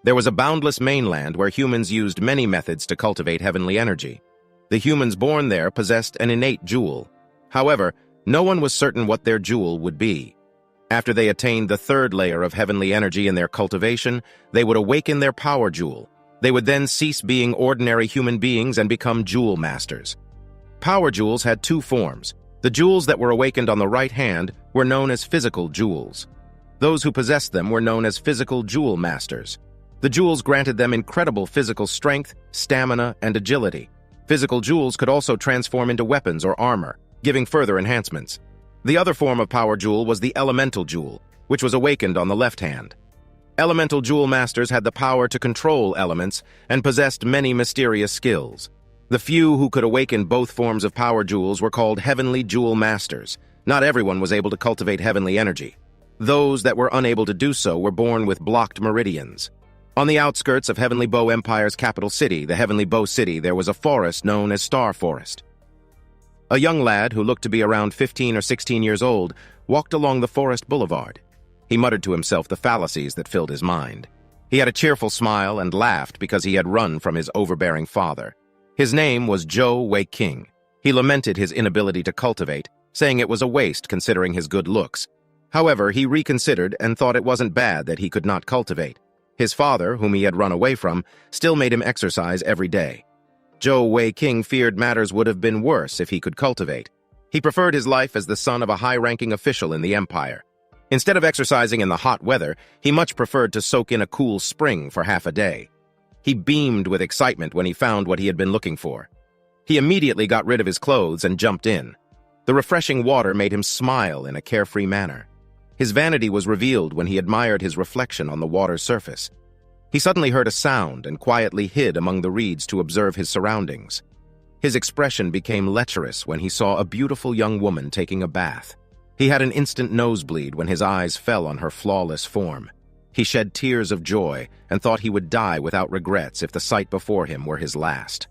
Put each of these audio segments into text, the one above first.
There was a boundless mainland where humans used many methods to cultivate heavenly energy. The humans born there possessed an innate jewel. However, no one was certain what their jewel would be. After they attained the third layer of heavenly energy in their cultivation, they would awaken their power jewel. They would then cease being ordinary human beings and become jewel masters. Power jewels had two forms. The jewels that were awakened on the right hand were known as physical jewels. Those who possessed them were known as physical jewel masters. The jewels granted them incredible physical strength, stamina, and agility. Physical jewels could also transform into weapons or armor, giving further enhancements. The other form of power jewel was the elemental jewel, which was awakened on the left hand. Elemental jewel masters had the power to control elements and possessed many mysterious skills. The few who could awaken both forms of power jewels were called heavenly jewel masters. Not everyone was able to cultivate heavenly energy. Those that were unable to do so were born with blocked meridians. On the outskirts of Heavenly Bow Empire's capital city, the Heavenly Bow City, there was a forest known as Star Forest. A young lad who looked to be around 15 or 16 years old walked along the forest boulevard. He muttered to himself the fallacies that filled his mind. He had a cheerful smile and laughed because he had run from his overbearing father. His name was Zhou Wei King. He lamented his inability to cultivate, saying it was a waste considering his good looks. However, he reconsidered and thought it wasn't bad that he could not cultivate. His father, whom he had run away from, still made him exercise every day. Zhou Wei King feared matters would have been worse if he could cultivate. He preferred his life as the son of a high-ranking official in the empire. Instead of exercising in the hot weather, he much preferred to soak in a cool spring for half a day. He beamed with excitement when he found what he had been looking for. He immediately got rid of his clothes and jumped in. The refreshing water made him smile in a carefree manner. His vanity was revealed when he admired his reflection on the water's surface. He suddenly heard a sound and quietly hid among the reeds to observe his surroundings. His expression became lecherous when he saw a beautiful young woman taking a bath. He had an instant nosebleed when his eyes fell on her flawless form. He shed tears of joy and thought he would die without regrets if the sight before him were his last.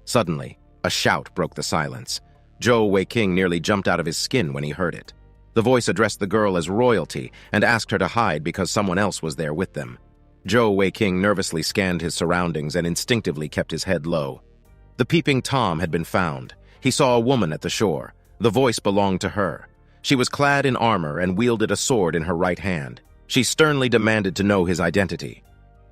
Suddenly, a shout broke the silence. Zhou Wei King nearly jumped out of his skin when he heard it. The voice addressed the girl as royalty and asked her to hide because someone else was there with them. Zhou Wei King nervously scanned his surroundings and instinctively kept his head low. The peeping Tom had been found. He saw a woman at the shore. The voice belonged to her. She was clad in armor and wielded a sword in her right hand. She sternly demanded to know his identity.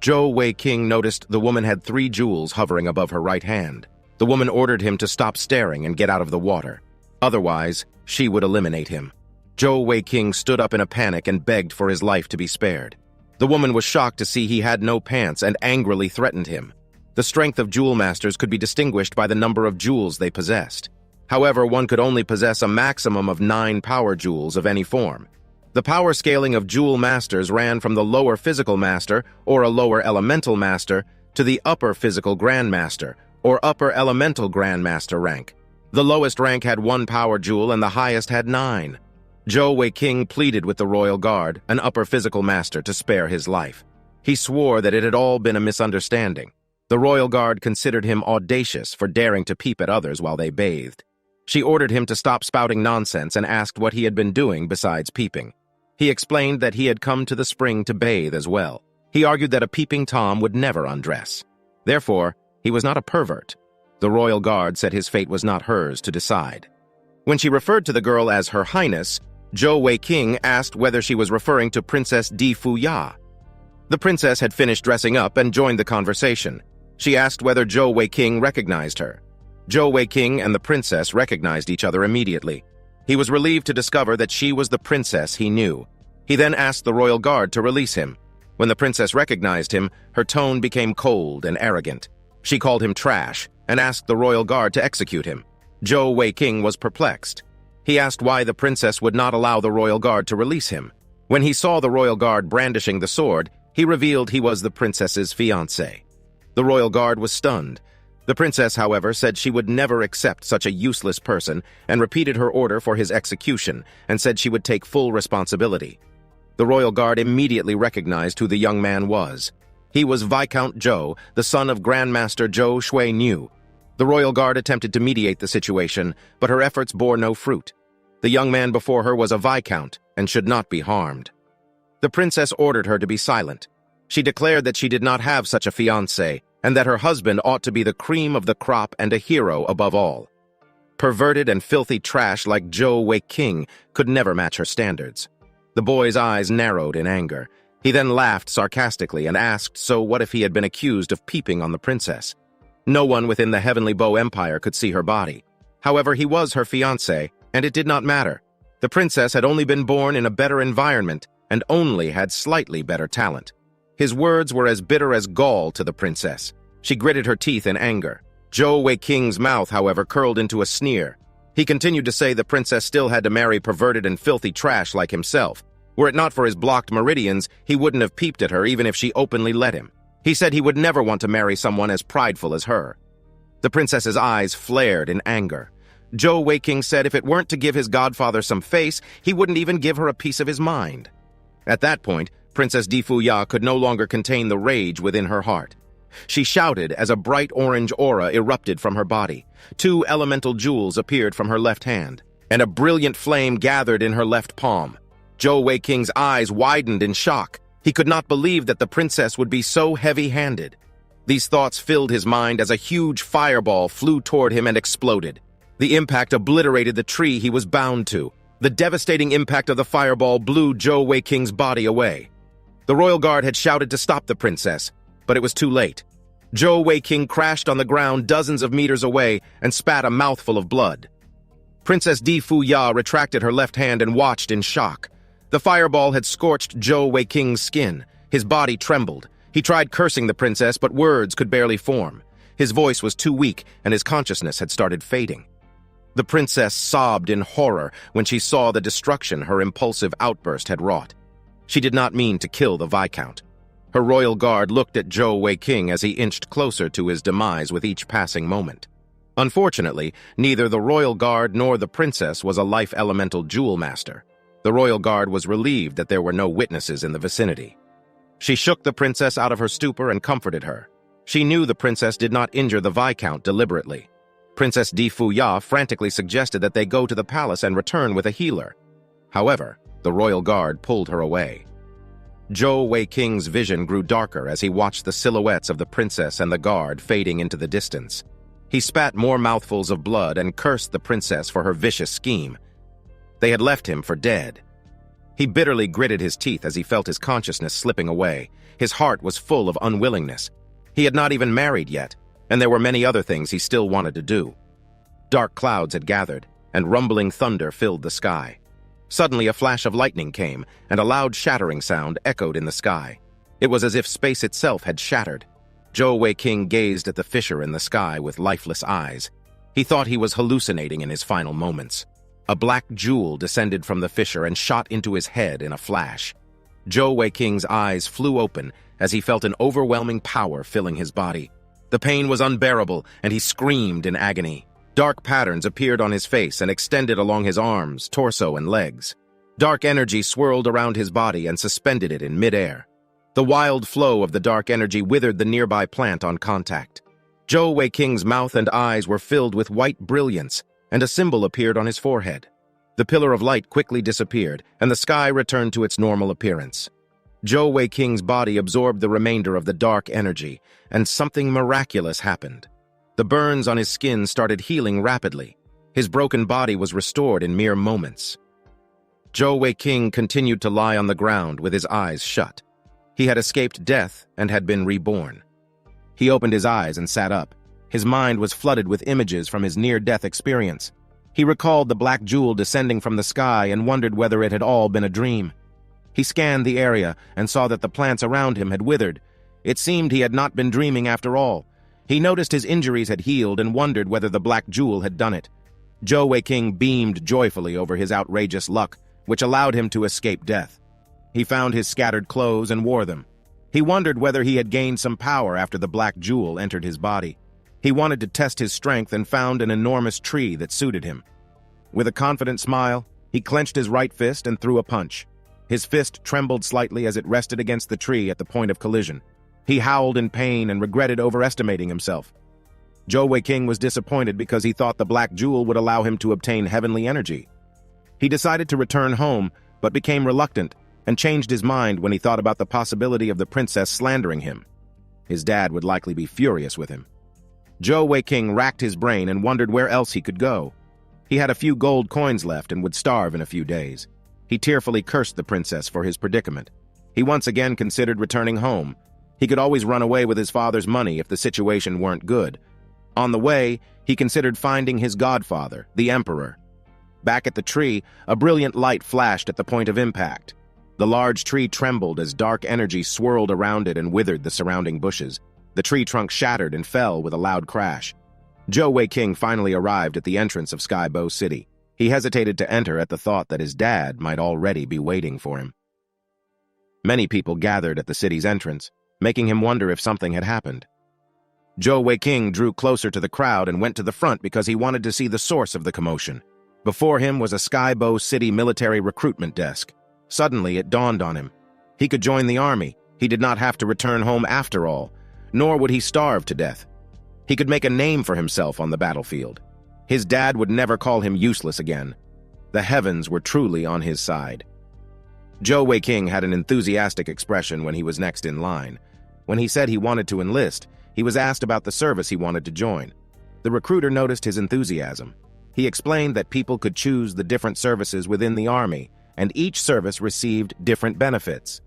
Zhou Wei King noticed the woman had 3 jewels hovering above her right hand. The woman ordered him to stop staring and get out of the water. Otherwise, she would eliminate him. Zhou Wei King stood up in a panic and begged for his life to be spared. The woman was shocked to see he had no pants and angrily threatened him. The strength of jewel masters could be distinguished by the number of jewels they possessed. However, one could only possess a maximum of 9 power jewels of any form. The power scaling of jewel masters ran from the lower physical master, or a lower elemental master, to the upper physical grandmaster, or upper elemental grandmaster rank. The lowest rank had 1 power jewel and the highest had 9. Zhou Wei King pleaded with the royal guard, an upper physical master, to spare his life. He swore that it had all been a misunderstanding. The royal guard considered him audacious for daring to peep at others while they bathed. She ordered him to stop spouting nonsense and asked what he had been doing besides peeping. He explained that he had come to the spring to bathe as well. He argued that a peeping Tom would never undress. Therefore, he was not a pervert. The royal guard said his fate was not hers to decide. When she referred to the girl as Her Highness, Zhou Wei King asked whether she was referring to Princess Di Fuya. The princess had finished dressing up and joined the conversation. She asked whether Zhou Wei King recognized her. Zhou Wei King and the princess recognized each other immediately. He was relieved to discover that she was the princess he knew. He then asked the royal guard to release him. When the princess recognized him, her tone became cold and arrogant. She called him trash and asked the royal guard to execute him. Zhou Wei King was perplexed. He asked why the princess would not allow the royal guard to release him. When he saw the royal guard brandishing the sword, he revealed he was the princess's fiancé. The royal guard was stunned. The princess, however, said she would never accept such a useless person and repeated her order for his execution and said she would take full responsibility. The royal guard immediately recognized who the young man was. He was Viscount Zhou, the son of Grandmaster Zhou Shui-Niu. The royal guard attempted to mediate the situation, but her efforts bore no fruit. The young man before her was a viscount and should not be harmed. The princess ordered her to be silent. She declared that she did not have such a fiancé, and that her husband ought to be the cream of the crop and a hero above all. Perverted and filthy trash like Zhou Weiqing could never match her standards. The boy's eyes narrowed in anger. He then laughed sarcastically and asked, so what if he had been accused of peeping on the princess? No one within the Heavenly Bow Empire could see her body. However, he was her fiancé, and it did not matter. The princess had only been born in a better environment and only had slightly better talent. His words were as bitter as gall to the princess. She gritted her teeth in anger. Zhou Weiqing's mouth, however, curled into a sneer. He continued to say the princess still had to marry perverted and filthy trash like himself. Were it not for his blocked meridians, he wouldn't have peeped at her even if she openly let him. He said he would never want to marry someone as prideful as her. The princess's eyes flared in anger. Zhou Weiqing said if it weren't to give his godfather some face, he wouldn't even give her a piece of his mind. At that point, Princess Difuya could no longer contain the rage within her heart. She shouted as a bright orange aura erupted from her body. 2 elemental jewels appeared from her left hand, and a brilliant flame gathered in her left palm. Zhou Weiqing's eyes widened in shock. He could not believe that the princess would be so heavy-handed. These thoughts filled his mind as a huge fireball flew toward him and exploded. The impact obliterated the tree he was bound to. The devastating impact of the fireball blew Zhou Weiqing's body away. The royal guard had shouted to stop the princess, but it was too late. Zhou Weiqing crashed on the ground dozens of meters away and spat a mouthful of blood. Princess Difuya retracted her left hand and watched in shock. The fireball had scorched Zhou Weiqing's skin. His body trembled. He tried cursing the princess, but words could barely form. His voice was too weak, and his consciousness had started fading. The princess sobbed in horror when she saw the destruction her impulsive outburst had wrought. She did not mean to kill the Viscount. Her royal guard looked at Zhou Weiqing as he inched closer to his demise with each passing moment. Unfortunately, neither the royal guard nor the princess was a life elemental jewel master. The royal guard was relieved that there were no witnesses in the vicinity. She shook the princess out of her stupor and comforted her. She knew the princess did not injure the Viscount deliberately. Princess Difuya frantically suggested that they go to the palace and return with a healer. However, the royal guard pulled her away. Zhou Weiqing's vision grew darker as he watched the silhouettes of the princess and the guard fading into the distance. He spat more mouthfuls of blood and cursed the princess for her vicious scheme. They had left him for dead. He bitterly gritted his teeth as he felt his consciousness slipping away. His heart was full of unwillingness. He had not even married yet, and there were many other things he still wanted to do. Dark clouds had gathered, and rumbling thunder filled the sky. Suddenly a flash of lightning came, and a loud shattering sound echoed in the sky. It was as if space itself had shattered. Zhou Weiqing gazed at the fissure in the sky with lifeless eyes. He thought he was hallucinating in his final moments. A black jewel descended from the fissure and shot into his head in a flash. Zhou Weiqing's eyes flew open as he felt an overwhelming power filling his body. The pain was unbearable, and he screamed in agony. Dark patterns appeared on his face and extended along his arms, torso, and legs. Dark energy swirled around his body and suspended it in midair. The wild flow of the dark energy withered the nearby plant on contact. Zhou Weiqing's mouth and eyes were filled with white brilliance, and a symbol appeared on his forehead. The pillar of light quickly disappeared, and the sky returned to its normal appearance. Zhou Weiqing's body absorbed the remainder of the dark energy, and something miraculous happened. The burns on his skin started healing rapidly. His broken body was restored in mere moments. Zhou Weiqing continued to lie on the ground with his eyes shut. He had escaped death and had been reborn. He opened his eyes and sat up. His mind was flooded with images from his near-death experience. He recalled the black jewel descending from the sky and wondered whether it had all been a dream. He scanned the area and saw that the plants around him had withered. It seemed he had not been dreaming after all. He noticed his injuries had healed and wondered whether the black jewel had done it. Zhou Weiqing beamed joyfully over his outrageous luck, which allowed him to escape death. He found his scattered clothes and wore them. He wondered whether he had gained some power after the black jewel entered his body. He wanted to test his strength and found an enormous tree that suited him. With a confident smile, he clenched his right fist and threw a punch. His fist trembled slightly as it rested against the tree at the point of collision. He howled in pain and regretted overestimating himself. Zhou Weiqing was disappointed because he thought the black jewel would allow him to obtain heavenly energy. He decided to return home, but became reluctant, and changed his mind when he thought about the possibility of the princess slandering him. His dad would likely be furious with him. Zhou Weiqing racked his brain and wondered where else he could go. He had a few gold coins left and would starve in a few days. He tearfully cursed the princess for his predicament. He once again considered returning home. He could always run away with his father's money if the situation weren't good. On the way, he considered finding his godfather, the emperor. Back at the tree, a brilliant light flashed at the point of impact. The large tree trembled as dark energy swirled around it and withered the surrounding bushes. The tree trunk shattered and fell with a loud crash. Zhou Weiqing finally arrived at the entrance of Sky Bow City. He hesitated to enter at the thought that his dad might already be waiting for him. Many people gathered at the city's entrance, making him wonder if something had happened. Zhou Weiqing drew closer to the crowd and went to the front because he wanted to see the source of the commotion. Before him was a Sky Bow City military recruitment desk. Suddenly, it dawned on him. He could join the army. He did not have to return home after all, nor would he starve to death. He could make a name for himself on the battlefield. His dad would never call him useless again. The heavens were truly on his side. Zhou Weiqing had an enthusiastic expression when he was next in line. When he said he wanted to enlist, he was asked about the service he wanted to join. The recruiter noticed his enthusiasm. He explained that people could choose the different services within the army, and each service received different benefits.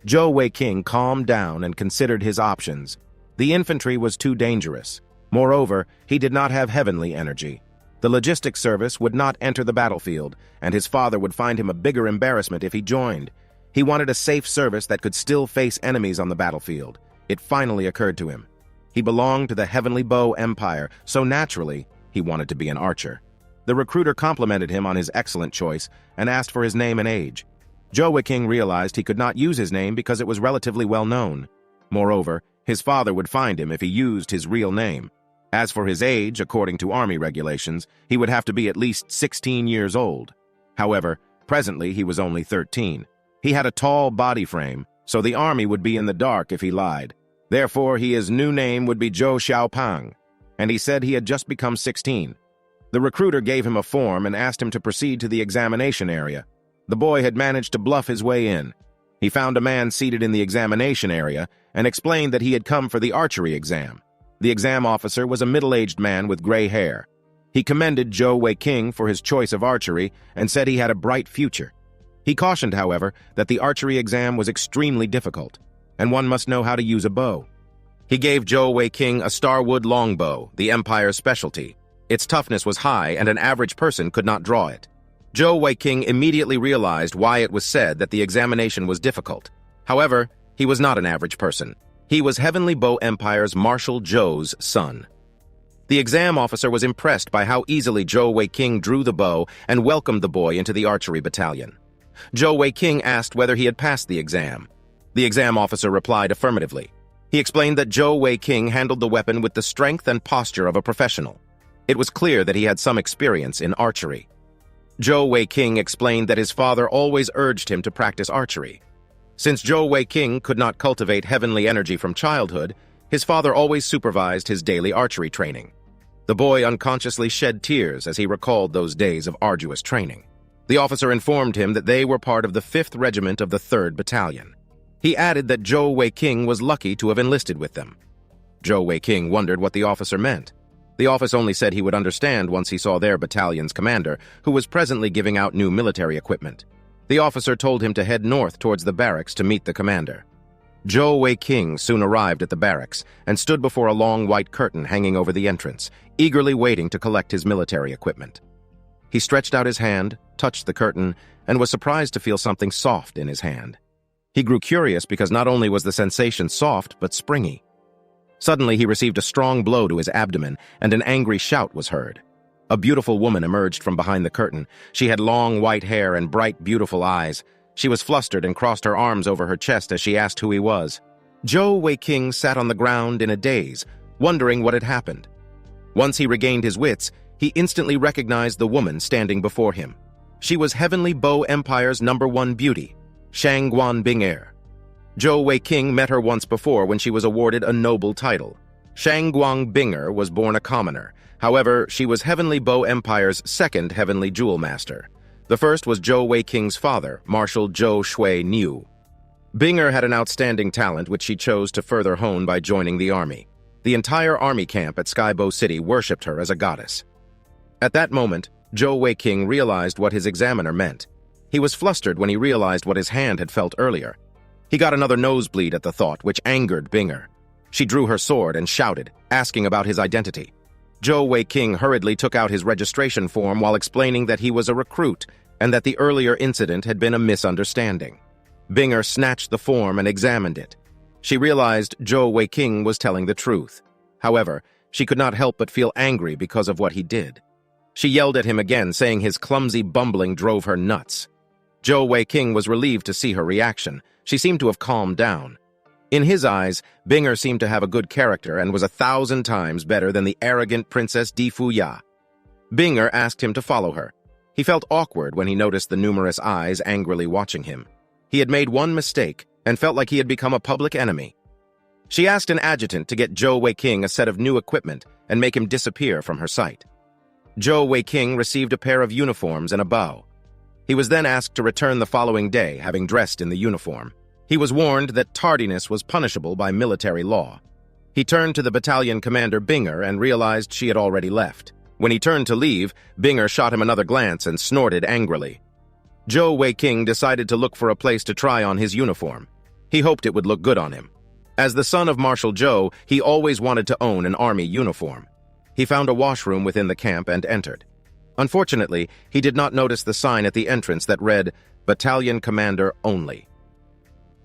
Zhou Weiqing calmed down and considered his options. The infantry was too dangerous. Moreover, he did not have heavenly energy. The logistics service would not enter the battlefield, and his father would find him a bigger embarrassment if he joined. He wanted a safe service that could still face enemies on the battlefield. It finally occurred to him. He belonged to the Heavenly Bow Empire, so naturally, he wanted to be an archer. The recruiter complimented him on his excellent choice and asked for his name and age. Zhou Weiqing realized he could not use his name because it was relatively well known. Moreover, his father would find him if he used his real name. As for his age, according to army regulations, he would have to be at least 16 years old. However, presently he was only 13. He had a tall body frame, so the army would be in the dark if he lied. Therefore, his new name would be Zhou Xiaopang, and he said he had just become 16. The recruiter gave him a form and asked him to proceed to the examination area. The boy had managed to bluff his way in. He found a man seated in the examination area and explained that he had come for the archery exam. The exam officer was a middle-aged man with gray hair. He commended Zhou Weiqing for his choice of archery and said he had a bright future. He cautioned, however, that the archery exam was extremely difficult, and one must know how to use a bow. He gave Zhou Weiqing a starwood longbow, the Empire's specialty. Its toughness was high, and an average person could not draw it. Zhou Weiqing immediately realized why it was said that the examination was difficult. However, he was not an average person. He was Heavenly Bow Empire's Marshal Zhou's son. The exam officer was impressed by how easily Zhou Weiqing drew the bow and welcomed the boy into the archery battalion. Zhou Weiqing asked whether he had passed the exam. The exam officer replied affirmatively. He explained that Zhou Weiqing handled the weapon with the strength and posture of a professional. It was clear that he had some experience in archery. Zhou Weiqing explained that his father always urged him to practice archery. Since Zhou Weiqing could not cultivate heavenly energy from childhood, his father always supervised his daily archery training. The boy unconsciously shed tears as he recalled those days of arduous training. The officer informed him that they were part of the 5th Regiment of the 3rd Battalion. He added that Zhou Weiqing was lucky to have enlisted with them. Zhou Weiqing wondered what the officer meant. The officer only said he would understand once he saw their battalion's commander, who was presently giving out new military equipment. The officer told him to head north towards the barracks to meet the commander. Zhou Weiqing soon arrived at the barracks and stood before a long white curtain hanging over the entrance, eagerly waiting to collect his military equipment. He stretched out his hand, touched the curtain, and was surprised to feel something soft in his hand. He grew curious because not only was the sensation soft, but springy. Suddenly, he received a strong blow to his abdomen, and an angry shout was heard. A beautiful woman emerged from behind the curtain. She had long white hair and bright, beautiful eyes. She was flustered and crossed her arms over her chest as she asked who he was. Zhou Weiqing sat on the ground in a daze, wondering what had happened. Once he regained his wits, he instantly recognized the woman standing before him. She was Heavenly Bow Empire's #1 beauty, Shangguan Bing'er. Zhou Weiqing met her once before when she was awarded a noble title. Shangguan Bing'er was born a commoner. However, she was Heavenly Bow Empire's 2nd Heavenly Jewel Master. The first was Zhou Weiking's father, Marshal Zhou Shui Niu. Binger had an outstanding talent which she chose to further hone by joining the army. The entire army camp at Skybow City worshipped her as a goddess. At that moment, Zhou Weiking realized what his examiner meant. He was flustered when he realized what his hand had felt earlier. He got another nosebleed at the thought, which angered Binger. She drew her sword and shouted, asking about his identity. Zhou Weiking hurriedly took out his registration form while explaining that he was a recruit and that the earlier incident had been a misunderstanding. Binger snatched the form and examined it. She realized Zhou Weiking was telling the truth. However, she could not help but feel angry because of what he did. She yelled at him again, saying his clumsy bumbling drove her nuts. Zhou Weiking was relieved to see her reaction. She seemed to have calmed down. In his eyes, Binger seemed to have a good character and was 1,000 times better than the arrogant Princess Di Fuya. Binger asked him to follow her. He felt awkward when he noticed the numerous eyes angrily watching him. He had made one mistake and felt like he had become a public enemy. She asked an adjutant to get Zhou Weiking a set of new equipment and make him disappear from her sight. Zhou Weiking received a pair of uniforms and a bow. He was then asked to return the following day, having dressed in the uniform. He was warned that tardiness was punishable by military law. He turned to the battalion commander Binger and realized she had already left. When he turned to leave, Binger shot him another glance and snorted angrily. Zhou Weiking decided to look for a place to try on his uniform. He hoped it would look good on him. As the son of Marshal Zhou, he always wanted to own an army uniform. He found a washroom within the camp and entered. Unfortunately, he did not notice the sign at the entrance that read, "Battalion Commander Only."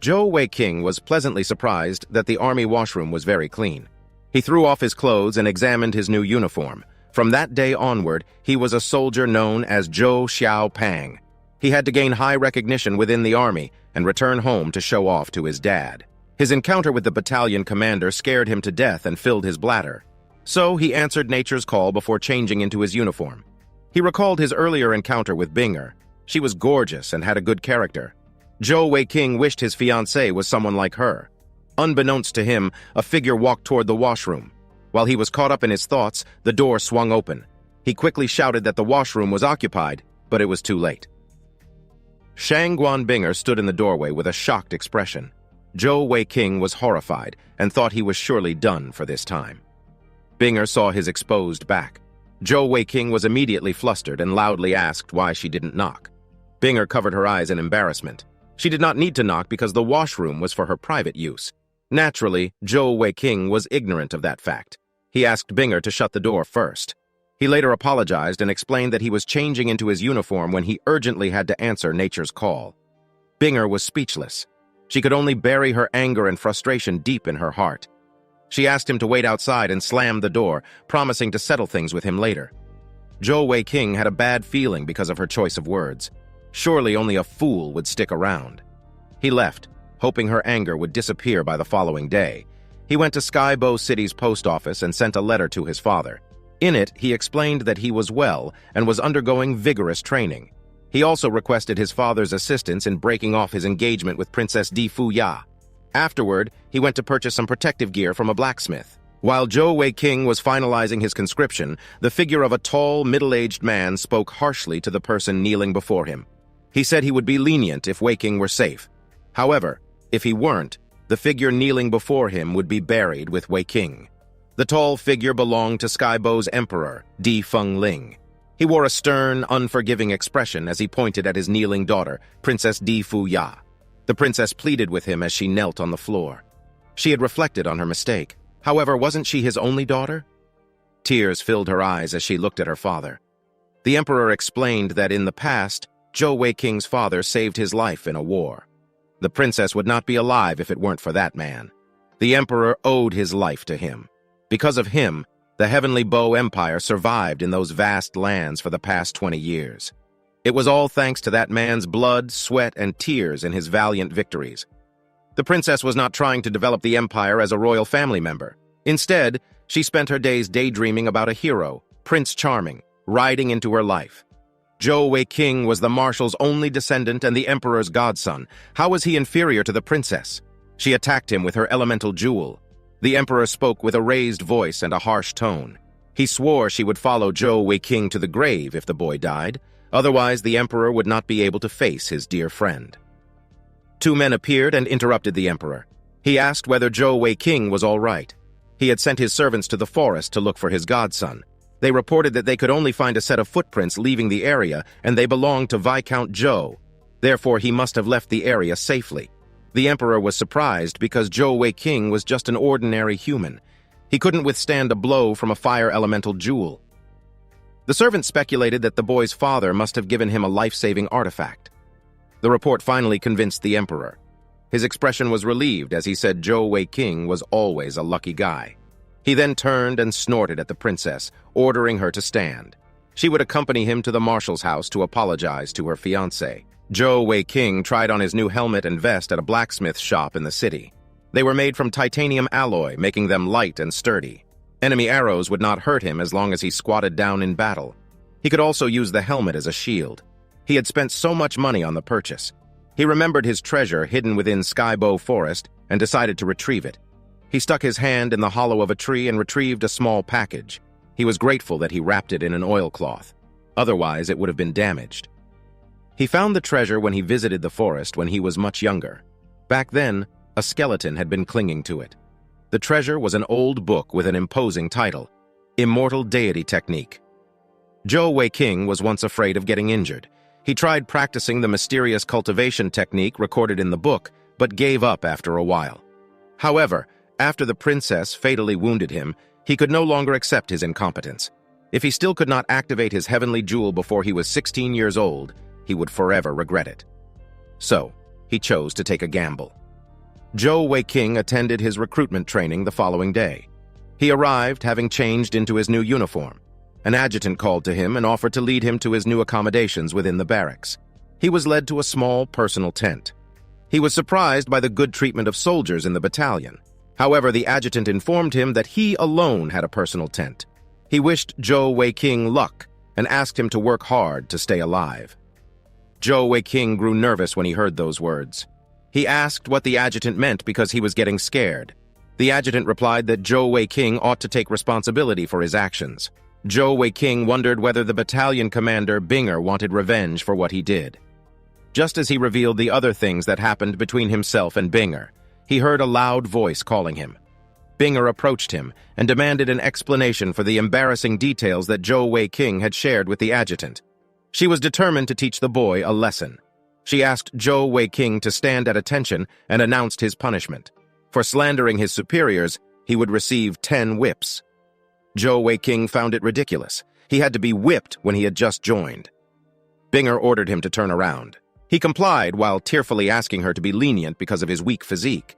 Zhou Weiking was pleasantly surprised that the army washroom was very clean. He threw off his clothes and examined his new uniform. From that day onward, he was a soldier known as Zhou Xiao Pang. He had to gain high recognition within the army and return home to show off to his dad. His encounter with the battalion commander scared him to death and filled his bladder. So he answered nature's call before changing into his uniform. He recalled his earlier encounter with Binger. She was gorgeous and had a good character. Zhou Weiking wished his fiancée was someone like her. Unbeknownst to him, a figure walked toward the washroom. While he was caught up in his thoughts, the door swung open. He quickly shouted that the washroom was occupied, but it was too late. Shangguan Binger stood in the doorway with a shocked expression. Zhou Weiking was horrified and thought he was surely done for this time. Binger saw his exposed back. Zhou Weiking was immediately flustered and loudly asked why she didn't knock. Binger covered her eyes in embarrassment. She did not need to knock because the washroom was for her private use. Naturally, Zhou Weiking was ignorant of that fact. He asked Binger to shut the door first. He later apologized and explained that he was changing into his uniform when he urgently had to answer nature's call. Binger was speechless. She could only bury her anger and frustration deep in her heart. She asked him to wait outside and slammed the door, promising to settle things with him later. Zhou Weiking had a bad feeling because of her choice of words. Surely only a fool would stick around. He left, hoping her anger would disappear by the following day. He went to Skybow City's post office and sent a letter to his father. In it, he explained that he was well and was undergoing vigorous training. He also requested his father's assistance in breaking off his engagement with Princess Di Fuya. Afterward, he went to purchase some protective gear from a blacksmith. While Zhou Weiking was finalizing his conscription, the figure of a tall, middle-aged man spoke harshly to the person kneeling before him. He said he would be lenient if Weiking were safe. However, if he weren't, the figure kneeling before him would be buried with Weiking. The tall figure belonged to Skybow's emperor, Di Fengling. He wore a stern, unforgiving expression as he pointed at his kneeling daughter, Princess Di Fuya. The princess pleaded with him as she knelt on the floor. She had reflected on her mistake. However, wasn't she his only daughter? Tears filled her eyes as she looked at her father. The emperor explained that in the past, Zhou Weiking's father saved his life in a war. The princess would not be alive if it weren't for that man. The emperor owed his life to him. Because of him, the Heavenly Bow Empire survived in those vast lands for the past 20 years. It was all thanks to that man's blood, sweat, and tears in his valiant victories. The princess was not trying to develop the empire as a royal family member. Instead, she spent her days daydreaming about a hero, Prince Charming, riding into her life. Zhou Weiking was the marshal's only descendant and the emperor's godson. How was he inferior to the princess? She attacked him with her elemental jewel. The emperor spoke with a raised voice and a harsh tone. He swore she would follow Zhou Weiking to the grave if the boy died, Otherwise, the emperor would not be able to face his dear friend. Two men appeared and interrupted the emperor. He asked whether Zhou Weiqing was all right. He had sent his servants to the forest to look for his godson. They reported that they could only find a set of footprints leaving the area, and they belonged to Viscount Zhou. Therefore, he must have left the area safely. The emperor was surprised because Zhou Weiqing was just an ordinary human. He couldn't withstand a blow from a fire elemental jewel. The servant speculated that the boy's father must have given him a life-saving artifact. The report finally convinced the emperor. His expression was relieved as he said Zhou Weiqing was always a lucky guy. He then turned and snorted at the princess, ordering her to stand. She would accompany him to the marshal's house to apologize to her fiancé. Zhou Weiqing tried on his new helmet and vest at a blacksmith shop in the city. They were made from titanium alloy, making them light and sturdy. Enemy arrows would not hurt him as long as he squatted down in battle. He could also use the helmet as a shield. He had spent so much money on the purchase. He remembered his treasure hidden within Skybow Forest and decided to retrieve it. He stuck his hand in the hollow of a tree and retrieved a small package. He was grateful that he wrapped it in an oilcloth. Otherwise, it would have been damaged. He found the treasure when he visited the forest when he was much younger. Back then, a skeleton had been clinging to it. The treasure was an old book with an imposing title, Immortal Deity Technique. Zhou Weiqing was once afraid of getting injured. He tried practicing the mysterious cultivation technique recorded in the book, but gave up after a while. However, after the princess fatally wounded him, he could no longer accept his incompetence. If he still could not activate his heavenly jewel before he was 16 years old, he would forever regret it. So, he chose to take a gamble. Zhou Weiqing attended his recruitment training the following day. He arrived having changed into his new uniform. An adjutant called to him and offered to lead him to his new accommodations within the barracks. He was led to a small personal tent. He was surprised by the good treatment of soldiers in the battalion. However, the adjutant informed him that he alone had a personal tent. He wished Zhou Weiqing luck and asked him to work hard to stay alive. Zhou Weiqing grew nervous when he heard those words. He asked what the adjutant meant because he was getting scared. The adjutant replied that Zhou Weiqing ought to take responsibility for his actions. Zhou Weiqing wondered whether the battalion commander Binger wanted revenge for what he did. Just as he revealed the other things that happened between himself and Binger, he heard a loud voice calling him. Binger approached him and demanded an explanation for the embarrassing details that Zhou Weiqing had shared with the adjutant. She was determined to teach the boy a lesson. She asked Zhou Weiqing to stand at attention and announced his punishment. For slandering his superiors, he would receive 10 whips. Zhou Weiqing found it ridiculous. He had to be whipped when he had just joined. Binger ordered him to turn around. He complied while tearfully asking her to be lenient because of his weak physique.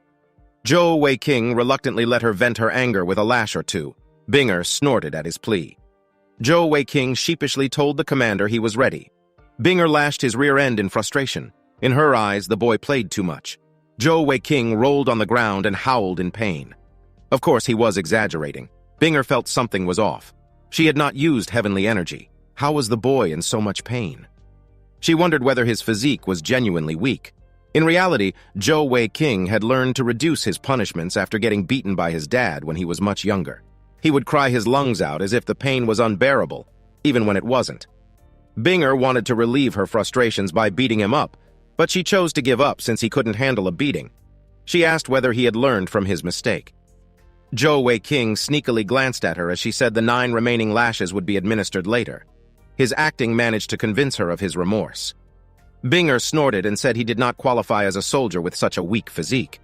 Zhou Weiqing reluctantly let her vent her anger with a lash or two. Binger snorted at his plea. Zhou Weiqing sheepishly told the commander he was ready. Binger lashed his rear end in frustration. In her eyes, the boy played too much. Zhou Weiqing rolled on the ground and howled in pain. Of course, he was exaggerating. Binger felt something was off. She had not used heavenly energy. How was the boy in so much pain? She wondered whether his physique was genuinely weak. In reality, Zhou Weiqing had learned to reduce his punishments after getting beaten by his dad when he was much younger. He would cry his lungs out as if the pain was unbearable, even when it wasn't. Binger wanted to relieve her frustrations by beating him up, but she chose to give up since he couldn't handle a beating. She asked whether he had learned from his mistake. Zhou Weiqing sneakily glanced at her as she said the 9 remaining lashes would be administered later. His acting managed to convince her of his remorse. Binger snorted and said he did not qualify as a soldier with such a weak physique.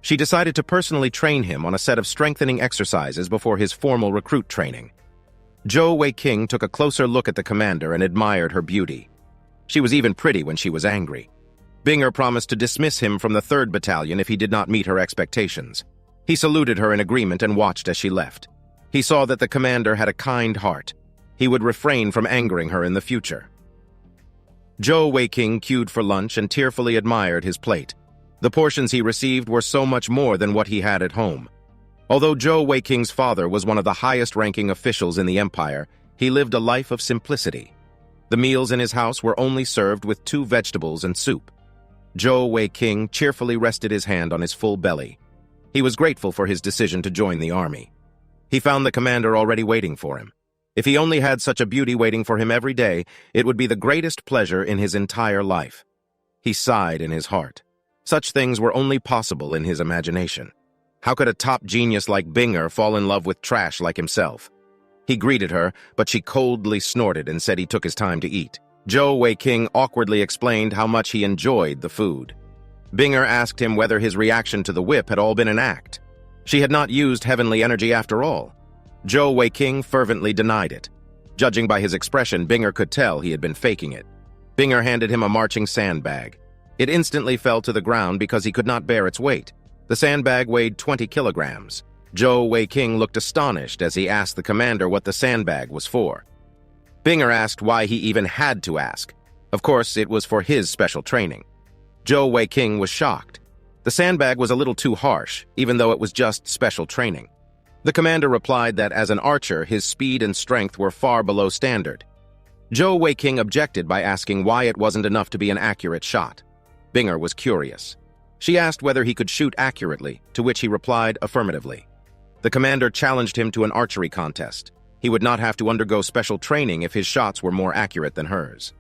She decided to personally train him on a set of strengthening exercises before his formal recruit training. Zhou Weiqing took a closer look at the commander and admired her beauty. She was even pretty when she was angry. Binger promised to dismiss him from the 3rd Battalion if he did not meet her expectations. He saluted her in agreement and watched as she left. He saw that the commander had a kind heart. He would refrain from angering her in the future. Zhou Weiqing queued for lunch and tearfully admired his plate. The portions he received were so much more than what he had at home. Although Zhou Weiqing's father was one of the highest-ranking officials in the empire, he lived a life of simplicity. The meals in his house were only served with 2 vegetables and soup. Zhou Weiqing cheerfully rested his hand on his full belly. He was grateful for his decision to join the army. He found the commander already waiting for him. If he only had such a beauty waiting for him every day, it would be the greatest pleasure in his entire life. He sighed in his heart. Such things were only possible in his imagination. How could a top genius like Binger fall in love with trash like himself? He greeted her, but she coldly snorted and said he took his time to eat. Zhou Weiqing awkwardly explained how much he enjoyed the food. Binger asked him whether his reaction to the whip had all been an act. She had not used heavenly energy after all. Zhou Weiqing fervently denied it. Judging by his expression, Binger could tell he had been faking it. Binger handed him a marching sandbag. It instantly fell to the ground because he could not bear its weight. The sandbag weighed 20 kilograms. Zhou Weiqing looked astonished as he asked the commander what the sandbag was for. Binger asked why he even had to ask. Of course, it was for his special training. Zhou Weiqing was shocked. The sandbag was a little too harsh, even though it was just special training. The commander replied that as an archer, his speed and strength were far below standard. Zhou Weiqing objected by asking why it wasn't enough to be an accurate shot. Binger was curious. She asked whether he could shoot accurately, to which he replied affirmatively. The commander challenged him to an archery contest. He would not have to undergo special training if his shots were more accurate than hers.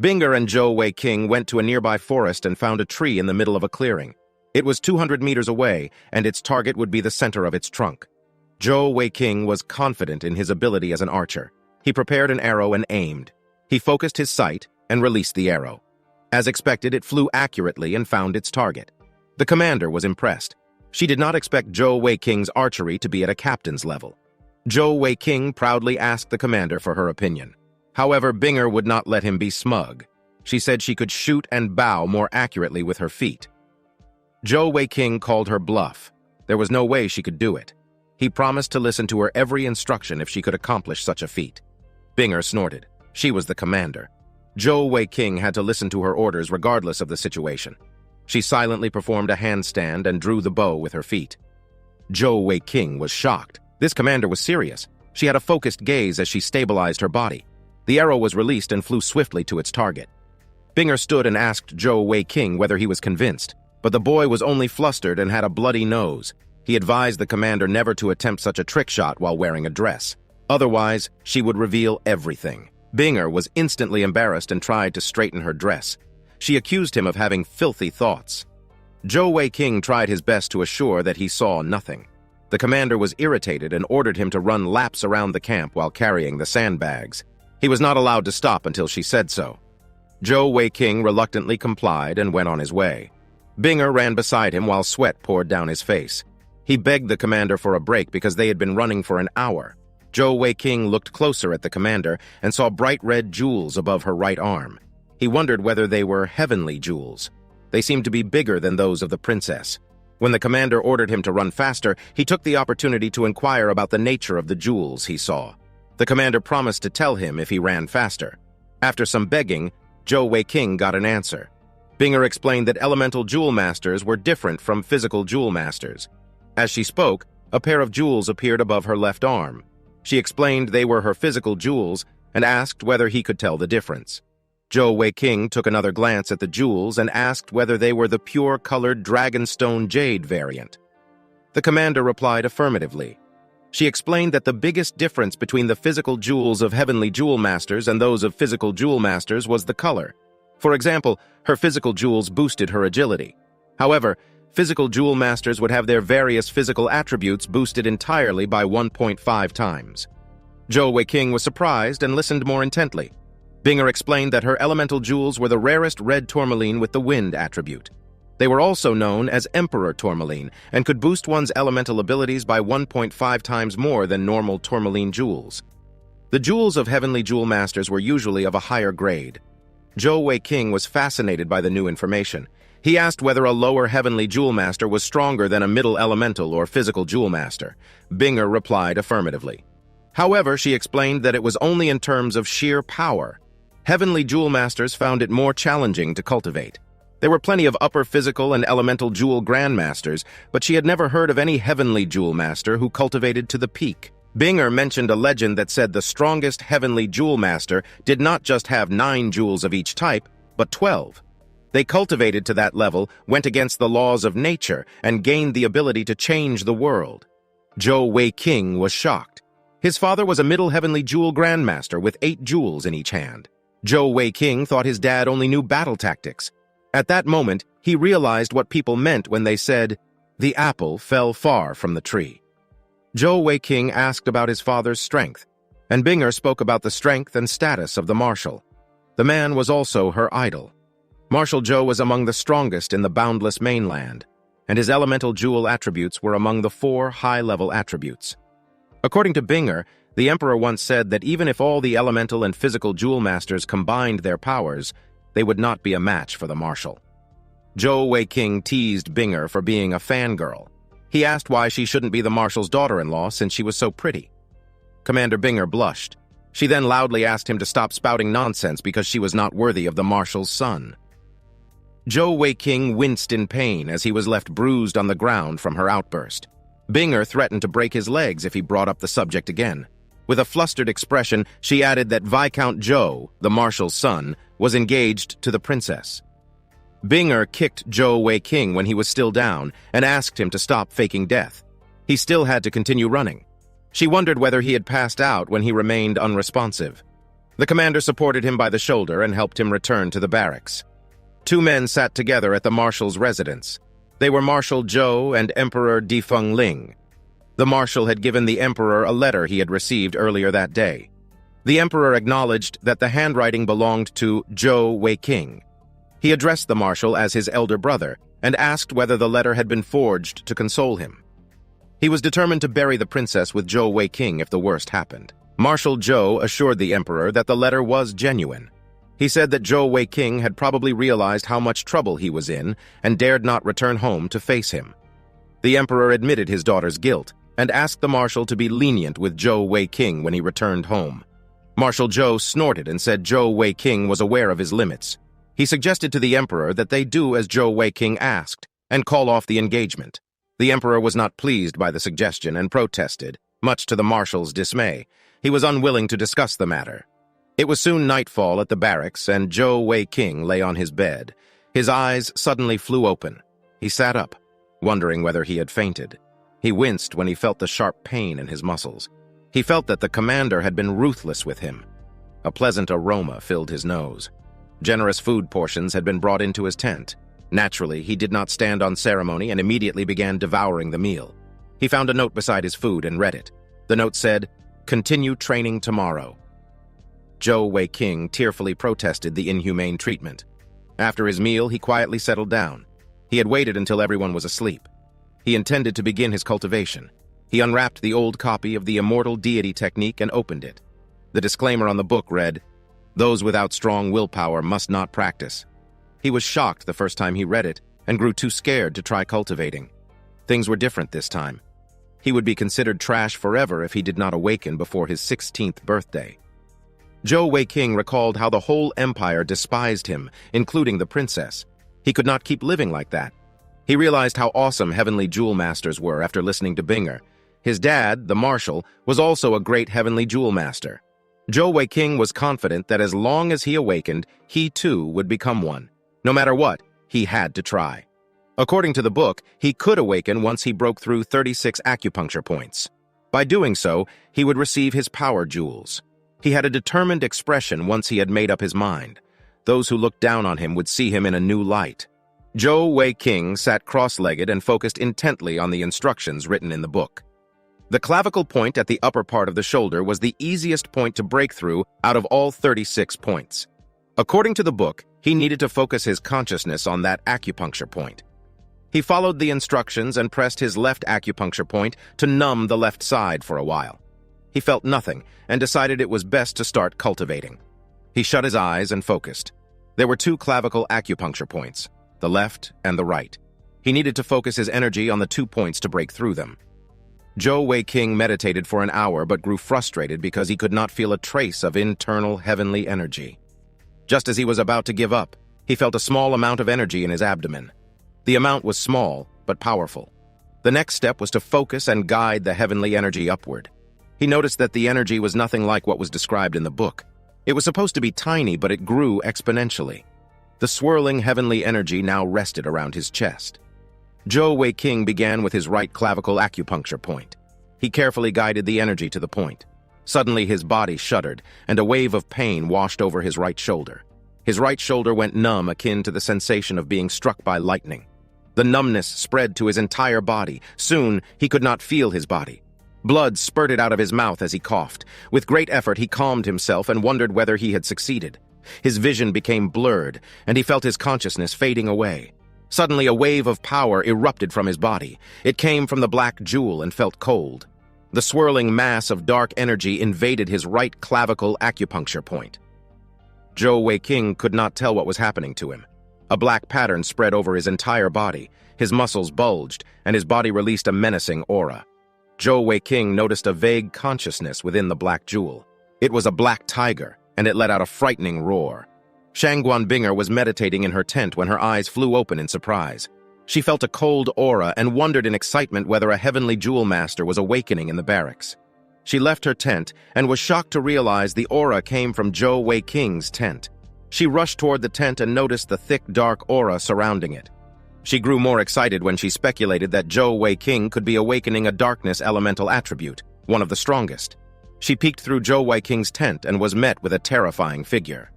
Binger and Zhou Weiqing went to a nearby forest and found a tree in the middle of a clearing. It was 200 meters away, and its target would be the center of its trunk. Zhou Weiqing was confident in his ability as an archer. He prepared an arrow and aimed. He focused his sight and released the arrow. As expected, it flew accurately and found its target. The commander was impressed. She did not expect Zhou Weiqing's archery to be at a captain's level. Zhou Weiqing proudly asked the commander for her opinion. However, Binger would not let him be smug. She said she could shoot and bow more accurately with her feet. Zhou Weiqing called her bluff. There was no way she could do it. He promised to listen to her every instruction if she could accomplish such a feat. Binger snorted. She was the commander. Zhou Weiqing had to listen to her orders regardless of the situation. She silently performed a handstand and drew the bow with her feet. Zhou Weiqing was shocked. This commander was serious. She had a focused gaze as she stabilized her body. The arrow was released and flew swiftly to its target. Binger stood and asked Zhou Weiqing whether he was convinced, but the boy was only flustered and had a bloody nose. He advised the commander never to attempt such a trick shot while wearing a dress. Otherwise, she would reveal everything. Binger was instantly embarrassed and tried to straighten her dress. She accused him of having filthy thoughts. Zhou Weiqing tried his best to assure that he saw nothing. The commander was irritated and ordered him to run laps around the camp while carrying the sandbags. He was not allowed to stop until she said so. Zhou Weiqing reluctantly complied and went on his way. Binger ran beside him while sweat poured down his face. He begged the commander for a break because they had been running for an hour. Zhou Weiqing looked closer at the commander and saw bright red jewels above her right arm. He wondered whether they were heavenly jewels. They seemed to be bigger than those of the princess. When the commander ordered him to run faster, he took the opportunity to inquire about the nature of the jewels he saw. The commander promised to tell him if he ran faster. After some begging, Zhou Weiqing got an answer. Binger explained that elemental jewel masters were different from physical jewel masters. As she spoke, a pair of jewels appeared above her left arm. She explained they were her physical jewels and asked whether he could tell the difference. Zhou Weiqing took another glance at the jewels and asked whether they were the pure-colored dragonstone jade variant. The commander replied affirmatively. She explained that the biggest difference between the physical jewels of heavenly jewel masters and those of physical jewel masters was the color. For example, her physical jewels boosted her agility. However, physical jewel masters would have their various physical attributes boosted entirely by 1.5 times. Zhou Weiqing was surprised and listened more intently. Binger explained that her elemental jewels were the rarest red tourmaline with the wind attribute. They were also known as Emperor Tourmaline and could boost one's elemental abilities by 1.5 times more than normal tourmaline jewels. The jewels of heavenly jewel masters were usually of a higher grade. Zhou Weiqing was fascinated by the new information. He asked whether a lower heavenly jewel master was stronger than a middle elemental or physical jewel master. Binger replied affirmatively. However, she explained that it was only in terms of sheer power. Heavenly jewel masters found it more challenging to cultivate. There were plenty of upper physical and elemental jewel grandmasters, but she had never heard of any heavenly jewel master who cultivated to the peak. Binger mentioned a legend that said the strongest heavenly jewel master did not just have 9 jewels of each type, but 12. They cultivated to that level, went against the laws of nature, and gained the ability to change the world. Zhou Weiqing was shocked. His father was a Middle Heavenly Jewel Grandmaster with 8 jewels in each hand. Zhou Weiqing thought his dad only knew battle tactics. At that moment, he realized what people meant when they said, "The apple fell far from the tree." Zhou Weiqing asked about his father's strength, and Binger spoke about the strength and status of the marshal. The man was also her idol. Marshal Zhou was among the strongest in the boundless mainland, and his elemental jewel attributes were among the 4 high-level attributes. According to Binger, the emperor once said that even if all the elemental and physical jewel masters combined their powers, they would not be a match for the marshal. Zhou Weiqing teased Binger for being a fangirl. He asked why she shouldn't be the marshal's daughter-in-law since she was so pretty. Commander Binger blushed. She then loudly asked him to stop spouting nonsense because she was not worthy of the marshal's son. Zhou Weiqing winced in pain as he was left bruised on the ground from her outburst. Binger threatened to break his legs if he brought up the subject again. With a flustered expression, she added that Viscount Zhou, the marshal's son, was engaged to the princess. Binger kicked Zhou Weiqing when he was still down and asked him to stop faking death. He still had to continue running. She wondered whether he had passed out when he remained unresponsive. The commander supported him by the shoulder and helped him return to the barracks. 2 men sat together at the marshal's residence. They were Marshal Zhou and Emperor Difeng Ling. The marshal had given the emperor a letter he had received earlier that day. The emperor acknowledged that the handwriting belonged to Zhou Weiqing. He addressed the marshal as his elder brother and asked whether the letter had been forged to console him. He was determined to bury the princess with Zhou Weiqing if the worst happened. Marshal Zhou assured the emperor that the letter was genuine. He said that Zhou Weiqing had probably realized how much trouble he was in and dared not return home to face him. The emperor admitted his daughter's guilt and asked the marshal to be lenient with Zhou Weiqing when he returned home. Marshal Zhou snorted and said Zhou Weiqing was aware of his limits. He suggested to the emperor that they do as Zhou Weiqing asked and call off the engagement. The emperor was not pleased by the suggestion and protested, much to the marshal's dismay. He was unwilling to discuss the matter. It was soon nightfall at the barracks, and Zhou Weiqing lay on his bed. His eyes suddenly flew open. He sat up, wondering whether he had fainted. He winced when he felt the sharp pain in his muscles. He felt that the commander had been ruthless with him. A pleasant aroma filled his nose. Generous food portions had been brought into his tent. Naturally, he did not stand on ceremony and immediately began devouring the meal. He found a note beside his food and read it. The note said, "Continue training tomorrow." Zhou Weiqing tearfully protested the inhumane treatment. After his meal, he quietly settled down. He had waited until everyone was asleep. He intended to begin his cultivation. He unwrapped the old copy of the Immortal Deity Technique and opened it. The disclaimer on the book read, "Those without strong willpower must not practice." He was shocked the first time he read it and grew too scared to try cultivating. Things were different this time. He would be considered trash forever if he did not awaken before his 16th birthday. Zhou Weiqing recalled how the whole empire despised him, including the princess. He could not keep living like that. He realized how awesome Heavenly Jewel Masters were after listening to Binger. His dad, the Marshal, was also a great Heavenly Jewel Master. Zhou Weiqing was confident that as long as he awakened, he too would become one. No matter what, he had to try. According to the book, he could awaken once he broke through 36 acupuncture points. By doing so, he would receive his power jewels. He had a determined expression once he had made up his mind. Those who looked down on him would see him in a new light. Zhou Weiqing sat cross-legged and focused intently on the instructions written in the book. The clavicle point at the upper part of the shoulder was the easiest point to break through out of all 36 points. According to the book, he needed to focus his consciousness on that acupuncture point. He followed the instructions and pressed his left acupuncture point to numb the left side for a while. He felt nothing and decided it was best to start cultivating. He shut his eyes and focused. There were 2 clavicle acupuncture points, the left and the right. He needed to focus his energy on the 2 points to break through them. Zhou Weiqing meditated for an hour but grew frustrated because he could not feel a trace of internal heavenly energy. Just as he was about to give up, he felt a small amount of energy in his abdomen. The amount was small but powerful. The next step was to focus and guide the heavenly energy upward. He noticed that the energy was nothing like what was described in the book. It was supposed to be tiny, but it grew exponentially. The swirling heavenly energy now rested around his chest. Zhou Weiqing began with his right clavicle acupuncture point. He carefully guided the energy to the point. Suddenly his body shuddered, and a wave of pain washed over his right shoulder. His right shoulder went numb, akin to the sensation of being struck by lightning. The numbness spread to his entire body. Soon, he could not feel his body. Blood spurted out of his mouth as he coughed. With great effort, he calmed himself and wondered whether he had succeeded. His vision became blurred, and he felt his consciousness fading away. Suddenly, a wave of power erupted from his body. It came from the black jewel and felt cold. The swirling mass of dark energy invaded his right clavicle acupuncture point. Zhou Weiqing could not tell what was happening to him. A black pattern spread over his entire body. His muscles bulged, and his body released a menacing aura. Zhou Weiqing noticed a vague consciousness within the black jewel. It was a black tiger, and it let out a frightening roar. Shangguan Binger was meditating in her tent when her eyes flew open in surprise. She felt a cold aura and wondered in excitement whether a heavenly jewel master was awakening in the barracks. She left her tent and was shocked to realize the aura came from Zhou Weiqing's tent. She rushed toward the tent and noticed the thick, dark aura surrounding it. She grew more excited when she speculated that Zhou Weiqing could be awakening a darkness elemental attribute, one of the strongest. She peeked through Zhou Weiqing's tent and was met with a terrifying figure.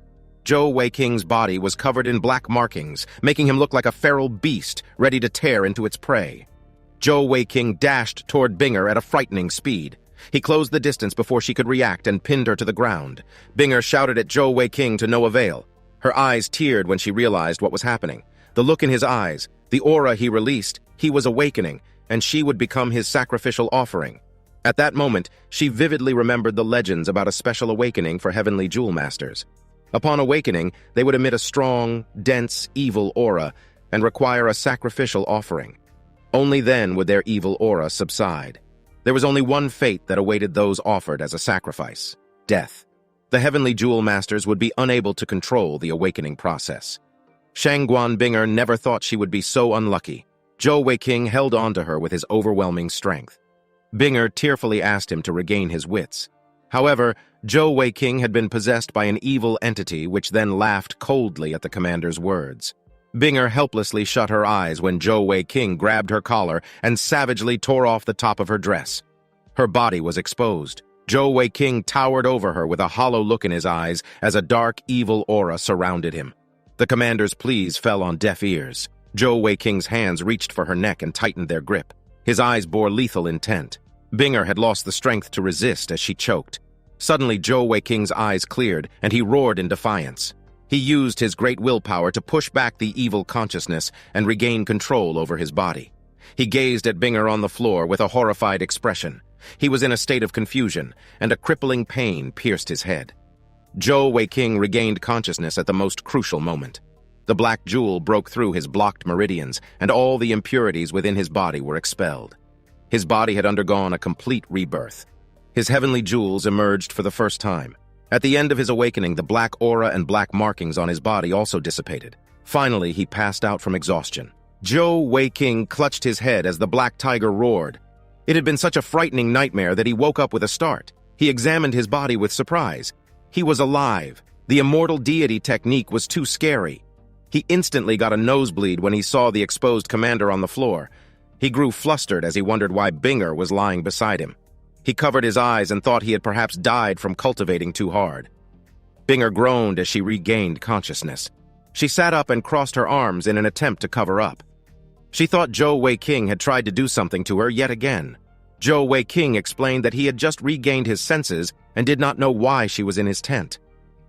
Zhou Weiqing's body was covered in black markings, making him look like a feral beast ready to tear into its prey. Zhou Weiqing dashed toward Binger at a frightening speed. He closed the distance before she could react and pinned her to the ground. Binger shouted at Zhou Weiqing to no avail. Her eyes teared when she realized what was happening. The look in his eyes, the aura he released, he was awakening, and she would become his sacrificial offering. At that moment, she vividly remembered the legends about a special awakening for heavenly jewel masters. Upon awakening, they would emit a strong, dense, evil aura and require a sacrificial offering. Only then would their evil aura subside. There was only one fate that awaited those offered as a sacrifice: death. The heavenly jewel masters would be unable to control the awakening process. Shangguan Binger never thought she would be so unlucky. Zhou Weiqing held on to her with his overwhelming strength. Binger tearfully asked him to regain his wits. However, Zhou Weiqing had been possessed by an evil entity which then laughed coldly at the commander's words. Binger helplessly shut her eyes when Zhou Weiqing grabbed her collar and savagely tore off the top of her dress. Her body was exposed. Zhou Weiqing towered over her with a hollow look in his eyes as a dark, evil aura surrounded him. The commander's pleas fell on deaf ears. Zhou Weiqing's hands reached for her neck and tightened their grip. His eyes bore lethal intent. Binger had lost the strength to resist as she choked. Suddenly, Zhou Weiqing's eyes cleared, and he roared in defiance. He used his great willpower to push back the evil consciousness and regain control over his body. He gazed at Binger on the floor with a horrified expression. He was in a state of confusion, and a crippling pain pierced his head. Zhou Weiqing regained consciousness at the most crucial moment. The black jewel broke through his blocked meridians, and all the impurities within his body were expelled. His body had undergone a complete rebirth. His heavenly jewels emerged for the first time. At the end of his awakening, the black aura and black markings on his body also dissipated. Finally, he passed out from exhaustion. Zhou Weiqing clutched his head as the black tiger roared. It had been such a frightening nightmare that he woke up with a start. He examined his body with surprise. He was alive. The immortal deity technique was too scary. He instantly got a nosebleed when he saw the exposed commander on the floor. He grew flustered as he wondered why Binger was lying beside him. He covered his eyes and thought he had perhaps died from cultivating too hard. Binger groaned as she regained consciousness. She sat up and crossed her arms in an attempt to cover up. She thought Zhou Weiqing had tried to do something to her yet again. Zhou Weiqing explained that he had just regained his senses and did not know why she was in his tent.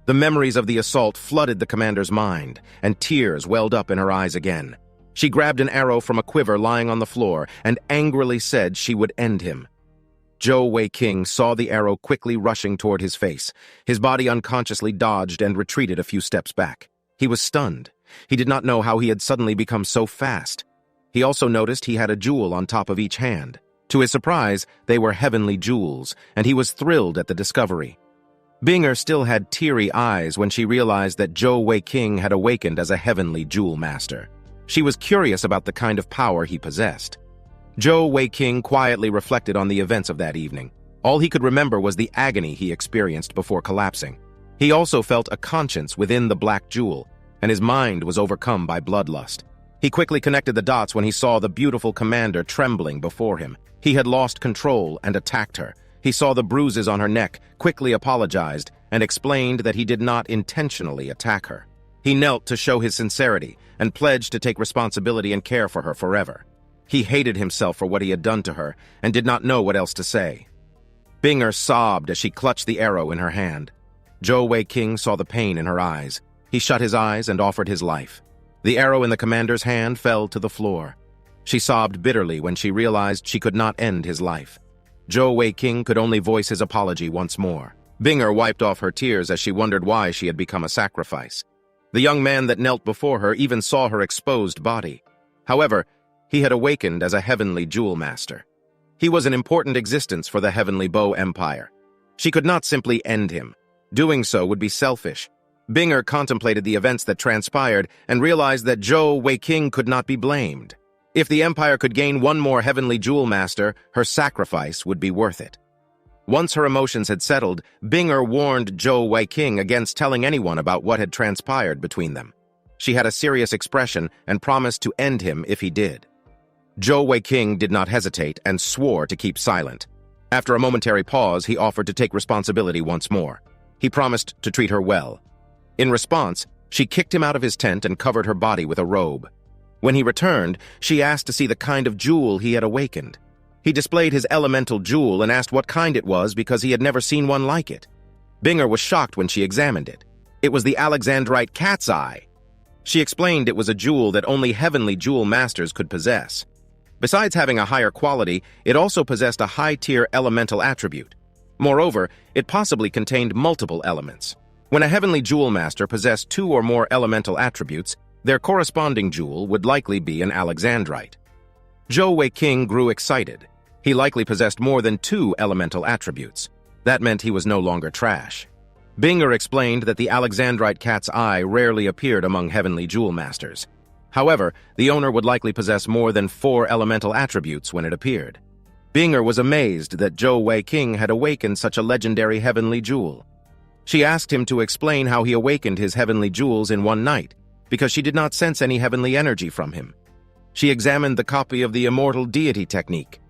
The memories of the assault flooded the commander's mind, and tears welled up in her eyes again. She grabbed an arrow from a quiver lying on the floor and angrily said she would end him. Zhou Weiqing saw the arrow quickly rushing toward his face. His body unconsciously dodged and retreated a few steps back. He was stunned. He did not know how he had suddenly become so fast. He also noticed he had a jewel on top of each hand. To his surprise, they were heavenly jewels, and he was thrilled at the discovery. Binger still had teary eyes when she realized that Zhou Weiqing had awakened as a heavenly jewel master. She was curious about the kind of power he possessed. Zhou Weiqing quietly reflected on the events of that evening. All he could remember was the agony he experienced before collapsing. He also felt a conscience within the black jewel, and his mind was overcome by bloodlust. He quickly connected the dots when he saw the beautiful commander trembling before him. He had lost control and attacked her. He saw the bruises on her neck, quickly apologized, and explained that he did not intentionally attack her. He knelt to show his sincerity and pledged to take responsibility and care for her forever. He hated himself for what he had done to her and did not know what else to say. Binger sobbed as she clutched the arrow in her hand. Zhou Weiqing saw the pain in her eyes. He shut his eyes and offered his life. The arrow in the commander's hand fell to the floor. She sobbed bitterly when she realized she could not end his life. Zhou Weiqing could only voice his apology once more. Binger wiped off her tears as she wondered why she had become a sacrifice. The young man that knelt before her even saw her exposed body. However, he had awakened as a heavenly jewel master. He was an important existence for the Heavenly Bow Empire. She could not simply end him. Doing so would be selfish. Binger contemplated the events that transpired and realized that Zhou Weiqing could not be blamed. If the Empire could gain one more Heavenly Jewel Master, her sacrifice would be worth it. Once her emotions had settled, Binger warned Zhou Weiqing against telling anyone about what had transpired between them. She had a serious expression and promised to end him if he did. Zhou Weiqing did not hesitate and swore to keep silent. After a momentary pause, he offered to take responsibility once more. He promised to treat her well. In response, she kicked him out of his tent and covered her body with a robe. When he returned, she asked to see the kind of jewel he had awakened. He displayed his elemental jewel and asked what kind it was because he had never seen one like it. Binger was shocked when she examined it. It was the Alexandrite cat's eye. She explained it was a jewel that only heavenly jewel masters could possess. Besides having a higher quality, it also possessed a high-tier elemental attribute. Moreover, it possibly contained multiple elements. When a heavenly jewel master possessed 2 or more elemental attributes, their corresponding jewel would likely be an Alexandrite. Zhou Weiqing grew excited. He likely possessed more than 2 elemental attributes. That meant he was no longer trash. Binger explained that the Alexandrite cat's eye rarely appeared among heavenly jewel masters. However, the owner would likely possess more than 4 elemental attributes when it appeared. Binger was amazed that Zhou Weiqing had awakened such a legendary heavenly jewel. She asked him to explain how he awakened his heavenly jewels in one night, because she did not sense any heavenly energy from him. She examined the copy of the immortal deity technique.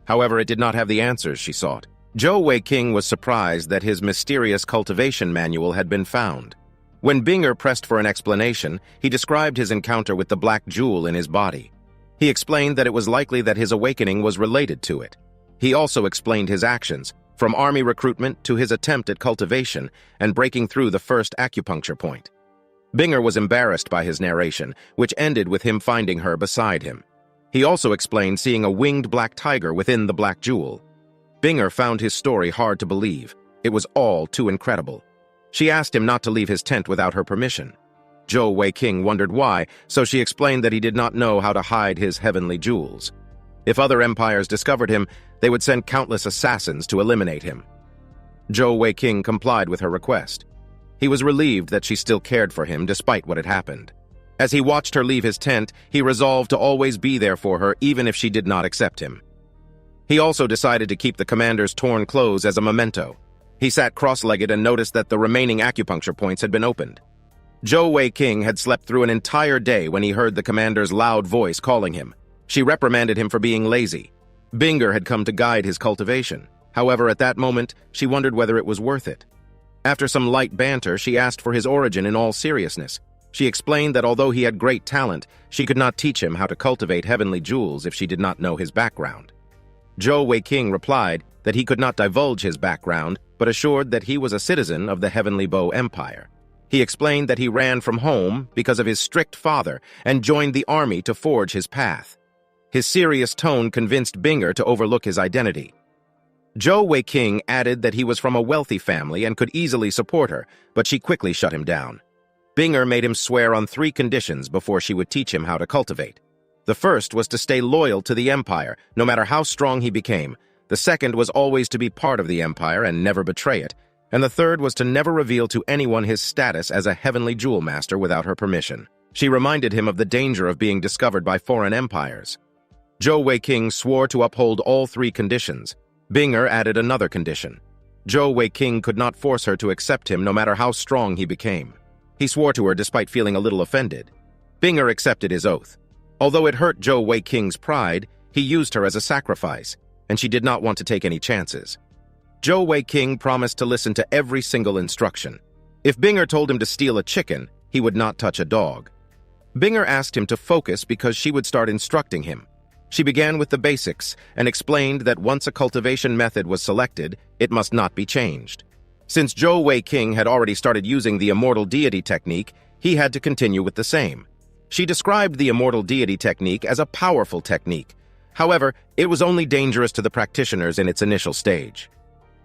However, it did not have the answers she sought. Zhou Weiqing was surprised that his mysterious cultivation manual had been found. When Binger pressed for an explanation, he described his encounter with the black jewel in his body. He explained that it was likely that his awakening was related to it. He also explained his actions, from army recruitment to his attempt at cultivation and breaking through the first acupuncture point. Binger was embarrassed by his narration, which ended with him finding her beside him. He also explained seeing a winged black tiger within the black jewel. Binger found his story hard to believe. It was all too incredible. She asked him not to leave his tent without her permission. Zhou Weiqing wondered why, so she explained that he did not know how to hide his heavenly jewels. If other empires discovered him, they would send countless assassins to eliminate him. Zhou Weiqing complied with her request. He was relieved that she still cared for him despite what had happened. As he watched her leave his tent, he resolved to always be there for her even if she did not accept him. He also decided to keep the commander's torn clothes as a memento. He sat cross-legged and noticed that the remaining acupuncture points had been opened. Zhou Weiqing had slept through an entire day when he heard the commander's loud voice calling him. She reprimanded him for being lazy. Binger had come to guide his cultivation. However, at that moment, she wondered whether it was worth it. After some light banter, she asked for his origin in all seriousness. She explained that although he had great talent, she could not teach him how to cultivate heavenly jewels if she did not know his background. Zhou Weiqing replied that he could not divulge his background, but assured that he was a citizen of the Heavenly Bow Empire. He explained that he ran from home because of his strict father and joined the army to forge his path. His serious tone convinced Binger to overlook his identity. Zhou Weiqing added that he was from a wealthy family and could easily support her, but she quickly shut him down. Binger made him swear on 3 conditions before she would teach him how to cultivate. The first was to stay loyal to the Empire, no matter how strong he became. The second was always to be part of the Empire and never betray it. And the third was to never reveal to anyone his status as a heavenly jewel master without her permission. She reminded him of the danger of being discovered by foreign empires. Zhou Weiqing swore to uphold all 3 conditions. Binger added another condition. Zhou Weiqing could not force her to accept him no matter how strong he became. He swore to her despite feeling a little offended. Binger accepted his oath. Although it hurt Zhou Weiqing's pride, he used her as a sacrifice, and she did not want to take any chances. Zhou Wei-king promised to listen to every single instruction. If Binger told him to steal a chicken, he would not touch a dog. Binger asked him to focus because she would start instructing him. She began with the basics and explained that once a cultivation method was selected, it must not be changed. Since Zhou Wei-king had already started using the immortal deity technique, he had to continue with the same. She described the immortal deity technique as a powerful technique. However, it was only dangerous to the practitioners in its initial stage.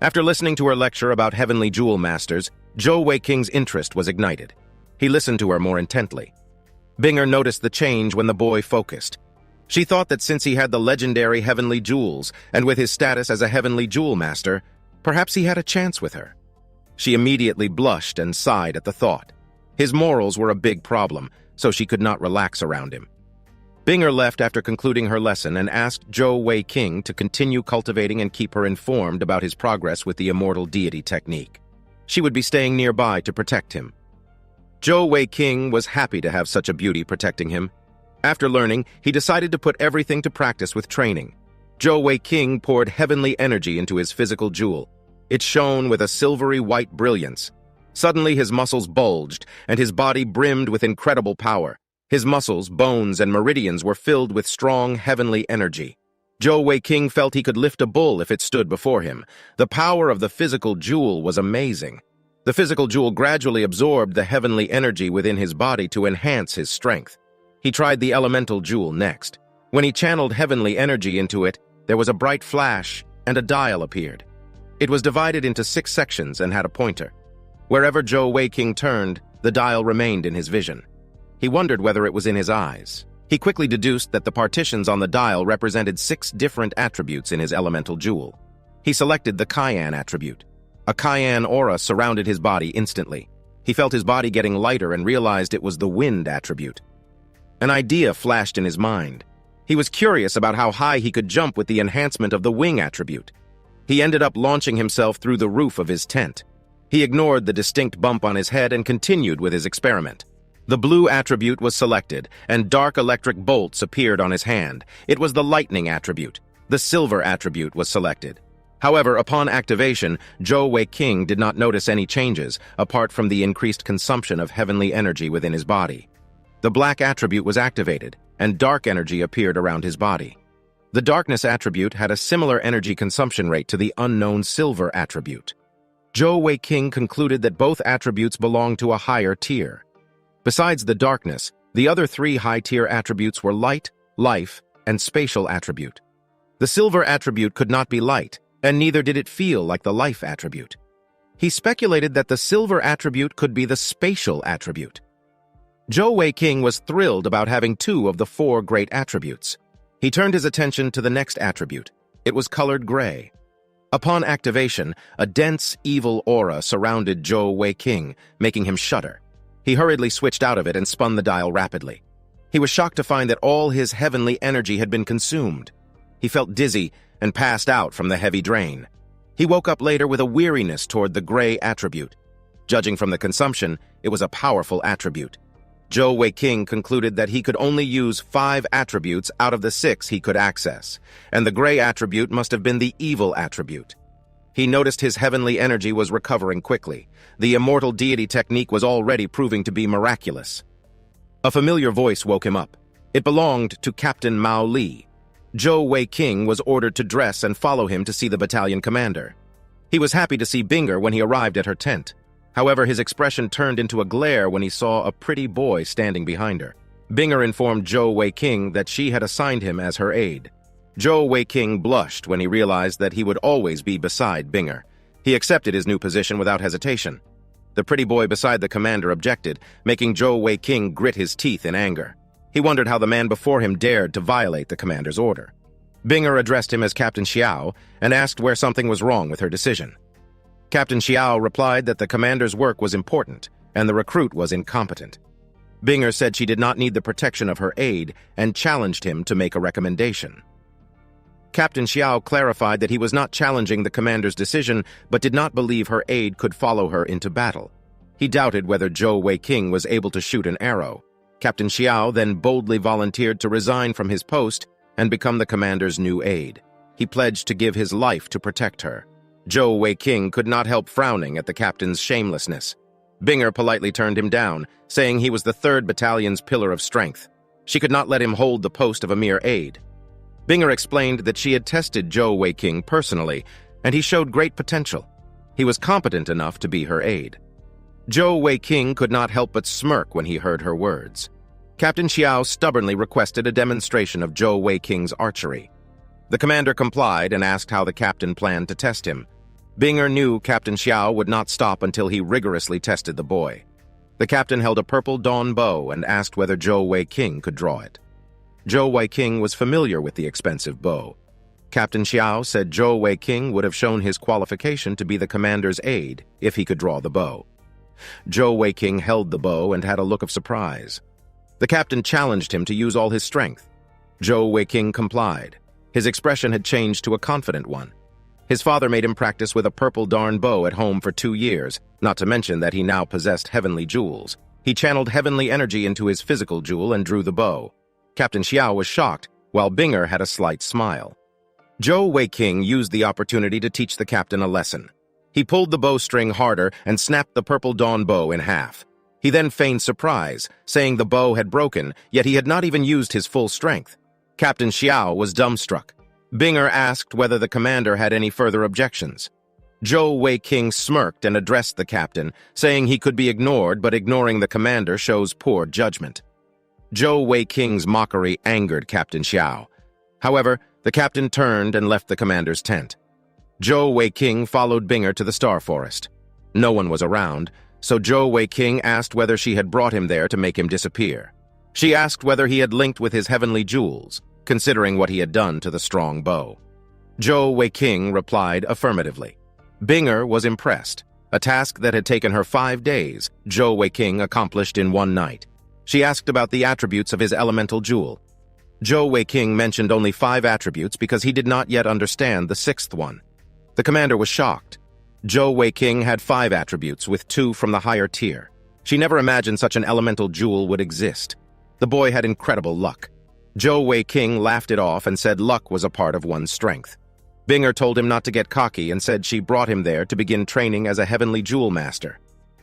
After listening to her lecture about heavenly jewel masters, Zhou Wei-king's interest was ignited. He listened to her more intently. Binger noticed the change when the boy focused. She thought that since he had the legendary heavenly jewels, and with his status as a heavenly jewel master, perhaps he had a chance with her. She immediately blushed and sighed at the thought. His morals were a big problem, so she could not relax around him. Binger left after concluding her lesson and asked Zhou Wei-king to continue cultivating and keep her informed about his progress with the immortal deity technique. She would be staying nearby to protect him. Zhou Wei-king was happy to have such a beauty protecting him. After learning, he decided to put everything to practice with training. Zhou Wei-king poured heavenly energy into his physical jewel. It shone with a silvery white brilliance. Suddenly his muscles bulged, and his body brimmed with incredible power. His muscles, bones, and meridians were filled with strong heavenly energy. Zhou Wei-king felt he could lift a bull if it stood before him. The power of the physical jewel was amazing. The physical jewel gradually absorbed the heavenly energy within his body to enhance his strength. He tried the elemental jewel next. When he channeled heavenly energy into it, there was a bright flash, and a dial appeared. It was divided into 6 sections and had a pointer. Wherever Zhou Wei-king turned, the dial remained in his vision. He wondered whether it was in his eyes. He quickly deduced that the partitions on the dial represented 6 different attributes in his elemental jewel. He selected the Cayenne attribute. A cayenne aura surrounded his body instantly. He felt his body getting lighter and realized it was the wind attribute. An idea flashed in his mind. He was curious about how high he could jump with the enhancement of the wing attribute. He ended up launching himself through the roof of his tent. He ignored the distinct bump on his head and continued with his experiment. The blue attribute was selected, and dark electric bolts appeared on his hand. It was the lightning attribute. The silver attribute was selected. However, upon activation, Zhou Wei-king did not notice any changes, apart from the increased consumption of heavenly energy within his body. The black attribute was activated, and dark energy appeared around his body. The darkness attribute had a similar energy consumption rate to the unknown silver attribute. Zhou Wei-king concluded that both attributes belonged to a higher tier. Besides the darkness, the other 3 high-tier attributes were light, life, and spatial attribute. The silver attribute could not be light, and neither did it feel like the life attribute. He speculated that the silver attribute could be the spatial attribute. Zhou Wei-king was thrilled about having 2 of the 4 great attributes. He turned his attention to the next attribute. It was colored gray. Upon activation, a dense, evil aura surrounded Zhou Wei-king, making him shudder. He hurriedly switched out of it and spun the dial rapidly. He was shocked to find that all his heavenly energy had been consumed. He felt dizzy and passed out from the heavy drain. He woke up later with a weariness toward the gray attribute. Judging from the consumption, it was a powerful attribute. Zhou Wei-king concluded that he could only use 5 attributes out of the 6 he could access, and the gray attribute must have been the evil attribute. He noticed his heavenly energy was recovering quickly. The immortal deity technique was already proving to be miraculous. A familiar voice woke him up. It belonged to Captain Mao Li. Zhou Wei-king was ordered to dress and follow him to see the battalion commander. He was happy to see Binger when he arrived at her tent. However, his expression turned into a glare when he saw a pretty boy standing behind her. Binger informed Zhou Wei-king that she had assigned him as her aide. Zhou Wei-king blushed when he realized that he would always be beside Binger. He accepted his new position without hesitation. The pretty boy beside the commander objected, making Zhou Wei-king grit his teeth in anger. He wondered how the man before him dared to violate the commander's order. Binger addressed him as Captain Xiao and asked where something was wrong with her decision. Captain Xiao replied that the commander's work was important and the recruit was incompetent. Binger said she did not need the protection of her aide and challenged him to make a recommendation. Captain Xiao clarified that he was not challenging the commander's decision but did not believe her aide could follow her into battle. He doubted whether Zhou Wei-king was able to shoot an arrow. Captain Xiao then boldly volunteered to resign from his post and become the commander's new aide. He pledged to give his life to protect her. Zhou Wei-king could not help frowning at the captain's shamelessness. Binger politely turned him down, saying he was the 3rd Battalion's pillar of strength. She could not let him hold the post of a mere aide. Binger explained that she had tested Zhou Wei-king personally, and he showed great potential. He was competent enough to be her aide. Zhou Wei-king could not help but smirk when he heard her words. Captain Xiao stubbornly requested a demonstration of Zhou Wei-king's archery. The commander complied and asked how the captain planned to test him. Binger knew Captain Xiao would not stop until he rigorously tested the boy. The captain held a purple dawn bow and asked whether Zhou Wei-king could draw it. Zhou Wei-king was familiar with the expensive bow. Captain Xiao said Zhou Wei-king would have shown his qualification to be the commander's aide if he could draw the bow. Zhou Wei-king held the bow and had a look of surprise. The captain challenged him to use all his strength. Zhou Wei-king complied. His expression had changed to a confident one. His father made him practice with a purple darn bow at home for 2 years, not to mention that he now possessed heavenly jewels. He channeled heavenly energy into his physical jewel and drew the bow. Captain Xiao was shocked, while Binger had a slight smile. Zhou Wei-king used the opportunity to teach the captain a lesson. He pulled the bowstring harder and snapped the purple dawn bow in half. He then feigned surprise, saying the bow had broken, yet he had not even used his full strength. Captain Xiao was dumbstruck. Binger asked whether the commander had any further objections. Zhou Wei-king smirked and addressed the captain, saying he could be ignored, but ignoring the commander shows poor judgment. Zhou Wei-king's mockery angered Captain Xiao. However, the captain turned and left the commander's tent. Zhou Wei-king followed Binger to the Star Forest. No one was around, so Zhou Wei-king asked whether she had brought him there to make him disappear. She asked whether he had linked with his heavenly jewels, considering what he had done to the strong bow. Zhou Wei-king replied affirmatively. Binger was impressed. A task that had taken her 5 days, Zhou Wei-king accomplished in 1 night. She asked about the attributes of his elemental jewel. Zhou Wei-king mentioned only 5 attributes because he did not yet understand the 6th one. The commander was shocked. Zhou Wei-king had 5 attributes, with 2 from the higher tier. She never imagined such an elemental jewel would exist. The boy had incredible luck. Zhou Wei-king laughed it off and said luck was a part of one's strength. Binger told him not to get cocky and said she brought him there to begin training as a heavenly jewel master.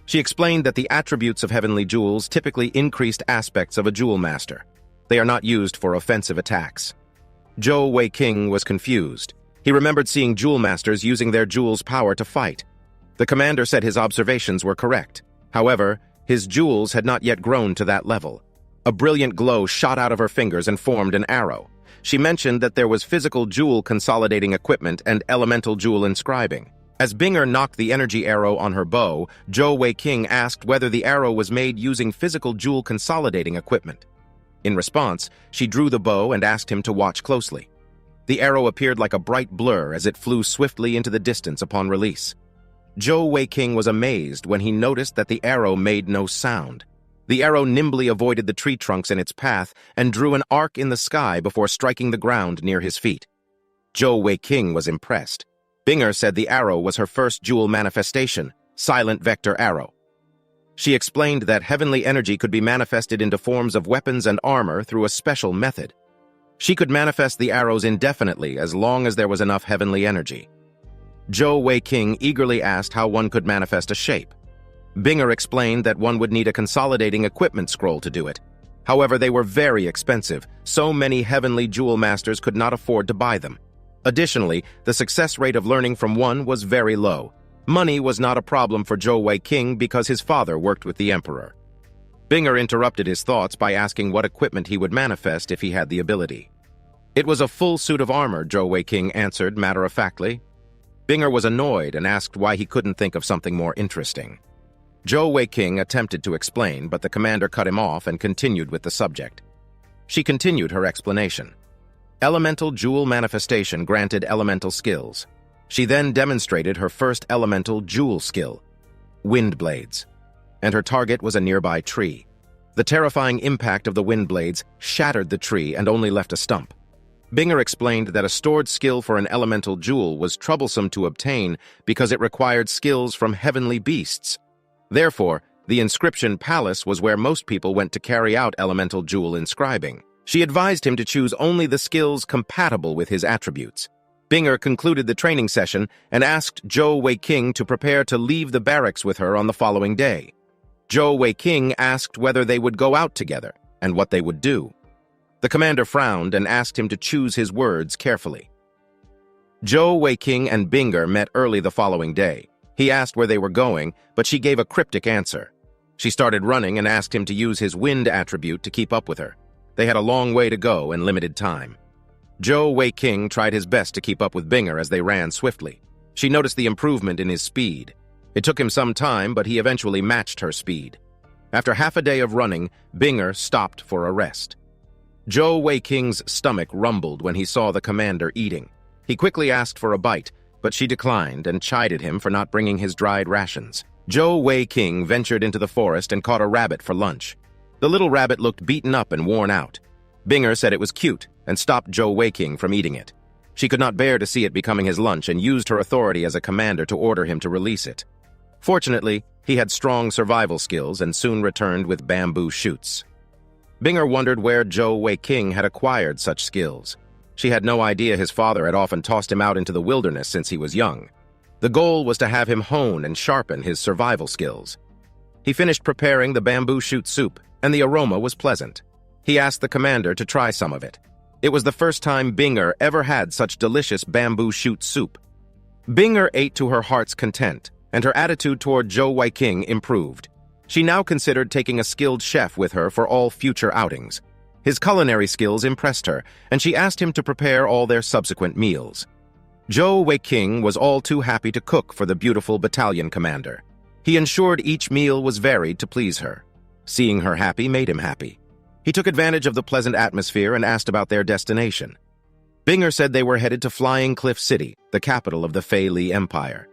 She explained that the attributes of heavenly jewels typically increased aspects of a jewel master. They are not used for offensive attacks. Zhou Wei-king was confused. He remembered seeing jewel masters using their jewel's power to fight. The commander said his observations were correct. However, his jewels had not yet grown to that level. A brilliant glow shot out of her fingers and formed an arrow. She mentioned that there was physical jewel consolidating equipment and elemental jewel inscribing. As Binger knocked the energy arrow on her bow, Zhou Wei-king asked whether the arrow was made using physical jewel consolidating equipment. In response, she drew the bow and asked him to watch closely. The arrow appeared like a bright blur as it flew swiftly into the distance upon release. Zhou Wei-king was amazed when he noticed that the arrow made no sound. The arrow nimbly avoided the tree trunks in its path and drew an arc in the sky before striking the ground near his feet. Zhou Wei-king was impressed. Binger said the arrow was her first jewel manifestation, Silent Vector Arrow. She explained that heavenly energy could be manifested into forms of weapons and armor through a special method. She could manifest the arrows indefinitely as long as there was enough heavenly energy. Zhou Wei-king eagerly asked how one could manifest a shape. Binger explained that one would need a consolidating equipment scroll to do it. However, they were very expensive. So many heavenly jewel masters could not afford to buy them. Additionally, the success rate of learning from one was very low. Money was not a problem for Zhou Wei-king because his father worked with the emperor. Binger interrupted his thoughts by asking what equipment he would manifest if he had the ability. It was a full suit of armor, Zhou Wei-king answered matter-of-factly. Binger was annoyed and asked why he couldn't think of something more interesting. Zhou Wei-king attempted to explain, but the commander cut him off and continued with the subject. She continued her explanation. Elemental jewel manifestation granted elemental skills. She then demonstrated her first elemental jewel skill, wind blades, and her target was a nearby tree. The terrifying impact of the wind blades shattered the tree and only left a stump. Binger explained that a stored skill for an elemental jewel was troublesome to obtain because it required skills from heavenly beasts. Therefore, the inscription palace was where most people went to carry out elemental jewel inscribing. She advised him to choose only the skills compatible with his attributes. Binger concluded the training session and asked Zhou Weiqing to prepare to leave the barracks with her on the following day. Zhou Weiqing asked whether they would go out together and what they would do. The commander frowned and asked him to choose his words carefully. Zhou Weiqing and Binger met early the following day. He asked where they were going, but she gave a cryptic answer. She started running and asked him to use his wind attribute to keep up with her. They had a long way to go and limited time. Zhou Weiqing tried his best to keep up with Binger as they ran swiftly. She noticed the improvement in his speed. It took him some time, but he eventually matched her speed. After half a day of running, Binger stopped for a rest. Zhou Weiqing's stomach rumbled when he saw the commander eating. He quickly asked for a bite, but she declined and chided him for not bringing his dried rations. Zhou Weiqing ventured into the forest and caught a rabbit for lunch. The little rabbit looked beaten up and worn out. Binger said it was cute and stopped Zhou Weiqing from eating it. She could not bear to see it becoming his lunch and used her authority as a commander to order him to release it. Fortunately, he had strong survival skills and soon returned with bamboo shoots. Binger wondered where Zhou Weiqing had acquired such skills. She had no idea his father had often tossed him out into the wilderness since he was young. The goal was to have him hone and sharpen his survival skills. He finished preparing the bamboo shoot soup, and the aroma was pleasant. He asked the commander to try some of it. It was the first time Binger ever had such delicious bamboo shoot soup. Binger ate to her heart's content, and her attitude toward Zhou Weiqing improved. She now considered taking a skilled chef with her for all future outings. His culinary skills impressed her, and she asked him to prepare all their subsequent meals. Zhou Weiqing was all too happy to cook for the beautiful battalion commander. He ensured each meal was varied to please her. Seeing her happy made him happy. He took advantage of the pleasant atmosphere and asked about their destination. Binger said they were headed to Flying Cliff City, the capital of the Fei Li Empire.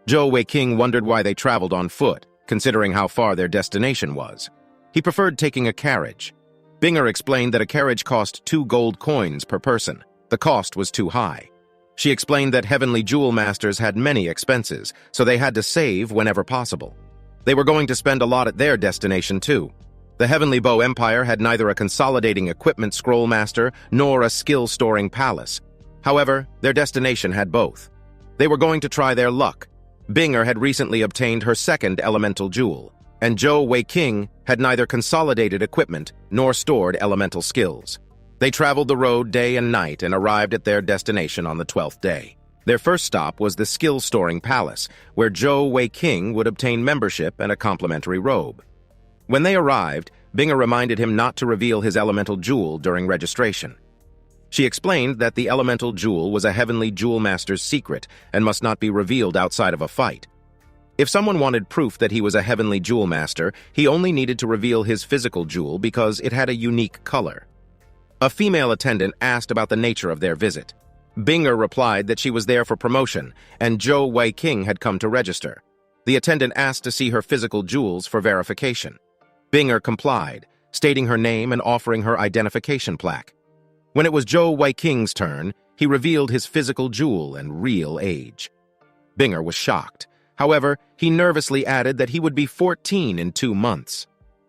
Zhou Weiqing wondered why they traveled on foot, considering how far their destination was. He preferred taking a carriage. Binger explained that a carriage cost 2 gold coins per person. The cost was too high. She explained that Heavenly Jewel Masters had many expenses, so they had to save whenever possible. They were going to spend a lot at their destination, too. The Heavenly Bow Empire had neither a consolidating equipment scroll master nor a skill-storing palace. However, their destination had both. They were going to try their luck. Binger had recently obtained her second elemental jewel, and Zhou Weiqing had neither consolidated equipment nor stored elemental skills. They traveled the road day and night and arrived at their destination on the 12th day. Their first stop was the skill-storing palace, where Zhou Weiqing would obtain membership and a complimentary robe. When they arrived, Binger reminded him not to reveal his elemental jewel during registration. She explained that the elemental jewel was a Heavenly Jewel Master's secret and must not be revealed outside of a fight. If someone wanted proof that he was a Heavenly Jewel Master, he only needed to reveal his physical jewel because it had a unique color. A female attendant asked about the nature of their visit. Binger replied that she was there for promotion, and Zhou Weiqing had come to register. The attendant asked to see her physical jewels for verification. Binger complied, stating her name and offering her identification plaque. When it was Zhou Weiqing's turn, he revealed his physical jewel and real age. Binger was shocked. However, he nervously added that he would be 14 in 2 months.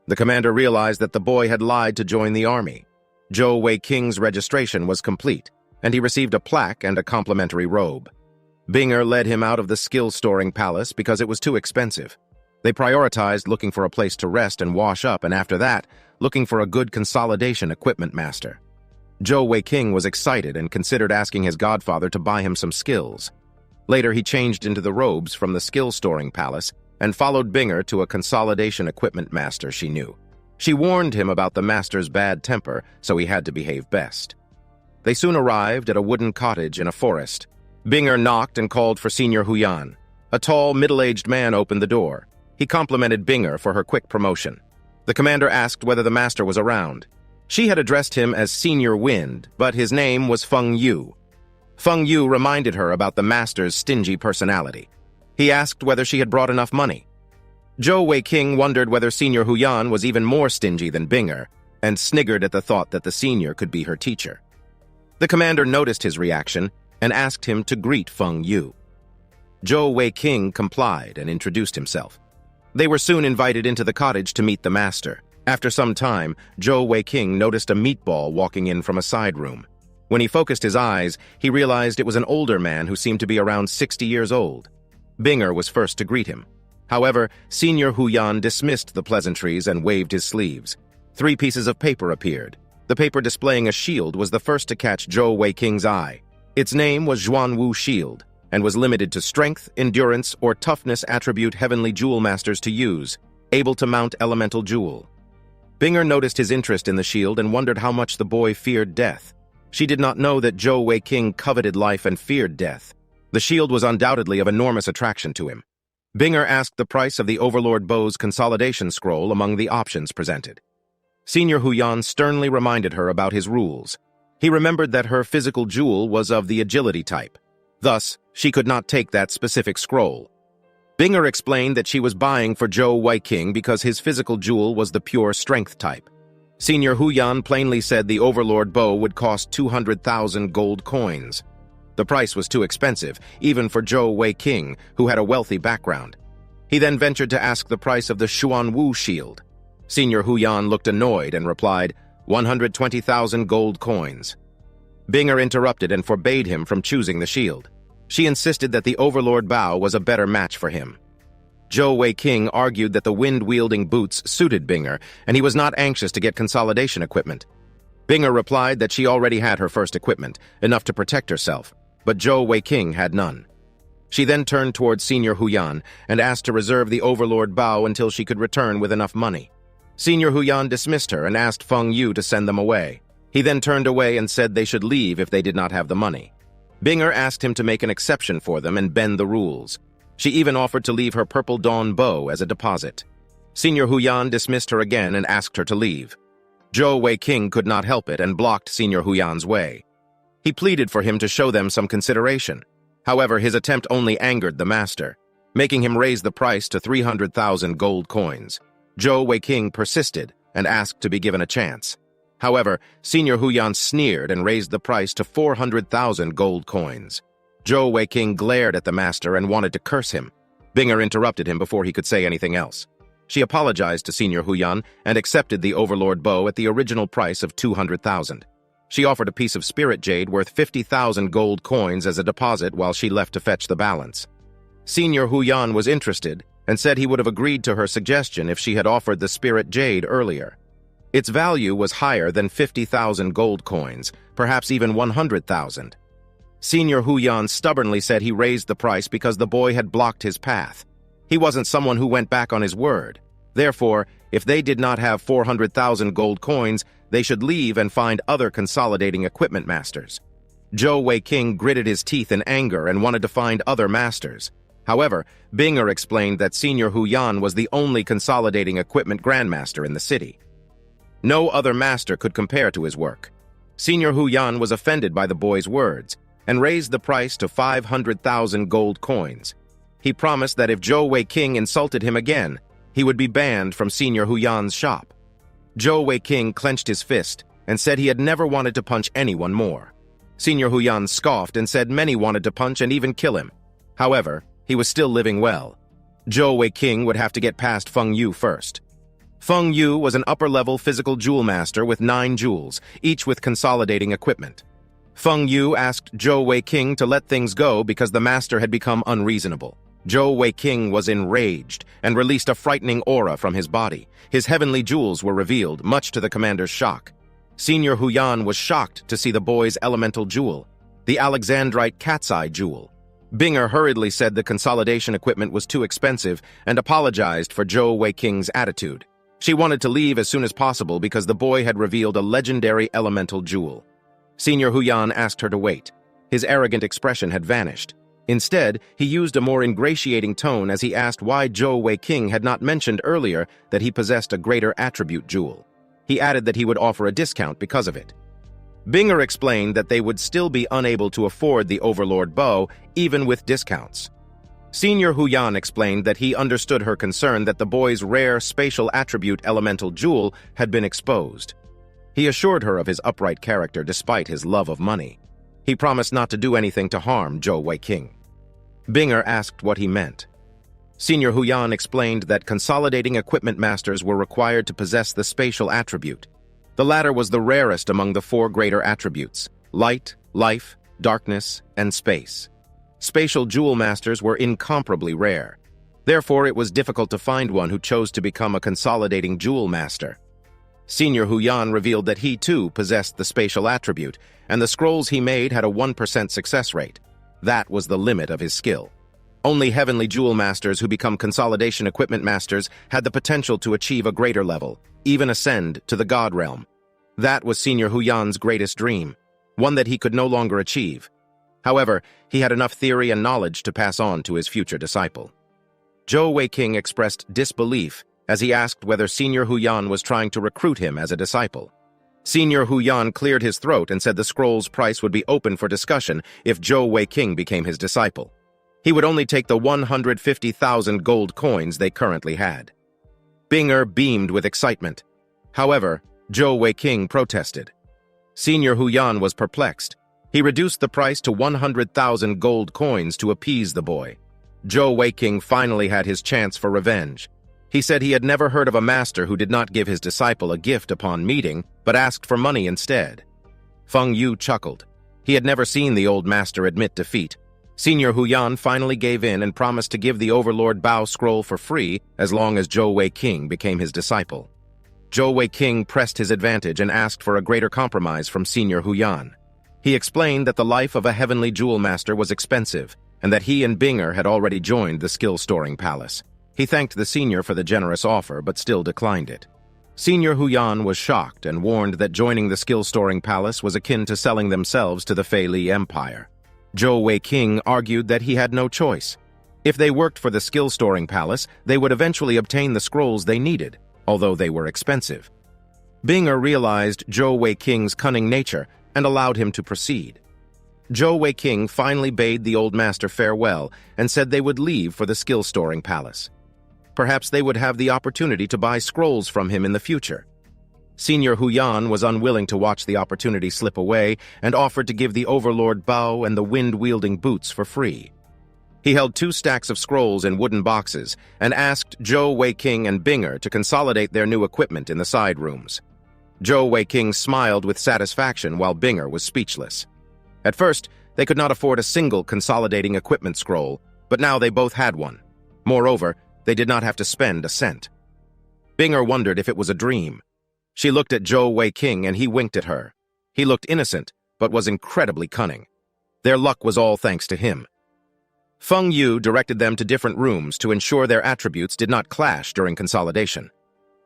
The commander realized that the boy had lied to join the army. Zhou Weiqing's registration was complete, and he received a plaque and a complimentary robe. Binger led him out of the skill-storing palace because it was too expensive. They prioritized looking for a place to rest and wash up, and after that, looking for a good consolidation equipment master. Zhou Weiqing was excited and considered asking his godfather to buy him some skills. Later, he changed into the robes from the skill-storing palace and followed Binger to a consolidation equipment master she knew. She warned him about the master's bad temper, so he had to behave best. They soon arrived at a wooden cottage in a forest. Binger knocked and called for Senior Huyan. A tall, middle-aged man opened the door. He complimented Binger for her quick promotion. The commander asked whether the master was around. She had addressed him as Senior Wind, but his name was Feng Yu. Feng Yu reminded her about the master's stingy personality. He asked whether she had brought enough money. Zhou Weiqing wondered whether Senior Huyan was even more stingy than Binger, and sniggered at the thought that the senior could be her teacher. The commander noticed his reaction and asked him to greet Feng Yu. Zhou Weiqing complied and introduced himself. They were soon invited into the cottage to meet the master. After some time, Zhou Weiqing noticed a meatball walking in from a side room. When he focused his eyes, he realized it was an older man who seemed to be around 60 years old. Binger was first to greet him. However, Senior Huyan dismissed the pleasantries and waved his sleeves. 3 pieces of paper appeared. The paper displaying a shield was the first to catch Zhou Weiking's eye. Its name was Xuanwu Shield, and was limited to strength, endurance, or toughness attribute heavenly jewel masters to use, able to mount elemental jewel. Binger noticed his interest in the shield and wondered how much the boy feared death. She did not know that Zhou Weiking coveted life and feared death. The shield was undoubtedly of enormous attraction to him. Binger asked the price of the Overlord Bow's consolidation scroll among the options presented. Senior Huyan sternly reminded her about his rules. He remembered that her physical jewel was of the agility type. Thus, she could not take that specific scroll. Binger explained that she was buying for Zhou Weiking because his physical jewel was the pure strength type. Senior Huyan plainly said the Overlord Bow would cost 200,000 gold coins. The price was too expensive, even for Zhou Weiking, who had a wealthy background. He then ventured to ask the price of the Xuanwu Shield. Senior Huyan looked annoyed and replied, 120,000 gold coins. Binger interrupted and forbade him from choosing the shield. She insisted that the Overlord Bow was a better match for him. Zhou Weiking argued that the wind-wielding boots suited Binger, and he was not anxious to get consolidation equipment. Binger replied that she already had her first equipment, enough to protect herself, but Zhou Weiking had none. She then turned towards Senior Huyan and asked to reserve the Overlord Bow until she could return with enough money. Senior Huyan dismissed her and asked Feng Yu to send them away. He then turned away and said they should leave if they did not have the money. Binger asked him to make an exception for them and bend the rules. She even offered to leave her Purple Dawn bow as a deposit. Senior Huyan dismissed her again and asked her to leave. Zhou Weiking could not help it and blocked Senior Huyan's way. He pleaded for him to show them some consideration. However, his attempt only angered the master, making him raise the price to 300,000 gold coins. Zhou Weiking persisted and asked to be given a chance. However, Senior Huyan sneered and raised the price to 400,000 gold coins. Zhou Weiking glared at the master and wanted to curse him. Binger interrupted him before he could say anything else. She apologized to Senior Huyan and accepted the Overlord Bow at the original price of 200,000. She offered a piece of spirit jade worth 50,000 gold coins as a deposit while she left to fetch the balance. Senior Huyan was interested and said he would have agreed to her suggestion if she had offered the spirit jade earlier. Its value was higher than 50,000 gold coins, perhaps even 100,000. Senior Huyan stubbornly said he raised the price because the boy had blocked his path. He wasn't someone who went back on his word. Therefore, if they did not have 400,000 gold coins, they should leave and find other consolidating equipment masters. Zhou Weiking gritted his teeth in anger and wanted to find other masters. However, Binger explained that Senior Huyan was the only consolidating equipment grandmaster in the city. No other master could compare to his work. Senior Huyan was offended by the boy's words and raised the price to 500,000 gold coins. He promised that if Zhou Weiking insulted him again, he would be banned from Senior Huyan's shop. Zhou Weiking clenched his fist and said he had never wanted to punch anyone more. Senior Huyan scoffed and said many wanted to punch and even kill him. However, he was still living well. Zhou Weiking would have to get past Feng Yu first. Feng Yu was an upper-level physical jewel master with 9 jewels, each with consolidating equipment. Feng Yu asked Zhou Weiking to let things go because the master had become unreasonable. Zhou Weiking was enraged and released a frightening aura from his body. His heavenly jewels were revealed, much to the commander's shock. Senior Huyan was shocked to see the boy's elemental jewel, the Alexandrite Cat's Eye jewel. Binger hurriedly said the consolidation equipment was too expensive and apologized for Zhou Weiking's attitude. She wanted to leave as soon as possible because the boy had revealed a legendary elemental jewel. Senior Huyan asked her to wait. His arrogant expression had vanished. Instead, he used a more ingratiating tone as he asked why Zhou Weiking had not mentioned earlier that he possessed a greater attribute jewel. He added that he would offer a discount because of it. Binger explained that they would still be unable to afford the Overlord Bow, even with discounts. Senior Huyan explained that he understood her concern that the boy's rare spatial attribute elemental jewel had been exposed. He assured her of his upright character despite his love of money. He promised not to do anything to harm Zhou Weiking. Binger asked what he meant. Senior Huyan explained that consolidating equipment masters were required to possess the spatial attribute. The latter was the rarest among the 4 greater attributes. light, life, darkness, and space. Spatial jewel masters were incomparably rare. Therefore, it was difficult to find one who chose to become a consolidating jewel master. Senior Huyan revealed that he too possessed the spatial attribute, and the scrolls he made had a 1% success rate. That was the limit of his skill. Only heavenly jewel masters who become consolidation equipment masters had the potential to achieve a greater level, even ascend to the God realm. That was Senior Huyan's greatest dream, one that he could no longer achieve. However, he had enough theory and knowledge to pass on to his future disciple. Zhou Weiqing expressed disbelief as he asked whether Senior Huyan was trying to recruit him as a disciple. Senior Huyan cleared his throat and said the scroll's price would be open for discussion if Zhou Weiqing became his disciple. He would only take the 150,000 gold coins they currently had. Binger beamed with excitement. However, Zhou Weiqing protested. Senior Huyan was perplexed. He reduced the price to 100,000 gold coins to appease the boy. Zhou Weiqing finally had his chance for revenge. He said he had never heard of a master who did not give his disciple a gift upon meeting, but asked for money instead. Feng Yu chuckled. He had never seen the old master admit defeat. Senior Huyan finally gave in and promised to give the Overlord Bao scroll for free as long as Zhou Weiqing became his disciple. Zhou Weiqing pressed his advantage and asked for a greater compromise from Senior Huyan. He explained that the life of a heavenly jewel master was expensive, and that he and Binger had already joined the skill-storing palace. He thanked the senior for the generous offer, but still declined it. Senior Huyan was shocked and warned that joining the skill-storing palace was akin to selling themselves to the Fei Li Empire. Zhou Weiqing argued that he had no choice. If they worked for the skill-storing palace, they would eventually obtain the scrolls they needed, although they were expensive. Binger realized Zhou Weiqing's cunning nature and allowed him to proceed. Zhou Weiqing finally bade the old master farewell and said they would leave for the skill-storing palace. Perhaps they would have the opportunity to buy scrolls from him in the future. Senior Huyan was unwilling to watch the opportunity slip away and offered to give the Overlord Bao and the wind-wielding boots for free. He held 2 stacks of scrolls in wooden boxes and asked Zhou Weiqing and Binger to consolidate their new equipment in the side rooms. Zhou Weiqing smiled with satisfaction while Binger was speechless. At first, they could not afford a single consolidating equipment scroll, but now they both had one. Moreover, they did not have to spend a cent. Binger wondered if it was a dream. She looked at Zhou Weiqing and he winked at her. He looked innocent, but was incredibly cunning. Their luck was all thanks to him. Feng Yu directed them to different rooms to ensure their attributes did not clash during consolidation.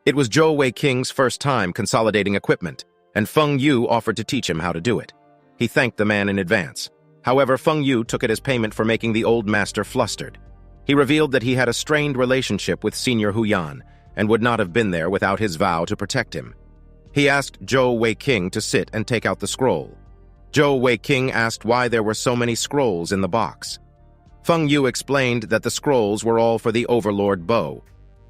It was Zhou Weiqing's first time consolidating equipment, and Feng Yu offered to teach him how to do it. He thanked the man in advance. However, Feng Yu took it as payment for making the old master flustered. He revealed that he had a strained relationship with Senior Huyan and would not have been there without his vow to protect him. He asked Zhou Weiqing to sit and take out the scroll. Zhou Weiqing asked why there were so many scrolls in the box. Feng Yu explained that the scrolls were all for the Overlord Bao.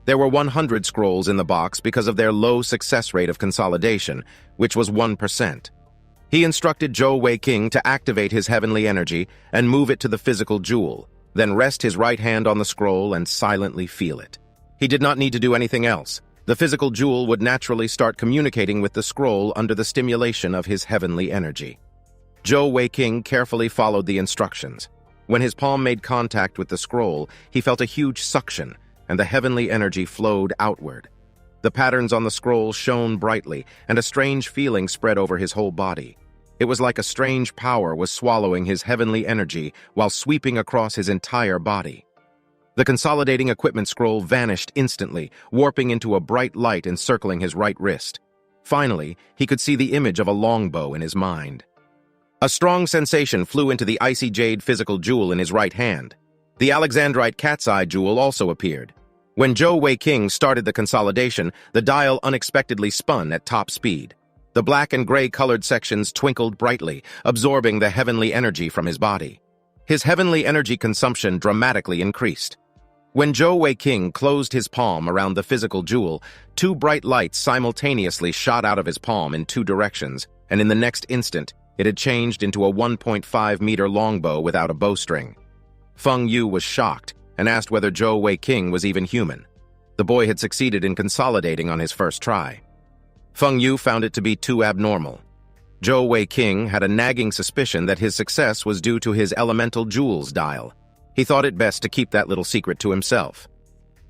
There were 100 scrolls in the box because of their low success rate of consolidation, which was 1%. He instructed Zhou Weiqing to activate his heavenly energy and move it to the physical jewel, then rest his right hand on the scroll and silently feel it. He did not need to do anything else. The physical jewel would naturally start communicating with the scroll under the stimulation of his heavenly energy. Zhou Weiqing carefully followed the instructions. When his palm made contact with the scroll, he felt a huge suction, and the heavenly energy flowed outward. The patterns on the scroll shone brightly, and a strange feeling spread over his whole body. It was like a strange power was swallowing his heavenly energy while sweeping across his entire body. The consolidating equipment scroll vanished instantly, warping into a bright light encircling his right wrist. Finally, he could see the image of a longbow in his mind. A strong sensation flew into the icy jade physical jewel in his right hand. The Alexandrite cat's eye jewel also appeared. When Zhou Weiqing started the consolidation, the dial unexpectedly spun at top speed. The black and gray-colored sections twinkled brightly, absorbing the heavenly energy from his body. His heavenly energy consumption dramatically increased. When Zhou Weiqing closed his palm around the physical jewel, 2 bright lights simultaneously shot out of his palm in 2 directions, and in the next instant, it had changed into a 1.5-meter longbow without a bowstring. Feng Yu was shocked and asked whether Zhou Weiqing was even human. The boy had succeeded in consolidating on his first try. Feng Yu found it to be too abnormal. Zhou Wei-King had a nagging suspicion that his success was due to his elemental jewels dial. He thought it best to keep that little secret to himself.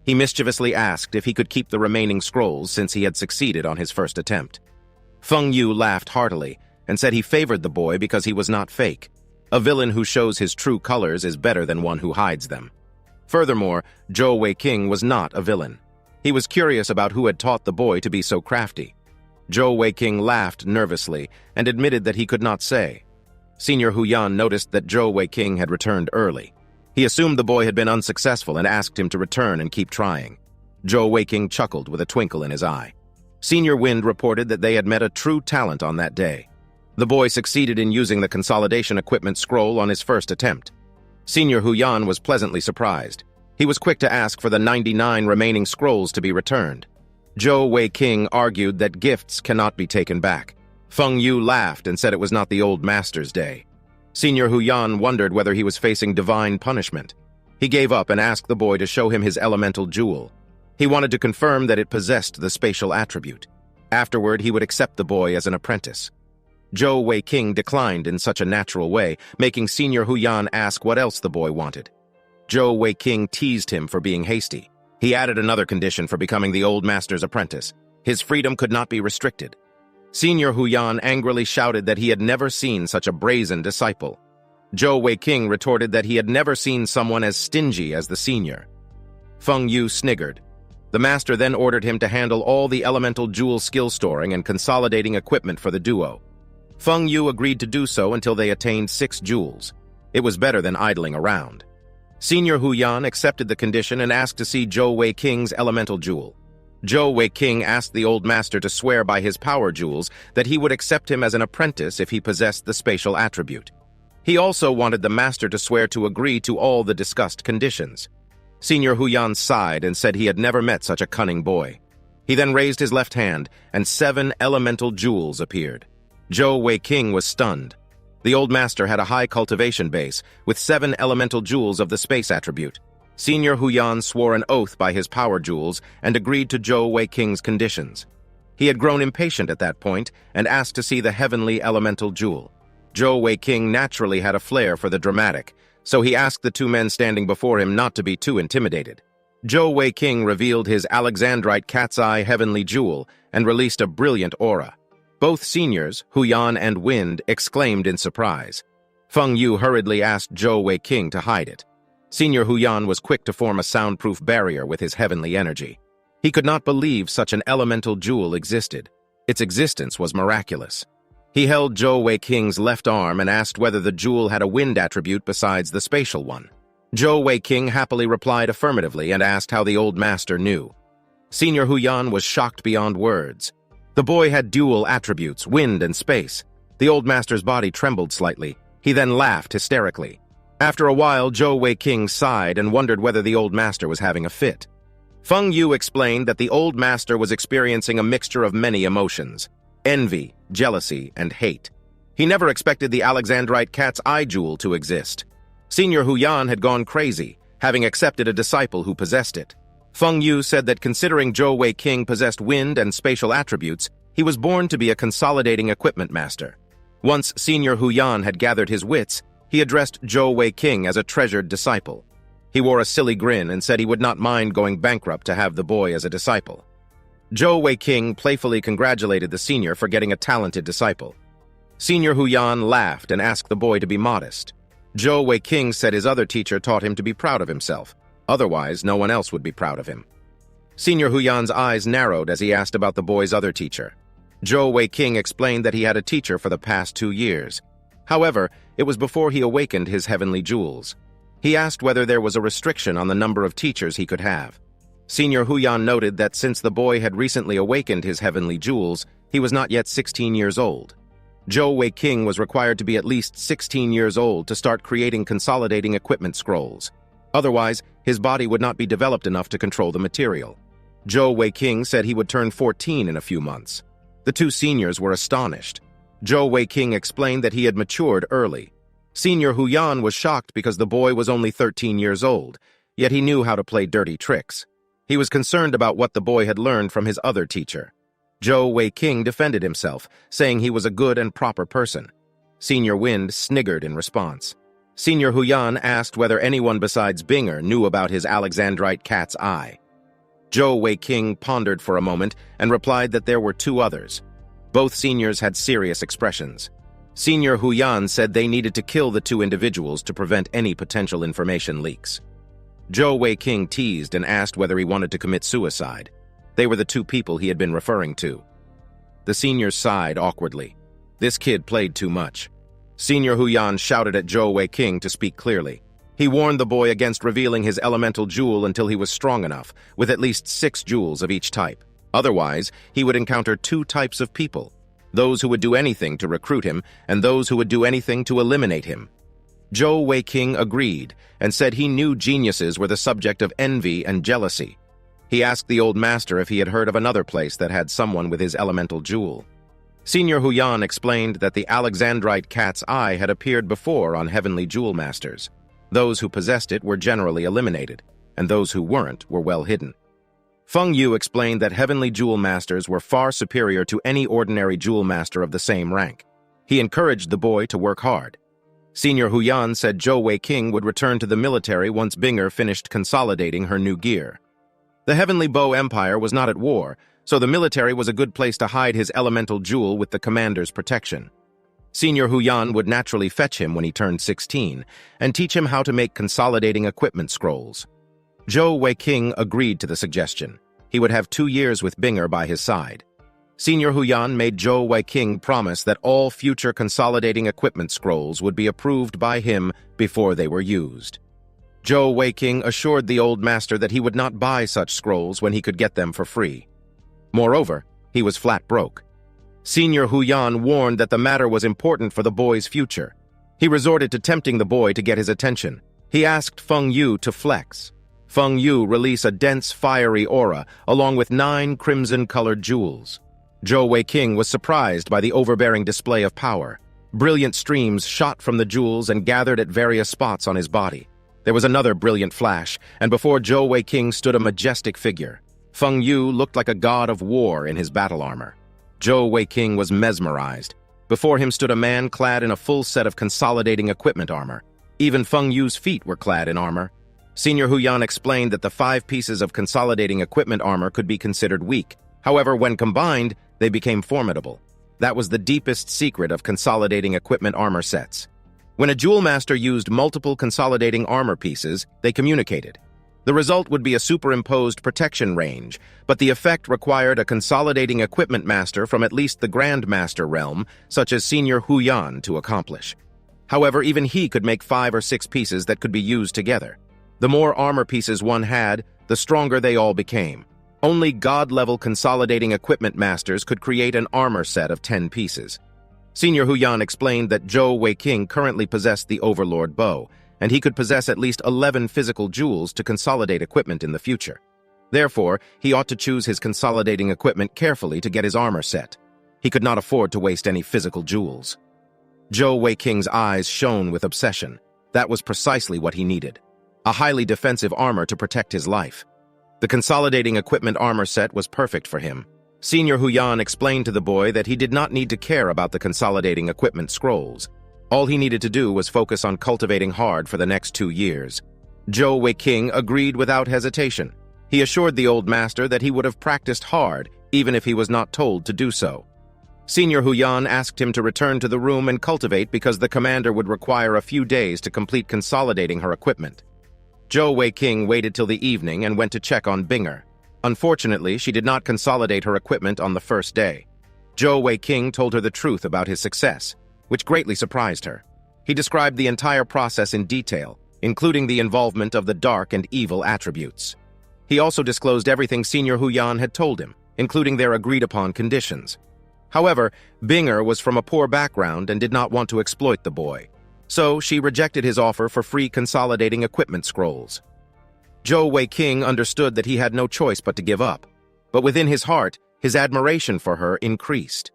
He mischievously asked if he could keep the remaining scrolls since he had succeeded on his first attempt. Feng Yu laughed heartily and said he favored the boy because he was not fake. A villain who shows his true colors is better than one who hides them. Furthermore, Zhou Wei-King was not a villain. He was curious about who had taught the boy to be so crafty. Zhou Wei-King laughed nervously and admitted that he could not say. Senior Huyan noticed that Zhou Wei-King had returned early. He assumed the boy had been unsuccessful and asked him to return and keep trying. Zhou Wei-King chuckled with a twinkle in his eye. Senior Wind reported that they had met a true talent on that day. The boy succeeded in using the consolidation equipment scroll on his first attempt. Senior Huyan was pleasantly surprised. He was quick to ask for the 99 remaining scrolls to be returned. Zhou Wei-King argued that gifts cannot be taken back. Feng Yu laughed and said it was not the old master's day. Senior Huyan wondered whether he was facing divine punishment. He gave up and asked the boy to show him his elemental jewel. He wanted to confirm that it possessed the spatial attribute. Afterward, he would accept the boy as an apprentice. Zhou Wei-King declined in such a natural way, making Senior Huyan ask what else the boy wanted. Zhou Wei-King teased him for being hasty. He added another condition for becoming the old master's apprentice. His freedom could not be restricted. Senior Huyan angrily shouted that he had never seen such a brazen disciple. Zhou Wei-King retorted that he had never seen someone as stingy as the senior. Feng Yu sniggered. The master then ordered him to handle all the elemental jewel skill storing and consolidating equipment for the duo. Feng Yu agreed to do so until they attained 6 jewels. It was better than idling around. Senior Huyan accepted the condition and asked to see Zhou Wei-King's elemental jewel. Zhou Wei-King asked the old master to swear by his power jewels that he would accept him as an apprentice if he possessed the spatial attribute. He also wanted the master to swear to agree to all the discussed conditions. Senior Huyan sighed and said he had never met such a cunning boy. He then raised his left hand, and 7 elemental jewels appeared. Zhou Wei-King was stunned. The old master had a high cultivation base, with 7 elemental jewels of the space attribute. Senior Huyan swore an oath by his power jewels and agreed to Zhou Wei-King's conditions. He had grown impatient at that point and asked to see the heavenly elemental jewel. Zhou Wei-King naturally had a flair for the dramatic, so he asked the 2 men standing before him not to be too intimidated. Zhou Wei-King revealed his Alexandrite cat's eye heavenly jewel and released a brilliant aura. Both seniors, Huyan and Wind, exclaimed in surprise. Feng Yu hurriedly asked Zhou Wei-King to hide it. Senior Huyan was quick to form a soundproof barrier with his heavenly energy. He could not believe such an elemental jewel existed. Its existence was miraculous. He held Zhou Wei-King's left arm and asked whether the jewel had a wind attribute besides the spatial one. Zhou Wei-King happily replied affirmatively and asked how the old master knew. Senior Huyan was shocked beyond words. The boy had dual attributes, wind and space. The old master's body trembled slightly. He then laughed hysterically. After a while, Zhou Wei-King sighed and wondered whether the old master was having a fit. Feng Yu explained that the old master was experiencing a mixture of many emotions: envy, jealousy, and hate. He never expected the Alexandrite cat's eye jewel to exist. Senior Huyan had gone crazy, having accepted a disciple who possessed it. Feng Yu said that considering Zhou Wei-King possessed wind and spatial attributes, he was born to be a consolidating equipment master. Once Senior Huyan had gathered his wits, he addressed Zhou Wei-King as a treasured disciple. He wore a silly grin and said he would not mind going bankrupt to have the boy as a disciple. Zhou Wei-King playfully congratulated the senior for getting a talented disciple. Senior Huyan laughed and asked the boy to be modest. Zhou Wei-King said his other teacher taught him to be proud of himself. Otherwise, no one else would be proud of him. Senior Huyan's eyes narrowed as he asked about the boy's other teacher. Zhou Wei-King explained that he had a teacher for the past 2 years. However, it was before he awakened his heavenly jewels. He asked whether there was a restriction on the number of teachers he could have. Senior Huyan noted that since the boy had recently awakened his heavenly jewels, he was not yet 16 years old. Zhou Wei-King was required to be at least 16 years old to start creating consolidating equipment scrolls. Otherwise, his body would not be developed enough to control the material. Zhou Wei-King said he would turn 14 in a few months. The 2 seniors were astonished. Zhou Wei-King explained that he had matured early. Senior Huyan was shocked because the boy was only 13 years old, yet he knew how to play dirty tricks. He was concerned about what the boy had learned from his other teacher. Zhou Wei-king defended himself, saying he was a good and proper person. Senior Wind sniggered in response. Senior Huyan asked whether anyone besides Binger knew about his Alexandrite cat's eye. Zhou Wei-king pondered for a moment and replied that there were two others. Both seniors had serious expressions. Senior Huyan said they needed to kill the two individuals to prevent any potential information leaks. Zhou Wei-king teased and asked whether he wanted to commit suicide. They were the two people he had been referring to. The seniors sighed awkwardly. This kid played too much. Senior Huyan shouted at Zhou Wei-king to speak clearly. He warned the boy against revealing his elemental jewel until he was strong enough, with at least 6 jewels of each type. Otherwise, he would encounter 2 types of people: those who would do anything to recruit him and those who would do anything to eliminate him. Zhou Wei-king agreed and said he knew geniuses were the subject of envy and jealousy. He asked the old master if he had heard of another place that had someone with his elemental jewel. Senior Huyan explained that the Alexandrite cat's eye had appeared before on heavenly jewel masters. Those who possessed it were generally eliminated, and those who weren't were well hidden. Feng Yu explained that heavenly jewel masters were far superior to any ordinary jewel master of the same rank. He encouraged the boy to work hard. Senior Huyan said Zhou Wei-king would return to the military once Binger finished consolidating her new gear. The Heavenly Bow Empire was not at war, so the military was a good place to hide his elemental jewel with the commander's protection. Senior Huyan would naturally fetch him when he turned 16 and teach him how to make consolidating equipment scrolls. Zhou Wei-king agreed to the suggestion. He would have 2 years with Binger by his side. Senior Huyan made Zhou Wei-king promise that all future consolidating equipment scrolls would be approved by him before they were used. Zhou Wei-king assured the old master that he would not buy such scrolls when he could get them for free. Moreover, he was flat broke. Senior Huyan warned that the matter was important for the boy's future. He resorted to tempting the boy to get his attention. He asked Feng Yu to flex. Feng Yu released a dense, fiery aura along with 9 crimson-colored jewels. Zhou Wei-king was surprised by the overbearing display of power. Brilliant streams shot from the jewels and gathered at various spots on his body. There was another brilliant flash, and before Zhou Wei-king stood a majestic figure. Feng Yu looked like a god of war in his battle armor. Zhou Wei-king was mesmerized. Before him stood a man clad in a full set of consolidating equipment armor. Even Feng Yu's feet were clad in armor. Senior Huyan explained that the 5 pieces of consolidating equipment armor could be considered weak. However, when combined, they became formidable. That was the deepest secret of consolidating equipment armor sets. When a jewel master used multiple consolidating armor pieces, they communicated. The result would be a superimposed protection range, but the effect required a consolidating equipment master from at least the Grand Master realm, such as Senior Huyan, to accomplish. However, even he could make 5 or 6 pieces that could be used together. The more armor pieces one had, the stronger they all became. Only god-level consolidating equipment masters could create an armor set of 10 pieces. Senior Huyan explained that Zhou Wei-king currently possessed the Overlord Bow, and he could possess at least 11 physical jewels to consolidate equipment in the future. Therefore, he ought to choose his consolidating equipment carefully to get his armor set. He could not afford to waste any physical jewels. Zhou Wei-king's eyes shone with obsession. That was precisely what he needed. A highly defensive armor to protect his life. The consolidating equipment armor set was perfect for him. Senior Huyan explained to the boy that he did not need to care about the consolidating equipment scrolls. All he needed to do was focus on cultivating hard for the next 2 years. Zhou Wei-king agreed without hesitation. He assured the old master that he would have practiced hard, even if he was not told to do so. Senior Huyan asked him to return to the room and cultivate because the commander would require a few days to complete consolidating her equipment. Zhou Wei-king waited till the evening and went to check on Binger. Unfortunately, she did not consolidate her equipment on the first day. Zhou Wei-king told her the truth about his success, which greatly surprised her. He described the entire process in detail, including the involvement of the dark and evil attributes. He also disclosed everything Senior Huyan had told him, including their agreed-upon conditions. However, Binger was from a poor background and did not want to exploit the boy. So she rejected his offer for free consolidating equipment scrolls. Zhou Wei-king understood that he had no choice but to give up, but within his heart, his admiration for her increased.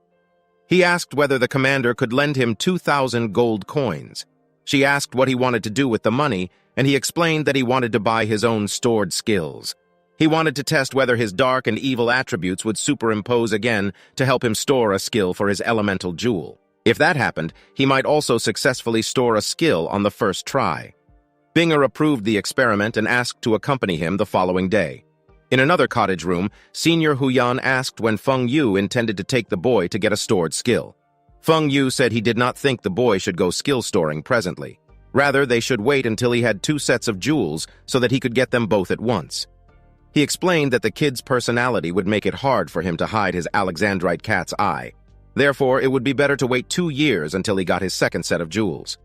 He asked whether the commander could lend him 2,000 gold coins. She asked what he wanted to do with the money, and he explained that he wanted to buy his own stored skills. He wanted to test whether his dark and evil attributes would superimpose again to help him store a skill for his elemental jewel. If that happened, he might also successfully store a skill on the first try. Binger approved the experiment and asked to accompany him the following day. In another cottage room, Senior Huyan asked when Feng Yu intended to take the boy to get a stored skill. Feng Yu said he did not think the boy should go skill storing presently. Rather, they should wait until he had 2 sets of jewels so that he could get them both at once. He explained that the kid's personality would make it hard for him to hide his Alexandrite cat's eye. Therefore, it would be better to wait 2 years until he got his second set of jewels.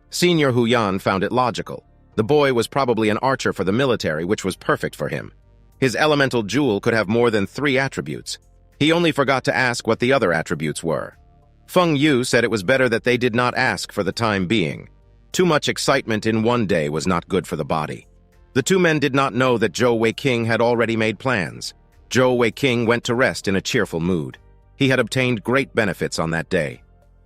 Senior Huyan found it logical. The boy was probably an archer for the military, which was perfect for him. His elemental jewel could have more than 3 attributes. He only forgot to ask what the other attributes were. Feng Yu said it was better that they did not ask for the time being. Too much excitement in one day was not good for the body. The 2 men did not know that Zhou Weiqing had already made plans. Zhou Weiqing went to rest in a cheerful mood. He had obtained great benefits on that day.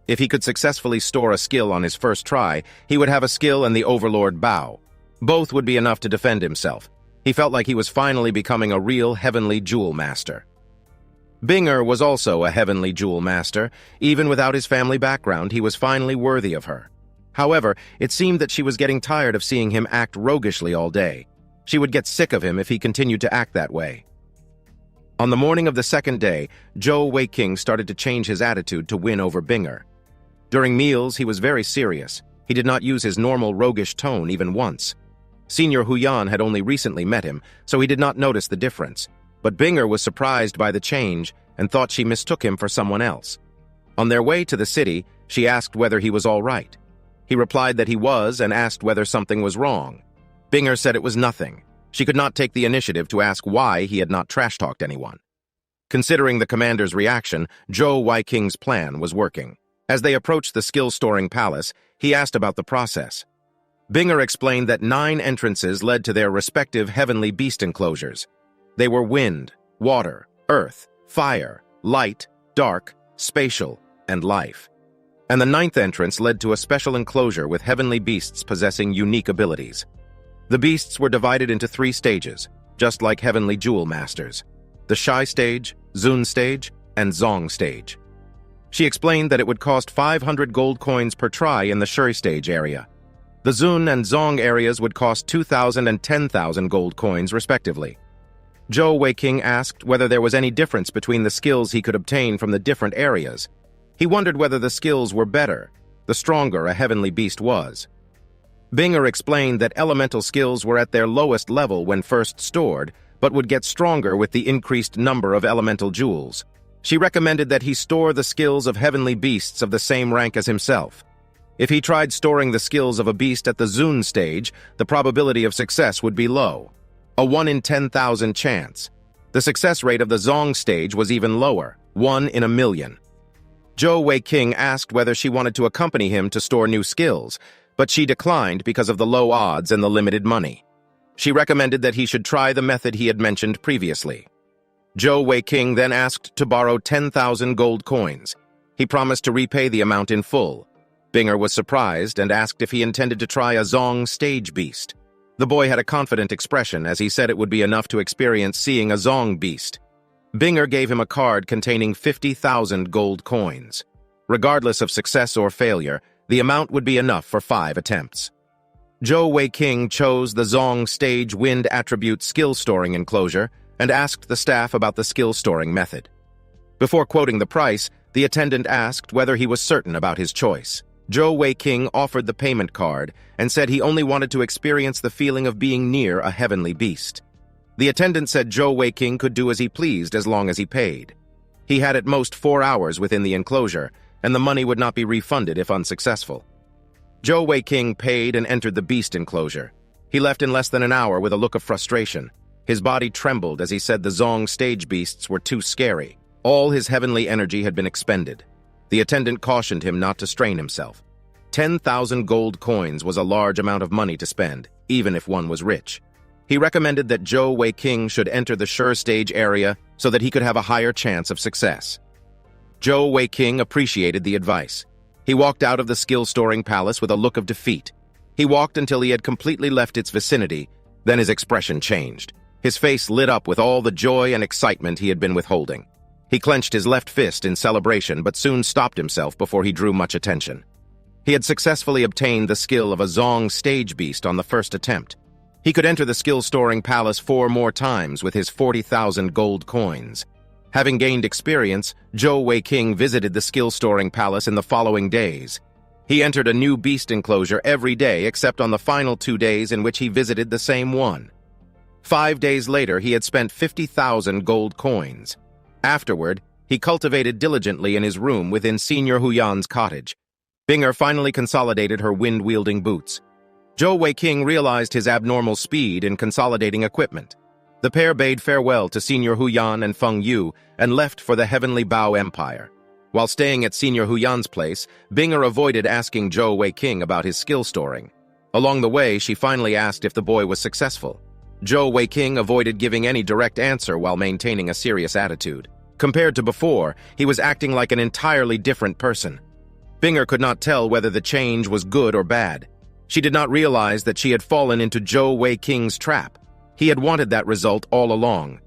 If he could successfully store a skill on his first try, he would have a skill and the Overlord Bao. Both would be enough to defend himself. He felt like he was finally becoming a real heavenly jewel master. Binger was also a heavenly jewel master. Even without his family background, he was finally worthy of her. However, it seemed that she was getting tired of seeing him act roguishly all day. She would get sick of him if he continued to act that way. On the morning of the second day, Zhou Weiqing started to change his attitude to win over Binger. During meals, he was very serious. He did not use his normal roguish tone even once. Senior Huyan had only recently met him, so he did not notice the difference. But Binger was surprised by the change and thought she mistook him for someone else. On their way to the city, she asked whether he was all right. He replied that he was and asked whether something was wrong. Binger said it was nothing. She could not take the initiative to ask why he had not trash-talked anyone. Considering the commander's reaction, Zhou Weiqing's plan was working. As they approached the skill-storing palace, he asked about the process. Binger explained that 9 entrances led to their respective heavenly beast enclosures. They were wind, water, earth, fire, light, dark, spatial, and life. And the 9th entrance led to a special enclosure with heavenly beasts possessing unique abilities. The beasts were divided into 3 stages, just like heavenly jewel masters: the Shai stage, Zun stage, and Zong stage. She explained that it would cost 500 gold coins per try in the Shai stage area. The Zun and Zong areas would cost 2,000 and 10,000 gold coins, respectively. Zhou Weiqing asked whether there was any difference between the skills he could obtain from the different areas. He wondered whether the skills were better, the stronger a heavenly beast was. Binger explained that elemental skills were at their lowest level when first stored, but would get stronger with the increased number of elemental jewels. She recommended that he store the skills of heavenly beasts of the same rank as himself. If he tried storing the skills of a beast at the Zun stage, the probability of success would be low, a 1 in 10,000 chance. The success rate of the Zong stage was even lower, 1 in a million. Zhou Weiqing asked whether she wanted to accompany him to store new skills, but she declined because of the low odds and the limited money. She recommended that he should try the method he had mentioned previously. Zhou Weiqing then asked to borrow 10,000 gold coins. He promised to repay the amount in full. Binger was surprised and asked if he intended to try a Zong stage beast. The boy had a confident expression as he said it would be enough to experience seeing a Zong beast. Binger gave him a card containing 50,000 gold coins. Regardless of success or failure, the amount would be enough for 5 attempts. Zhou Weiqing chose the Zong stage wind attribute skill storing enclosure and asked the staff about the skill storing method. Before quoting the price, the attendant asked whether he was certain about his choice. Zhou Weiqing offered the payment card and said he only wanted to experience the feeling of being near a heavenly beast. The attendant said Zhou Weiqing could do as he pleased as long as he paid. He had at most 4 hours within the enclosure, and the money would not be refunded if unsuccessful. Zhou Weiqing paid and entered the beast enclosure. He left in less than an hour with a look of frustration. His body trembled as he said the Zong stage beasts were too scary. All his heavenly energy had been expended. The attendant cautioned him not to strain himself. 10,000 gold coins was a large amount of money to spend, even if one was rich. He recommended that Zhou Weiqing should enter the Shur stage area so that he could have a higher chance of success. Zhou Weiqing appreciated the advice. He walked out of the skill-storing palace with a look of defeat. He walked until he had completely left its vicinity, then his expression changed. His face lit up with all the joy and excitement he had been withholding. He clenched his left fist in celebration but soon stopped himself before he drew much attention. He had successfully obtained the skill of a Zong stage beast on the first attempt. He could enter the skill-storing palace 4 more times with his 40,000 gold coins. Having gained experience, Zhou Weiqing visited the skill-storing palace in the following days. He entered a new beast enclosure every day except on the final 2 days in which he visited the same one. 5 days later, he had spent 50,000 gold coins. Afterward, he cultivated diligently in his room within Senior Huyan's cottage. Binger finally consolidated her wind-wielding boots. Zhou Weiqing realized his abnormal speed in consolidating equipment. The pair bade farewell to Senior Huyan and Feng Yu and left for the Heavenly Bao Empire. While staying at Senior Huyan's place, Binger avoided asking Zhou Weiqing about his skill storing. Along the way, she finally asked if the boy was successful. Zhou Weiqing avoided giving any direct answer while maintaining a serious attitude. Compared to before, he was acting like an entirely different person. Binger could not tell whether the change was good or bad. She did not realize that she had fallen into Zhou Weiqing's trap. He had wanted that result all along.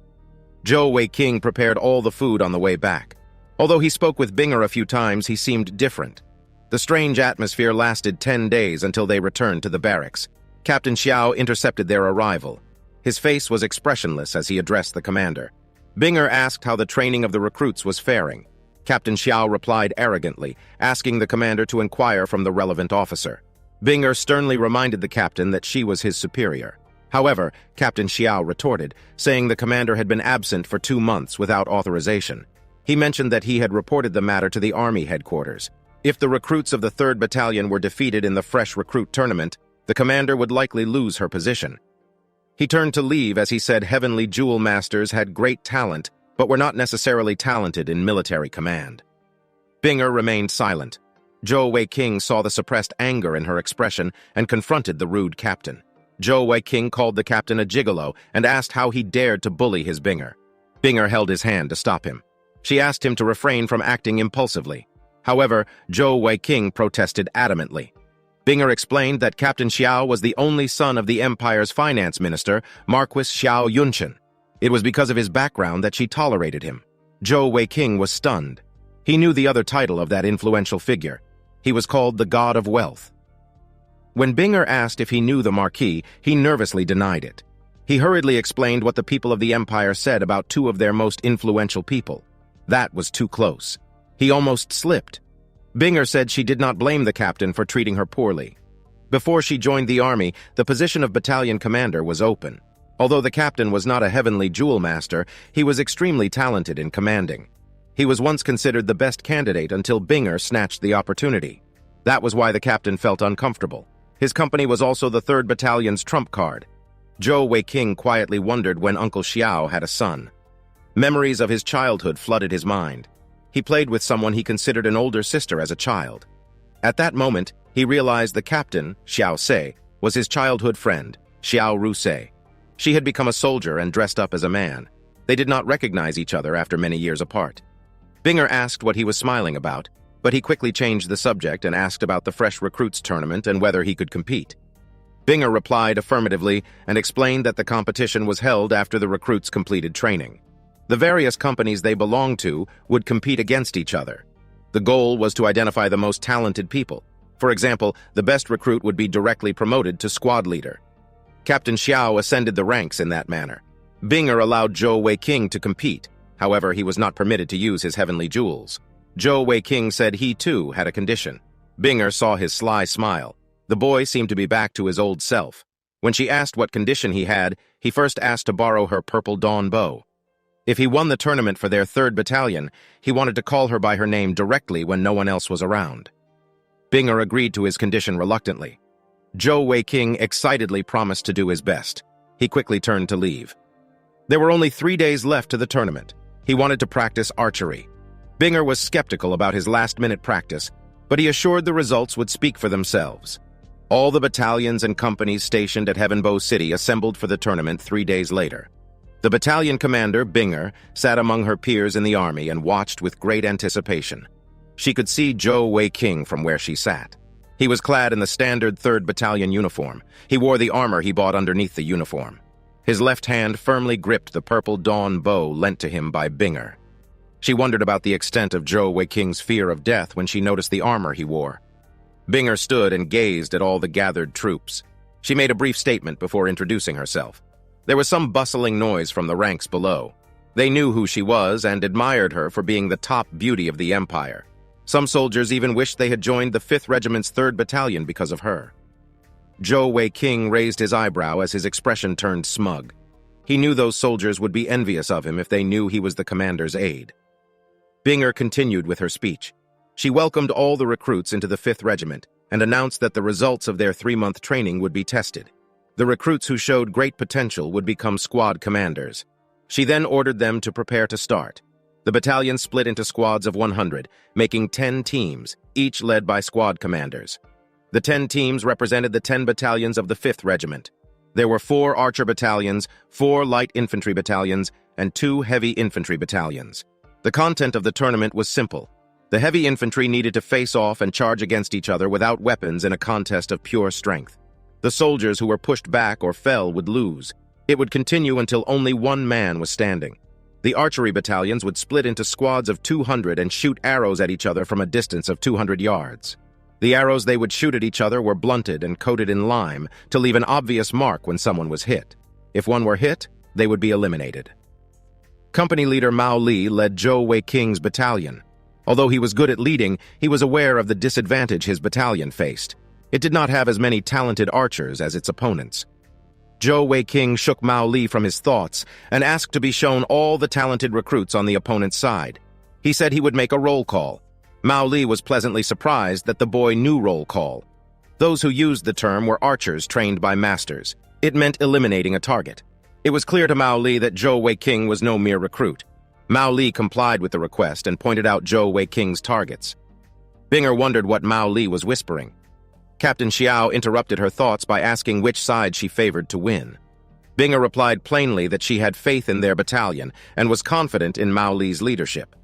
Zhou Weiqing prepared all the food on the way back. Although he spoke with Binger a few times, he seemed different. The strange atmosphere lasted 10 days until they returned to the barracks. Captain Xiao intercepted their arrival. His face was expressionless as he addressed the commander. Binger asked how the training of the recruits was faring. Captain Xiao replied arrogantly, asking the commander to inquire from the relevant officer. Binger sternly reminded the captain that she was his superior. However, Captain Xiao retorted, saying the commander had been absent for 2 months without authorization. He mentioned that he had reported the matter to the army headquarters. If the recruits of the 3rd Battalion were defeated in the fresh recruit tournament, the commander would likely lose her position. He turned to leave as he said Heavenly Jewel Masters had great talent, but were not necessarily talented in military command. Binger remained silent. Zhou Weiqing saw the suppressed anger in her expression and confronted the rude captain. Zhou Weiqing called the captain a gigolo and asked how he dared to bully his Binger. Binger held his hand to stop him. She asked him to refrain from acting impulsively. However, Zhou Weiqing protested adamantly. Binger explained that Captain Xiao was the only son of the Empire's finance minister, Marquis Xiao Yunchen. It was because of his background that she tolerated him. Zhou Weiqing was stunned. He knew the other title of that influential figure. He was called the God of Wealth. When Binger asked if he knew the Marquis, he nervously denied it. He hurriedly explained what the people of the Empire said about 2 of their most influential people. That was too close. He almost slipped. Binger said she did not blame the captain for treating her poorly. Before she joined the army, the position of battalion commander was open. Although the captain was not a heavenly jewel master, he was extremely talented in commanding. He was once considered the best candidate until Binger snatched the opportunity. That was why the captain felt uncomfortable. His company was also the 3rd Battalion's trump card. Zhou Weiqing quietly wondered when Uncle Xiao had a son. Memories of his childhood flooded his mind. He played with someone he considered an older sister as a child. At that moment, he realized the captain, Xiao Se, was his childhood friend, Xiao Rusei. She had become a soldier and dressed up as a man. They did not recognize each other after many years apart. Binger asked what he was smiling about, but he quickly changed the subject and asked about the fresh recruits tournament and whether he could compete. Binger replied affirmatively and explained that the competition was held after the recruits completed training. The various companies they belonged to would compete against each other. The goal was to identify the most talented people. For example, the best recruit would be directly promoted to squad leader. Captain Xiao ascended the ranks in that manner. Binger allowed Zhou Weiqing to compete. However, he was not permitted to use his heavenly jewels. Zhou Weiqing said he too had a condition. Binger saw his sly smile. The boy seemed to be back to his old self. When she asked what condition he had, he first asked to borrow her purple dawn bow. If he won the tournament for their 3rd Battalion, he wanted to call her by her name directly when no one else was around. Binger agreed to his condition reluctantly. Zhou Weiqing excitedly promised to do his best. He quickly turned to leave. There were only 3 days left to the tournament. He wanted to practice archery. Binger was skeptical about his last-minute practice, but he assured the results would speak for themselves. All the battalions and companies stationed at Heavenbow City assembled for the tournament 3 days later. The battalion commander, Binger, sat among her peers in the army and watched with great anticipation. She could see Zhou Weiqing from where she sat. He was clad in the standard 3rd Battalion uniform. He wore the armor he bought underneath the uniform. His left hand firmly gripped the purple dawn bow lent to him by Binger. She wondered about the extent of Zhou Weiking's fear of death when she noticed the armor he wore. Binger stood and gazed at all the gathered troops. She made a brief statement before introducing herself. There was some bustling noise from the ranks below. They knew who she was and admired her for being the top beauty of the Empire. Some soldiers even wished they had joined the 5th Regiment's 3rd Battalion because of her. Zhou Weiqing raised his eyebrow as his expression turned smug. He knew those soldiers would be envious of him if they knew he was the commander's aide. Binger continued with her speech. She welcomed all the recruits into the 5th Regiment and announced that the results of their 3-month training would be tested. The recruits who showed great potential would become squad commanders. She then ordered them to prepare to start. The battalion split into squads of 100, making 10 teams, each led by squad commanders. The 10 teams represented the 10 battalions of the 5th Regiment. There were 4 archer battalions, 4 light infantry battalions, and 2 heavy infantry battalions. The content of the tournament was simple. The heavy infantry needed to face off and charge against each other without weapons in a contest of pure strength. The soldiers who were pushed back or fell would lose. It would continue until only one man was standing. The archery battalions would split into squads of 200 and shoot arrows at each other from a distance of 200 yards. The arrows they would shoot at each other were blunted and coated in lime to leave an obvious mark when someone was hit. If one were hit, they would be eliminated. Company leader Mao Li led Zhou Weiking's battalion. Although he was good at leading, he was aware of the disadvantage his battalion faced. It did not have as many talented archers as its opponents. Zhou Weiqing shook Mao Li from his thoughts and asked to be shown all the talented recruits on the opponent's side. He said he would make a roll call. Mao Li was pleasantly surprised that the boy knew roll call. Those who used the term were archers trained by masters. It meant eliminating a target. It was clear to Mao Li that Zhou Weiqing was no mere recruit. Mao Li complied with the request and pointed out Zhou Weiking's targets. Binger wondered what Mao Li was whispering. Captain Xiao interrupted her thoughts by asking which side she favored to win. Binger replied plainly that she had faith in their battalion and was confident in Mao Li's leadership.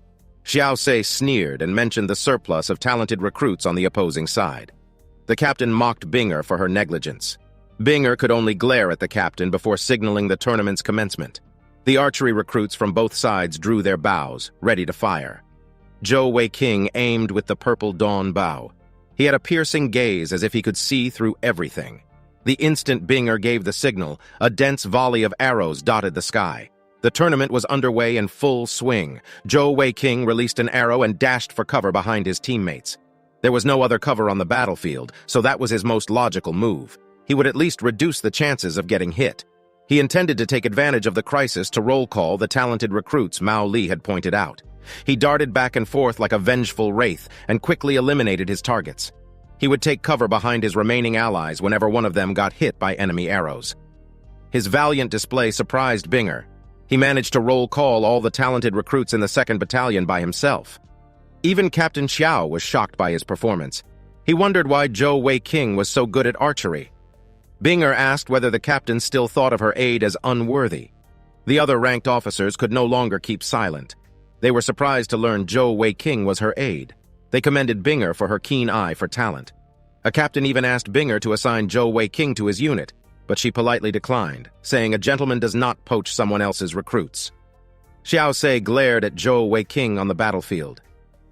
Xiao Sei sneered and mentioned the surplus of talented recruits on the opposing side. The captain mocked Binger for her negligence. Binger could only glare at the captain before signaling the tournament's commencement. The archery recruits from both sides drew their bows, ready to fire. Zhou Weiqing aimed with the purple dawn bow. He had a piercing gaze as if he could see through everything. The instant Binger gave the signal, a dense volley of arrows dotted the sky. The tournament was underway in full swing. Zhou Weiqing released an arrow and dashed for cover behind his teammates. There was no other cover on the battlefield, so that was his most logical move. He would at least reduce the chances of getting hit. He intended to take advantage of the crisis to roll call the talented recruits Mao Li had pointed out. He darted back and forth like a vengeful wraith and quickly eliminated his targets. He would take cover behind his remaining allies whenever one of them got hit by enemy arrows. His valiant display surprised Binger. He managed to roll call all the talented recruits in the 2nd Battalion by himself. Even Captain Xiao was shocked by his performance. He wondered why Zhou Weiqing was so good at archery. Binger asked whether the captain still thought of her aide as unworthy. The other ranked officers could no longer keep silent. They were surprised to learn Zhou Weiqing was her aide. They commended Binger for her keen eye for talent. A captain even asked Binger to assign Zhou Weiqing to his unit, but she politely declined, saying a gentleman does not poach someone else's recruits. Xiao Sei glared at Zhou Weiqing on the battlefield.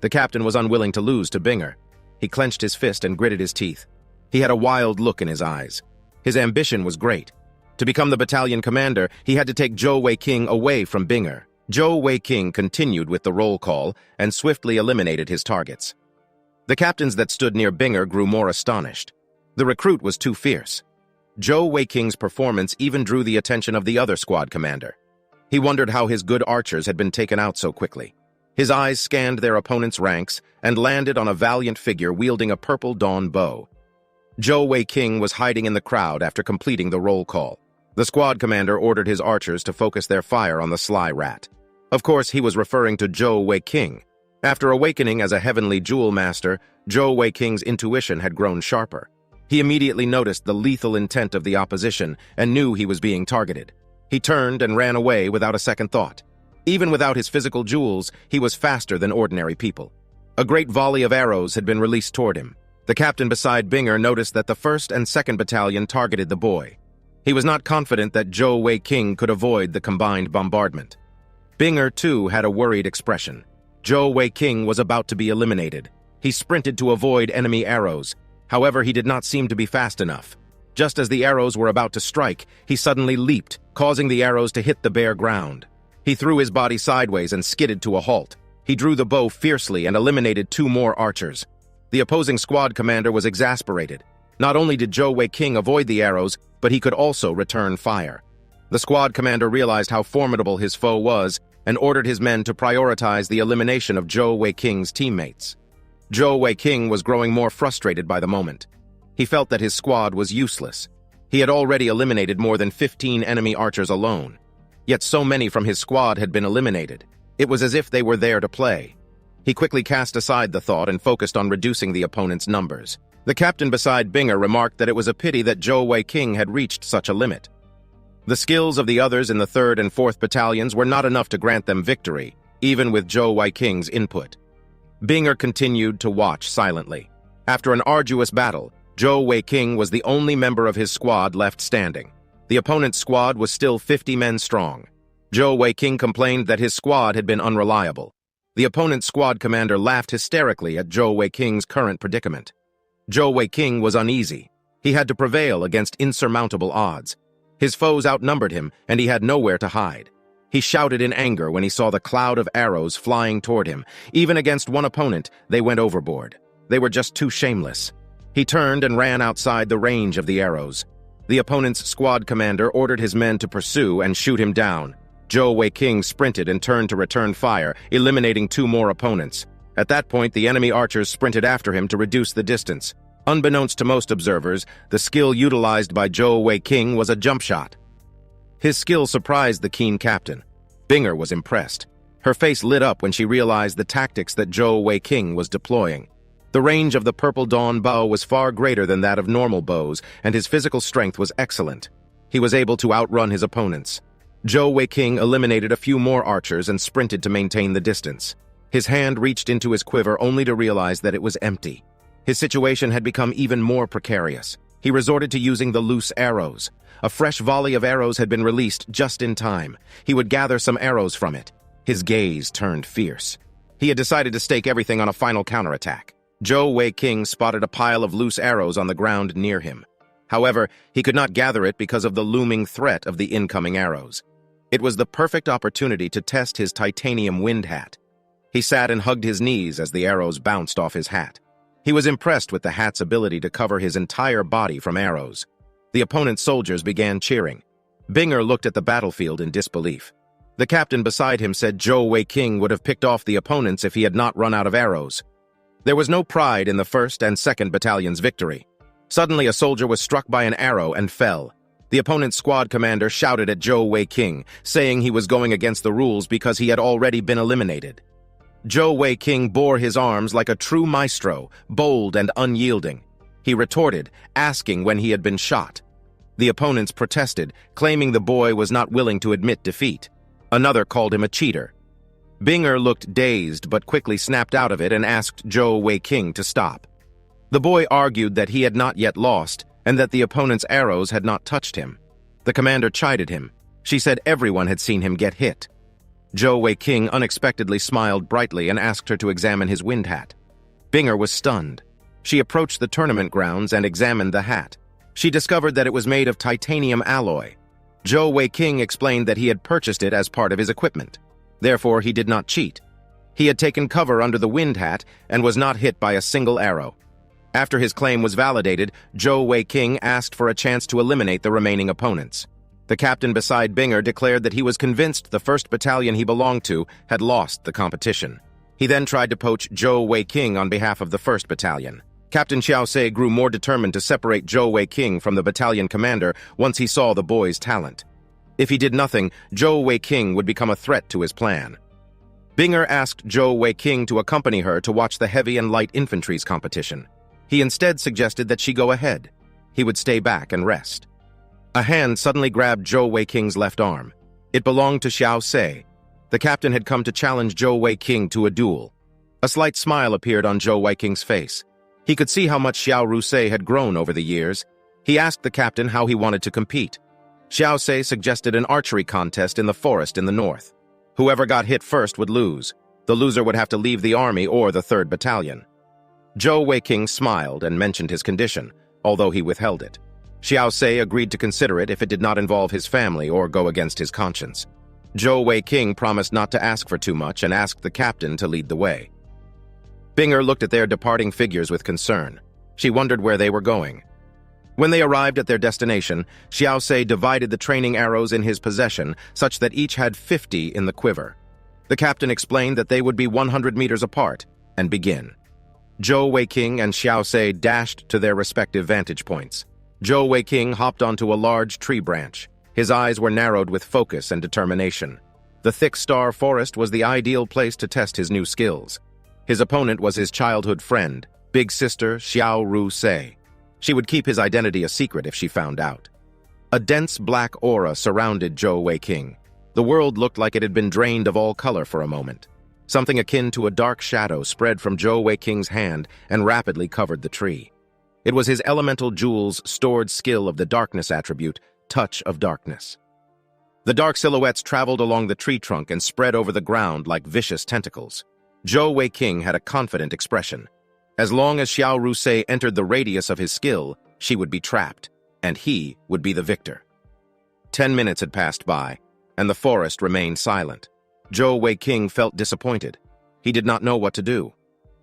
The captain was unwilling to lose to Binger. He clenched his fist and gritted his teeth. He had a wild look in his eyes. His ambition was great. To become the battalion commander, he had to take Zhou Weiqing away from Binger. Zhou Weiqing continued with the roll call and swiftly eliminated his targets. The captains that stood near Binger grew more astonished. The recruit was too fierce. Zhou Weiqing's performance even drew the attention of the other squad commander. He wondered how his good archers had been taken out so quickly. His eyes scanned their opponent's ranks and landed on a valiant figure wielding a purple dawn bow. Zhou Weiqing was hiding in the crowd after completing the roll call. The squad commander ordered his archers to focus their fire on the sly rat. Of course, he was referring to Zhou Weiqing. After awakening as a heavenly jewel master, Zhou Weiking's intuition had grown sharper. He immediately noticed the lethal intent of the opposition and knew he was being targeted. He turned and ran away without a second thought. Even without his physical jewels, he was faster than ordinary people. A great volley of arrows had been released toward him. The captain beside Binger noticed that the 1st and 2nd Battalion targeted the boy. He was not confident that Zhou Weiqing could avoid the combined bombardment. Binger, too, had a worried expression. Zhou Weiqing was about to be eliminated. He sprinted to avoid enemy arrows. However, he did not seem to be fast enough. Just as the arrows were about to strike, he suddenly leaped, causing the arrows to hit the bare ground. He threw his body sideways and skidded to a halt. He drew the bow fiercely and eliminated 2 more archers. The opposing squad commander was exasperated. Not only did Zhou Weiqing avoid the arrows, but he could also return fire. The squad commander realized how formidable his foe was and ordered his men to prioritize the elimination of Zhou Weiqing's teammates. Zhou Weiqing was growing more frustrated by the moment. He felt that his squad was useless. He had already eliminated more than 15 enemy archers alone. Yet so many from his squad had been eliminated. It was as if they were there to play. He quickly cast aside the thought and focused on reducing the opponent's numbers. The captain beside Binger remarked that it was a pity that Zhou Weiqing had reached such a limit. The skills of the others in the 3rd and 4th battalions were not enough to grant them victory, even with Zhou Weiqing's input. Binger continued to watch silently. After an arduous battle, Zhou Weiqing was the only member of his squad left standing. The opponent's squad was still 50 men strong. Zhou Weiqing complained that his squad had been unreliable. The opponent's squad commander laughed hysterically at Zhou Weiqing's current predicament. Zhou Weiqing was uneasy. He had to prevail against insurmountable odds. His foes outnumbered him, and he had nowhere to hide. He shouted in anger when he saw the cloud of arrows flying toward him. Even against one opponent, they went overboard. They were just too shameless. He turned and ran outside the range of the arrows. The opponent's squad commander ordered his men to pursue and shoot him down. Zhou Weiqing sprinted and turned to return fire, eliminating 2 more opponents. At that point, the enemy archers sprinted after him to reduce the distance. Unbeknownst to most observers, the skill utilized by Zhou Weiqing was a jump shot. His skill surprised the keen captain. Binger was impressed. Her face lit up when she realized the tactics that Zhou Weiqing was deploying. The range of the Purple Dawn bow was far greater than that of normal bows, and his physical strength was excellent. He was able to outrun his opponents. Zhou Weiqing eliminated a few more archers and sprinted to maintain the distance. His hand reached into his quiver only to realize that it was empty. His situation had become even more precarious. He resorted to using the loose arrows. A fresh volley of arrows had been released just in time. He would gather some arrows from it. His gaze turned fierce. He had decided to stake everything on a final counterattack. Zhou Weiqing spotted a pile of loose arrows on the ground near him. However, he could not gather it because of the looming threat of the incoming arrows. It was the perfect opportunity to test his titanium wind hat. He sat and hugged his knees as the arrows bounced off his hat. He was impressed with the hat's ability to cover his entire body from arrows. The opponent's soldiers began cheering. Binger looked at the battlefield in disbelief. The captain beside him said Zhou Weiqing would have picked off the opponents if he had not run out of arrows. There was no pride in the 1st and 2nd battalion's victory. Suddenly, a soldier was struck by an arrow and fell. The opponent's squad commander shouted at Zhou Weiqing, saying he was going against the rules because he had already been eliminated. Zhou Weiqing bore his arms like a true maestro, bold and unyielding. He retorted, asking when he had been shot. The opponents protested, claiming the boy was not willing to admit defeat. Another called him a cheater. Binger looked dazed but quickly snapped out of it and asked Zhou Weiqing to stop. The boy argued that he had not yet lost and that the opponent's arrows had not touched him. The commander chided him. She said everyone had seen him get hit. Zhou Weiqing unexpectedly smiled brightly and asked her to examine his wind hat. Binger was stunned. She approached the tournament grounds and examined the hat. She discovered that it was made of titanium alloy. Zhou Weiqing explained that he had purchased it as part of his equipment. Therefore, he did not cheat. He had taken cover under the wind hat and was not hit by a single arrow. After his claim was validated, Zhou Weiqing asked for a chance to eliminate the remaining opponents. The captain beside Binger declared that he was convinced the 1st battalion he belonged to had lost the competition. He then tried to poach Zhou Weiqing on behalf of the 1st battalion. Captain Xiaosei grew more determined to separate Zhou Weiqing from the battalion commander once he saw the boy's talent. If he did nothing, Zhou Weiqing would become a threat to his plan. Binger asked Zhou Weiqing to accompany her to watch the heavy and light infantry's competition. He instead suggested that she go ahead. He would stay back and rest. A hand suddenly grabbed Zhou Weiqing's left arm. It belonged to Xiaosei. The captain had come to challenge Zhou Weiqing to a duel. A slight smile appeared on Zhou Weiqing's face. He could see how much Xiao Rusei had grown over the years. He asked the captain how he wanted to compete. Xiao Sei suggested an archery contest in the forest in the north. Whoever got hit first would lose. The loser would have to leave the army or the 3rd Battalion. Zhou Weiqing smiled and mentioned his condition, although he withheld it. Xiao Sei agreed to consider it if it did not involve his family or go against his conscience. Zhou Weiqing promised not to ask for too much and asked the captain to lead the way. Binger looked at their departing figures with concern. She wondered where they were going. When they arrived at their destination, Xiao Sei divided the training arrows in his possession such that each had 50 in the quiver. The captain explained that they would be 100 meters apart and begin. Zhou Weiqing and Xiao Sei dashed to their respective vantage points. Zhou Weiqing hopped onto a large tree branch. His eyes were narrowed with focus and determination. The thick star forest was the ideal place to test his new skills. His opponent was his childhood friend, big sister Xiao Ru Sei. She would keep his identity a secret if she found out. A dense black aura surrounded Zhou Weiqing. The world looked like it had been drained of all color for a moment. Something akin to a dark shadow spread from Zhou Weiqing's hand and rapidly covered the tree. It was his elemental jewel's stored skill of the darkness attribute, Touch of Darkness. The dark silhouettes traveled along the tree trunk and spread over the ground like vicious tentacles. Zhou Weiqing had a confident expression. As long as Xiao Ru Sei entered the radius of his skill, she would be trapped, and he would be the victor. 10 minutes had passed by, and the forest remained silent. Zhou Weiqing felt disappointed. He did not know what to do.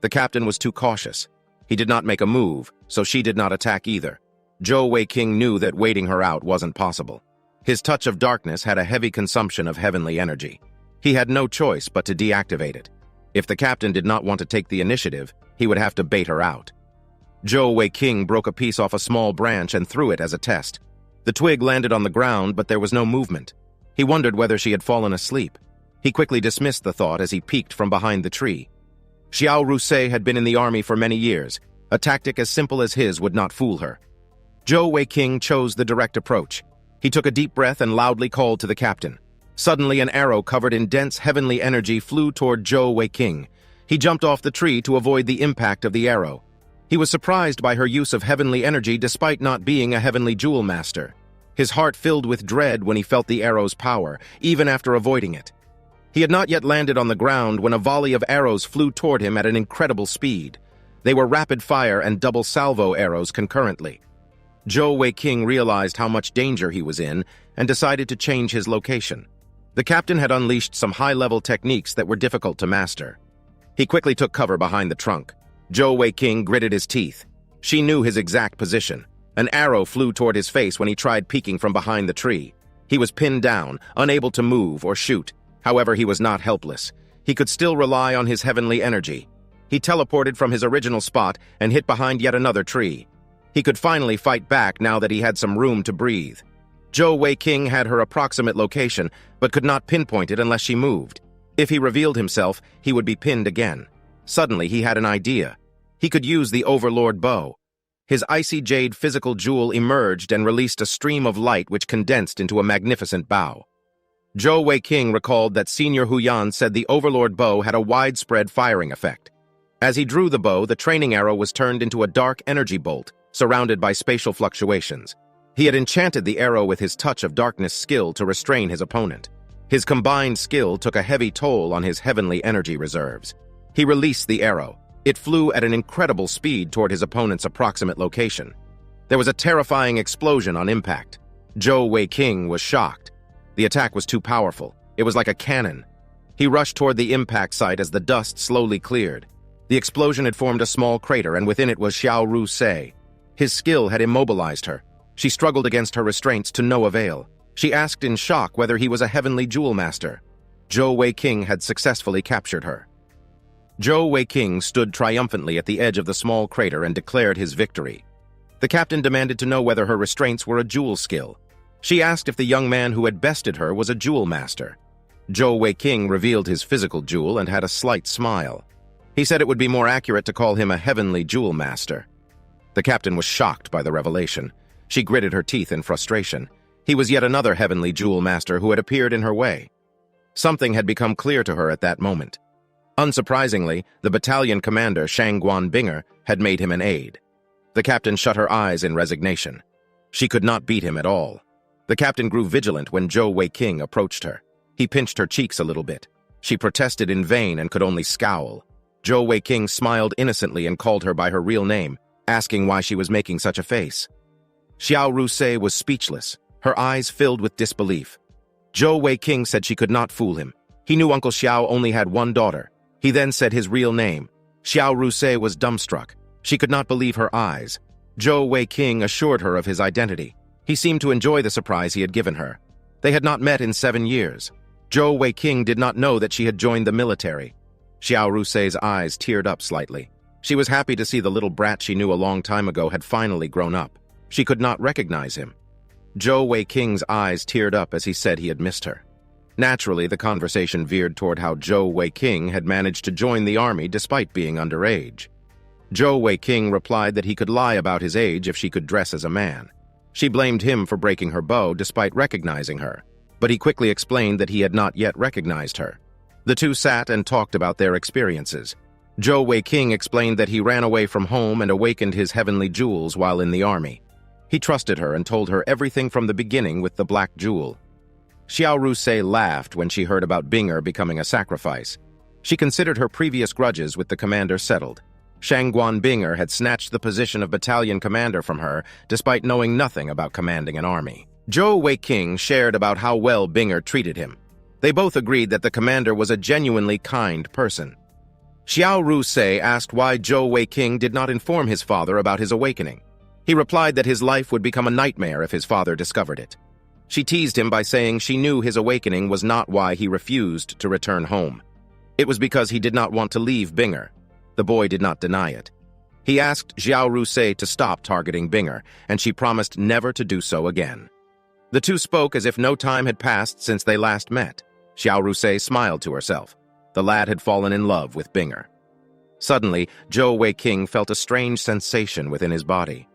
The captain was too cautious. He did not make a move, so she did not attack either. Zhou Weiqing knew that waiting her out wasn't possible. His touch of darkness had a heavy consumption of heavenly energy. He had no choice but to deactivate it. If the captain did not want to take the initiative, he would have to bait her out. Zhou Weiqing broke a piece off a small branch and threw it as a test. The twig landed on the ground, but there was no movement. He wondered whether she had fallen asleep. He quickly dismissed the thought as he peeked from behind the tree. Xiao Ru Sei had been in the army for many years. A tactic as simple as his would not fool her. Zhou Weiqing chose the direct approach. He took a deep breath and loudly called to the captain. Suddenly, an arrow covered in dense heavenly energy flew toward Zhou Weiqing. He jumped off the tree to avoid the impact of the arrow. He was surprised by her use of heavenly energy despite not being a heavenly jewel master. His heart filled with dread when he felt the arrow's power, even after avoiding it. He had not yet landed on the ground when a volley of arrows flew toward him at an incredible speed. They were rapid-fire and double-salvo arrows concurrently. Zhou Weiqing realized how much danger he was in and decided to change his location. The captain had unleashed some high-level techniques that were difficult to master. He quickly took cover behind the trunk. Zhou Weiqing gritted his teeth. She knew his exact position. An arrow flew toward his face when he tried peeking from behind the tree. He was pinned down, unable to move or shoot. However, he was not helpless. He could still rely on his heavenly energy. He teleported from his original spot and hid behind yet another tree. He could finally fight back now that he had some room to breathe. Zhou Weiqing had her approximate location, but could not pinpoint it unless she moved. If he revealed himself, he would be pinned again. Suddenly, he had an idea. He could use the Overlord bow. His icy jade physical jewel emerged and released a stream of light which condensed into a magnificent bow. Zhou Weiqing recalled that Senior Huyan said the Overlord bow had a widespread firing effect. As he drew the bow, the training arrow was turned into a dark energy bolt, surrounded by spatial fluctuations. He had enchanted the arrow with his touch of darkness skill to restrain his opponent. His combined skill took a heavy toll on his heavenly energy reserves. He released the arrow. It flew at an incredible speed toward his opponent's approximate location. There was a terrifying explosion on impact. Zhou Weiqing was shocked. The attack was too powerful. It was like a cannon. He rushed toward the impact site as the dust slowly cleared. The explosion had formed a small crater, and within it was Xiao Ru Sei. His skill had immobilized her. She struggled against her restraints to no avail. She asked in shock whether he was a heavenly jewel master. Zhou Weiqing had successfully captured her. Zhou Weiqing stood triumphantly at the edge of the small crater and declared his victory. The captain demanded to know whether her restraints were a jewel skill. She asked if the young man who had bested her was a jewel master. Zhou Weiqing revealed his physical jewel and had a slight smile. He said it would be more accurate to call him a heavenly jewel master. The captain was shocked by the revelation. She gritted her teeth in frustration. He was yet another heavenly jewel master who had appeared in her way. Something had become clear to her at that moment. Unsurprisingly, the battalion commander, Shangguan Binger, had made him an aide. The captain shut her eyes in resignation. She could not beat him at all. The captain grew vigilant when Zhou Weiqing approached her. He pinched her cheeks a little bit. She protested in vain and could only scowl. Zhou Weiqing smiled innocently and called her by her real name, asking why she was making such a face. Xiao Rusei was speechless, her eyes filled with disbelief. Zhou Weiqing said she could not fool him. He knew Uncle Xiao only had one daughter. He then said his real name. Xiao Rusei was dumbstruck. She could not believe her eyes. Zhou Weiqing assured her of his identity. He seemed to enjoy the surprise he had given her. They had not met in 7 years. Zhou Weiqing did not know that she had joined the military. Xiao Rusei's eyes teared up slightly. She was happy to see the little brat she knew a long time ago had finally grown up. She could not recognize him. Zhou Weiqing's eyes teared up as he said he had missed her. Naturally, the conversation veered toward how Zhou Weiqing had managed to join the army despite being underage. Zhou Weiqing replied that he could lie about his age if she could dress as a man. She blamed him for breaking her bow despite recognizing her, but he quickly explained that he had not yet recognized her. The two sat and talked about their experiences. Zhou Weiqing explained that he ran away from home and awakened his heavenly jewels while in the army. He trusted her and told her everything from the beginning with the black jewel. Xiao Rusei laughed when she heard about Binger becoming a sacrifice. She considered her previous grudges with the commander settled. Shangguan Binger had snatched the position of battalion commander from her, despite knowing nothing about commanding an army. Zhou Weiqing shared about how well Binger treated him. They both agreed that the commander was a genuinely kind person. Xiao Rusei asked why Zhou Weiqing did not inform his father about his awakening. He replied that his life would become a nightmare if his father discovered it. She teased him by saying she knew his awakening was not why he refused to return home. It was because he did not want to leave Binger. The boy did not deny it. He asked Xiao Rusei to stop targeting Binger, and she promised never to do so again. The two spoke as if no time had passed since they last met. Xiao Rusei smiled to herself. The lad had fallen in love with Binger. Suddenly, Zhou Weiqing felt a strange sensation within his body.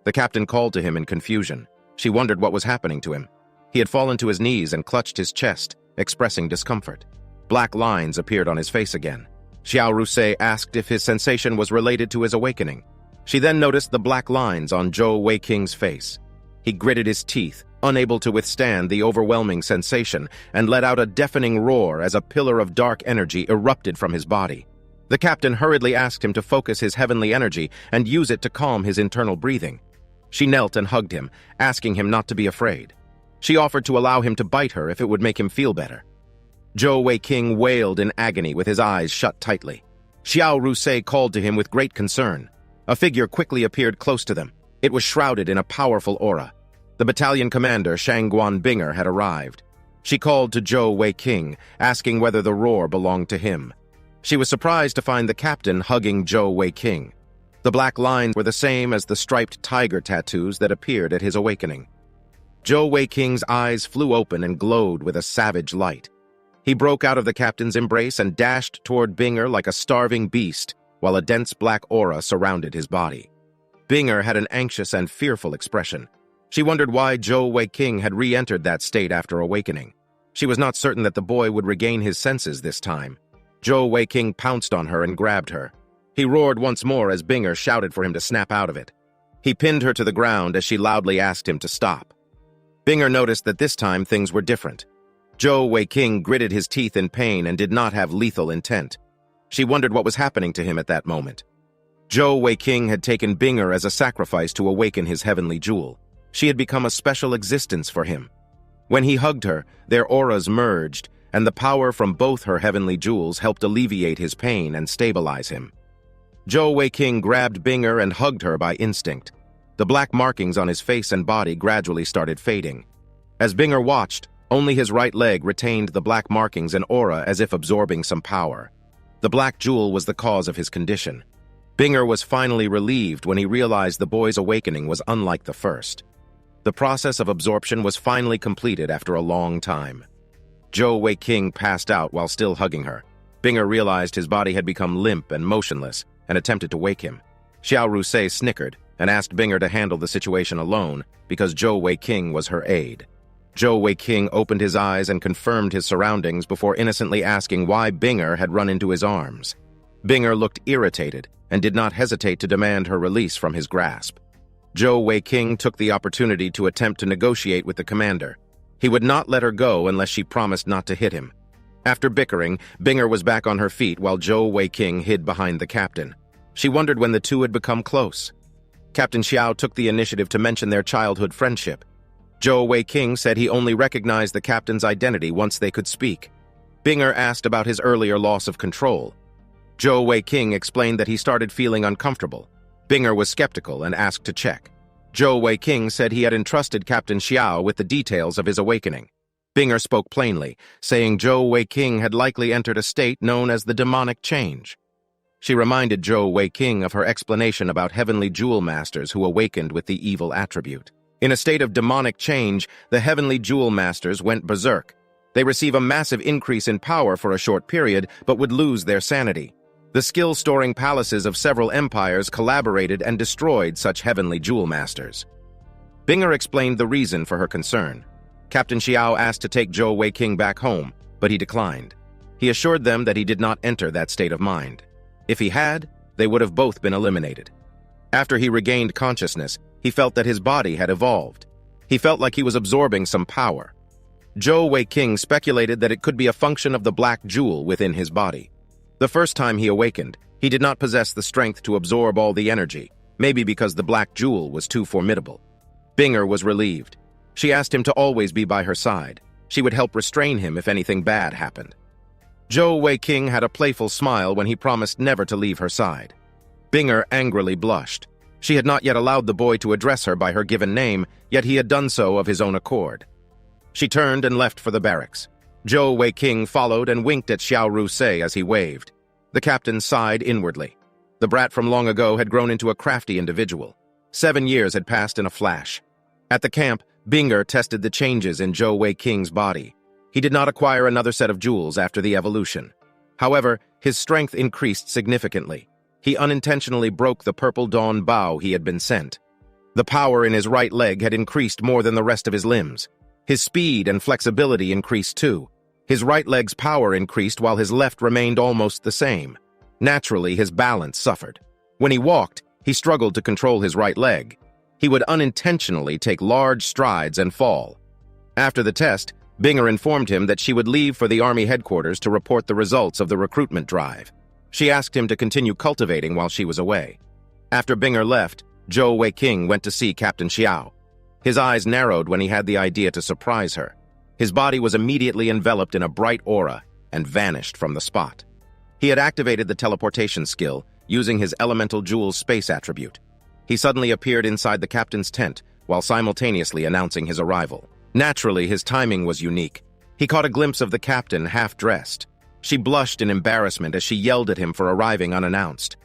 The captain called to him in confusion. She wondered what was happening to him. He had fallen to his knees and clutched his chest, expressing discomfort. Black lines appeared on his face again. Xiao Rusei asked if his sensation was related to his awakening. She then noticed the black lines on Zhou Weiqing's face. He gritted his teeth, unable to withstand the overwhelming sensation, and let out a deafening roar as a pillar of dark energy erupted from his body. The captain hurriedly asked him to focus his heavenly energy and use it to calm his internal breathing. She knelt and hugged him, asking him not to be afraid. She offered to allow him to bite her if it would make him feel better. Zhou Weiqing wailed in agony with his eyes shut tightly. Xiao Rusei called to him with great concern. A figure quickly appeared close to them. It was shrouded in a powerful aura. The battalion commander, Shangguan Binger, had arrived. She called to Zhou Weiqing, asking whether the roar belonged to him. She was surprised to find the captain hugging Zhou Weiqing. The black lines were the same as the striped tiger tattoos that appeared at his awakening. Zhou Weiqing's eyes flew open and glowed with a savage light. He broke out of the captain's embrace and dashed toward Binger like a starving beast, while a dense black aura surrounded his body. Binger had an anxious and fearful expression. She wondered why Zhou Weiqing had re-entered that state after awakening. She was not certain that the boy would regain his senses this time. Zhou Weiqing pounced on her and grabbed her. He roared once more as Binger shouted for him to snap out of it. He pinned her to the ground as she loudly asked him to stop. Binger noticed that this time things were different. Zhou Weiqing gritted his teeth in pain and did not have lethal intent. She wondered what was happening to him at that moment. Zhou Weiqing had taken Binger as a sacrifice to awaken his heavenly jewel. She had become a special existence for him. When he hugged her, their auras merged, and the power from both her heavenly jewels helped alleviate his pain and stabilize him. Zhou Weiqing grabbed Binger and hugged her by instinct. The black markings on his face and body gradually started fading. As Binger watched, only his right leg retained the black markings and aura as if absorbing some power. The black jewel was the cause of his condition. Binger was finally relieved when he realized the boy's awakening was unlike the first. The process of absorption was finally completed after a long time. Zhou Weiqing passed out while still hugging her. Binger realized his body had become limp and motionless and attempted to wake him. Xiao Rusei snickered and asked Binger to handle the situation alone because Zhou Weiqing was her aide. Zhou Weiqing opened his eyes and confirmed his surroundings before innocently asking why Binger had run into his arms. Binger looked irritated and did not hesitate to demand her release from his grasp. Zhou Weiqing took the opportunity to attempt to negotiate with the commander. He would not let her go unless she promised not to hit him. After bickering, Binger was back on her feet while Zhou Weiqing hid behind the captain. She wondered when the two had become close. Captain Xiao took the initiative to mention their childhood friendship. Zhou Weiqing said he only recognized the captain's identity once they could speak. Binger asked about his earlier loss of control. Zhou Weiqing explained that he started feeling uncomfortable. Binger was skeptical and asked to check. Zhou Weiqing said he had entrusted Captain Xiao with the details of his awakening. Binger spoke plainly, saying Zhou Weiqing had likely entered a state known as the demonic change. She reminded Zhou Weiqing of her explanation about heavenly jewel masters who awakened with the evil attribute. In a state of demonic change, the heavenly jewel masters went berserk. They receive a massive increase in power for a short period, but would lose their sanity. The skill-storing palaces of several empires collaborated and destroyed such heavenly jewel masters. Binger explained the reason for her concern. Captain Xiao asked to take Zhou Weiqing back home, but he declined. He assured them that he did not enter that state of mind. If he had, they would have both been eliminated. After he regained consciousness, he felt that his body had evolved. He felt like he was absorbing some power. Zhou Weiqing speculated that it could be a function of the black jewel within his body. The first time he awakened, he did not possess the strength to absorb all the energy, maybe because the black jewel was too formidable. Binger was relieved. She asked him to always be by her side. She would help restrain him if anything bad happened. Zhou Weiqing had a playful smile when he promised never to leave her side. Binger angrily blushed. She had not yet allowed the boy to address her by her given name, yet he had done so of his own accord. She turned and left for the barracks. Zhou Weiqing followed and winked at Xiao Rusei as he waved. The captain sighed inwardly. The brat from long ago had grown into a crafty individual. 7 years had passed in a flash. At the camp, Binger tested the changes in Zhou Weiqing's body. He did not acquire another set of jewels after the evolution. However, his strength increased significantly. He unintentionally broke the purple dawn bow he had been sent. The power in his right leg had increased more than the rest of his limbs. His speed and flexibility increased too. His right leg's power increased while his left remained almost the same. Naturally, his balance suffered. When he walked, he struggled to control his right leg. He would unintentionally take large strides and fall. After the test, Binger informed him that she would leave for the army headquarters to report the results of the recruitment drive. She asked him to continue cultivating while she was away. After Binger left, Zhou Weiqing went to see Captain Xiao. His eyes narrowed when he had the idea to surprise her. His body was immediately enveloped in a bright aura and vanished from the spot. He had activated the teleportation skill, using his elemental jewel's space attribute. He suddenly appeared inside the captain's tent, while simultaneously announcing his arrival. Naturally, his timing was unique. He caught a glimpse of the captain half-dressed. She blushed in embarrassment as she yelled at him for arriving unannounced.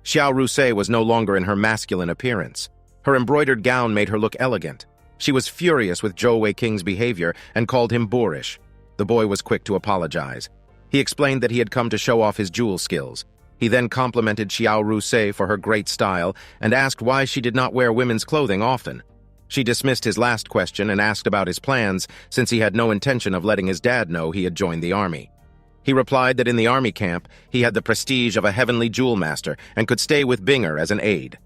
Xiao Rusei was no longer in her masculine appearance. Her embroidered gown made her look elegant. She was furious with Zhou Weiqing's behavior and called him boorish. The boy was quick to apologize. He explained that he had come to show off his jewel skills. He then complimented Xiao Rusei for her great style and asked why she did not wear women's clothing often. She dismissed his last question and asked about his plans, since he had no intention of letting his dad know he had joined the army. He replied that in the army camp, he had the prestige of a heavenly jewel master and could stay with Binger as an aide.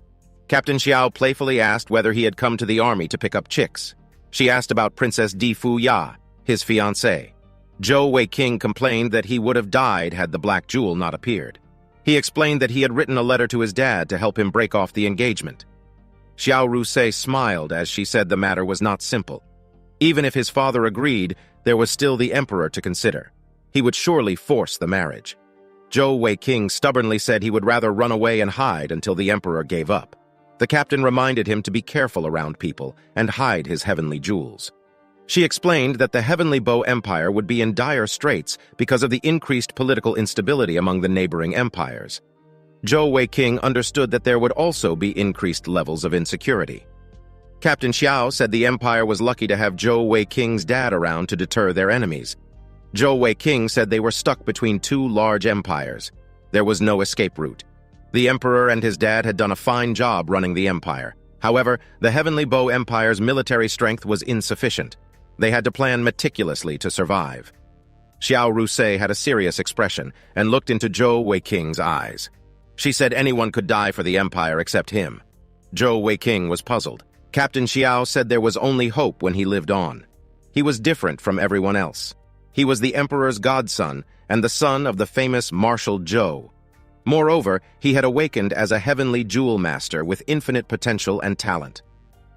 Captain Xiao playfully asked whether he had come to the army to pick up chicks. She asked about Princess Di Fu Ya, his fiancée. Zhou Weiqing complained that he would have died had the black jewel not appeared. He explained that he had written a letter to his dad to help him break off the engagement. Xiao Rusei smiled as she said the matter was not simple. Even if his father agreed, there was still the emperor to consider. He would surely force the marriage. Zhou Weiqing stubbornly said he would rather run away and hide until the emperor gave up. The captain reminded him to be careful around people and hide his heavenly jewels. She explained that the Heavenly Bow Empire would be in dire straits because of the increased political instability among the neighboring empires. Zhou Weiqing understood that there would also be increased levels of insecurity. Captain Xiao said the empire was lucky to have Zhou Weiqing's dad around to deter their enemies. Zhou Weiqing said they were stuck between two large empires. There was no escape route. The emperor and his dad had done a fine job running the empire. However, the Heavenly Bow Empire's military strength was insufficient. They had to plan meticulously to survive. Xiao Rusei had a serious expression and looked into Zhou Weiqing's eyes. She said anyone could die for the empire except him. Zhou Weiqing was puzzled. Captain Xiao said there was only hope when he lived on. He was different from everyone else. He was the emperor's godson and the son of the famous Marshal Zhou. Moreover, he had awakened as a heavenly jewel master with infinite potential and talent.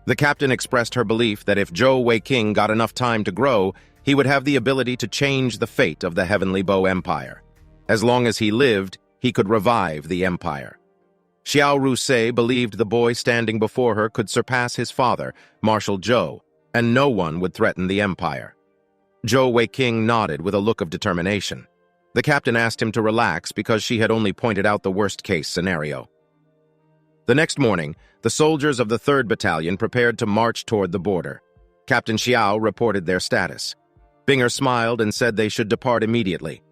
The captain expressed her belief that if Zhou Weiqing got enough time to grow, he would have the ability to change the fate of the Heavenly Bow Empire. As long as he lived, he could revive the empire. Xiao Rusei believed the boy standing before her could surpass his father, Marshal Zhou, and no one would threaten the empire. Zhou Weiqing nodded with a look of determination. The captain asked him to relax because she had only pointed out the worst-case scenario. The next morning, the soldiers of the 3rd Battalion prepared to march toward the border. Captain Xiao reported their status. Binger smiled and said they should depart immediately.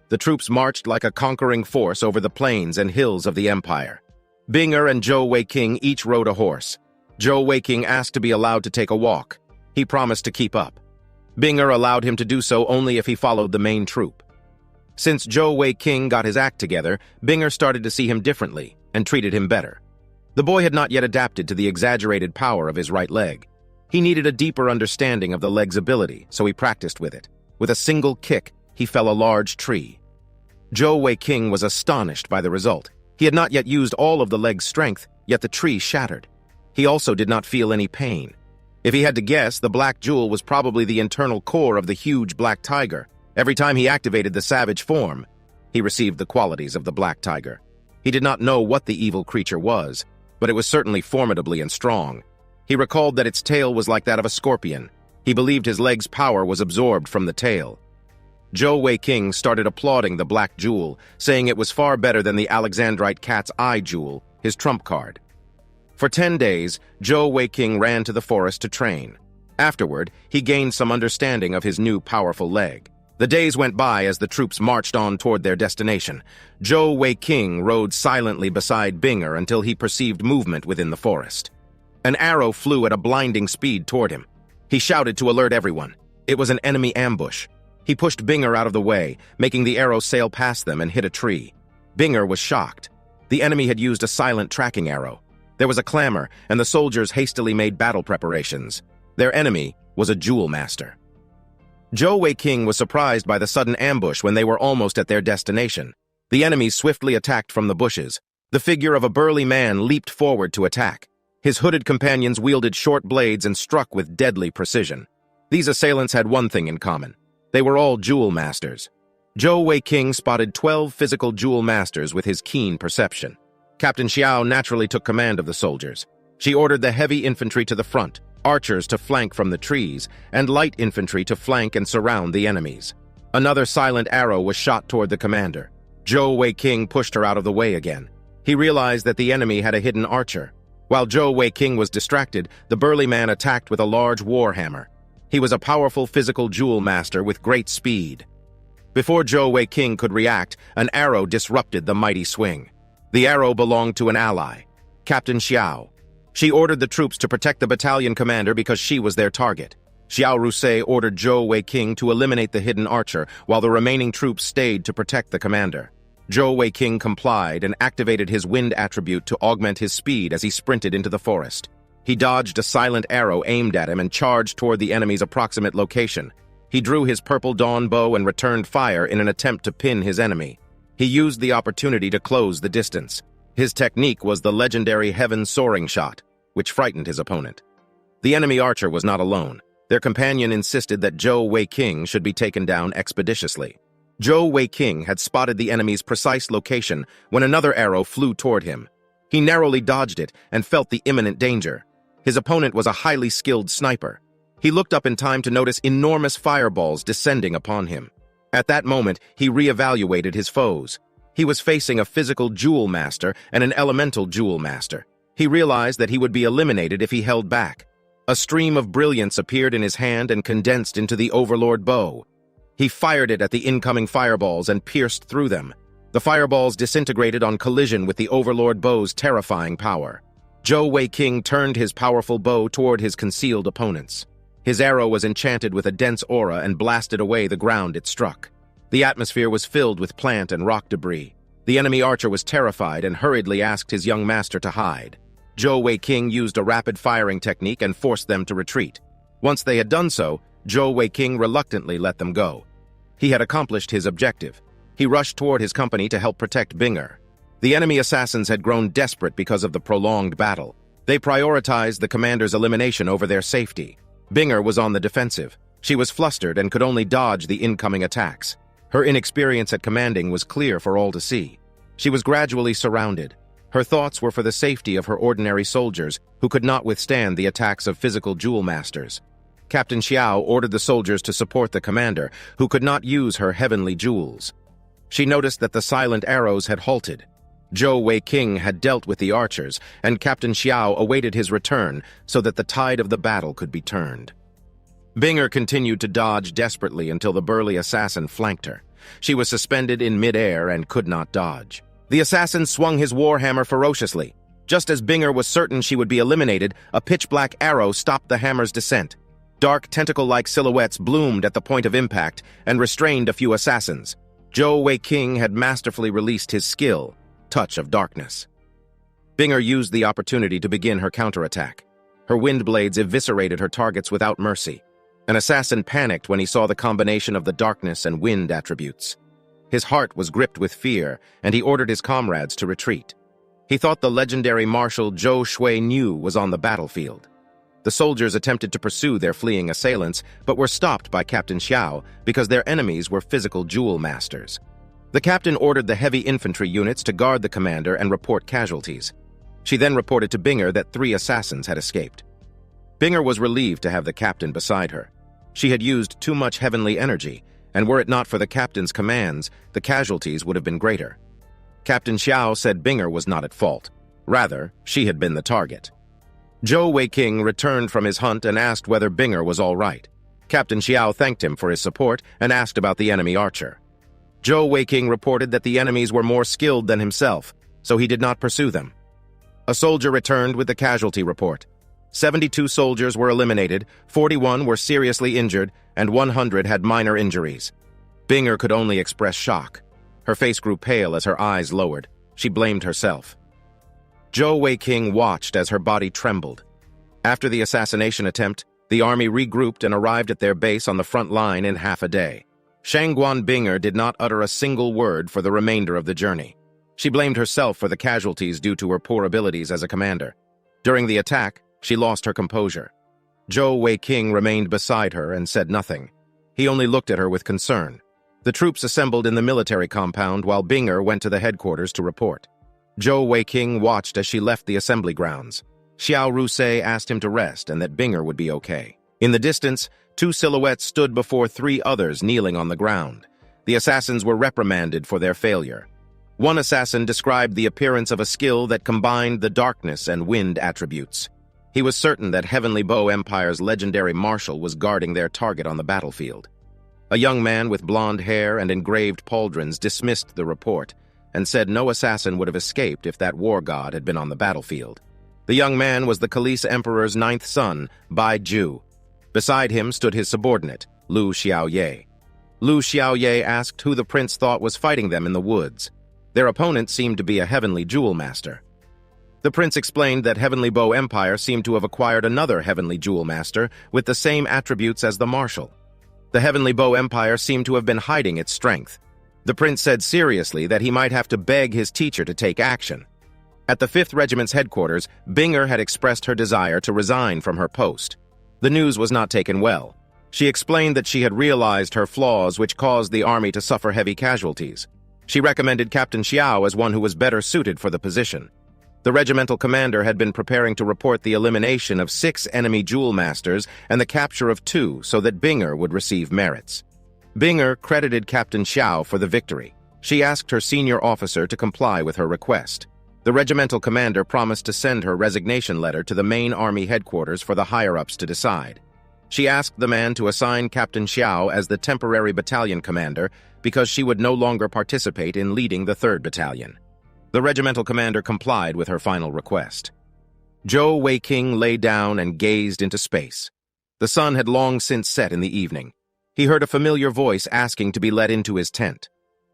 The troops marched like a conquering force over the plains and hills of the empire. Binger and Zhou Weiqing each rode a horse. Zhou Weiqing asked to be allowed to take a walk. He promised to keep up. Binger allowed him to do so only if he followed the main troop. Since Zhou Weiqing got his act together, Binger started to see him differently and treated him better. The boy had not yet adapted to the exaggerated power of his right leg. He needed a deeper understanding of the leg's ability, so he practiced with it. With a single kick, he fell a large tree. Zhou Weiqing was astonished by the result. He had not yet used all of the leg's strength, yet the tree shattered. He also did not feel any pain. If he had to guess, the black jewel was probably the internal core of the huge black tiger. Every time he activated the savage form, he received the qualities of the black tiger. He did not know what the evil creature was, but it was certainly formidably and strong. He recalled that its tail was like that of a scorpion. He believed his leg's power was absorbed from the tail. Zhou Weiqing started applauding the black jewel, saying it was far better than the Alexandrite cat's eye jewel, his trump card. For 10 days, Zhou Weiqing ran to the forest to train. Afterward, he gained some understanding of his new powerful leg. The days went by as the troops marched on toward their destination. Zhou Weiqing rode silently beside Binger until he perceived movement within the forest. An arrow flew at a blinding speed toward him. He shouted to alert everyone. It was an enemy ambush. He pushed Binger out of the way, making the arrow sail past them and hit a tree. Binger was shocked. The enemy had used a silent tracking arrow. There was a clamor, and the soldiers hastily made battle preparations. Their enemy was a jewel master. Zhou Weiqing was surprised by the sudden ambush when they were almost at their destination. The enemies swiftly attacked from the bushes. The figure of a burly man leaped forward to attack. His hooded companions wielded short blades and struck with deadly precision. These assailants had one thing in common. They were all jewel masters. Zhou Weiqing spotted 12 physical jewel masters with his keen perception. Captain Xiao naturally took command of the soldiers. She ordered the heavy infantry to the front, archers to flank from the trees, and light infantry to flank and surround the enemies. Another silent arrow was shot toward the commander. Zhou Weiqing pushed her out of the way again. He realized that the enemy had a hidden archer. While Zhou Weiqing was distracted, the burly man attacked with a large war hammer. He was a powerful physical jewel master with great speed. Before Zhou Weiqing could react, an arrow disrupted the mighty swing. The arrow belonged to an ally, Captain Xiao. She ordered the troops to protect the battalion commander because she was their target. Xiao Rusei ordered Zhou Weiqing to eliminate the hidden archer, while the remaining troops stayed to protect the commander. Zhou Weiqing complied and activated his wind attribute to augment his speed as he sprinted into the forest. He dodged a silent arrow aimed at him and charged toward the enemy's approximate location. He drew his purple dawn bow and returned fire in an attempt to pin his enemy. He used the opportunity to close the distance. His technique was the legendary Heaven Soaring Shot, which frightened his opponent. The enemy archer was not alone. Their companion insisted that Zhou Weiqing should be taken down expeditiously. Zhou Weiqing had spotted the enemy's precise location when another arrow flew toward him. He narrowly dodged it and felt the imminent danger. His opponent was a highly skilled sniper. He looked up in time to notice enormous fireballs descending upon him. At that moment, he reevaluated his foes. He was facing a physical jewel master and an elemental jewel master. He realized that he would be eliminated if he held back. A stream of brilliance appeared in his hand and condensed into the Overlord bow. He fired it at the incoming fireballs and pierced through them. The fireballs disintegrated on collision with the Overlord bow's terrifying power. Zhou Weiqing turned his powerful bow toward his concealed opponents. His arrow was enchanted with a dense aura and blasted away the ground it struck. The atmosphere was filled with plant and rock debris. The enemy archer was terrified and hurriedly asked his young master to hide. Zhou Weiqing used a rapid firing technique and forced them to retreat. Once they had done so, Zhou Weiqing reluctantly let them go. He had accomplished his objective. He rushed toward his company to help protect Binger. The enemy assassins had grown desperate because of the prolonged battle. They prioritized the commander's elimination over their safety. Binger was on the defensive. She was flustered and could only dodge the incoming attacks. Her inexperience at commanding was clear for all to see. She was gradually surrounded. Her thoughts were for the safety of her ordinary soldiers who could not withstand the attacks of physical jewel masters. Captain Xiao ordered the soldiers to support the commander, who could not use her heavenly jewels. She noticed that the silent arrows had halted. Zhou Weiqing had dealt with the archers, and Captain Xiao awaited his return so that the tide of the battle could be turned. Binger continued to dodge desperately until the burly assassin flanked her. She was suspended in midair and could not dodge. The assassin swung his warhammer ferociously. Just as Binger was certain she would be eliminated, a pitch-black arrow stopped the hammer's descent. Dark tentacle-like silhouettes bloomed at the point of impact and restrained a few assassins. Zhou Weiqing had masterfully released his skill, Touch of Darkness. Binger used the opportunity to begin her counterattack. Her wind blades eviscerated her targets without mercy. An assassin panicked when he saw the combination of the darkness and wind attributes. His heart was gripped with fear, and he ordered his comrades to retreat. He thought the legendary Marshal Zhou Shuiyu was on the battlefield. The soldiers attempted to pursue their fleeing assailants, but were stopped by Captain Xiao because their enemies were physical jewel masters. The captain ordered the heavy infantry units to guard the commander and report casualties. She then reported to Binger that 3 assassins had escaped. Binger was relieved to have the captain beside her. She had used too much heavenly energy, and were it not for the captain's commands, the casualties would have been greater. Captain Xiao said Binger was not at fault. Rather, she had been the target. Zhou Weiqing returned from his hunt and asked whether Binger was all right. Captain Xiao thanked him for his support and asked about the enemy archer. Zhou Weiqing reported that the enemies were more skilled than himself, so he did not pursue them. A soldier returned with the casualty report. 72 soldiers were eliminated, 41 were seriously injured, and 100 had minor injuries. Binger could only express shock. Her face grew pale as her eyes lowered. She blamed herself. Zhou Weiqing watched as her body trembled. After the assassination attempt, the army regrouped and arrived at their base on the front line in half a day. Shangguan Binger did not utter a single word for the remainder of the journey. She blamed herself for the casualties due to her poor abilities as a commander. During the attack, she lost her composure. Zhou Weiqing remained beside her and said nothing. He only looked at her with concern. The troops assembled in the military compound while Binger went to the headquarters to report. Zhou Weiqing watched as she left the assembly grounds. Xiao Rusei asked him to rest and that Binger would be okay. In the distance, 2 silhouettes stood before 3 others kneeling on the ground. The assassins were reprimanded for their failure. One assassin described the appearance of a skill that combined the darkness and wind attributes. He was certain that Heavenly Bow Empire's legendary marshal was guarding their target on the battlefield. A young man with blonde hair and engraved pauldrons dismissed the report and said no assassin would have escaped if that war god had been on the battlefield. The young man was the Kalisa Emperor's 9th son, Bai Ju. Beside him stood his subordinate, Lu Xiaoye. Lu Xiaoye asked who the prince thought was fighting them in the woods. Their opponent seemed to be a heavenly jewel master. The prince explained that Heavenly Bow Empire seemed to have acquired another heavenly jewel master with the same attributes as the marshal. The Heavenly Bow Empire seemed to have been hiding its strength. The prince said seriously that he might have to beg his teacher to take action. At the 5th Regiment's headquarters, Binger had expressed her desire to resign from her post. The news was not taken well. She explained that she had realized her flaws which caused the army to suffer heavy casualties. She recommended Captain Xiao as one who was better suited for the position. The regimental commander had been preparing to report the elimination of 6 enemy jewel masters and the capture of 2 so that Binger would receive merits. Binger credited Captain Xiao for the victory. She asked her senior officer to comply with her request. The regimental commander promised to send her resignation letter to the main army headquarters for the higher-ups to decide. She asked the man to assign Captain Xiao as the temporary battalion commander because she would no longer participate in leading the 3rd Battalion. The regimental commander complied with her final request. Zhou Weiqing lay down and gazed into space. The sun had long since set in the evening. He heard a familiar voice asking to be let into his tent.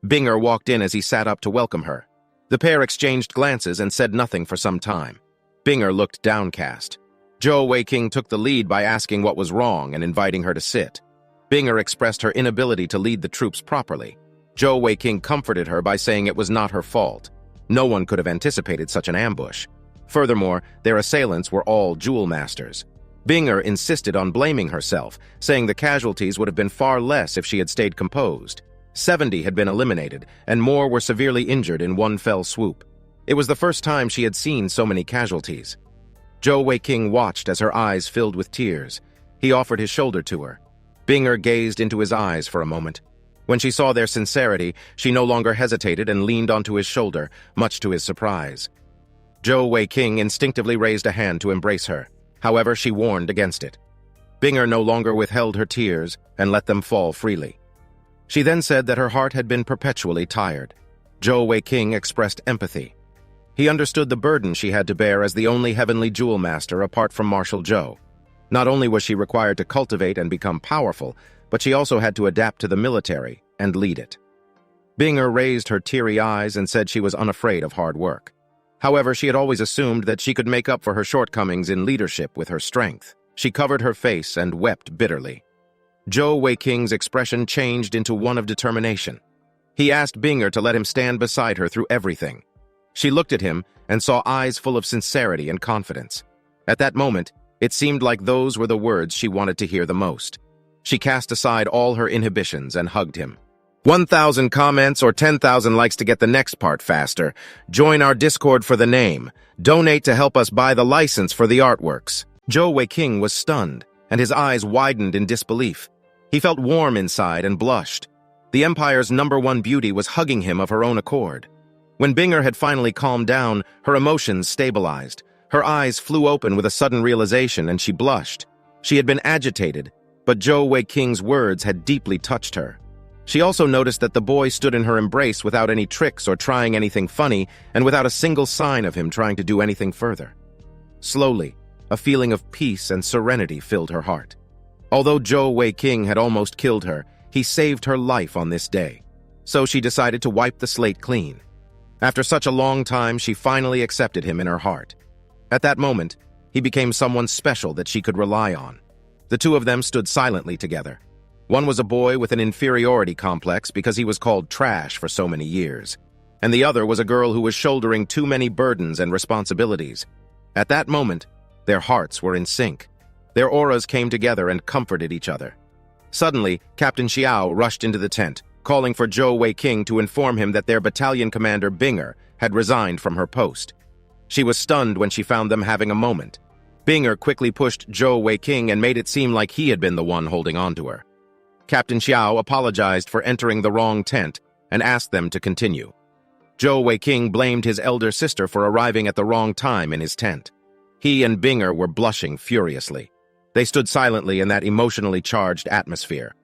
Binger walked in as he sat up to welcome her. The pair exchanged glances and said nothing for some time. Binger looked downcast. Zhou Weiqing took the lead by asking what was wrong and inviting her to sit. Binger expressed her inability to lead the troops properly. Zhou Weiqing comforted her by saying it was not her fault. No one could have anticipated such an ambush. Furthermore, their assailants were all jewel masters. Binger insisted on blaming herself, saying the casualties would have been far less if she had stayed composed. 70 had been eliminated, and more were severely injured in one fell swoop. It was the first time she had seen so many casualties. Zhou Weiqing watched as her eyes filled with tears. He offered his shoulder to her. Binger gazed into his eyes for a moment. When she saw their sincerity, she no longer hesitated and leaned onto his shoulder, much to his surprise. Zhou Weiqing instinctively raised a hand to embrace her. However, she warned against it. Binger no longer withheld her tears and let them fall freely. She then said that her heart had been perpetually tired. Zhou Weiqing expressed empathy. He understood the burden she had to bear as the only heavenly jewel master apart from Marshal Zhou. Not only was she required to cultivate and become powerful, but she also had to adapt to the military and lead it. Binger raised her teary eyes and said she was unafraid of hard work. However, she had always assumed that she could make up for her shortcomings in leadership with her strength. She covered her face and wept bitterly. Zhou Weiqing's expression changed into one of determination. He asked Binger to let him stand beside her through everything. She looked at him and saw eyes full of sincerity and confidence. At that moment, it seemed like those were the words she wanted to hear the most. She cast aside all her inhibitions and hugged him. 1,000 comments or 10,000 likes to get the next part faster. Join our Discord for the name. Donate to help us buy the license for the artworks. Zhou Weiqing was stunned, and his eyes widened in disbelief. He felt warm inside and blushed. The Empire's #1 beauty was hugging him of her own accord. When Binger had finally calmed down, her emotions stabilized. Her eyes flew open with a sudden realization, and she blushed. She had been agitated, but Zhou Weiqing's words had deeply touched her. She also noticed that the boy stood in her embrace without any tricks or trying anything funny, and without a single sign of him trying to do anything further. Slowly, a feeling of peace and serenity filled her heart. Although Zhou Weiqing had almost killed her, he saved her life on this day. So she decided to wipe the slate clean. After such a long time, she finally accepted him in her heart. At that moment, he became someone special that she could rely on. The two of them stood silently together. One was a boy with an inferiority complex because he was called trash for so many years, and the other was a girl who was shouldering too many burdens and responsibilities. At that moment, their hearts were in sync. Their auras came together and comforted each other. Suddenly, Captain Xiao rushed into the tent, calling for Zhou Weiqing to inform him that their battalion commander Binger had resigned from her post. She was stunned when she found them having a moment. Binger quickly pushed Zhou Weiqing and made it seem like he had been the one holding on to her. Captain Xiao apologized for entering the wrong tent and asked them to continue. Zhou Weiqing blamed his elder sister for arriving at the wrong time in his tent. He and Binger were blushing furiously. They stood silently in that emotionally charged atmosphere.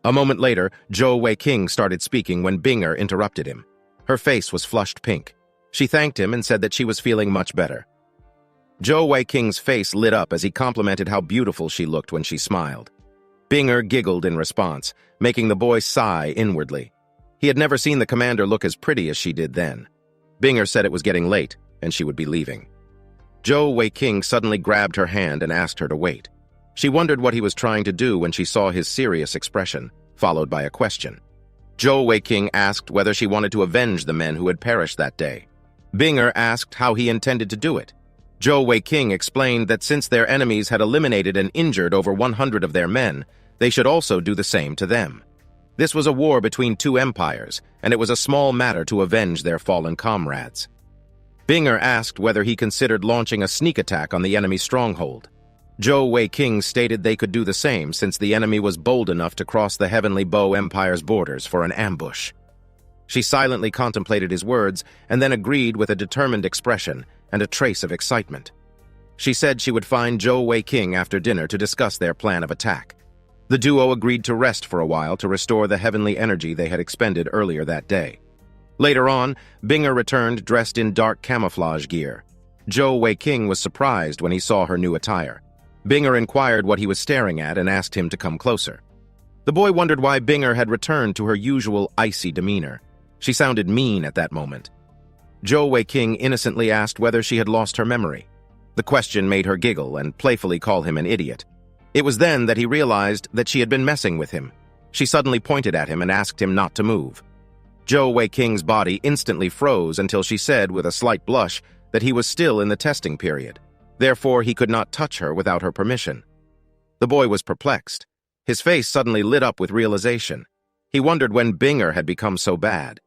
A moment later, Zhou Weiqing started speaking when Binger interrupted him. Her face was flushed pink. She thanked him and said that she was feeling much better. Zhou Weiqing's face lit up as he complimented how beautiful she looked when she smiled. Binger giggled in response, making the boy sigh inwardly. He had never seen the commander look as pretty as she did then. Binger said it was getting late, and she would be leaving. Zhou Weiqing suddenly grabbed her hand and asked her to wait. She wondered what he was trying to do when she saw his serious expression, followed by a question. Zhou Weiqing asked whether she wanted to avenge the men who had perished that day. Binger asked how he intended to do it. Zhou Weiqing explained that since their enemies had eliminated and injured over 100 of their men, they should also do the same to them. This was a war between two empires, and it was a small matter to avenge their fallen comrades. Binger asked whether he considered launching a sneak attack on the enemy's stronghold. Zhou Weiqing stated they could do the same since the enemy was bold enough to cross the Heavenly Bow Empire's borders for an ambush. She silently contemplated his words and then agreed with a determined expression and a trace of excitement. She said she would find Zhou Weiqing after dinner to discuss their plan of attack. The duo agreed to rest for a while to restore the heavenly energy they had expended earlier that day. Later on, Binger returned dressed in dark camouflage gear. Zhou Weiqing was surprised when he saw her new attire. Binger inquired what he was staring at and asked him to come closer. The boy wondered why Binger had returned to her usual icy demeanor. She sounded mean at that moment. Zhou Weiqing innocently asked whether she had lost her memory. The question made her giggle and playfully call him an idiot. It was then that he realized that she had been messing with him. She suddenly pointed at him and asked him not to move. Zhou Weiking's body instantly froze until she said with a slight blush that he was still in the testing period. Therefore, he could not touch her without her permission. The boy was perplexed. His face suddenly lit up with realization. He wondered when Binger had become so bad.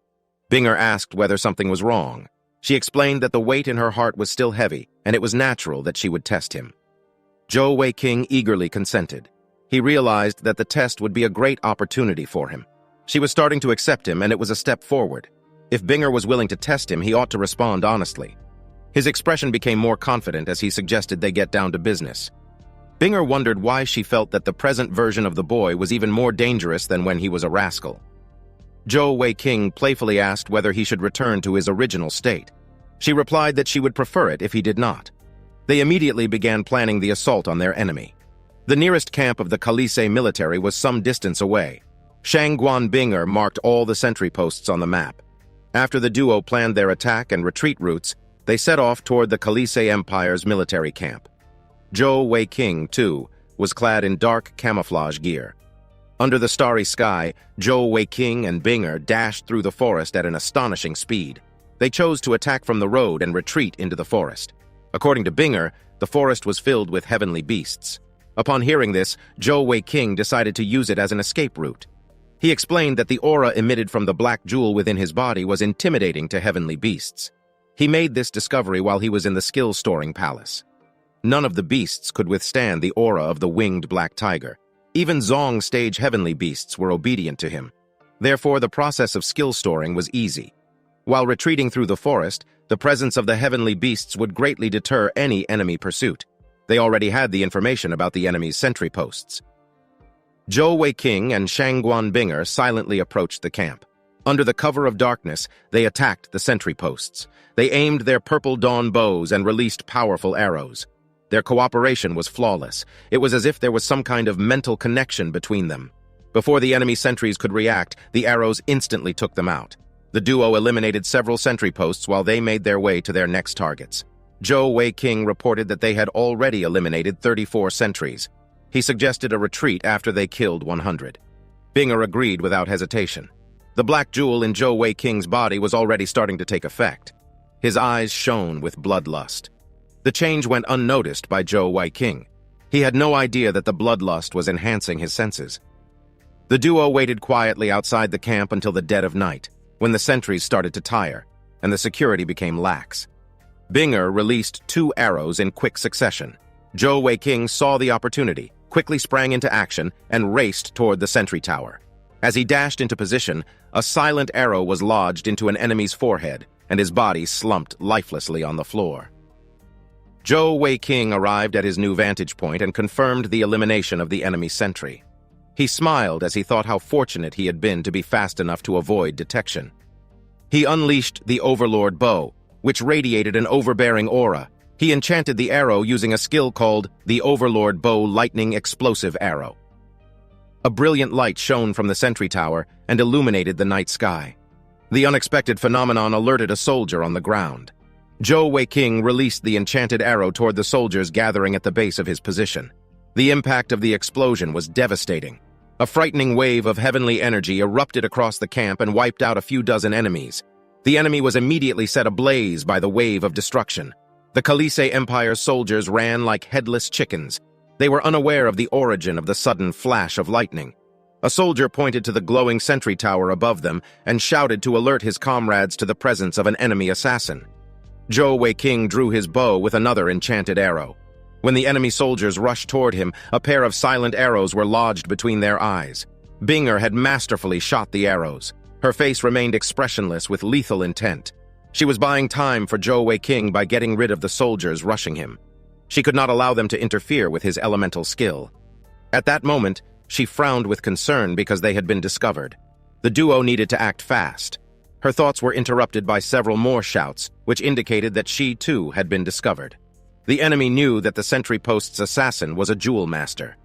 Binger asked whether something was wrong. She explained that the weight in her heart was still heavy, and it was natural that she would test him. Zhou Weiking eagerly consented. He realized that the test would be a great opportunity for him. She was starting to accept him, and it was a step forward. If Binger was willing to test him, he ought to respond honestly. His expression became more confident as he suggested they get down to business. Binger wondered why she felt that the present version of the boy was even more dangerous than when he was a rascal. Zhou Weiking playfully asked whether he should return to his original state. She replied that she would prefer it if he did not. They immediately began planning the assault on their enemy. The nearest camp of the Kalise military was some distance away. Shangguan Binger marked all the sentry posts on the map. After the duo planned their attack and retreat routes, they set off toward the Kalise Empire's military camp. Zhou Weiking, too, was clad in dark camouflage gear. Under the starry sky, Zhou Weiking and Binger dashed through the forest at an astonishing speed. They chose to attack from the road and retreat into the forest. According to Binger, the forest was filled with heavenly beasts. Upon hearing this, Zhou Weiking decided to use it as an escape route. He explained that the aura emitted from the black jewel within his body was intimidating to heavenly beasts. He made this discovery while he was in the skill-storing palace. None of the beasts could withstand the aura of the winged black tiger. Even Zong stage heavenly beasts were obedient to him. Therefore, the process of skill storing was easy. While retreating through the forest, the presence of the heavenly beasts would greatly deter any enemy pursuit. They already had the information about the enemy's sentry posts. Zhou Weiking and Shangguan Binger silently approached the camp. Under the cover of darkness, they attacked the sentry posts. They aimed their purple dawn bows and released powerful arrows. Their cooperation was flawless. It was as if there was some kind of mental connection between them. Before the enemy sentries could react, the arrows instantly took them out. The duo eliminated several sentry posts while they made their way to their next targets. Zhou Weiking reported that they had already eliminated 34 sentries. He suggested a retreat after they killed 100. Binger agreed without hesitation. The black jewel in Zhou Weiking's body was already starting to take effect. His eyes shone with bloodlust. The change went unnoticed by Zhou Weiking. He had no idea that the bloodlust was enhancing his senses. The duo waited quietly outside the camp until the dead of night, when the sentries started to tire, and the security became lax. Binger released 2 arrows in quick succession. Zhou Weiking saw the opportunity, quickly sprang into action, and raced toward the sentry tower. As he dashed into position, a silent arrow was lodged into an enemy's forehead, and his body slumped lifelessly on the floor. Zhou Weiking arrived at his new vantage point and confirmed the elimination of the enemy sentry. He smiled as he thought how fortunate he had been to be fast enough to avoid detection. He unleashed the Overlord bow, which radiated an overbearing aura. He enchanted the arrow using a skill called the Overlord Bow Lightning Explosive Arrow. A brilliant light shone from the sentry tower and illuminated the night sky. The unexpected phenomenon alerted a soldier on the ground. Zhou Weiking released the enchanted arrow toward the soldiers gathering at the base of his position. The impact of the explosion was devastating. A frightening wave of heavenly energy erupted across the camp and wiped out a few dozen enemies. The enemy was immediately set ablaze by the wave of destruction. The Kalise Empire's soldiers ran like headless chickens. They were unaware of the origin of the sudden flash of lightning. A soldier pointed to the glowing sentry tower above them and shouted to alert his comrades to the presence of an enemy assassin. Zhou Weiking drew his bow with another enchanted arrow. When the enemy soldiers rushed toward him, a pair of silent arrows were lodged between their eyes. Binger had masterfully shot the arrows. Her face remained expressionless with lethal intent. She was buying time for Zhou Weiking by getting rid of the soldiers rushing him. She could not allow them to interfere with his elemental skill. At that moment, she frowned with concern because they had been discovered. The duo needed to act fast. Her thoughts were interrupted by several more shouts, which indicated that she, too, had been discovered. The enemy knew that the sentry post's assassin was a jewel master.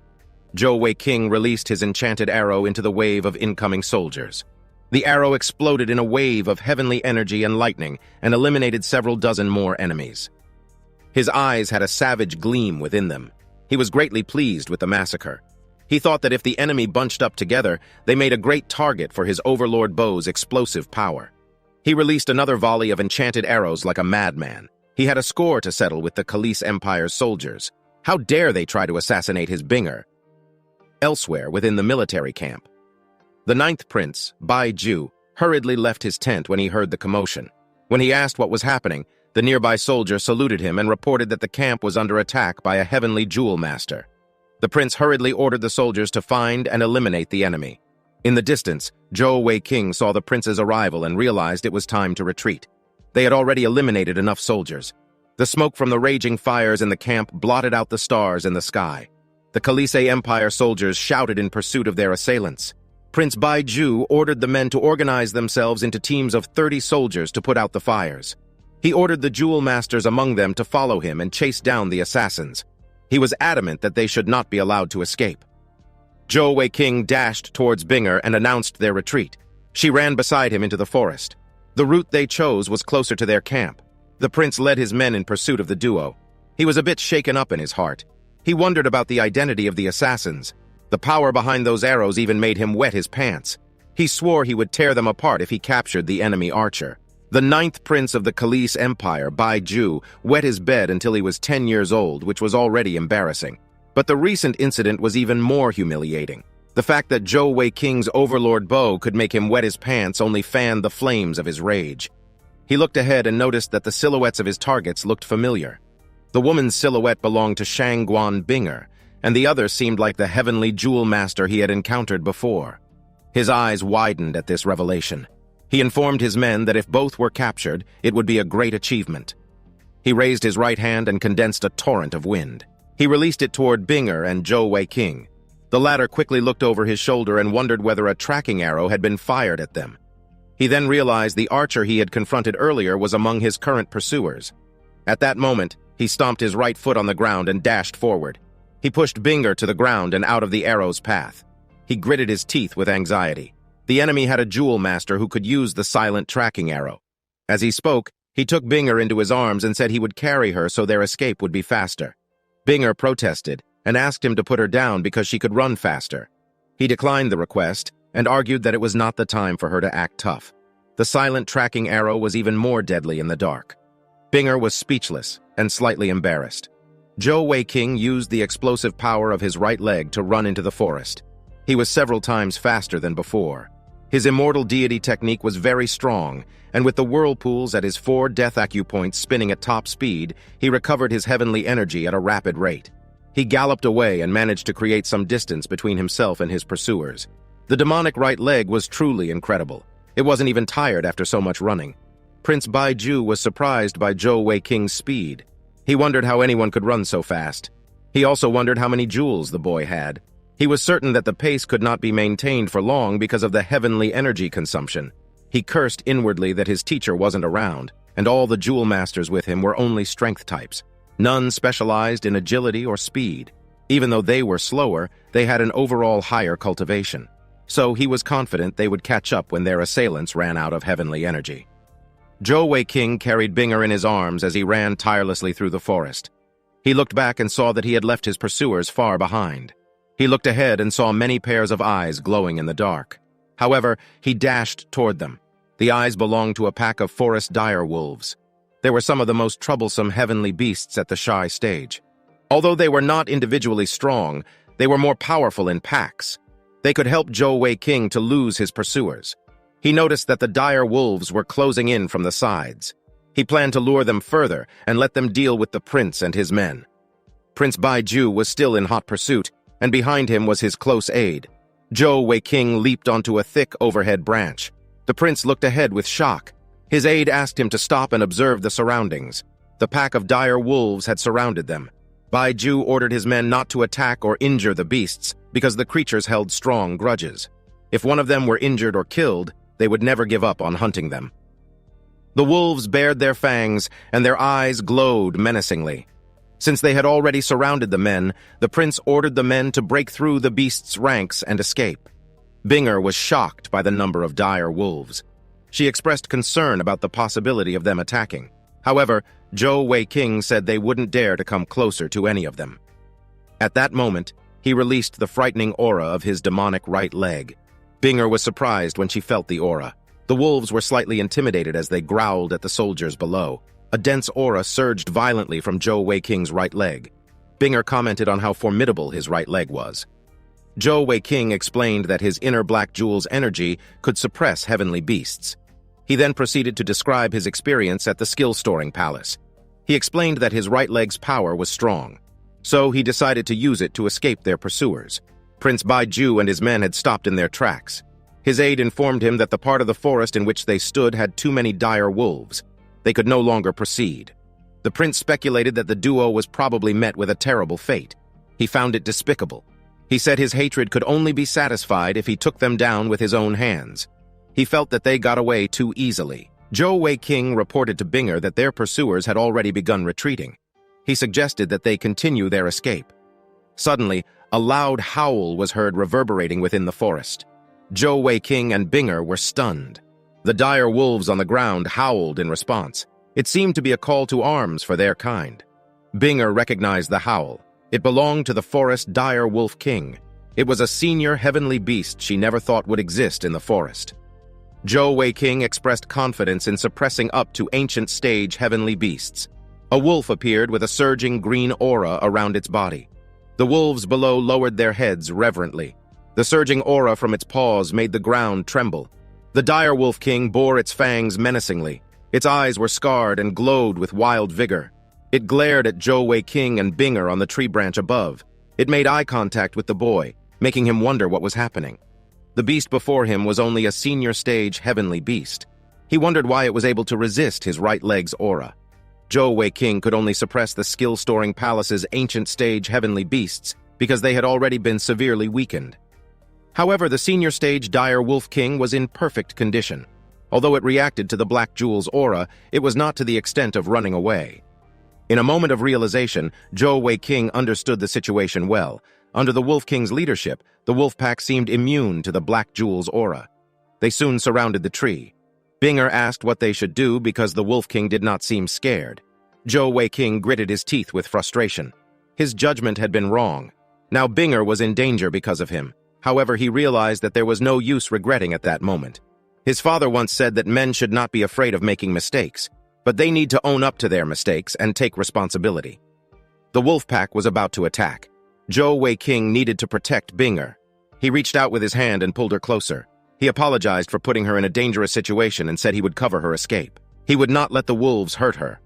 Zhou Weiking released his enchanted arrow into the wave of incoming soldiers. The arrow exploded in a wave of heavenly energy and lightning and eliminated several dozen more enemies. His eyes had a savage gleam within them. He was greatly pleased with the massacre. He thought that if the enemy bunched up together, they made a great target for his overlord bow's explosive power. He released another volley of enchanted arrows like a madman. He had a score to settle with the Khalis Empire's soldiers. How dare they try to assassinate his Binger? Elsewhere, within the military camp, the ninth prince, Bai Ju, hurriedly left his tent when he heard the commotion. When he asked what was happening, the nearby soldier saluted him and reported that the camp was under attack by a heavenly jewel master. The prince hurriedly ordered the soldiers to find and eliminate the enemy. In the distance, Zhou Wei-King saw the prince's arrival and realized it was time to retreat. They had already eliminated enough soldiers. The smoke from the raging fires in the camp blotted out the stars in the sky. The Khalis Empire soldiers shouted in pursuit of their assailants. Prince Bai Ju ordered the men to organize themselves into teams of 30 soldiers to put out the fires. He ordered the jewel masters among them to follow him and chase down the assassins. He was adamant that they should not be allowed to escape. Zhou Wei-King dashed towards Binger and announced their retreat. She ran beside him into the forest. The route they chose was closer to their camp. The prince led his men in pursuit of the duo. He was a bit shaken up in his heart. He wondered about the identity of the assassins. The power behind those arrows even made him wet his pants. He swore he would tear them apart if he captured the enemy archer. The ninth prince of the Khalis Empire, Bai Ju, wet his bed until he was 10 years old, which was already embarrassing. But the recent incident was even more humiliating. The fact that Zhou Wei-King's overlord bow could make him wet his pants only fanned the flames of his rage. He looked ahead and noticed that the silhouettes of his targets looked familiar. The woman's silhouette belonged to Shangguan Binger, and the other seemed like the heavenly jewel master he had encountered before. His eyes widened at this revelation. He informed his men that if both were captured, it would be a great achievement. He raised his right hand and condensed a torrent of wind. He released it toward Binger and Zhou Wei-King. The latter quickly looked over his shoulder and wondered whether a tracking arrow had been fired at them. He then realized the archer he had confronted earlier was among his current pursuers. At that moment, he stomped his right foot on the ground and dashed forward. He pushed Binger to the ground and out of the arrow's path. He gritted his teeth with anxiety. The enemy had a jewel master who could use the silent tracking arrow. As he spoke, he took Binger into his arms and said he would carry her so their escape would be faster. Binger protested and asked him to put her down because she could run faster. He declined the request and argued that it was not the time for her to act tough. The silent tracking arrow was even more deadly in the dark. Binger was speechless and slightly embarrassed. Zhou Wei-King used the explosive power of his right leg to run into the forest. He was several times faster than before. His immortal deity technique was very strong, and with the whirlpools at his 4 death acupoints spinning at top speed, he recovered his heavenly energy at a rapid rate. He galloped away and managed to create some distance between himself and his pursuers. The demonic right leg was truly incredible. It wasn't even tired after so much running. Prince Bai Ju was surprised by Zhou Wei-King's speed. He wondered how anyone could run so fast. He also wondered how many jewels the boy had. He was certain that the pace could not be maintained for long because of the heavenly energy consumption. He cursed inwardly that his teacher wasn't around, and all the jewel masters with him were only strength types. None specialized in agility or speed. Even though they were slower, they had an overall higher cultivation. So he was confident they would catch up when their assailants ran out of heavenly energy. Zhou Wei-King carried Binger in his arms as he ran tirelessly through the forest. He looked back and saw that he had left his pursuers far behind. He looked ahead and saw many pairs of eyes glowing in the dark. However, he dashed toward them. The eyes belonged to a pack of forest dire wolves. They were some of the most troublesome heavenly beasts at the shy stage. Although they were not individually strong, they were more powerful in packs. They could help Zhou Wei-King to lose his pursuers. He noticed that the dire wolves were closing in from the sides. He planned to lure them further and let them deal with the prince and his men. Prince Bai Ju was still in hot pursuit, and behind him was his close aide. Zhou Wei-King leaped onto a thick overhead branch. The prince looked ahead with shock. His aide asked him to stop and observe the surroundings. The pack of dire wolves had surrounded them. Bai Ju ordered his men not to attack or injure the beasts because the creatures held strong grudges. If one of them were injured or killed, they would never give up on hunting them. The wolves bared their fangs, and their eyes glowed menacingly. Since they had already surrounded the men, the prince ordered the men to break through the beasts' ranks and escape. Binger was shocked by the number of dire wolves. She expressed concern about the possibility of them attacking. However, Zhou Wei-king said they wouldn't dare to come closer to any of them. At that moment, he released the frightening aura of his demonic right leg. Binger was surprised when she felt the aura. The wolves were slightly intimidated as they growled at the soldiers below. A dense aura surged violently from Zhou Wei-king's right leg. Binger commented on how formidable his right leg was. Zhou Wei-king explained that his inner black jewel's energy could suppress heavenly beasts. He then proceeded to describe his experience at the skill-storing palace. He explained that his right leg's power was strong, so he decided to use it to escape their pursuers. Prince Baiju and his men had stopped in their tracks. His aide informed him that the part of the forest in which they stood had too many dire wolves. They could no longer proceed. The prince speculated that the duo was probably met with a terrible fate. He found it despicable. He said his hatred could only be satisfied if he took them down with his own hands. He felt that they got away too easily. Zhou Wei-king reported to Binger that their pursuers had already begun retreating. He suggested that they continue their escape. Suddenly, a loud howl was heard reverberating within the forest. Zhou Wei-king and Binger were stunned. The dire wolves on the ground howled in response. It seemed to be a call to arms for their kind. Binger recognized the howl. It belonged to the forest dire wolf king. It was a senior heavenly beast she never thought would exist in the forest. Zhou Wei-king expressed confidence in suppressing up to ancient stage heavenly beasts. A wolf appeared with a surging green aura around its body. The wolves below lowered their heads reverently. The surging aura from its paws made the ground tremble. The dire wolf king bore its fangs menacingly. Its eyes were scarred and glowed with wild vigor. It glared at Zhou Wei-king and Binger on the tree branch above. It made eye contact with the boy, making him wonder what was happening. The beast before him was only a senior stage heavenly beast. He wondered why it was able to resist his right leg's aura. Zhou Wei-king could only suppress the skill-storing palace's ancient stage heavenly beasts because they had already been severely weakened. However, the senior stage dire wolf king was in perfect condition. Although it reacted to the black jewel's aura, it was not to the extent of running away. In a moment of realization, Zhou Wei-king understood the situation well. Under the Wolf King's leadership, the wolf pack seemed immune to the black jewel's aura. They soon surrounded the tree. Binger asked what they should do because the Wolf King did not seem scared. Zhou Wei-king gritted his teeth with frustration. His judgment had been wrong. Now Binger was in danger because of him. However, he realized that there was no use regretting at that moment. His father once said that men should not be afraid of making mistakes, but they need to own up to their mistakes and take responsibility. The wolf pack was about to attack. Zhou Wei-king needed to protect Binger. He reached out with his hand and pulled her closer. He apologized for putting her in a dangerous situation and said he would cover her escape. He would not let the wolves hurt her.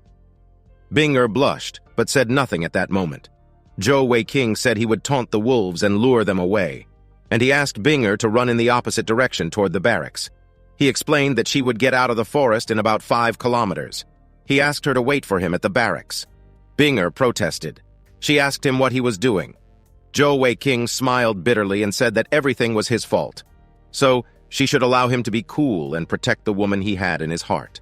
Binger blushed, but said nothing at that moment. Zhou Wei-king said he would taunt the wolves and lure them away, and he asked Binger to run in the opposite direction toward the barracks. He explained that she would get out of the forest in about 5 kilometers. He asked her to wait for him at the barracks. Binger protested. She asked him what he was doing. Zhou Wei-king smiled bitterly and said that everything was his fault. So, she should allow him to be cool and protect the woman he had in his heart.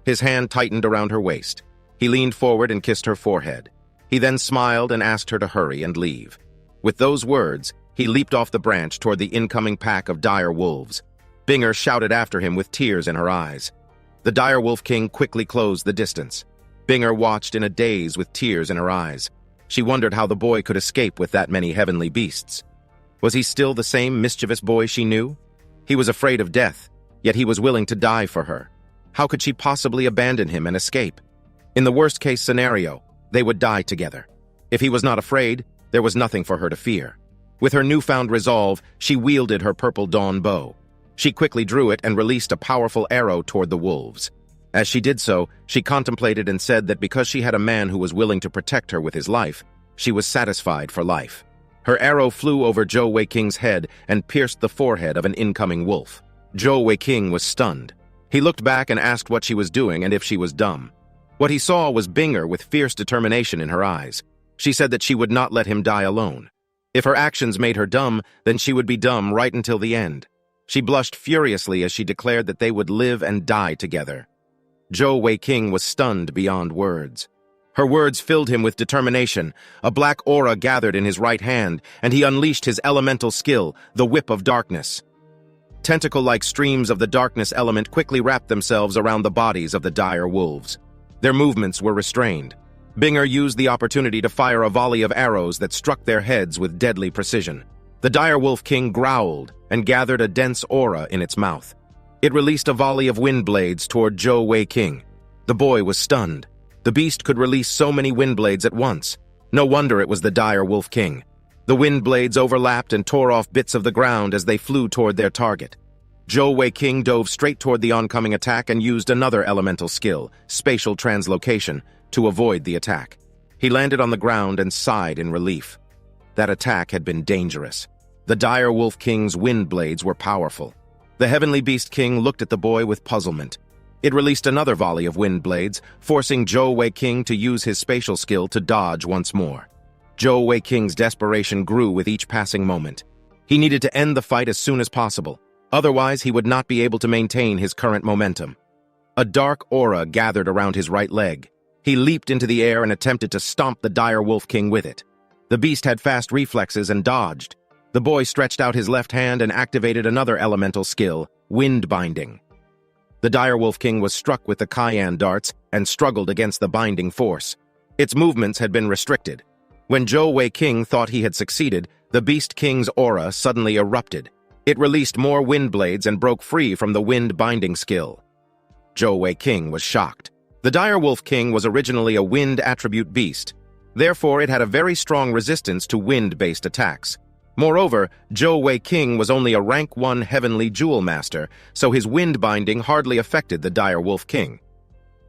His hand tightened around her waist. He leaned forward and kissed her forehead. He then smiled and asked her to hurry and leave. With those words, he leaped off the branch toward the incoming pack of dire wolves. Binger shouted after him with tears in her eyes. The dire wolf king quickly closed the distance. Binger watched in a daze with tears in her eyes. She wondered how the boy could escape with that many heavenly beasts. Was he still the same mischievous boy she knew? He was afraid of death, yet he was willing to die for her. How could she possibly abandon him and escape? In the worst-case scenario, they would die together. If he was not afraid, there was nothing for her to fear. With her newfound resolve, she wielded her purple dawn bow. She quickly drew it and released a powerful arrow toward the wolves. As she did so, she contemplated and said that because she had a man who was willing to protect her with his life, she was satisfied for life. Her arrow flew over Zhou Wei-king's head and pierced the forehead of an incoming wolf. Zhou Wei-king was stunned. He looked back and asked what she was doing and if she was dumb. What he saw was Binger with fierce determination in her eyes. She said that she would not let him die alone. If her actions made her dumb, then she would be dumb right until the end. She blushed furiously as she declared that they would live and die together. Zhou Wei-king was stunned beyond words. Her words filled him with determination. A black aura gathered in his right hand, and he unleashed his elemental skill, the Whip of Darkness. Tentacle-like streams of the darkness element quickly wrapped themselves around the bodies of the dire wolves. Their movements were restrained. Binger used the opportunity to fire a volley of arrows that struck their heads with deadly precision. The dire wolf king growled and gathered a dense aura in its mouth. It released a volley of wind blades toward Zhou Wei King. The boy was stunned. The beast could release so many wind blades at once. No wonder it was the dire wolf king. The wind blades overlapped and tore off bits of the ground as they flew toward their target. Zhou Wei King dove straight toward the oncoming attack and used another elemental skill, spatial translocation, to avoid the attack. He landed on the ground and sighed in relief. That attack had been dangerous. The dire wolf king's wind blades were powerful. The heavenly beast king looked at the boy with puzzlement. It released another volley of wind blades, forcing Zhou Wei King to use his spatial skill to dodge once more. Zhou Wei King's desperation grew with each passing moment. He needed to end the fight as soon as possible. Otherwise, he would not be able to maintain his current momentum. A dark aura gathered around his right leg. He leaped into the air and attempted to stomp the dire wolf king with it. The beast had fast reflexes and dodged. The boy stretched out his left hand and activated another elemental skill, wind binding. The dire wolf king was struck with the cayenne darts and struggled against the binding force. Its movements had been restricted. When Zhou Wei King thought he had succeeded, the beast king's aura suddenly erupted. It released more wind blades and broke free from the wind binding skill. Zhou Wei King was shocked. The dire wolf king was originally a wind attribute beast. Therefore, it had a very strong resistance to wind-based attacks. Moreover, Zhou Wei King was only a rank 1 heavenly jewel master, so his wind binding hardly affected the dire wolf king.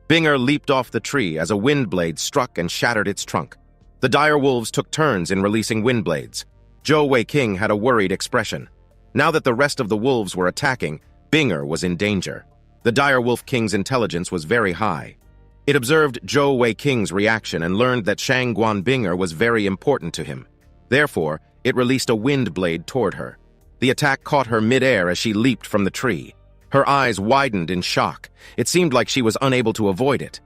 Binger leaped off the tree as a wind blade struck and shattered its trunk. The dire wolves took turns in releasing wind blades. Zhou Wei King had a worried expression. Now that the rest of the wolves were attacking, Binger was in danger. The dire wolf king's intelligence was very high. It observed Zhou Wei King's reaction and learned that Shangguan Binger was very important to him. Therefore, it released a wind blade toward her. The attack caught her mid-air as she leaped from the tree. Her eyes widened in shock. It seemed like she was unable to avoid it.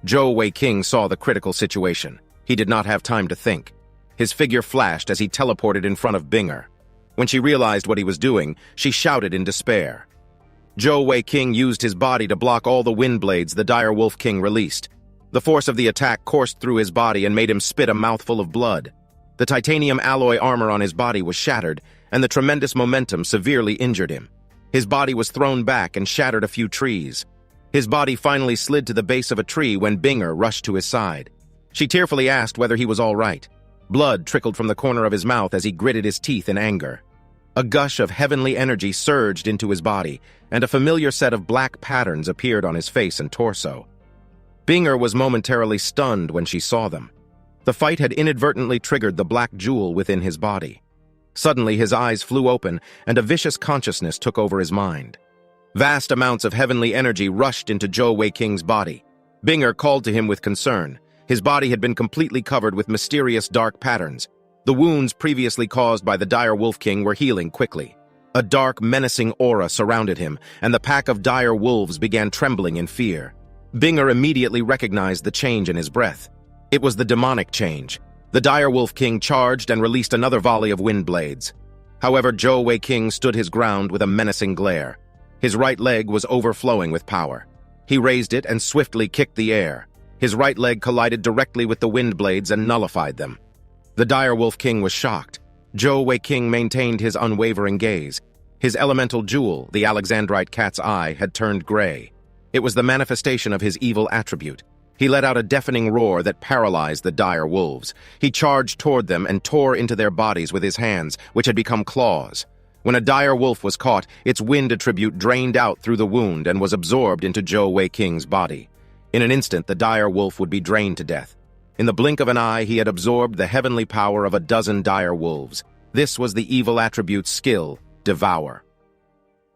Zhou Wei King saw the critical situation. He did not have time to think. His figure flashed as he teleported in front of Binger. When she realized what he was doing, she shouted in despair. Zhou Wei King used his body to block all the wind blades the dire wolf king released. The force of the attack coursed through his body and made him spit a mouthful of blood. The titanium alloy armor on his body was shattered, and the tremendous momentum severely injured him. His body was thrown back and shattered a few trees. His body finally slid to the base of a tree when Binger rushed to his side. She tearfully asked whether he was all right. Blood trickled from the corner of his mouth as he gritted his teeth in anger. A gush of heavenly energy surged into his body, and a familiar set of black patterns appeared on his face and torso. Binger was momentarily stunned when she saw them. The fight had inadvertently triggered the black jewel within his body. Suddenly, his eyes flew open, and a vicious consciousness took over his mind. Vast amounts of heavenly energy rushed into Zhou Wei King's body. Binger called to him with concern. His body had been completely covered with mysterious dark patterns. The wounds previously caused by the dire wolf king were healing quickly. A dark, menacing aura surrounded him, and the pack of dire wolves began trembling in fear. Binger immediately recognized the change in his breath. It was the demonic change. The dire wolf king charged and released another volley of wind blades. However, Zhou Wei King stood his ground with a menacing glare. His right leg was overflowing with power. He raised it and swiftly kicked the air. His right leg collided directly with the wind blades and nullified them. The dire wolf king was shocked. Zhou Wei King maintained his unwavering gaze. His elemental jewel, the Alexandrite cat's eye, had turned gray. It was the manifestation of his evil attribute. He let out a deafening roar that paralyzed the dire wolves. He charged toward them and tore into their bodies with his hands, which had become claws. When a dire wolf was caught, its wind attribute drained out through the wound and was absorbed into Zhou Wei King's body. In an instant, the dire wolf would be drained to death. In the blink of an eye, he had absorbed the heavenly power of a dozen dire wolves. This was the evil attribute's skill, Devour.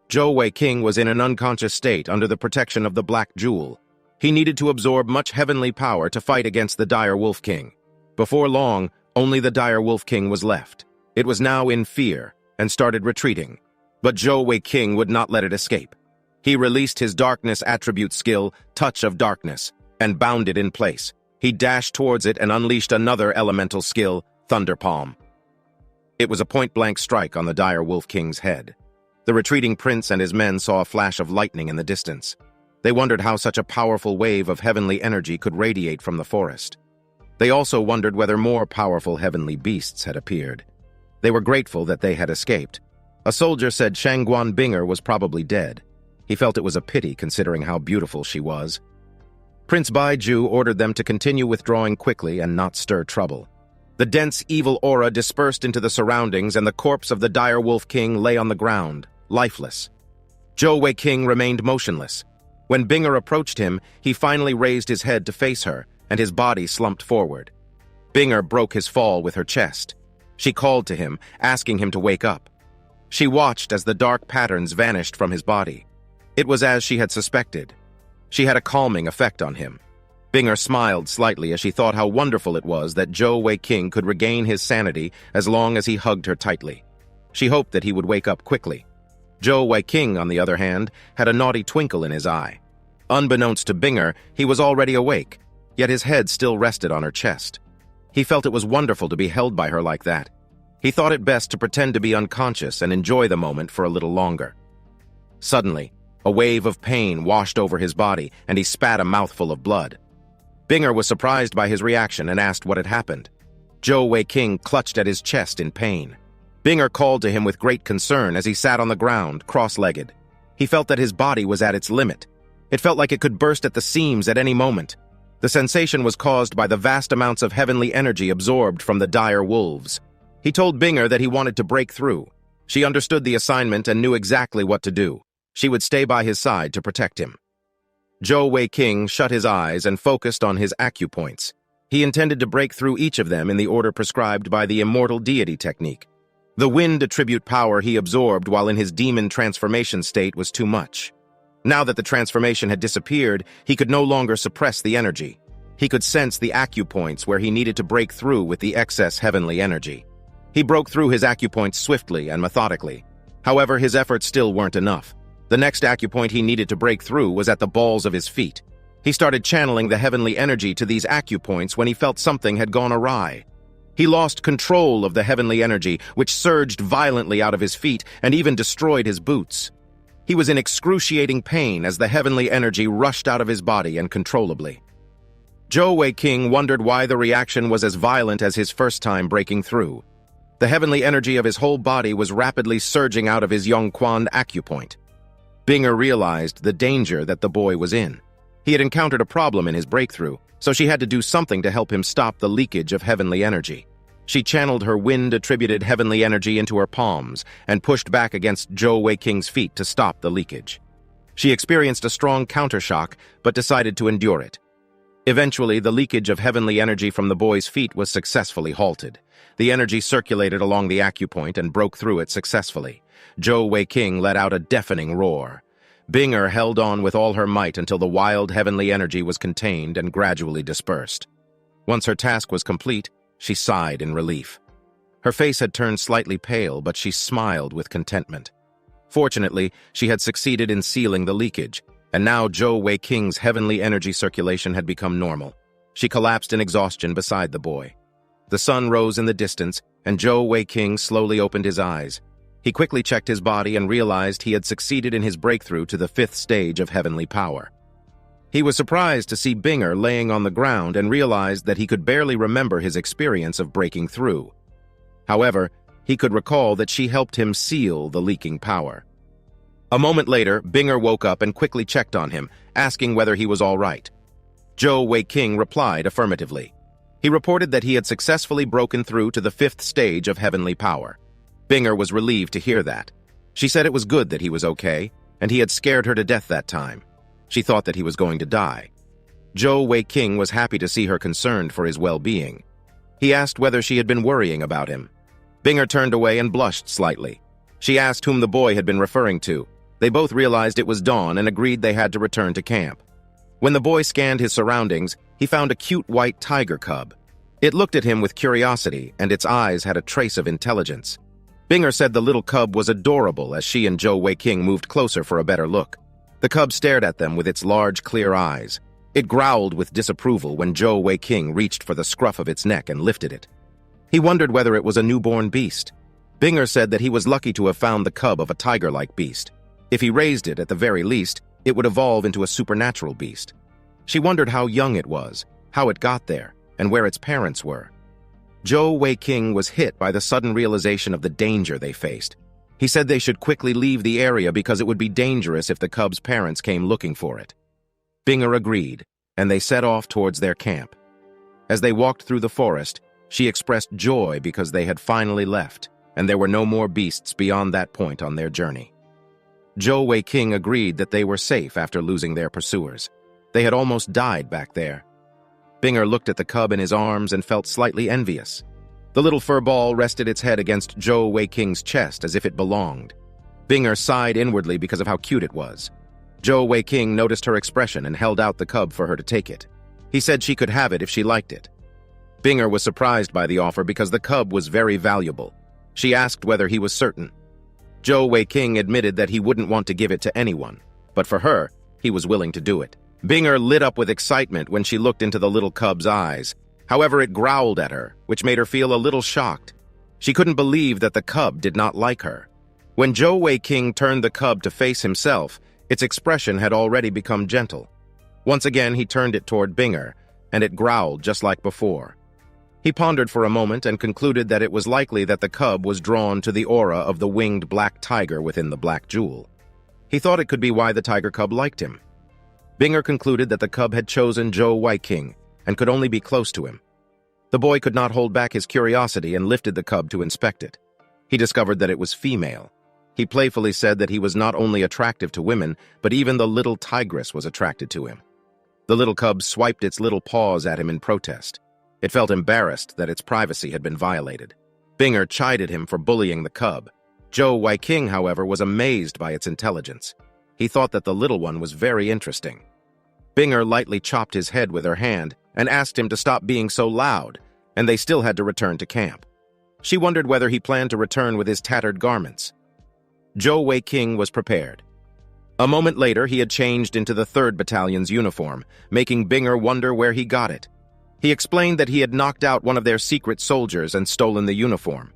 Zhou Wei King was in an unconscious state under the protection of the Black Jewel. He needed to absorb much heavenly power to fight against the dire wolf king. Before long, only the dire wolf king was left. It was now in fear and started retreating. But Zhou Wei King would not let it escape. He released his darkness attribute skill, Touch of Darkness, and bound it in place. He dashed towards it and unleashed another elemental skill, Thunder Palm. It was a point-blank strike on the dire wolf king's head. The retreating prince and his men saw a flash of lightning in the distance. They wondered how such a powerful wave of heavenly energy could radiate from the forest. They also wondered whether more powerful heavenly beasts had appeared. They were grateful that they had escaped. A soldier said Shangguan Binger was probably dead. He felt it was a pity considering how beautiful she was. Prince Baiju ordered them to continue withdrawing quickly and not stir trouble. The dense, evil aura dispersed into the surroundings, and the corpse of the dire Wolf King lay on the ground, lifeless. Zhou Wei King remained motionless. When Binger approached him, he finally raised his head to face her, and his body slumped forward. Binger broke his fall with her chest. She called to him, asking him to wake up. She watched as the dark patterns vanished from his body. It was as she had suspected. She had a calming effect on him. Binger smiled slightly as she thought how wonderful it was that Zhou Wei King could regain his sanity as long as he hugged her tightly. She hoped that he would wake up quickly. Zhou Wei King, on the other hand, had a naughty twinkle in his eye. Unbeknownst to Binger, he was already awake, yet his head still rested on her chest. He felt it was wonderful to be held by her like that. He thought it best to pretend to be unconscious and enjoy the moment for a little longer. Suddenly, a wave of pain washed over his body, and he spat a mouthful of blood. Binger was surprised by his reaction and asked what had happened. Zhou Wei King clutched at his chest in pain. Binger called to him with great concern as he sat on the ground, cross-legged. He felt that his body was at its limit. It felt like it could burst at the seams at any moment. The sensation was caused by the vast amounts of heavenly energy absorbed from the dire wolves. He told Binger that he wanted to break through. She understood the assignment and knew exactly what to do. She would stay by his side to protect him. Zhou Wei King shut his eyes and focused on his acupoints. He intended to break through each of them in the order prescribed by the immortal deity technique. The wind attribute power he absorbed while in his demon transformation state was too much. Now that the transformation had disappeared, he could no longer suppress the energy. He could sense the acupoints where he needed to break through with the excess heavenly energy. He broke through his acupoints swiftly and methodically. However, his efforts still weren't enough. The next acupoint he needed to break through was at the balls of his feet. He started channeling the heavenly energy to these acupoints when he felt something had gone awry. He lost control of the heavenly energy, which surged violently out of his feet and even destroyed his boots. He was in excruciating pain as the heavenly energy rushed out of his body uncontrollably. Zhou Wei King wondered why the reaction was as violent as his first time breaking through. The heavenly energy of his whole body was rapidly surging out of his Yongquan acupoint. Binger realized the danger that the boy was in. He had encountered a problem in his breakthrough, so she had to do something to help him stop the leakage of heavenly energy. She channeled her wind-attributed heavenly energy into her palms and pushed back against Zhou Wei King's feet to stop the leakage. She experienced a strong countershock, but decided to endure it. Eventually, the leakage of heavenly energy from the boy's feet was successfully halted. The energy circulated along the acupoint and broke through it successfully. Zhou Wei King let out a deafening roar. Binger held on with all her might until the wild heavenly energy was contained and gradually dispersed. Once her task was complete, she sighed in relief. Her face had turned slightly pale, but she smiled with contentment. Fortunately, she had succeeded in sealing the leakage, and now Zhou Wei King's heavenly energy circulation had become normal. She collapsed in exhaustion beside the boy. The sun rose in the distance, and Zhou Wei King slowly opened his eyes. He quickly checked his body and realized he had succeeded in his breakthrough to the 5th stage of heavenly power. He was surprised to see Binger laying on the ground and realized that he could barely remember his experience of breaking through. However, he could recall that she helped him seal the leaking power. A moment later, Binger woke up and quickly checked on him, asking whether he was all right. Zhou Wei King replied affirmatively. He reported that he had successfully broken through to the 5th stage of heavenly power. Binger was relieved to hear that. She said it was good that he was okay, and he had scared her to death that time. She thought that he was going to die. Zhou Wei King was happy to see her concerned for his well-being. He asked whether she had been worrying about him. Binger turned away and blushed slightly. She asked whom the boy had been referring to. They both realized it was dawn and agreed they had to return to camp. When the boy scanned his surroundings, he found a cute white tiger cub. It looked at him with curiosity, and its eyes had a trace of intelligence. Binger said the little cub was adorable as she and Zhou Wei King moved closer for a better look. The cub stared at them with its large, clear eyes. It growled with disapproval when Zhou Wei King reached for the scruff of its neck and lifted it. He wondered whether it was a newborn beast. Binger said that he was lucky to have found the cub of a tiger-like beast. If he raised it, at the very least, it would evolve into a supernatural beast. She wondered how young it was, how it got there, and where its parents were. Zhou Weiqing was hit by the sudden realization of the danger they faced. He said they should quickly leave the area because it would be dangerous if the cub's parents came looking for it. Binger agreed, and they set off towards their camp. As they walked through the forest, she expressed joy because they had finally left, and there were no more beasts beyond that point on their journey. Zhou Weiqing agreed that they were safe after losing their pursuers. They had almost died back there. Binger looked at the cub in his arms and felt slightly envious. The little fur ball rested its head against Zhou Weiqing's chest as if it belonged. Binger sighed inwardly because of how cute it was. Zhou Weiqing noticed her expression and held out the cub for her to take it. He said she could have it if she liked it. Binger was surprised by the offer because the cub was very valuable. She asked whether he was certain. Zhou Weiqing admitted that he wouldn't want to give it to anyone, but for her, he was willing to do it. Binger lit up with excitement when she looked into the little cub's eyes. However, it growled at her, which made her feel a little shocked. She couldn't believe that the cub did not like her. When Zhou Weiqing turned the cub to face himself, its expression had already become gentle. Once again, he turned it toward Binger, and it growled just like before. He pondered for a moment and concluded that it was likely that the cub was drawn to the aura of the winged black tiger within the black jewel. He thought it could be why the tiger cub liked him. Binger concluded that the cub had chosen Zhou Weiqing and could only be close to him. The boy could not hold back his curiosity and lifted the cub to inspect it. He discovered that it was female. He playfully said that he was not only attractive to women, but even the little tigress was attracted to him. The little cub swiped its little paws at him in protest. It felt embarrassed that its privacy had been violated. Binger chided him for bullying the cub. Zhou Weiqing, however, was amazed by its intelligence. He thought that the little one was very interesting. Binger lightly chopped his head with her hand and asked him to stop being so loud, and they still had to return to camp. She wondered whether he planned to return with his tattered garments. Zhou Weiqing was prepared. A moment later, he had changed into the 3rd Battalion's uniform, making Binger wonder where he got it. He explained that he had knocked out one of their secret soldiers and stolen the uniform.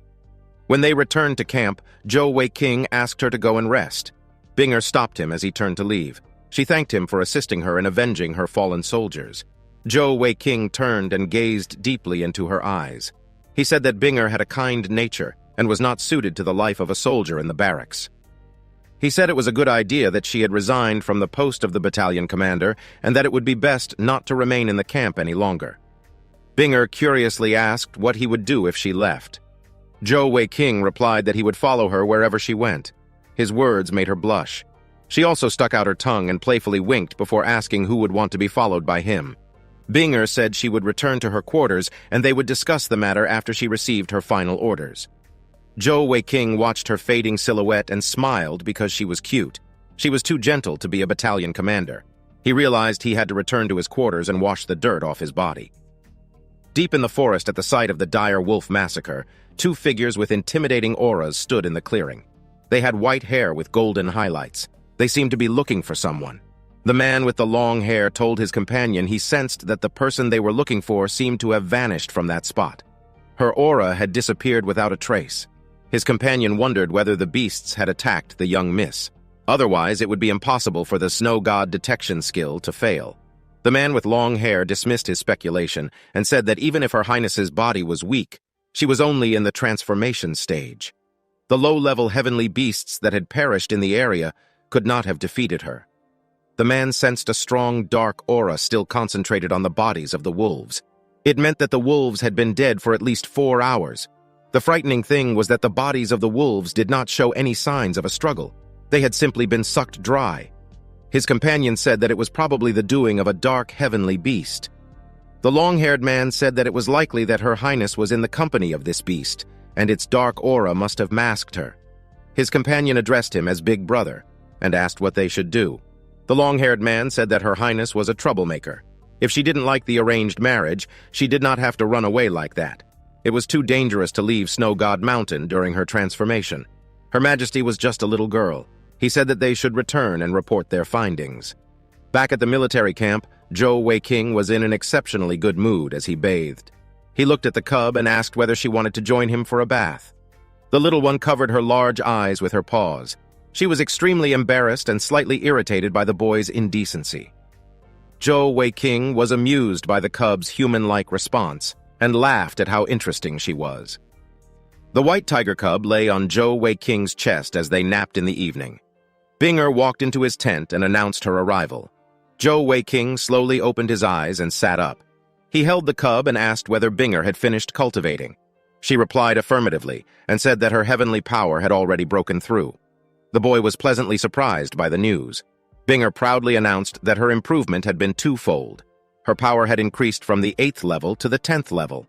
When they returned to camp, Zhou Weiqing asked her to go and rest. Binger stopped him as he turned to leave. She thanked him for assisting her in avenging her fallen soldiers. Zhou Weiqing turned and gazed deeply into her eyes. He said that Binger had a kind nature and was not suited to the life of a soldier in the barracks. He said it was a good idea that she had resigned from the post of the battalion commander and that it would be best not to remain in the camp any longer. Binger curiously asked what he would do if she left. Zhou Weiqing replied that he would follow her wherever she went. His words made her blush. She also stuck out her tongue and playfully winked before asking who would want to be followed by him. Binger said she would return to her quarters and they would discuss the matter after she received her final orders. Zhou Weiqing watched her fading silhouette and smiled because she was cute. She was too gentle to be a battalion commander. He realized he had to return to his quarters and wash the dirt off his body. Deep in the forest at the site of the dire wolf massacre, 2 figures with intimidating auras stood in the clearing. They had white hair with golden highlights. They seemed to be looking for someone. The man with the long hair told his companion he sensed that the person they were looking for seemed to have vanished from that spot. Her aura had disappeared without a trace. His companion wondered whether the beasts had attacked the young miss. Otherwise, it would be impossible for the snow god detection skill to fail. The man with long hair dismissed his speculation and said that even if Her Highness's body was weak, she was only in the transformation stage. The low-level heavenly beasts that had perished in the area could not have defeated her. The man sensed a strong, dark aura still concentrated on the bodies of the wolves. It meant that the wolves had been dead for at least 4 hours. The frightening thing was that the bodies of the wolves did not show any signs of a struggle. They had simply been sucked dry. His companion said that it was probably the doing of a dark heavenly beast. The long-haired man said that it was likely that Her Highness was in the company of this beast, and its dark aura must have masked her. His companion addressed him as Big Brother and asked what they should do. The long-haired man said that Her Highness was a troublemaker. If she didn't like the arranged marriage, she did not have to run away like that. It was too dangerous to leave Snow God Mountain during her transformation. Her Majesty was just a little girl. He said that they should return and report their findings. Back at the military camp, Zhou Weiqing was in an exceptionally good mood as he bathed. He looked at the cub and asked whether she wanted to join him for a bath. The little one covered her large eyes with her paws. She was extremely embarrassed and slightly irritated by the boy's indecency. Zhou Weiqing was amused by the cub's human-like response and laughed at how interesting she was. The white tiger cub lay on Zhou Weiqing's chest as they napped in the evening. Binger walked into his tent and announced her arrival. Zhou Weiqing slowly opened his eyes and sat up. He held the cub and asked whether Binger had finished cultivating. She replied affirmatively and said that her heavenly power had already broken through. The boy was pleasantly surprised by the news. Binger proudly announced that her improvement had been twofold. Her power had increased from the 8th level to the 10th level.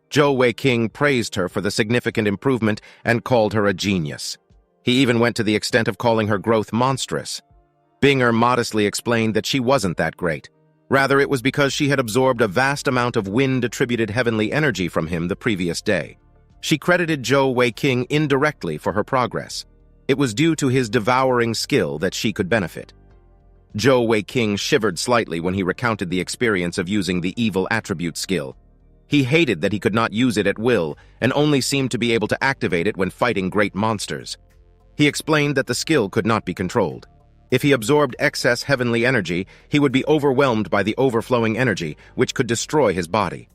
Zhou Weiqing praised her for the significant improvement and called her a genius. He even went to the extent of calling her growth monstrous. Binger modestly explained that she wasn't that great. Rather, it was because she had absorbed a vast amount of wind-attributed heavenly energy from him the previous day. She credited Zhou Weiqing indirectly for her progress. It was due to his devouring skill that she could benefit. Zhou Weiqing shivered slightly when he recounted the experience of using the evil attribute skill. He hated that he could not use it at will and only seemed to be able to activate it when fighting great monsters. He explained that the skill could not be controlled. If he absorbed excess heavenly energy, he would be overwhelmed by the overflowing energy, which could destroy his body.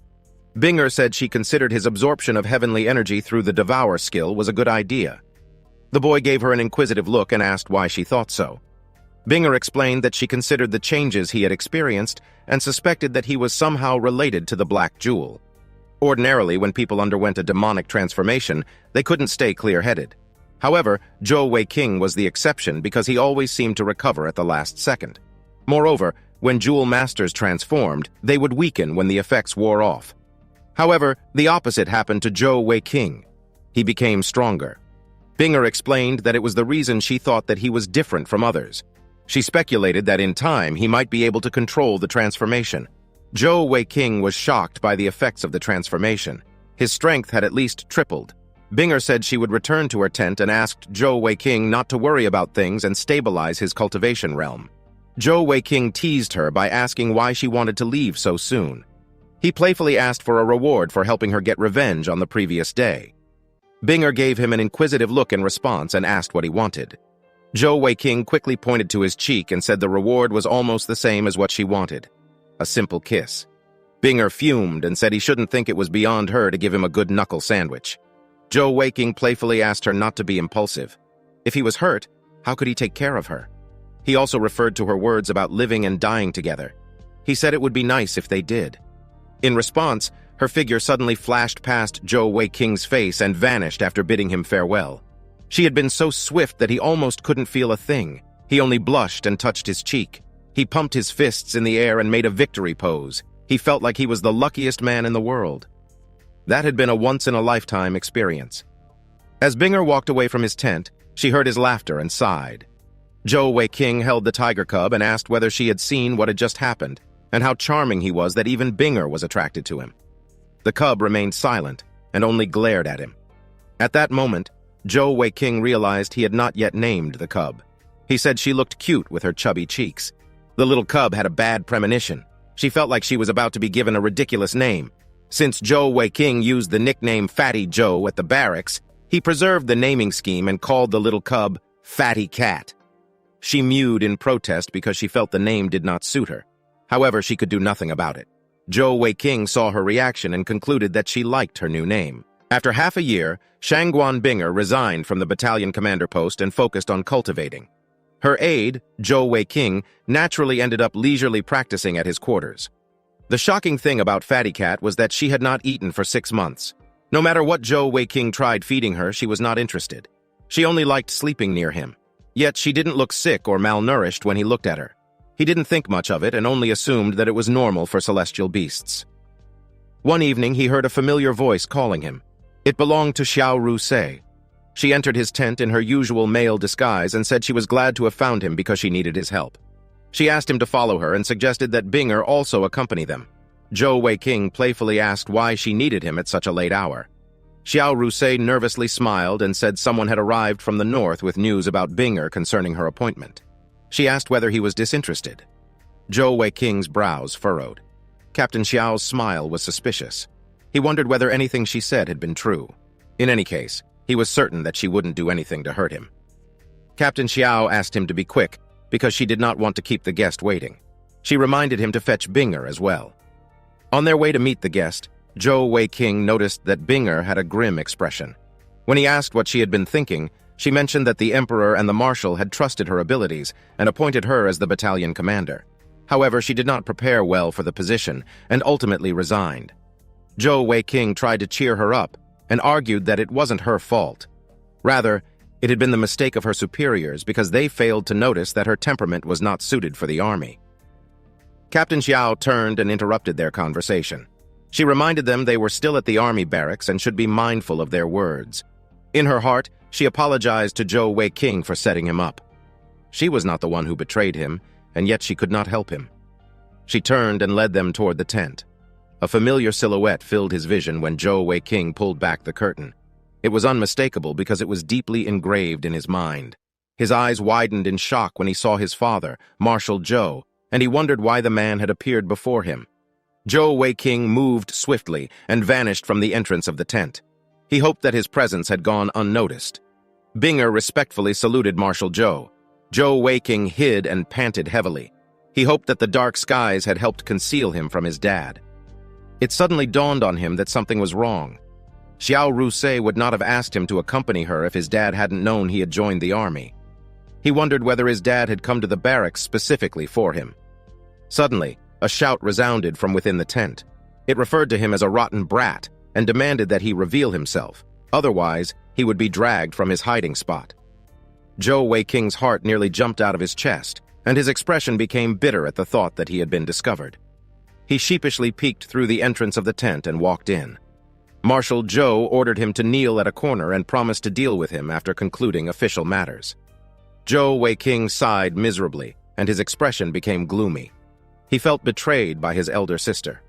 Binger said she considered his absorption of heavenly energy through the Devour skill was a good idea. The boy gave her an inquisitive look and asked why she thought so. Binger explained that she considered the changes he had experienced and suspected that he was somehow related to the Black Jewel. Ordinarily, when people underwent a demonic transformation, they couldn't stay clear-headed. However, Zhou Weiqing was the exception because he always seemed to recover at the last second. Moreover, when Jewel Masters transformed, they would weaken when the effects wore off. However, the opposite happened to Zhou Weiqing. He became stronger. Binger explained that it was the reason she thought that he was different from others. She speculated that in time he might be able to control the transformation. Zhou Weiqing was shocked by the effects of the transformation. His strength had at least tripled. Binger said she would return to her tent and asked Zhou Weiqing not to worry about things and stabilize his cultivation realm. Zhou Weiqing teased her by asking why she wanted to leave so soon. He playfully asked for a reward for helping her get revenge on the previous day. Binger gave him an inquisitive look in response and asked what he wanted. Zhou Weiqing quickly pointed to his cheek and said the reward was almost the same as what she wanted: a simple kiss. Binger fumed and said he shouldn't think it was beyond her to give him a good knuckle sandwich. Zhou Weiqing playfully asked her not to be impulsive. If he was hurt, how could he take care of her? He also referred to her words about living and dying together. He said it would be nice if they did. In response, her figure suddenly flashed past Zhou Weiqing's face and vanished after bidding him farewell. She had been so swift that he almost couldn't feel a thing. He only blushed and touched his cheek. He pumped his fists in the air and made a victory pose. He felt like he was the luckiest man in the world. That had been a once-in-a-lifetime experience. As Binger walked away from his tent, she heard his laughter and sighed. Zhou Weiqing held the tiger cub and asked whether she had seen what had just happened, and how charming he was that even Binger was attracted to him. The cub remained silent and only glared at him. At that moment, Zhou Weiqing realized he had not yet named the cub. He said she looked cute with her chubby cheeks. The little cub had a bad premonition. She felt like she was about to be given a ridiculous name. Since Zhou Weiqing used the nickname Fatty Joe at the barracks, he preserved the naming scheme and called the little cub Fatty Cat. She mewed in protest because she felt the name did not suit her. However, she could do nothing about it. Zhou Weiqing saw her reaction and concluded that she liked her new name. After half a year, Shangguan Binger resigned from the battalion commander post and focused on cultivating. Her aide, Zhou Weiqing, naturally ended up leisurely practicing at his quarters. The shocking thing about Fatty Cat was that she had not eaten for 6 months. No matter what Zhou Weiqing tried feeding her, she was not interested. She only liked sleeping near him. Yet she didn't look sick or malnourished when he looked at her. He didn't think much of it and only assumed that it was normal for celestial beasts. One evening, he heard a familiar voice calling him. It belonged to Xiao Rusei. She entered his tent in her usual male disguise and said she was glad to have found him because she needed his help. She asked him to follow her and suggested that Binger also accompany them. Zhou Weiqing playfully asked why she needed him at such a late hour. Xiao Rusei nervously smiled and said someone had arrived from the north with news about Binger concerning her appointment. She asked whether he was disinterested. Zhou Weiqing's brows furrowed. Captain Xiao's smile was suspicious. He wondered whether anything she said had been true. In any case, he was certain that she wouldn't do anything to hurt him. Captain Xiao asked him to be quick because she did not want to keep the guest waiting. She reminded him to fetch Binger as well. On their way to meet the guest, Zhou Weiqing noticed that Binger had a grim expression. When he asked what she had been thinking, she mentioned that the Emperor and the Marshal had trusted her abilities and appointed her as the battalion commander. However, she did not prepare well for the position and ultimately resigned. Zhou Weiqing tried to cheer her up and argued that it wasn't her fault. Rather, it had been the mistake of her superiors because they failed to notice that her temperament was not suited for the army. Captain Xiao turned and interrupted their conversation. She reminded them they were still at the army barracks and should be mindful of their words. In her heart, she apologized to Zhou Weiqing for setting him up. She was not the one who betrayed him, and yet she could not help him. She turned and led them toward the tent. A familiar silhouette filled his vision when Zhou Weiqing pulled back the curtain. It was unmistakable because it was deeply engraved in his mind. His eyes widened in shock when he saw his father, Marshal Zhou, and he wondered why the man had appeared before him. Zhou Weiqing moved swiftly and vanished from the entrance of the tent. He hoped that his presence had gone unnoticed. Binger respectfully saluted Marshal Zhou. Zhou Weiqing hid and panted heavily. He hoped that the dark skies had helped conceal him from his dad. It suddenly dawned on him that something was wrong. Xiao Rusei would not have asked him to accompany her if his dad hadn't known he had joined the army. He wondered whether his dad had come to the barracks specifically for him. Suddenly, a shout resounded from within the tent. It referred to him as a rotten brat and demanded that he reveal himself. Otherwise, he would be dragged from his hiding spot. Zhou Weiqing's heart nearly jumped out of his chest, and his expression became bitter at the thought that he had been discovered. He sheepishly peeked through the entrance of the tent and walked in. Marshal Zhou ordered him to kneel at a corner and promised to deal with him after concluding official matters. Zhou Weiqing sighed miserably, and his expression became gloomy. He felt betrayed by his elder sister.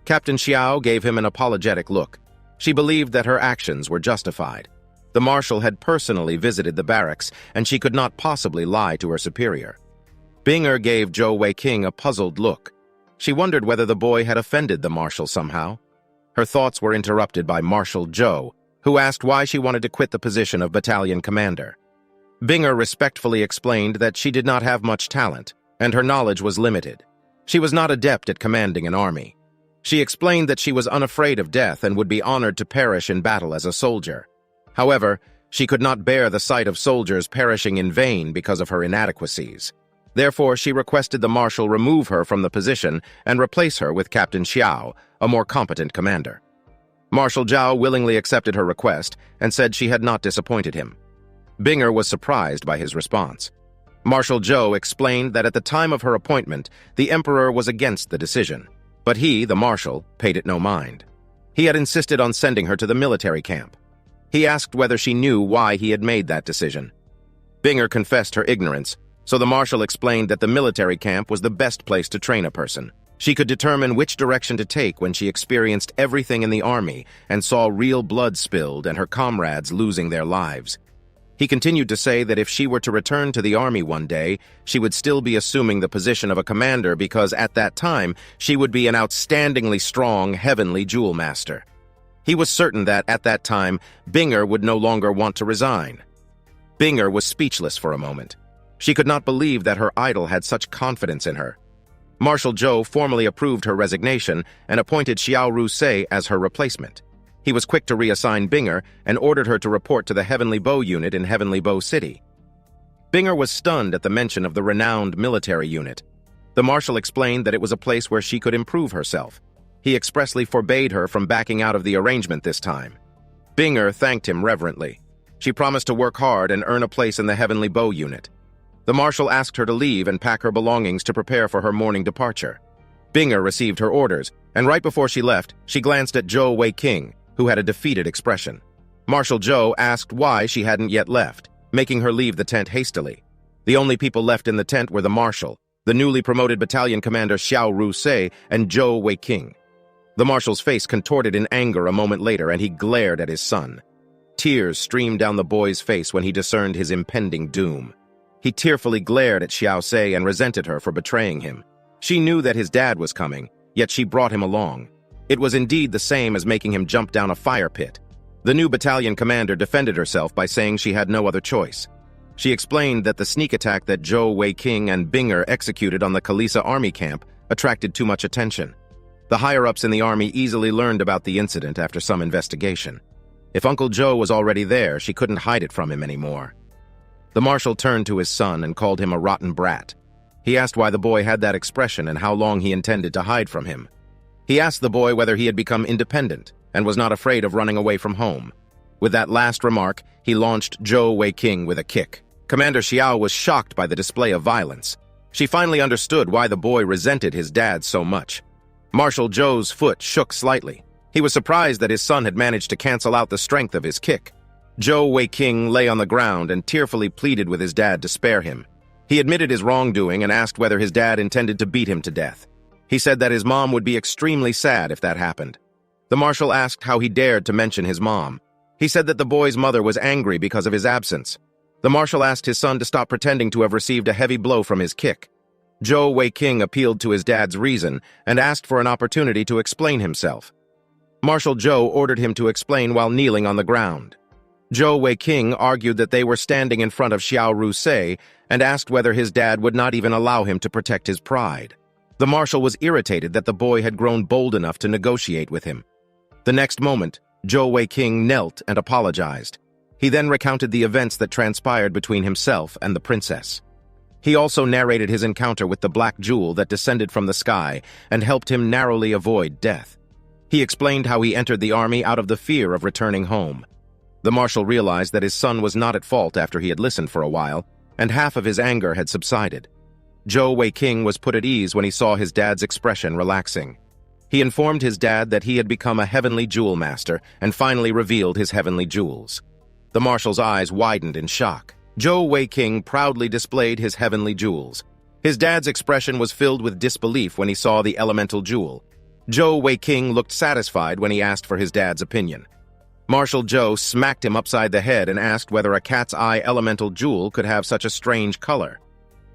Captain Xiao gave him an apologetic look. She believed that her actions were justified. The marshal had personally visited the barracks, and she could not possibly lie to her superior. Binger gave Zhou Weiqing a puzzled look. She wondered whether the boy had offended the marshal somehow. Her thoughts were interrupted by Marshal Zhou, who asked why she wanted to quit the position of battalion commander. Binger respectfully explained that she did not have much talent, and her knowledge was limited. She was not adept at commanding an army. She explained that she was unafraid of death and would be honored to perish in battle as a soldier. However, she could not bear the sight of soldiers perishing in vain because of her inadequacies. Therefore, she requested the marshal remove her from the position and replace her with Captain Xiao, a more competent commander. Marshal Zhao willingly accepted her request and said she had not disappointed him. Binger was surprised by his response. Marshal Zhou explained that at the time of her appointment, the emperor was against the decision, but he, the marshal, paid it no mind. He had insisted on sending her to the military camp. He asked whether she knew why he had made that decision. Binger confessed her ignorance, so the marshal explained that the military camp was the best place to train a person. She could determine which direction to take when she experienced everything in the army and saw real blood spilled and her comrades losing their lives. He continued to say that if she were to return to the army one day, she would still be assuming the position of a commander because at that time she would be an outstandingly strong heavenly jewel master. He was certain that at that time Binger would no longer want to resign. Binger was speechless for a moment. She could not believe that her idol had such confidence in her. Marshal Zhou formally approved her resignation and appointed Xiao Rusei as her replacement. He was quick to reassign Binger and ordered her to report to the Heavenly Bow unit in Heavenly Bow City. Binger was stunned at the mention of the renowned military unit. The marshal explained that it was a place where she could improve herself. He expressly forbade her from backing out of the arrangement this time. Binger thanked him reverently. She promised to work hard and earn a place in the Heavenly Bow unit. The marshal asked her to leave and pack her belongings to prepare for her morning departure. Binger received her orders, and right before she left, she glanced at Zhou Weiqing, who had a defeated expression. Marshal Zhou asked why she hadn't yet left, making her leave the tent hastily. The only people left in the tent were the marshal, the newly promoted battalion commander Xiao Rusei, and Zhou Weiqing. The marshal's face contorted in anger a moment later, and he glared at his son. Tears streamed down the boy's face when he discerned his impending doom. He tearfully glared at Xiao Sei and resented her for betraying him. She knew that his dad was coming, yet she brought him along. It was indeed the same as making him jump down a fire pit. The new battalion commander defended herself by saying she had no other choice. She explained that the sneak attack that Zhou Weiqing and Binger executed on the Kalisa army camp attracted too much attention. The higher-ups in the army easily learned about the incident after some investigation. If Uncle Joe was already there, she couldn't hide it from him anymore. The marshal turned to his son and called him a rotten brat. He asked why the boy had that expression and how long he intended to hide from him. He asked the boy whether he had become independent and was not afraid of running away from home. With that last remark, he launched Zhou Weiqing with a kick. Commander Xiao was shocked by the display of violence. She finally understood why the boy resented his dad so much. Marshal Zhou's foot shook slightly. He was surprised that his son had managed to cancel out the strength of his kick. Zhou Weiqing lay on the ground and tearfully pleaded with his dad to spare him. He admitted his wrongdoing and asked whether his dad intended to beat him to death. He said that his mom would be extremely sad if that happened. The marshal asked how he dared to mention his mom. He said that the boy's mother was angry because of his absence. The marshal asked his son to stop pretending to have received a heavy blow from his kick. Zhou Weiqing appealed to his dad's reason and asked for an opportunity to explain himself. Marshal Zhou ordered him to explain while kneeling on the ground. Zhou Weiqing argued that they were standing in front of Xiao Rusei and asked whether his dad would not even allow him to protect his pride. The marshal was irritated that the boy had grown bold enough to negotiate with him. The next moment, Zhou Weiqing knelt and apologized. He then recounted the events that transpired between himself and the princess. He also narrated his encounter with the black jewel that descended from the sky and helped him narrowly avoid death. He explained how he entered the army out of the fear of returning home. The marshal realized that his son was not at fault after he had listened for a while, and half of his anger had subsided. Zhou Weiqing was put at ease when he saw his dad's expression relaxing. He informed his dad that he had become a heavenly jewel master and finally revealed his heavenly jewels. The marshal's eyes widened in shock. Zhou Weiqing proudly displayed his heavenly jewels. His dad's expression was filled with disbelief when he saw the elemental jewel. Zhou Weiqing looked satisfied when he asked for his dad's opinion. Marshal Zhou smacked him upside the head and asked whether a cat's eye elemental jewel could have such a strange color.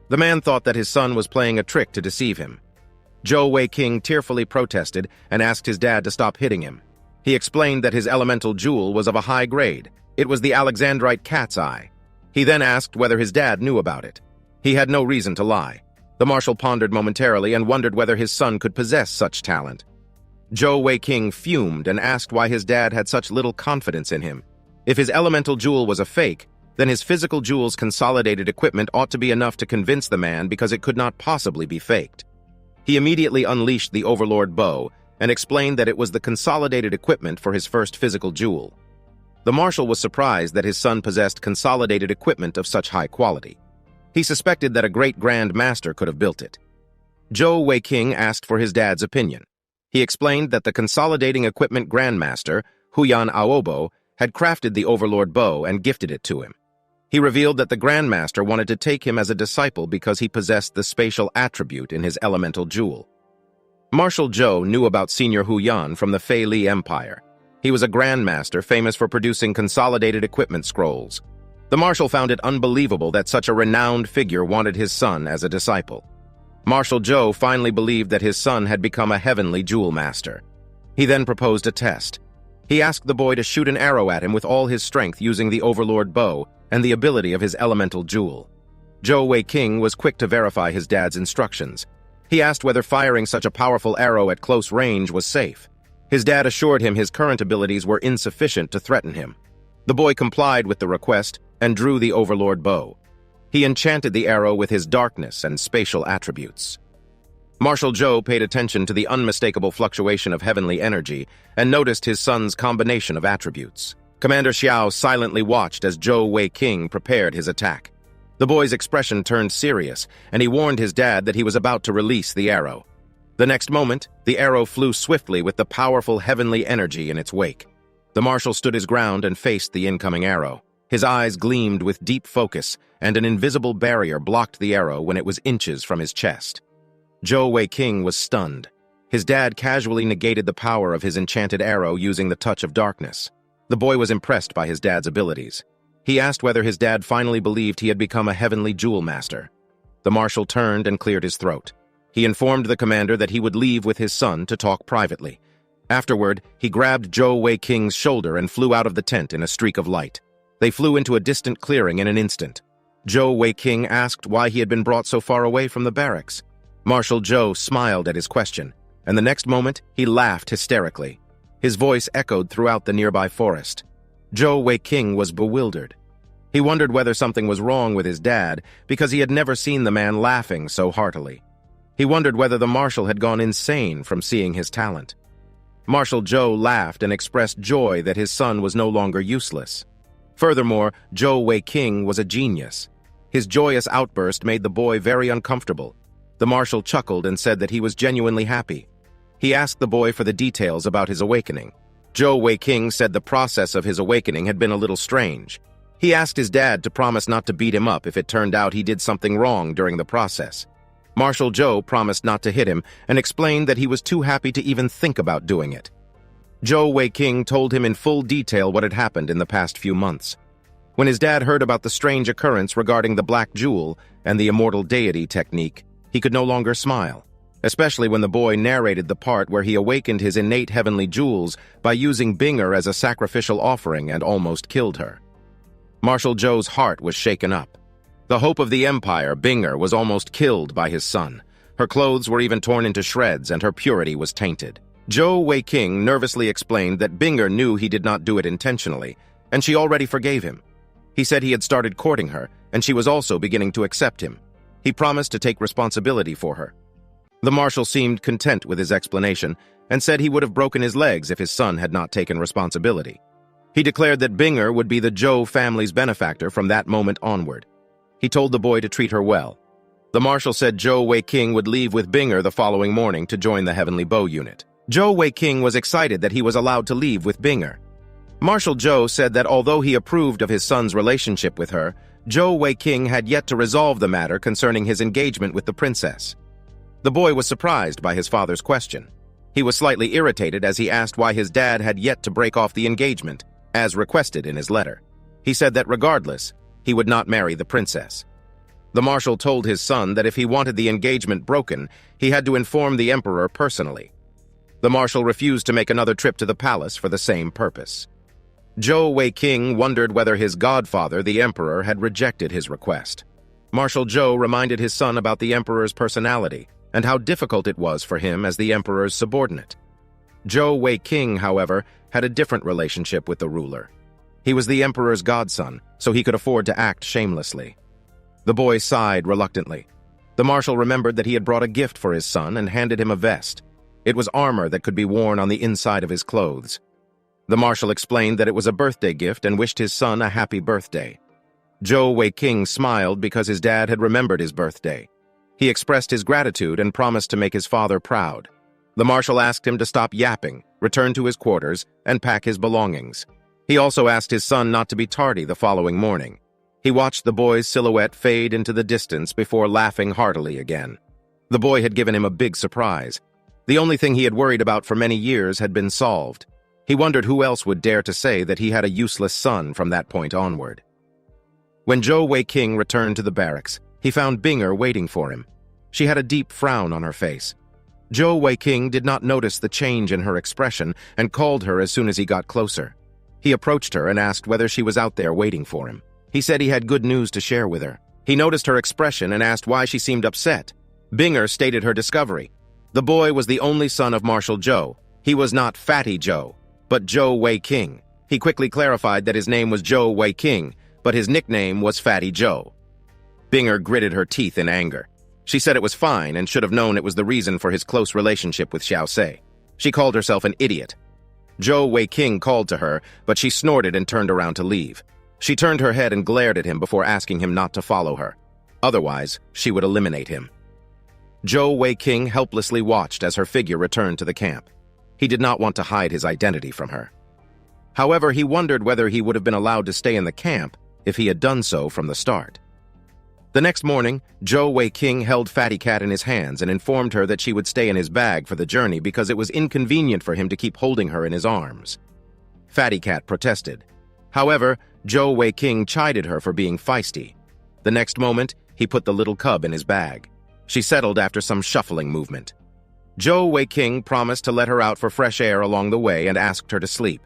The man thought that his son was playing a trick to deceive him. Zhou Weiqing tearfully protested and asked his dad to stop hitting him. He explained that his elemental jewel was of a high grade. It was the Alexandrite cat's eye. He then asked whether his dad knew about it. He had no reason to lie. The marshal pondered momentarily and wondered whether his son could possess such talent. Zhou Weiqing fumed and asked why his dad had such little confidence in him. If his elemental jewel was a fake, then his physical jewel's consolidated equipment ought to be enough to convince the man because it could not possibly be faked. He immediately unleashed the Overlord bow and explained that it was the consolidated equipment for his first physical jewel. The marshal was surprised that his son possessed consolidated equipment of such high quality. He suspected that a great Grand Master could have built it. Zhou Weiqing asked for his dad's opinion. He explained that the consolidating equipment Grandmaster, Huyan Aobo, had crafted the Overlord bow and gifted it to him. He revealed that the Grandmaster wanted to take him as a disciple because he possessed the spatial attribute in his elemental jewel. Marshal Zhou knew about Senior Huyan from the Fei Li Empire. He was a Grandmaster famous for producing consolidated equipment scrolls. The marshal found it unbelievable that such a renowned figure wanted his son as a disciple. Marshal Zhou finally believed that his son had become a heavenly jewel master. He then proposed a test. He asked the boy to shoot an arrow at him with all his strength using the Overlord bow and the ability of his elemental jewel. Zhou Weiqing was quick to verify his dad's instructions. He asked whether firing such a powerful arrow at close range was safe. His dad assured him his current abilities were insufficient to threaten him. The boy complied with the request and drew the Overlord bow. He enchanted the arrow with his darkness and spatial attributes. Marshal Zhou paid attention to the unmistakable fluctuation of heavenly energy and noticed his son's combination of attributes. Commander Xiao silently watched as Zhou Weiqing prepared his attack. The boy's expression turned serious, and he warned his dad that he was about to release the arrow. The next moment, the arrow flew swiftly with the powerful heavenly energy in its wake. The marshal stood his ground and faced the incoming arrow. His eyes gleamed with deep focus, and an invisible barrier blocked the arrow when it was inches from his chest. Zhou Weiqing was stunned. His dad casually negated the power of his enchanted arrow using the touch of darkness. The boy was impressed by his dad's abilities. He asked whether his dad finally believed he had become a heavenly jewel master. The marshal turned and cleared his throat. He informed the commander that he would leave with his son to talk privately. Afterward, he grabbed Zhou Weiqing's shoulder and flew out of the tent in a streak of light. They flew into a distant clearing in an instant. Zhou Weiqing asked why he had been brought so far away from the barracks. Marshal Zhou smiled at his question, and the next moment he laughed hysterically. His voice echoed throughout the nearby forest. Zhou Weiqing was bewildered. He wondered whether something was wrong with his dad because he had never seen the man laughing so heartily. He wondered whether the marshal had gone insane from seeing his talent. Marshal Zhou laughed and expressed joy that his son was no longer useless. Furthermore, Zhou Weiqing was a genius. His joyous outburst made the boy very uncomfortable. The marshal chuckled and said that he was genuinely happy. He asked the boy for the details about his awakening. Zhou Weiqing said the process of his awakening had been a little strange. He asked his dad to promise not to beat him up if it turned out he did something wrong during the process. Marshal Zhou promised not to hit him and explained that he was too happy to even think about doing it. Zhou Weiqing told him in full detail what had happened in the past few months. When his dad heard about the strange occurrence regarding the Black Jewel and the Immortal Deity technique, he could no longer smile, especially when the boy narrated the part where he awakened his innate heavenly jewels by using Binger as a sacrificial offering and almost killed her. Marshal Zhou's heart was shaken up. The hope of the Empire, Binger, was almost killed by his son. Her clothes were even torn into shreds and her purity was tainted. Zhou Weiqing nervously explained that Binger knew he did not do it intentionally, and she already forgave him. He said he had started courting her, and she was also beginning to accept him. He promised to take responsibility for her. The marshal seemed content with his explanation and said he would have broken his legs if his son had not taken responsibility. He declared that Binger would be the Zhou family's benefactor from that moment onward. He told the boy to treat her well. The marshal said Zhou Weiqing would leave with Binger the following morning to join the Heavenly Bow unit. Zhou Weiqing was excited that he was allowed to leave with Binger. Marshal Zhou said that although he approved of his son's relationship with her, Zhou Weiqing had yet to resolve the matter concerning his engagement with the princess. The boy was surprised by his father's question. He was slightly irritated as he asked why his dad had yet to break off the engagement, as requested in his letter. He said that regardless, he would not marry the princess. The marshal told his son that if he wanted the engagement broken, he had to inform the emperor personally. The marshal refused to make another trip to the palace for the same purpose. Zhou Weiqing wondered whether his godfather, the emperor, had rejected his request. Marshal Zhou reminded his son about the emperor's personality and how difficult it was for him as the emperor's subordinate. Zhou Weiqing, however, had a different relationship with the ruler. He was the emperor's godson, so he could afford to act shamelessly. The boy sighed reluctantly. The marshal remembered that he had brought a gift for his son and handed him a vest. It was armor that could be worn on the inside of his clothes. The marshal explained that it was a birthday gift and wished his son a happy birthday. Zhou Weiqing smiled because his dad had remembered his birthday. He expressed his gratitude and promised to make his father proud. The marshal asked him to stop yapping, return to his quarters, and pack his belongings. He also asked his son not to be tardy the following morning. He watched the boy's silhouette fade into the distance before laughing heartily again. The boy had given him a big surprise. The only thing he had worried about for many years had been solved. He wondered who else would dare to say that he had a useless son from that point onward. When Zhou Weiqing returned to the barracks, he found Binger waiting for him. She had a deep frown on her face. Zhou Weiqing did not notice the change in her expression and called her as soon as he got closer. He approached her and asked whether she was out there waiting for him. He said he had good news to share with her. He noticed her expression and asked why she seemed upset. Binger stated her discovery. The boy was the only son of Marshal Zhou. He was not Fatty Zhou, but Zhou Weiqing. He quickly clarified that his name was Zhou Weiqing, but his nickname was Fatty Zhou. Binger gritted her teeth in anger. She said it was fine and should have known it was the reason for his close relationship with Xiao Se. She called herself an idiot. Zhou Weiqing called to her, but she snorted and turned around to leave. She turned her head and glared at him before asking him not to follow her. Otherwise, she would eliminate him. Zhou Weiqing helplessly watched as her figure returned to the camp. He did not want to hide his identity from her. However, he wondered whether he would have been allowed to stay in the camp if he had done so from the start. The next morning, Zhou Weiqing held Fatty Cat in his hands and informed her that she would stay in his bag for the journey because it was inconvenient for him to keep holding her in his arms. Fatty Cat protested. However, Zhou Weiqing chided her for being feisty. The next moment, he put the little cub in his bag. She settled after some shuffling movement. Zhou Weiqing promised to let her out for fresh air along the way and asked her to sleep.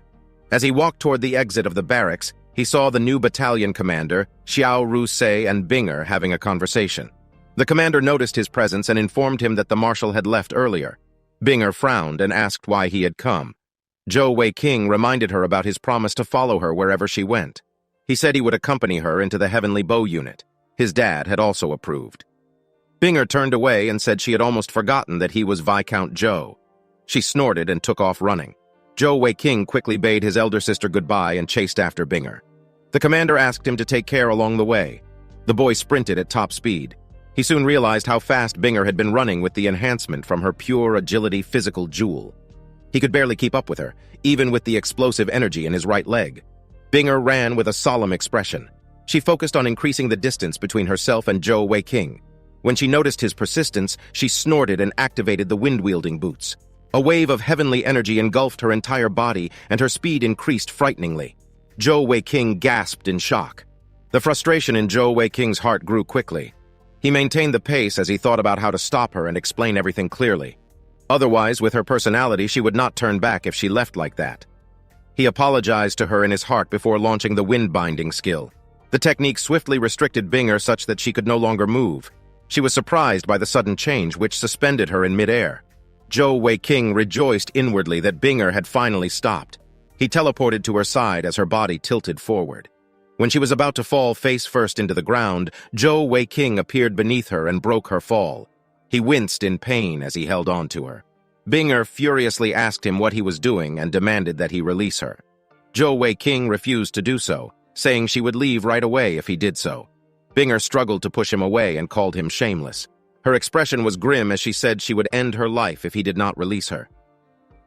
As he walked toward the exit of the barracks, he saw the new battalion commander, Xiao Rusei, and Binger having a conversation. The commander noticed his presence and informed him that the marshal had left earlier. Binger frowned and asked why he had come. Zhou Weiqing reminded her about his promise to follow her wherever she went. He said he would accompany her into the Heavenly Bow unit. His dad had also approved. Binger turned away and said she had almost forgotten that he was Viscount Zhou. She snorted and took off running. Zhou Weiqing quickly bade his elder sister goodbye and chased after Binger. The commander asked him to take care along the way. The boy sprinted at top speed. He soon realized how fast Binger had been running with the enhancement from her pure agility physical jewel. He could barely keep up with her, even with the explosive energy in his right leg. Binger ran with a solemn expression. She focused on increasing the distance between herself and Zhou Weiqing. When she noticed his persistence, she snorted and activated the wind-wielding boots. A wave of heavenly energy engulfed her entire body, and her speed increased frighteningly. Zhou Weiqing gasped in shock. The frustration in Zhou Weiqing's heart grew quickly. He maintained the pace as he thought about how to stop her and explain everything clearly. Otherwise, with her personality, she would not turn back if she left like that. He apologized to her in his heart before launching the wind-binding skill. The technique swiftly restricted Binger such that she could no longer move. She was surprised by the sudden change, which suspended her in midair. Zhou Weiqing rejoiced inwardly that Binger had finally stopped. He teleported to her side as her body tilted forward. When she was about to fall face first into the ground, Zhou Weiqing appeared beneath her and broke her fall. He winced in pain as he held on to her. Binger furiously asked him what he was doing and demanded that he release her. Zhou Weiqing refused to do so, saying she would leave right away if he did so. Binger struggled to push him away and called him shameless. Her expression was grim as she said she would end her life if he did not release her.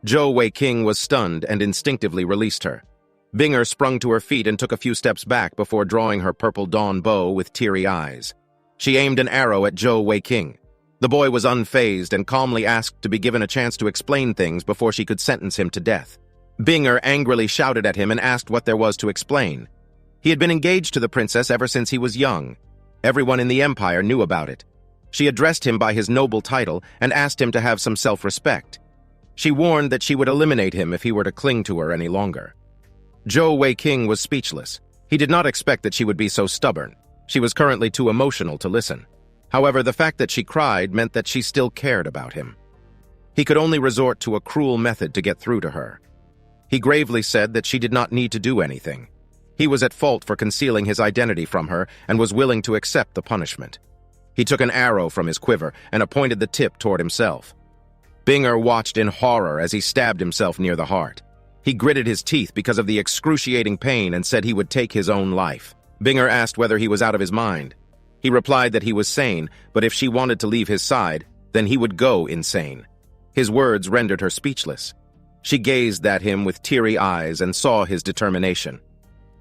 Zhou Weiqing was stunned and instinctively released her. Binger sprung to her feet and took a few steps back before drawing her purple dawn bow with teary eyes. She aimed an arrow at Zhou Weiqing. The boy was unfazed and calmly asked to be given a chance to explain things before she could sentence him to death. Binger angrily shouted at him and asked what there was to explain. He had been engaged to the princess ever since he was young. Everyone in the empire knew about it. She addressed him by his noble title and asked him to have some self-respect. She warned that she would eliminate him if he were to cling to her any longer. Zhou Weiqing was speechless. He did not expect that she would be so stubborn. She was currently too emotional to listen. However, the fact that she cried meant that she still cared about him. He could only resort to a cruel method to get through to her. He gravely said that she did not need to do anything. He was at fault for concealing his identity from her and was willing to accept the punishment. He took an arrow from his quiver and pointed the tip toward himself. Binger watched in horror as he stabbed himself near the heart. He gritted his teeth because of the excruciating pain and said he would take his own life. Binger asked whether he was out of his mind. He replied that he was sane, but if she wanted to leave his side, then he would go insane. His words rendered her speechless. She gazed at him with teary eyes and saw his determination.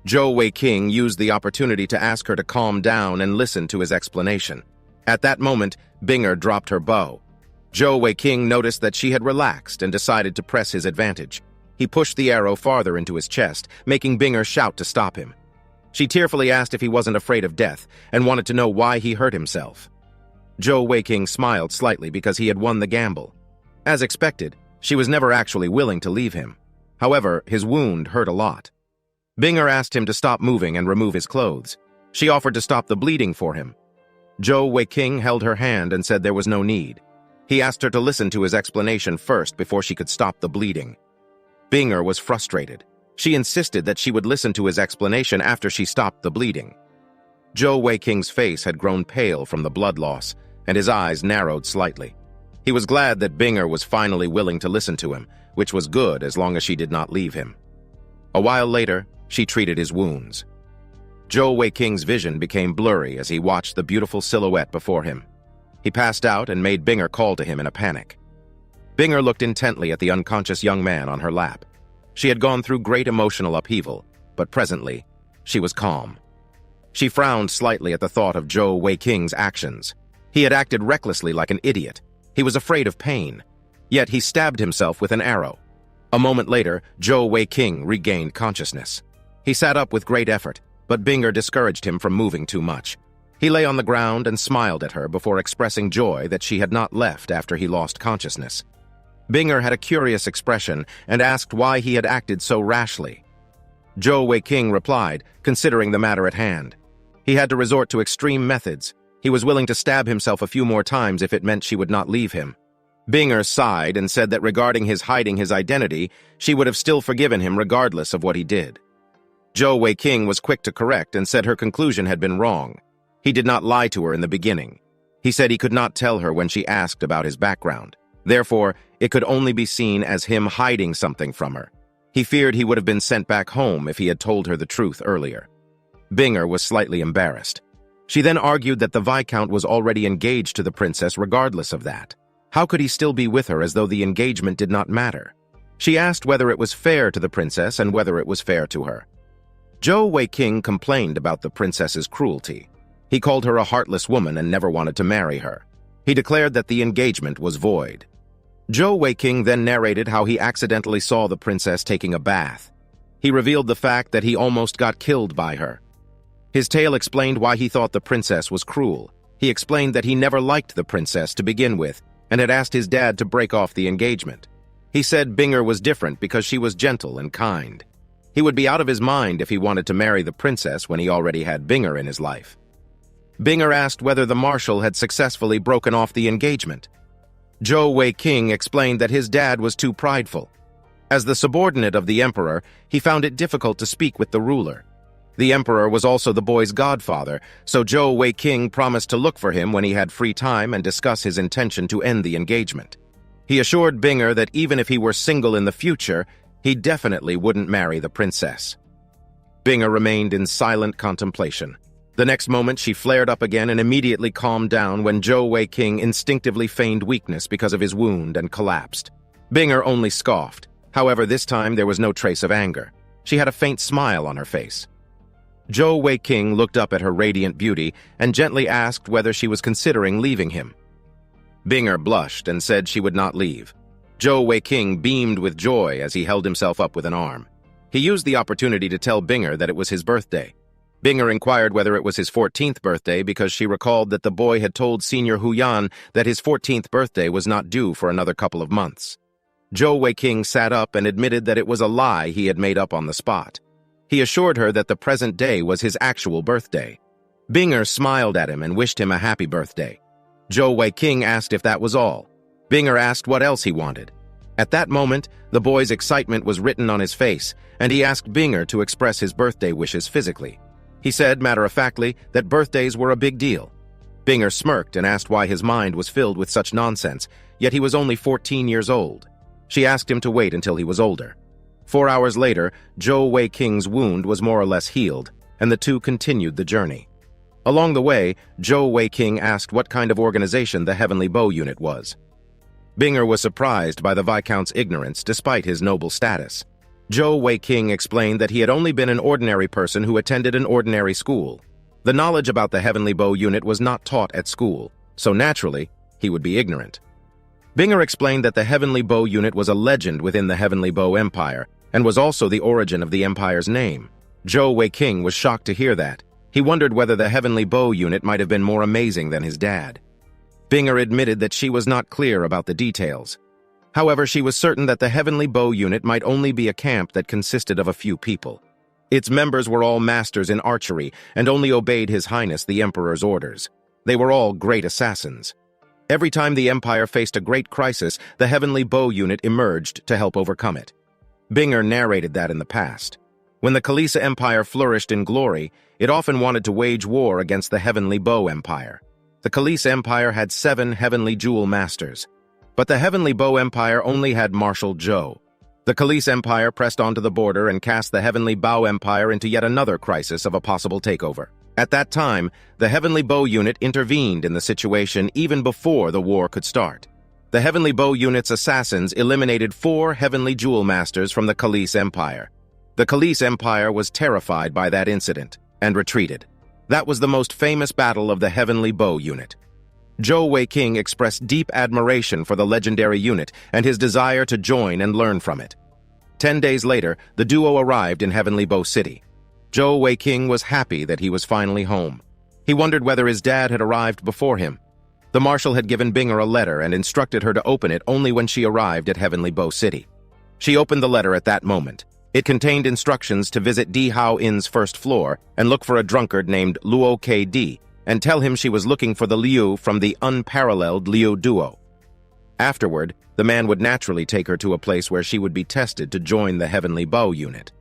Zhou Weiqing used the opportunity to ask her to calm down and listen to his explanation. At that moment, Binger dropped her bow. Zhou Weiqing noticed that she had relaxed and decided to press his advantage. He pushed the arrow farther into his chest, making Binger shout to stop him. She tearfully asked if he wasn't afraid of death and wanted to know why he hurt himself. Zhou Weiqing smiled slightly because he had won the gamble. As expected, she was never actually willing to leave him. However, his wound hurt a lot. Binger asked him to stop moving and remove his clothes. She offered to stop the bleeding for him. Zhou Weiqing held her hand and said there was no need. He asked her to listen to his explanation first before she could stop the bleeding. Binger was frustrated. She insisted that she would listen to his explanation after she stopped the bleeding. Zhou Weiqing's face had grown pale from the blood loss, and his eyes narrowed slightly. He was glad that Binger was finally willing to listen to him, which was good as long as she did not leave him. A while later, she treated his wounds. Zhou Weiqing's vision became blurry as he watched the beautiful silhouette before him. He passed out and made Binger call to him in a panic. Binger looked intently at the unconscious young man on her lap. She had gone through great emotional upheaval, but presently, she was calm. She frowned slightly at the thought of Zhou Weiqing's actions. He had acted recklessly like an idiot. He was afraid of pain. Yet he stabbed himself with an arrow. A moment later, Zhou Weiqing regained consciousness. He sat up with great effort, but Binger discouraged him from moving too much. He lay on the ground and smiled at her before expressing joy that she had not left after he lost consciousness. Binger had a curious expression and asked why he had acted so rashly. Zhou Weiqing replied, considering the matter at hand. He had to resort to extreme methods. He was willing to stab himself a few more times if it meant she would not leave him. Binger sighed and said that regarding his hiding his identity, she would have still forgiven him regardless of what he did. Zhou Weiqing was quick to correct and said her conclusion had been wrong. He did not lie to her in the beginning. He said he could not tell her when she asked about his background. Therefore, it could only be seen as him hiding something from her. He feared he would have been sent back home if he had told her the truth earlier. Binger was slightly embarrassed. She then argued that the Viscount was already engaged to the princess regardless of that. How could he still be with her as though the engagement did not matter? She asked whether it was fair to the princess and whether it was fair to her. Zhou Weiqing complained about the princess's cruelty. He called her a heartless woman and never wanted to marry her. He declared that the engagement was void. Zhou Weiqing then narrated how he accidentally saw the princess taking a bath. He revealed the fact that he almost got killed by her. His tale explained why he thought the princess was cruel. He explained that he never liked the princess to begin with and had asked his dad to break off the engagement. He said Binger was different because she was gentle and kind. He would be out of his mind if he wanted to marry the princess when he already had Binger in his life. Binger asked whether the marshal had successfully broken off the engagement. Zhou Weiqing explained that his dad was too prideful. As the subordinate of the emperor, he found it difficult to speak with the ruler. The emperor was also the boy's godfather, so Zhou Weiqing promised to look for him when he had free time and discuss his intention to end the engagement. He assured Binger that even if he were single in the future, he definitely wouldn't marry the princess. Binger remained in silent contemplation. The next moment, she flared up again and immediately calmed down when Zhou Weiqing instinctively feigned weakness because of his wound and collapsed. Binger only scoffed. However, this time there was no trace of anger. She had a faint smile on her face. Zhou Weiqing looked up at her radiant beauty and gently asked whether she was considering leaving him. Binger blushed and said she would not leave. Zhou Weiqing beamed with joy as he held himself up with an arm. He used the opportunity to tell Binger that it was his birthday. Binger inquired whether it was his 14th birthday because she recalled that the boy had told Senior Huyan that his 14th birthday was not due for another couple of months. Zhou Weiqing sat up and admitted that it was a lie he had made up on the spot. He assured her that the present day was his actual birthday. Binger smiled at him and wished him a happy birthday. Zhou Weiqing asked if that was all. Binger asked what else he wanted. At that moment, the boy's excitement was written on his face, and he asked Binger to express his birthday wishes physically. He said, matter-of-factly, that birthdays were a big deal. Binger smirked and asked why his mind was filled with such nonsense, yet he was only 14 years old. She asked him to wait until he was older. 4 hours later, Zhou Weiqing's wound was more or less healed, and the two continued the journey. Along the way, Zhou Weiqing asked what kind of organization the Heavenly Bow Unit was. Binger was surprised by the Viscount's ignorance despite his noble status. Zhou Weiqing explained that he had only been an ordinary person who attended an ordinary school. The knowledge about the Heavenly Bow Unit was not taught at school, so naturally, he would be ignorant. Binger explained that the Heavenly Bow Unit was a legend within the Heavenly Bow Empire, and was also the origin of the Empire's name. Zhou Weiqing was shocked to hear that. He wondered whether the Heavenly Bow Unit might have been more amazing than his dad. Binger admitted that she was not clear about the details. However, she was certain that the Heavenly Bow Unit might only be a camp that consisted of a few people. Its members were all masters in archery and only obeyed His Highness the Emperor's orders. They were all great assassins. Every time the Empire faced a great crisis, the Heavenly Bow Unit emerged to help overcome it. Binger narrated that in the past. When the Kalisa Empire flourished in glory, it often wanted to wage war against the Heavenly Bow Empire. The Kalisa Empire had 7 Heavenly Jewel Masters, but the Heavenly Bow Empire only had Marshal Zhou. The Kalisa Empire pressed onto the border and cast the Heavenly Bow Empire into yet another crisis of a possible takeover. At that time, the Heavenly Bow Unit intervened in the situation even before the war could start. The Heavenly Bow Unit's assassins eliminated 4 Heavenly Jewel Masters from the Kalisa Empire. The Kalisa Empire was terrified by that incident and retreated. That was the most famous battle of the Heavenly Bow Unit. Zhou Weiqing expressed deep admiration for the legendary unit and his desire to join and learn from it. 10 days later, the duo arrived in Heavenly Bow City. Zhou Weiqing was happy that he was finally home. He wondered whether his dad had arrived before him. The marshal had given Binger a letter and instructed her to open it only when she arrived at Heavenly Bow City. She opened the letter at that moment. It contained instructions to visit Di Hao Inn's first floor and look for a drunkard named Luo K.D. and tell him she was looking for the Liu from the unparalleled Liu duo. Afterward, the man would naturally take her to a place where she would be tested to join the Heavenly Bow unit.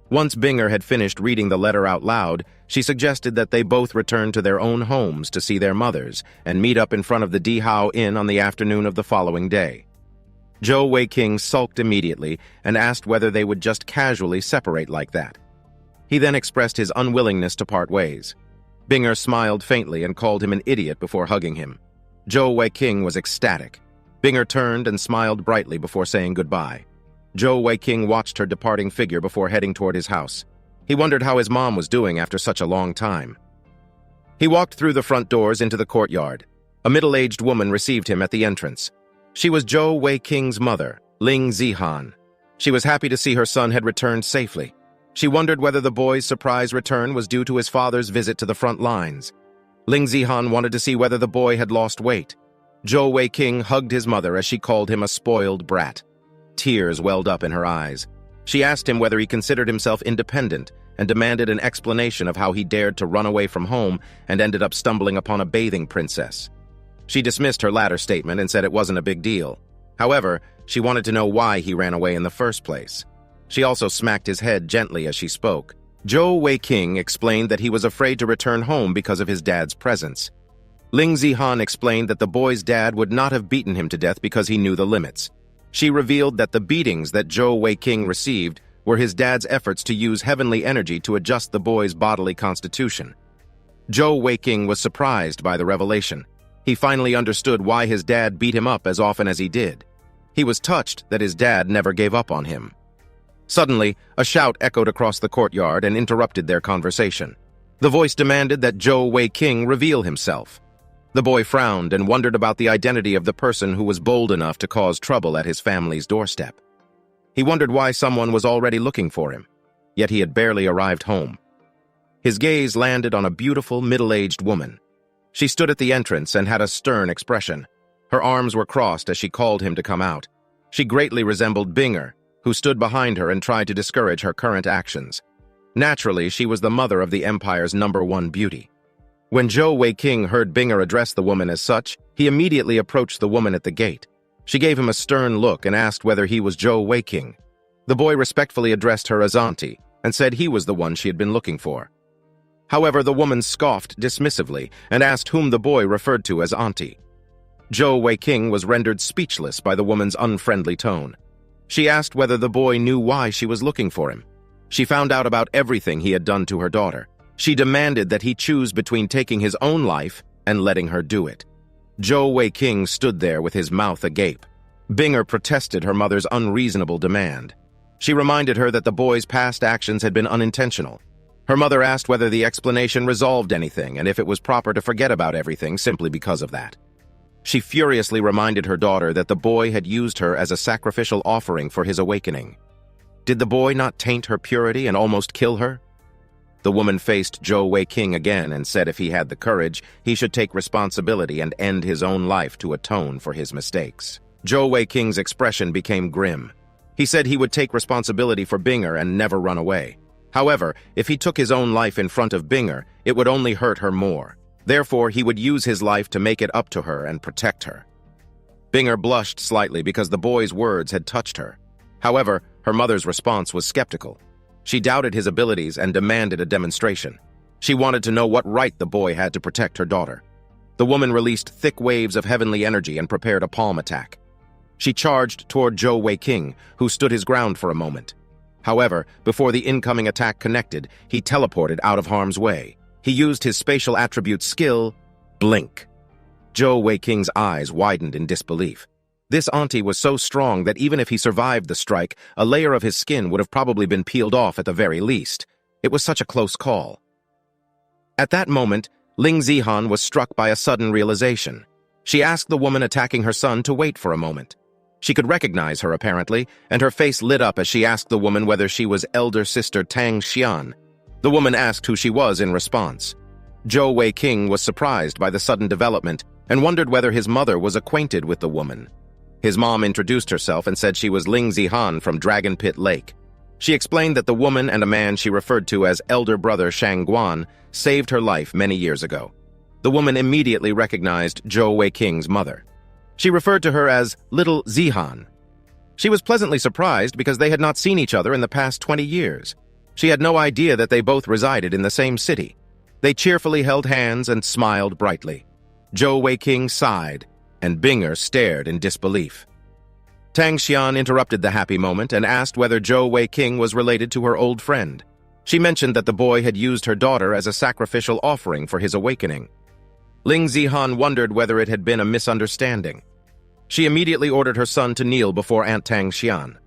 Once Binger had finished reading the letter out loud, she suggested that they both return to their own homes to see their mothers and meet up in front of the Di Hao Inn on the afternoon of the following day. Zhou Weiqing sulked immediately and asked whether they would just casually separate like that. He then expressed his unwillingness to part ways. Binger smiled faintly and called him an idiot before hugging him. Zhou Weiqing was ecstatic. Binger turned and smiled brightly before saying goodbye. Zhou Weiqing watched her departing figure before heading toward his house. He wondered how his mom was doing after such a long time. He walked through the front doors into the courtyard. A middle-aged woman received him at the entrance. She was Zhou Weiqing's mother, Ling Zihan. She was happy to see her son had returned safely. She wondered whether the boy's surprise return was due to his father's visit to the front lines. Ling Zihan wanted to see whether the boy had lost weight. Zhou Weiqing hugged his mother as she called him a spoiled brat. Tears welled up in her eyes. She asked him whether he considered himself independent and demanded an explanation of how he dared to run away from home and ended up stumbling upon a bathing princess. She dismissed her latter statement and said it wasn't a big deal. However, she wanted to know why he ran away in the first place. She also smacked his head gently as she spoke. Zhou Weiqing explained that he was afraid to return home because of his dad's presence. Ling Zihan explained that the boy's dad would not have beaten him to death because he knew the limits. She revealed that the beatings that Zhou Weiqing received were his dad's efforts to use heavenly energy to adjust the boy's bodily constitution. Zhou Weiqing was surprised by the revelation. He finally understood why his dad beat him up as often as he did. He was touched that his dad never gave up on him. Suddenly, a shout echoed across the courtyard and interrupted their conversation. The voice demanded that Zhou Weiqing reveal himself. The boy frowned and wondered about the identity of the person who was bold enough to cause trouble at his family's doorstep. He wondered why someone was already looking for him, yet he had barely arrived home. His gaze landed on a beautiful, middle-aged woman. She stood at the entrance and had a stern expression. Her arms were crossed as she called him to come out. She greatly resembled Binger, who stood behind her and tried to discourage her current actions. Naturally, she was the mother of the Empire's #1 beauty. When Zhou Weiqing heard Binger address the woman as such, he immediately approached the woman at the gate. She gave him a stern look and asked whether he was Zhou Weiqing. The boy respectfully addressed her as auntie and said he was the one she had been looking for. However, the woman scoffed dismissively and asked whom the boy referred to as auntie. Zhou Weiqing was rendered speechless by the woman's unfriendly tone. She asked whether the boy knew why she was looking for him. She found out about everything he had done to her daughter. She demanded that he choose between taking his own life and letting her do it. Zhou Weiqing stood there with his mouth agape. Binger protested her mother's unreasonable demand. She reminded her that the boy's past actions had been unintentional. Her mother asked whether the explanation resolved anything and if it was proper to forget about everything simply because of that. She furiously reminded her daughter that the boy had used her as a sacrificial offering for his awakening. Did the boy not taint her purity and almost kill her? The woman faced Zhou Weiqing again and said if he had the courage, he should take responsibility and end his own life to atone for his mistakes. Zhou Weiqing's expression became grim. He said he would take responsibility for Binger and never run away. However, if he took his own life in front of Binger, it would only hurt her more. Therefore, he would use his life to make it up to her and protect her. Binger blushed slightly because the boy's words had touched her. However, her mother's response was skeptical. She doubted his abilities and demanded a demonstration. She wanted to know what right the boy had to protect her daughter. The woman released thick waves of heavenly energy and prepared a palm attack. She charged toward Zhou Weiqing, who stood his ground for a moment. However, before the incoming attack connected, he teleported out of harm's way. He used his spatial attribute skill, Blink. Zhou Weiqing's eyes widened in disbelief. This auntie was so strong that even if he survived the strike, a layer of his skin would have probably been peeled off at the very least. It was such a close call. At that moment, Ling Zihan was struck by a sudden realization. She asked the woman attacking her son to wait for a moment. She could recognize her, apparently, and her face lit up as she asked the woman whether she was elder sister Tang Xian. The woman asked who she was in response. Zhou Weiqing was surprised by the sudden development and wondered whether his mother was acquainted with the woman. His mom introduced herself and said she was Ling Zihan from Dragon Pit Lake. She explained that the woman and a man she referred to as elder brother Shangguan saved her life many years ago. The woman immediately recognized Zhou Weiking's mother. She referred to her as Little Zihan. She was pleasantly surprised because they had not seen each other in the past 20 years. She had no idea that they both resided in the same city. They cheerfully held hands and smiled brightly. Zhou Weiking sighed, and Binger stared in disbelief. Tang Xian interrupted the happy moment and asked whether Zhou Weiking was related to her old friend. She mentioned that the boy had used her daughter as a sacrificial offering for his awakening. Ling Zihan wondered whether it had been a misunderstanding. She immediately ordered her son to kneel before Aunt Tang Xian.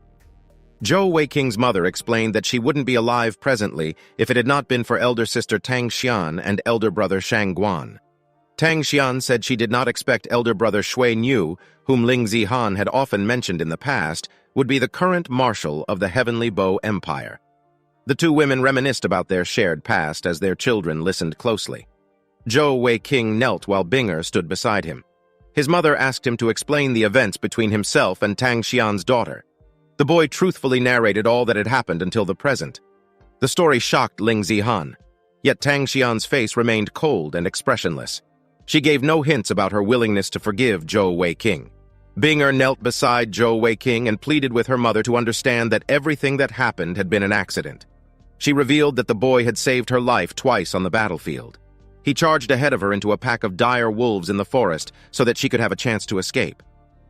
Zhou Weiking's mother explained that she wouldn't be alive presently if it had not been for elder sister Tang Xian and elder brother Shangguan. Tang Xian said she did not expect elder brother Shui Niu, whom Ling Zihan had often mentioned in the past, would be the current marshal of the Heavenly Bow Empire. The two women reminisced about their shared past as their children listened closely. Zhou Weiking knelt while Binger stood beside him. His mother asked him to explain the events between himself and Tang Xian's daughter. The boy truthfully narrated all that had happened until the present. The story shocked Ling Zihan, yet Tang Xian's face remained cold and expressionless. She gave no hints about her willingness to forgive Zhou Weiking. Binger knelt beside Zhou Weiking and pleaded with her mother to understand that everything that happened had been an accident. She revealed that the boy had saved her life twice on the battlefield. He charged ahead of her into a pack of dire wolves in the forest so that she could have a chance to escape.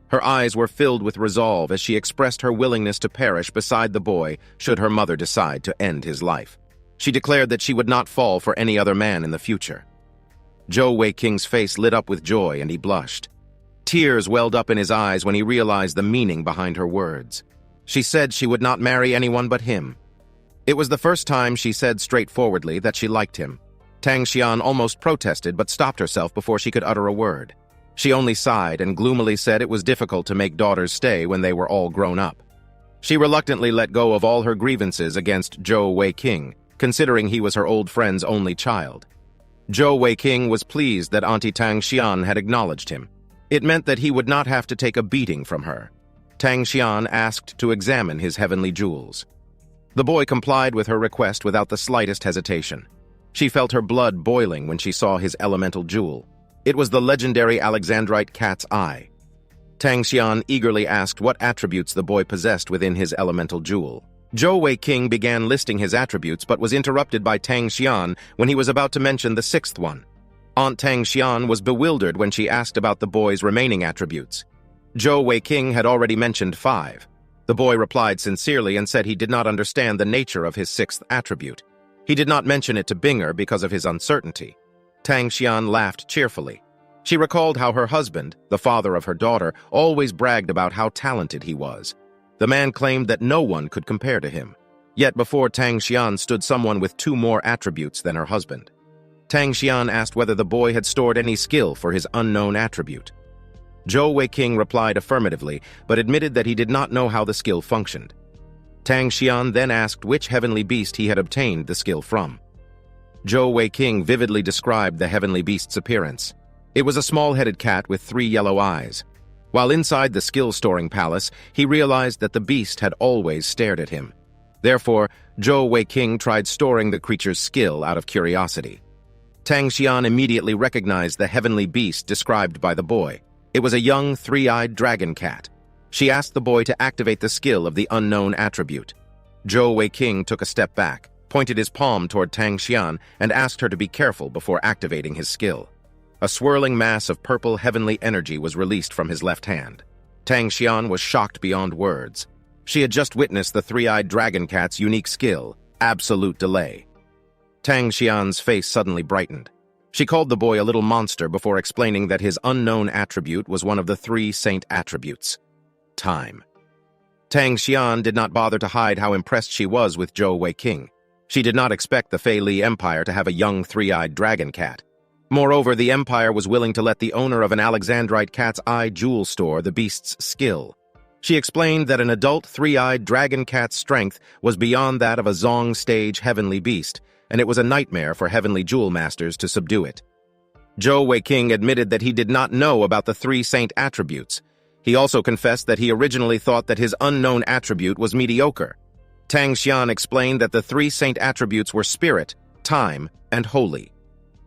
Her eyes were filled with resolve as she expressed her willingness to perish beside the boy should her mother decide to end his life. She declared that she would not fall for any other man in the future. Zhou Weiking's face lit up with joy and he blushed. Tears welled up in his eyes when he realized the meaning behind her words. She said she would not marry anyone but him. It was the first time she said straightforwardly that she liked him. Tang Xian almost protested but stopped herself before she could utter a word. She only sighed and gloomily said it was difficult to make daughters stay when they were all grown up. She reluctantly let go of all her grievances against Zhou Weiking, considering he was her old friend's only child. Zhou Weiking was pleased that Auntie Tang Xian had acknowledged him. It meant that he would not have to take a beating from her. Tang Xian asked to examine his heavenly jewels. The boy complied with her request without the slightest hesitation. She felt her blood boiling when she saw his elemental jewel. It was the legendary Alexandrite cat's eye. Tang Xian eagerly asked what attributes the boy possessed within his elemental jewel. Zhou Weiking began listing his attributes but was interrupted by Tang Xian when he was about to mention the sixth one. Aunt Tang Xian was bewildered when she asked about the boy's remaining attributes. Zhou Weiking had already mentioned 5. The boy replied sincerely and said he did not understand the nature of his 6th attribute. He did not mention it to Binger because of his uncertainty. Tang Xian laughed cheerfully. She recalled how her husband, the father of her daughter, always bragged about how talented he was. The man claimed that no one could compare to him. Yet before Tang Xian stood someone with 2 more attributes than her husband. Tang Xian asked whether the boy had stored any skill for his unknown attribute. Zhou Weiking replied affirmatively, but admitted that he did not know how the skill functioned. Tang Xian then asked which heavenly beast he had obtained the skill from. Zhou Weiking vividly described the heavenly beast's appearance. It was a small-headed cat with 3 yellow eyes. While inside the skill-storing palace, he realized that the beast had always stared at him. Therefore, Zhou Weiking tried storing the creature's skill out of curiosity. Tang Xian immediately recognized the heavenly beast described by the boy. It was a young, 3-eyed dragon cat. She asked the boy to activate the skill of the unknown attribute. Zhou Weiking took a step back, pointed his palm toward Tang Xian, and asked her to be careful before activating his skill. A swirling mass of purple heavenly energy was released from his left hand. Tang Xian was shocked beyond words. She had just witnessed the 3-eyed dragon cat's unique skill, absolute delay. Tang Xian's face suddenly brightened. She called the boy a little monster before explaining that his unknown attribute was one of the 3 saint attributes. Time. Tang Xian did not bother to hide how impressed she was with Zhou Weiking. She did not expect the Fei Li Empire to have a young 3-eyed dragon cat. Moreover, the Empire was willing to let the owner of an Alexandrite cat's eye jewel store the beast's skill. She explained that an adult 3-eyed dragon cat's strength was beyond that of a Zong stage heavenly beast, and it was a nightmare for heavenly jewel masters to subdue it. Zhou Weiking admitted that he did not know about the 3 saint attributes. He also confessed that he originally thought that his unknown attribute was mediocre. Tang Xian explained that the three saint attributes were spirit, time, and holy.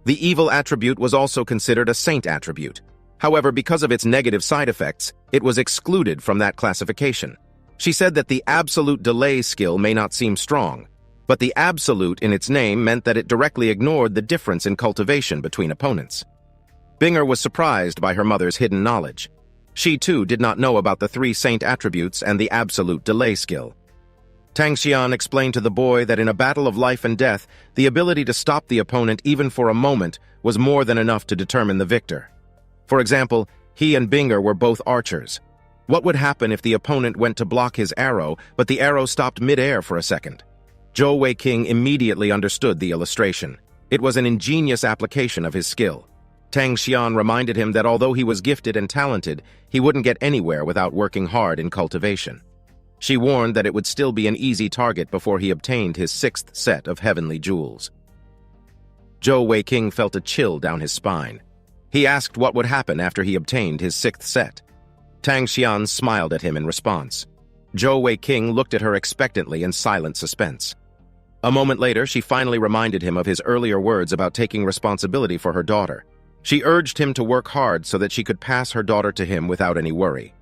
The evil attribute was also considered a saint attribute. However, because of its negative side effects, it was excluded from that classification. She said that the absolute delay skill may not seem strong, but the absolute in its name meant that it directly ignored the difference in cultivation between opponents. Binger was surprised by her mother's hidden knowledge. She too did not know about the three saint attributes and the absolute delay skill. Tang Xian explained to the boy that in a battle of life and death, the ability to stop the opponent even for a moment was more than enough to determine the victor. For example, he and Binger were both archers. What would happen if the opponent went to block his arrow, but the arrow stopped mid-air for a second? Zhou Weiqing immediately understood the illustration. It was an ingenious application of his skill. Tang Xian reminded him that although he was gifted and talented, he wouldn't get anywhere without working hard in cultivation. She warned that it would still be an easy target before he obtained his sixth set of heavenly jewels. Zhou Weiqing felt a chill down his spine. He asked what would happen after he obtained his sixth set. Tang Xian smiled at him in response. Zhou Weiqing looked at her expectantly in silent suspense. A moment later, she finally reminded him of his earlier words about taking responsibility for her daughter. She urged him to work hard so that she could pass her daughter to him without any worry.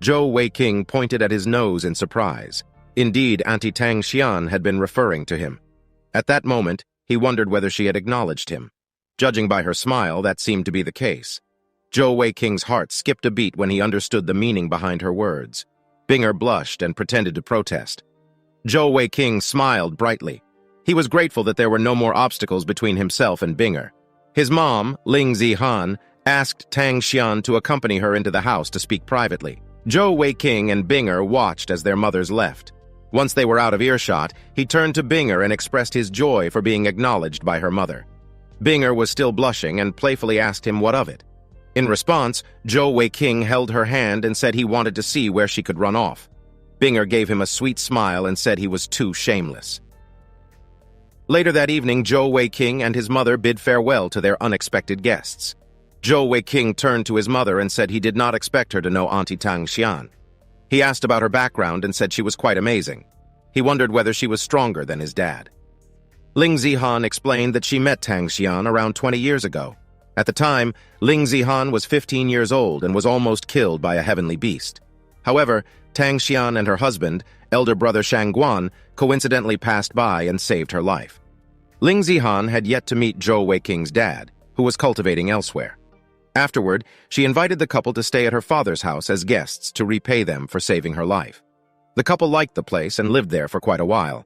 Zhou Weiqing pointed at his nose in surprise. Indeed, Auntie Tang Xian had been referring to him. At that moment, he wondered whether she had acknowledged him. Judging by her smile, that seemed to be the case. Zhou Weiqing's heart skipped a beat when he understood the meaning behind her words. Binger blushed and pretended to protest. Zhou Weiqing smiled brightly. He was grateful that there were no more obstacles between himself and Binger. His mom, Ling Zihan, asked Tang Xian to accompany her into the house to speak privately. Zhou Weiqing and Binger watched as their mothers left. Once they were out of earshot, he turned to Binger and expressed his joy for being acknowledged by her mother. Binger was still blushing and playfully asked him what of it. In response, Zhou Weiqing held her hand and said he wanted to see where she could run off. Binger gave him a sweet smile and said he was too shameless. Later that evening, Zhou Weiqing and his mother bid farewell to their unexpected guests. Zhou Weiqing turned to his mother and said he did not expect her to know Auntie Tang Xian. He asked about her background and said she was quite amazing. He wondered whether she was stronger than his dad. Ling Zihan explained that she met Tang Xian around 20 years ago. At the time, Ling Zihan was 15 years old and was almost killed by a heavenly beast. However, Tang Xian and her husband, elder brother Shangguan, coincidentally passed by and saved her life. Ling Zihan had yet to meet Zhou Weiqing's dad, who was cultivating elsewhere. Afterward, she invited the couple to stay at her father's house as guests to repay them for saving her life. The couple liked the place and lived there for quite a while.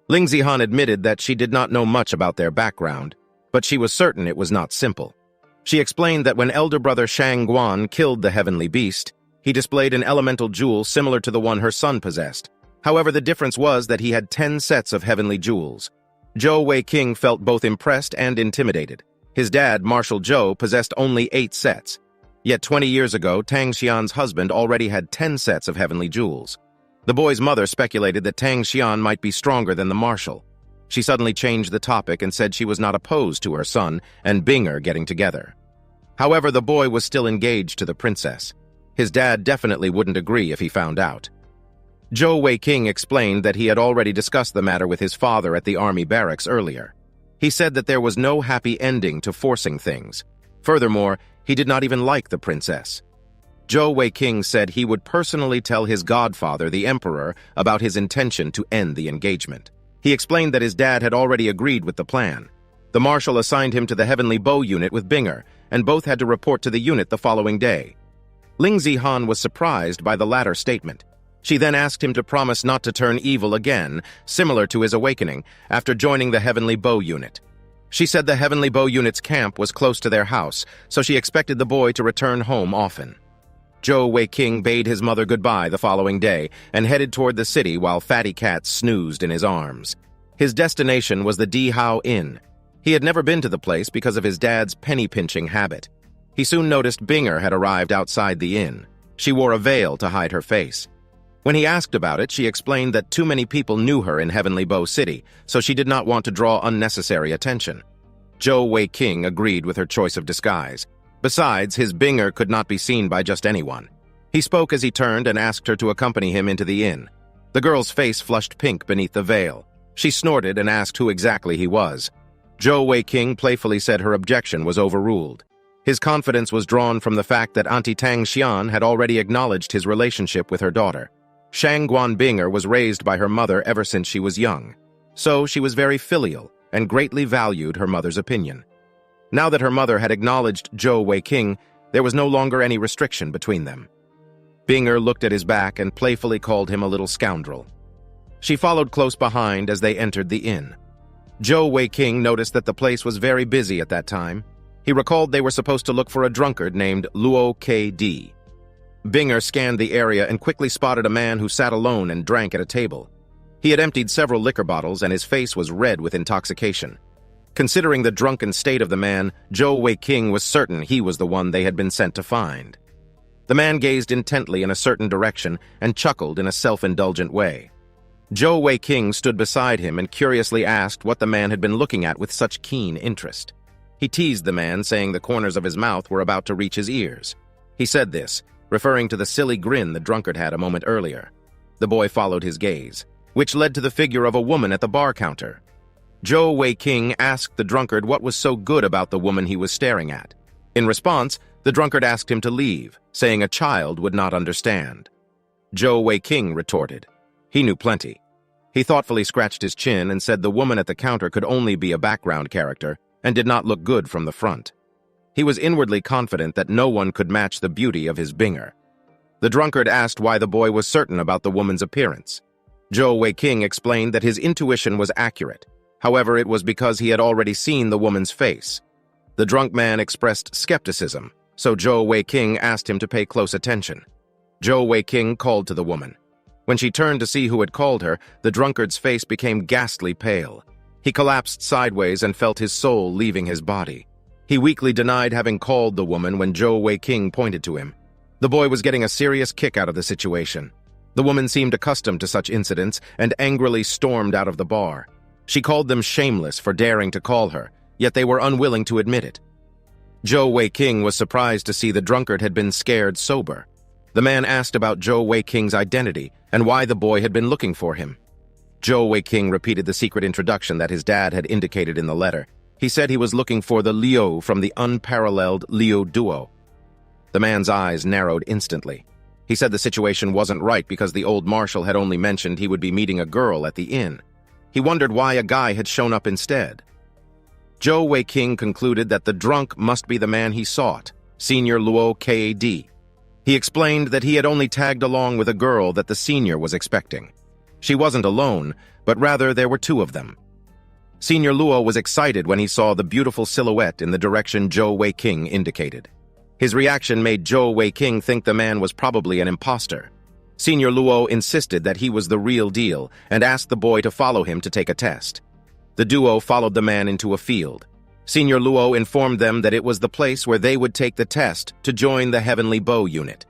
Ling Zihan admitted that she did not know much about their background, but she was certain it was not simple. She explained that when elder brother Shangguan killed the heavenly beast, he displayed an elemental jewel similar to the one her son possessed. However, the difference was that he had 10 sets of heavenly jewels. Zhou Weiqing felt both impressed and intimidated. His dad, Marshal Zhou, possessed only 8 sets. Yet 20 years ago, Tang Xian's husband already had 10 sets of heavenly jewels. The boy's mother speculated that Tang Xian might be stronger than the Marshal. She suddenly changed the topic and said she was not opposed to her son and Binger getting together. However, the boy was still engaged to the princess. His dad definitely wouldn't agree if he found out. Zhou Weiqing explained that he had already discussed the matter with his father at the army barracks earlier. He said that there was no happy ending to forcing things. Furthermore, he did not even like the princess. Zhou Weiqing said he would personally tell his godfather, the emperor, about his intention to end the engagement. He explained that his dad had already agreed with the plan. The marshal assigned him to the heavenly bow unit with Binger, and both had to report to the unit the following day. Ling Zihan was surprised by the latter statement. She then asked him to promise not to turn evil again, similar to his awakening, after joining the Heavenly Bow Unit. She said the Heavenly Bow Unit's camp was close to their house, so she expected the boy to return home often. Zhou Weiqing bade his mother goodbye the following day and headed toward the city while Fatty Cat snoozed in his arms. His destination was the Dihao Inn. He had never been to the place because of his dad's penny-pinching habit. He soon noticed Binger had arrived outside the inn. She wore a veil to hide her face. When he asked about it, she explained that too many people knew her in Heavenly Bow City, so she did not want to draw unnecessary attention. Zhou Weiqing agreed with her choice of disguise. Besides, his Binger could not be seen by just anyone. He spoke as he turned and asked her to accompany him into the inn. The girl's face flushed pink beneath the veil. She snorted and asked who exactly he was. Zhou Weiqing playfully said her objection was overruled. His confidence was drawn from the fact that Auntie Tang Xian had already acknowledged his relationship with her daughter. Shang Guanbinger was raised by her mother ever since she was young, so she was very filial and greatly valued her mother's opinion. Now that her mother had acknowledged Zhou Weiqing, there was no longer any restriction between them. Binger looked at his back and playfully called him a little scoundrel. She followed close behind as they entered the inn. Zhou Weiqing noticed that the place was very busy at that time. He recalled they were supposed to look for a drunkard named Luo K.D. Binger scanned the area and quickly spotted a man who sat alone and drank at a table. He had emptied several liquor bottles and his face was red with intoxication. Considering the drunken state of the man, Zhou Weiqing was certain he was the one they had been sent to find. The man gazed intently in a certain direction and chuckled in a self-indulgent way. Zhou Weiqing stood beside him and curiously asked what the man had been looking at with such keen interest. He teased the man, saying the corners of his mouth were about to reach his ears. He said this, referring to the silly grin the drunkard had a moment earlier. The boy followed his gaze, which led to the figure of a woman at the bar counter. Zhou Weiqing asked the drunkard what was so good about the woman he was staring at. In response, the drunkard asked him to leave, saying a child would not understand. Zhou Weiqing retorted. He knew plenty. He thoughtfully scratched his chin and said the woman at the counter could only be a background character and did not look good from the front. He was inwardly confident that no one could match the beauty of his Binger. The drunkard asked why the boy was certain about the woman's appearance. Zhou Weiqing explained that his intuition was accurate. However, it was because he had already seen the woman's face. The drunk man expressed skepticism, so Zhou Weiqing asked him to pay close attention. Zhou Weiqing called to the woman. When she turned to see who had called her, the drunkard's face became ghastly pale. He collapsed sideways and felt his soul leaving his body. He weakly denied having called the woman when Zhou Weiqing pointed to him. The boy was getting a serious kick out of the situation. The woman seemed accustomed to such incidents and angrily stormed out of the bar. She called them shameless for daring to call her, yet they were unwilling to admit it. Zhou Weiqing was surprised to see the drunkard had been scared sober. The man asked about Zhou Weiqing's identity and why the boy had been looking for him. Zhou Weiqing repeated the secret introduction that his dad had indicated in the letter. He said he was looking for the Liu from the unparalleled Liu duo. The man's eyes narrowed instantly. He said the situation wasn't right because the old marshal had only mentioned he would be meeting a girl at the inn. He wondered why a guy had shown up instead. Zhou Weiqing concluded that the drunk must be the man he sought, Senior Luo K.D. He explained that he had only tagged along with a girl that the senior was expecting. She wasn't alone, but rather there were two of them. Senior Luo was excited when he saw the beautiful silhouette in the direction Zhou Weiqing indicated. His reaction made Zhou Weiqing think the man was probably an imposter. Senior Luo insisted that he was the real deal and asked the boy to follow him to take a test. The duo followed the man into a field. Senior Luo informed them that it was the place where they would take the test to join the Heavenly Bow unit.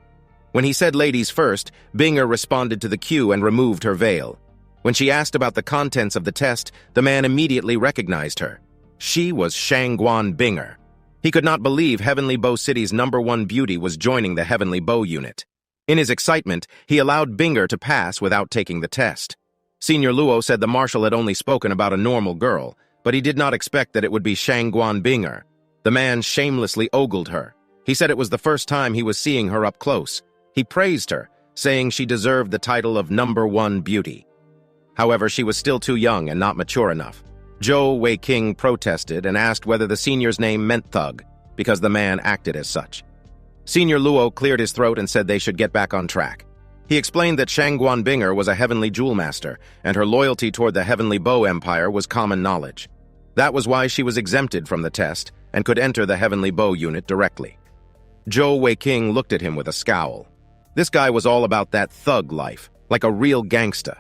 When he said ladies first, Binger responded to the cue and removed her veil. When she asked about the contents of the test, the man immediately recognized her. She was Shangguan Binger. He could not believe Heavenly Bow City's #1 beauty was joining the Heavenly Bow unit. In his excitement, he allowed Binger to pass without taking the test. Senior Luo said the marshal had only spoken about a normal girl, but he did not expect that it would be Shangguan Binger. The man shamelessly ogled her. He said it was the first time he was seeing her up close. He praised her, saying she deserved the title of #1 beauty. However, she was still too young and not mature enough. Zhou Weiqing protested and asked whether the senior's name meant thug, because the man acted as such. Senior Luo cleared his throat and said they should get back on track. He explained that Shangguan Binger was a heavenly jewel master, and her loyalty toward the Heavenly Bow Empire was common knowledge. That was why she was exempted from the test and could enter the Heavenly Bow unit directly. Zhou Weiqing looked at him with a scowl. This guy was all about that thug life, like a real gangsta.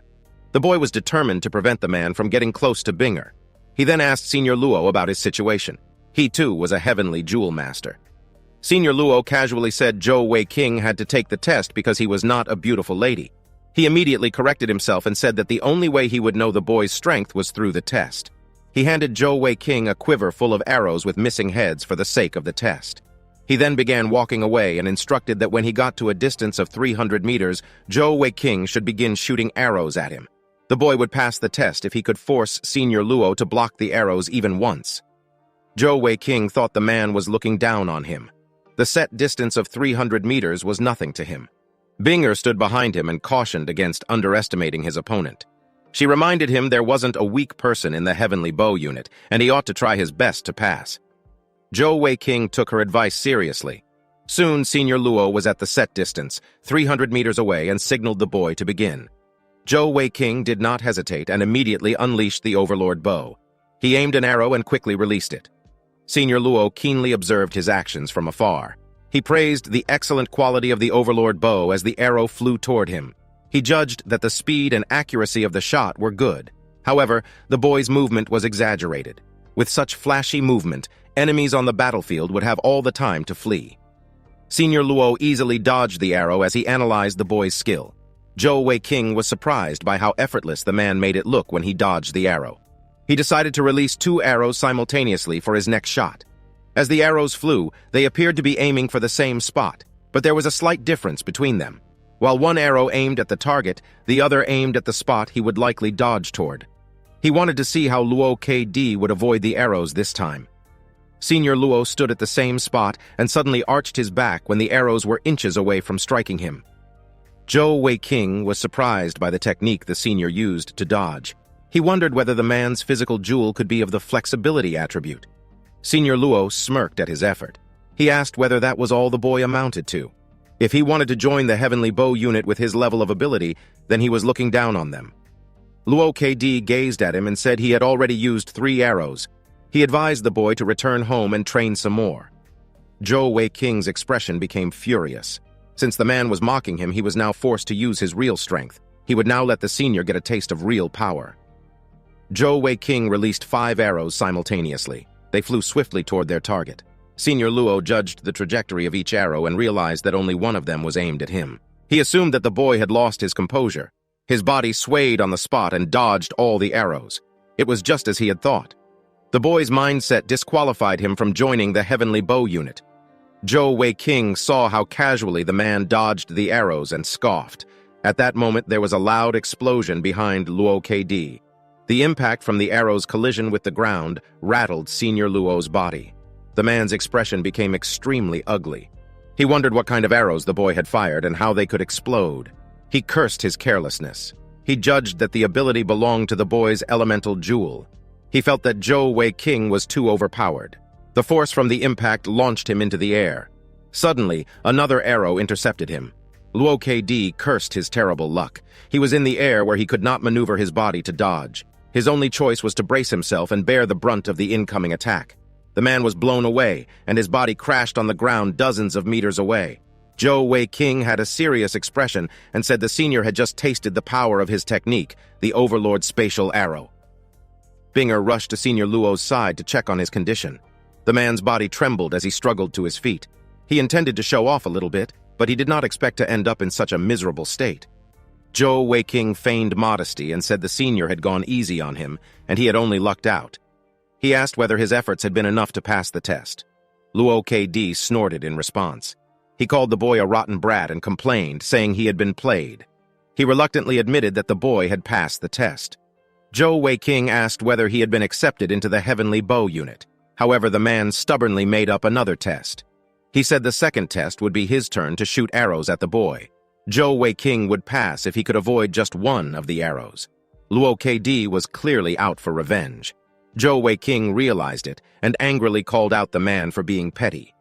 The boy was determined to prevent the man from getting close to Binger. He then asked Senior Luo about his situation. He too was a heavenly jewel master. Senior Luo casually said Zhou Weiqing had to take the test because he was not a beautiful lady. He immediately corrected himself and said that the only way he would know the boy's strength was through the test. He handed Zhou Weiqing a quiver full of arrows with missing heads for the sake of the test. He then began walking away and instructed that when he got to a distance of 300 meters, Zhou Weiqing should begin shooting arrows at him. The boy would pass the test if he could force Senior Luo to block the arrows even once. Zhou Weiqing thought the man was looking down on him. The set distance of 300 meters was nothing to him. Binger stood behind him and cautioned against underestimating his opponent. She reminded him there wasn't a weak person in the Heavenly Bow unit, and he ought to try his best to pass. Zhou Weiqing took her advice seriously. Soon, Senior Luo was at the set distance, 300 meters away, and signaled the boy to begin. Zhou Weiqing did not hesitate and immediately unleashed the Overlord Bow. He aimed an arrow and quickly released it. Senior Luo keenly observed his actions from afar. He praised the excellent quality of the Overlord Bow as the arrow flew toward him. He judged that the speed and accuracy of the shot were good. However, the boy's movement was exaggerated. With such flashy movement, enemies on the battlefield would have all the time to flee. Senior Luo easily dodged the arrow as he analyzed the boy's skill. Zhou Weiqing was surprised by how effortless the man made it look when he dodged the arrow. He decided to release 2 arrows simultaneously for his next shot. As the arrows flew, they appeared to be aiming for the same spot, but there was a slight difference between them. While one arrow aimed at the target, the other aimed at the spot he would likely dodge toward. He wanted to see how Luo KD would avoid the arrows this time. Senior Luo stood at the same spot and suddenly arched his back when the arrows were inches away from striking him. Zhou Weiqing was surprised by the technique the senior used to dodge. He wondered whether the man's physical jewel could be of the flexibility attribute. Senior Luo smirked at his effort. He asked whether that was all the boy amounted to. If he wanted to join the Heavenly Bow unit with his level of ability, then he was looking down on them. Luo KD gazed at him and said he had already used 3 arrows. He advised the boy to return home and train some more. Zhou Weiqing's expression became furious. Since the man was mocking him, he was now forced to use his real strength. He would now let the senior get a taste of real power. Zhou Weiqing released 5 arrows simultaneously. They flew swiftly toward their target. Senior Luo judged the trajectory of each arrow and realized that only one of them was aimed at him. He assumed that the boy had lost his composure. His body swayed on the spot and dodged all the arrows. It was just as he had thought. The boy's mindset disqualified him from joining the Heavenly Bow unit. Zhou Weiqing saw how casually the man dodged the arrows and scoffed. At that moment, there was a loud explosion behind Luo KD. The impact from the arrow's collision with the ground rattled Senior Luo's body. The man's expression became extremely ugly. He wondered what kind of arrows the boy had fired and how they could explode. He cursed his carelessness. He judged that the ability belonged to the boy's elemental jewel. He felt that Zhou Weiqing was too overpowered. The force from the impact launched him into the air. Suddenly, another arrow intercepted him. Luo KD cursed his terrible luck. He was in the air where he could not maneuver his body to dodge. His only choice was to brace himself and bear the brunt of the incoming attack. The man was blown away, and his body crashed on the ground dozens of meters away. Zhou Weiqing had a serious expression and said the senior had just tasted the power of his technique, the Overlord Spatial Arrow. Binger rushed to Senior Luo's side to check on his condition. The man's body trembled as he struggled to his feet. He intended to show off a little bit, but he did not expect to end up in such a miserable state. Zhou Weiqing feigned modesty and said the senior had gone easy on him, and he had only lucked out. He asked whether his efforts had been enough to pass the test. Luo KD snorted in response. He called the boy a rotten brat and complained, saying he had been played. He reluctantly admitted that the boy had passed the test. Zhou Weiqing asked whether he had been accepted into the Heavenly Bow unit. However, the man stubbornly made up another test. He said the second test would be his turn to shoot arrows at the boy. Zhou Weiqing would pass if he could avoid just one of the arrows. Luo KD was clearly out for revenge. Zhou Weiqing realized it and angrily called out the man for being petty.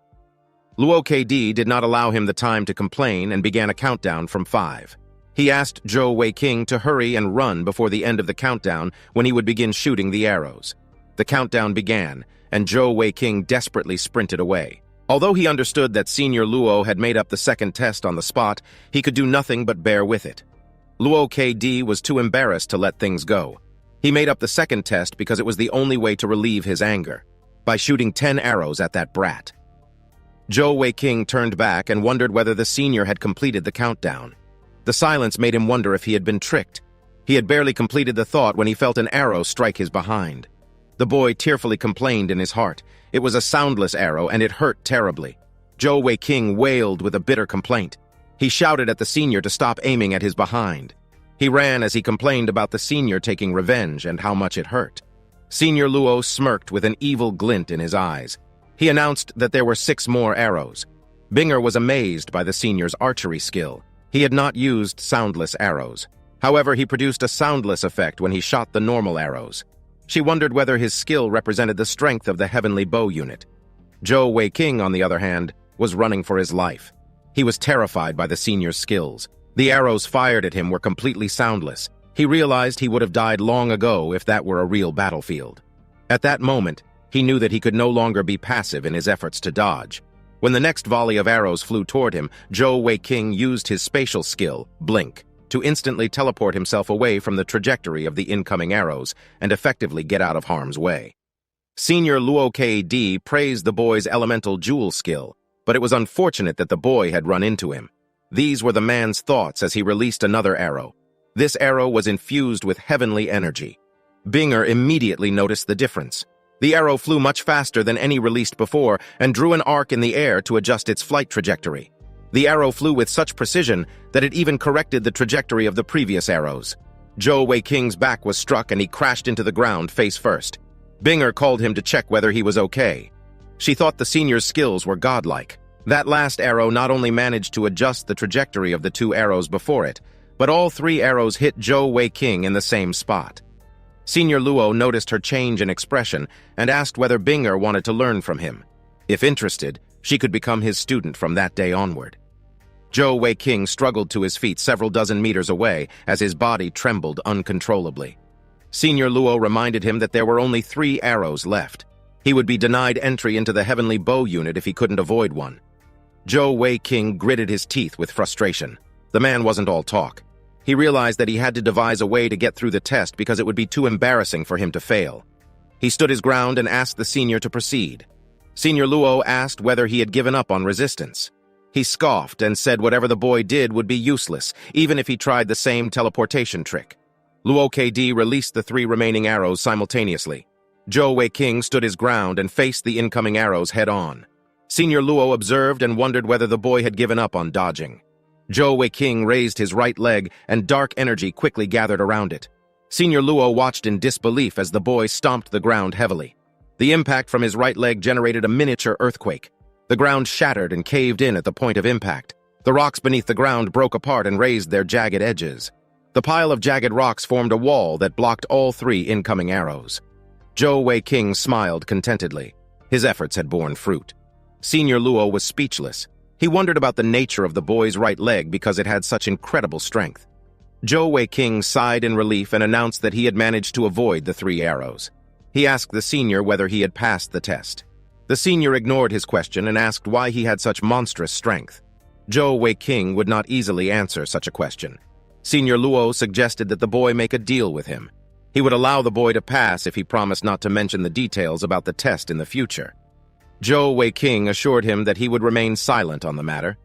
Luo KD did not allow him the time to complain and began a countdown from 5. He asked Zhou Weiqing to hurry and run before the end of the countdown when he would begin shooting the arrows. The countdown began, and Zhou Weiqing desperately sprinted away. Although he understood that Senior Luo had made up the second test on the spot, he could do nothing but bear with it. Luo KD was too embarrassed to let things go. He made up the second test because it was the only way to relieve his anger, by shooting 10 arrows at that brat. Zhou Weiqing turned back and wondered whether the senior had completed the countdown. The silence made him wonder if he had been tricked. He had barely completed the thought when he felt an arrow strike his behind. The boy tearfully complained in his heart. It was a soundless arrow, and it hurt terribly. Zhou Wei-King wailed with a bitter complaint. He shouted at the senior to stop aiming at his behind. He ran as he complained about the senior taking revenge and how much it hurt. Senior Luo smirked with an evil glint in his eyes. He announced that there were 6 more arrows. Binger was amazed by the senior's archery skill. He had not used soundless arrows. However, he produced a soundless effect when he shot the normal arrows. She wondered whether his skill represented the strength of the heavenly bow unit. Zhou Wei-King, on the other hand, was running for his life. He was terrified by the senior's skills. The arrows fired at him were completely soundless. He realized he would have died long ago if that were a real battlefield. At that moment, he knew that he could no longer be passive in his efforts to dodge. When the next volley of arrows flew toward him, Zhou Wei-King used his spatial skill, Blink, to instantly teleport himself away from the trajectory of the incoming arrows and effectively get out of harm's way. Senior Luo K.D. praised the boy's elemental jewel skill, but it was unfortunate that the boy had run into him. These were the man's thoughts as he released another arrow. This arrow was infused with heavenly energy. Binger immediately noticed the difference. The arrow flew much faster than any released before and drew an arc in the air to adjust its flight trajectory. The arrow flew with such precision that it even corrected the trajectory of the previous arrows. Zhou Wei-King's back was struck and he crashed into the ground face first. Binger called him to check whether he was okay. She thought the senior's skills were godlike. That last arrow not only managed to adjust the trajectory of the 2 arrows before it, but all 3 arrows hit Zhou Wei-King in the same spot. Senior Luo noticed her change in expression and asked whether Binger wanted to learn from him. If interested, she could become his student from that day onward. Zhou Wei-King struggled to his feet several dozen meters away as his body trembled uncontrollably. Senior Luo reminded him that there were only 3 arrows left. He would be denied entry into the heavenly bow unit if he couldn't avoid one. Zhou Wei-King gritted his teeth with frustration. The man wasn't all talk. He realized that he had to devise a way to get through the test because it would be too embarrassing for him to fail. He stood his ground and asked the senior to proceed. Senior Luo asked whether he had given up on resistance. He scoffed and said whatever the boy did would be useless, even if he tried the same teleportation trick. Luo K.D. released the 3 remaining arrows simultaneously. Zhou Wei-King stood his ground and faced the incoming arrows head-on. Senior Luo observed and wondered whether the boy had given up on dodging. Zhou Wei-King raised his right leg, and dark energy quickly gathered around it. Senior Luo watched in disbelief as the boy stomped the ground heavily. The impact from his right leg generated a miniature earthquake. The ground shattered and caved in at the point of impact. The rocks beneath the ground broke apart and raised their jagged edges. The pile of jagged rocks formed a wall that blocked all 3 incoming arrows. Zhou Wei-King smiled contentedly. His efforts had borne fruit. Senior Luo was speechless. He wondered about the nature of the boy's right leg because it had such incredible strength. Zhou Wei-King sighed in relief and announced that he had managed to avoid the 3 arrows. He asked the senior whether he had passed the test. The senior ignored his question and asked why he had such monstrous strength. Zhou Wei-King would not easily answer such a question. Senior Luo suggested that the boy make a deal with him. He would allow the boy to pass if he promised not to mention the details about the test in the future. Zhou Wei-King assured him that he would remain silent on the matter.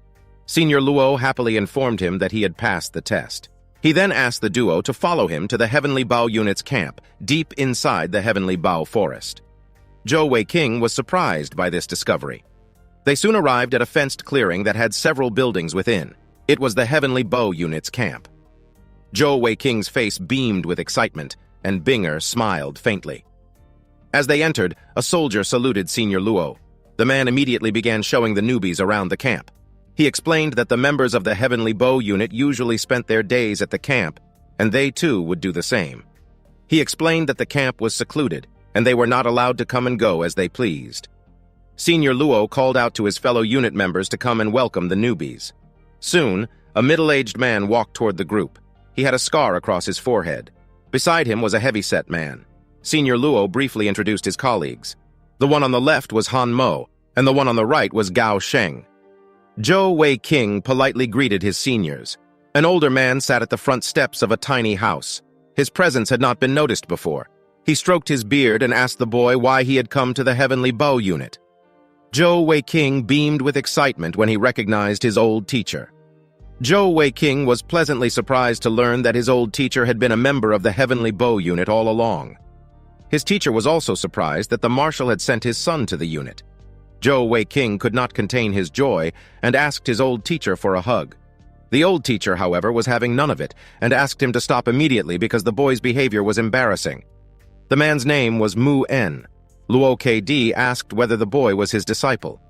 Senior Luo happily informed him that he had passed the test. He then asked the duo to follow him to the Heavenly Bao unit's camp, deep inside the Heavenly Bao forest. Zhou Wei-King was surprised by this discovery. They soon arrived at a fenced clearing that had several buildings within. It was the Heavenly Bao unit's camp. Zhou Wei-King's face beamed with excitement, and Binger smiled faintly. As they entered, a soldier saluted Senior Luo. The man immediately began showing the newbies around the camp. He explained that the members of the Heavenly Bow unit usually spent their days at the camp, and they too would do the same. He explained that the camp was secluded, and they were not allowed to come and go as they pleased. Senior Luo called out to his fellow unit members to come and welcome the newbies. Soon, a middle-aged man walked toward the group. He had a scar across his forehead. Beside him was a heavy-set man. Senior Luo briefly introduced his colleagues. The one on the left was Han Mo, and the one on the right was Gao Sheng. Zhou Wei-King politely greeted his seniors. An older man sat at the front steps of a tiny house. His presence had not been noticed before. He stroked his beard and asked the boy why he had come to the Heavenly Bow unit. Zhou Wei-King beamed with excitement when he recognized his old teacher. Zhou Wei-King was pleasantly surprised to learn that his old teacher had been a member of the Heavenly Bow unit all along. His teacher was also surprised that the marshal had sent his son to the unit. Zhou Wei-king could not contain his joy and asked his old teacher for a hug. The old teacher, however, was having none of it and asked him to stop immediately because the boy's behavior was embarrassing. The man's name was Mu En. Luo Kd asked whether the boy was his disciple.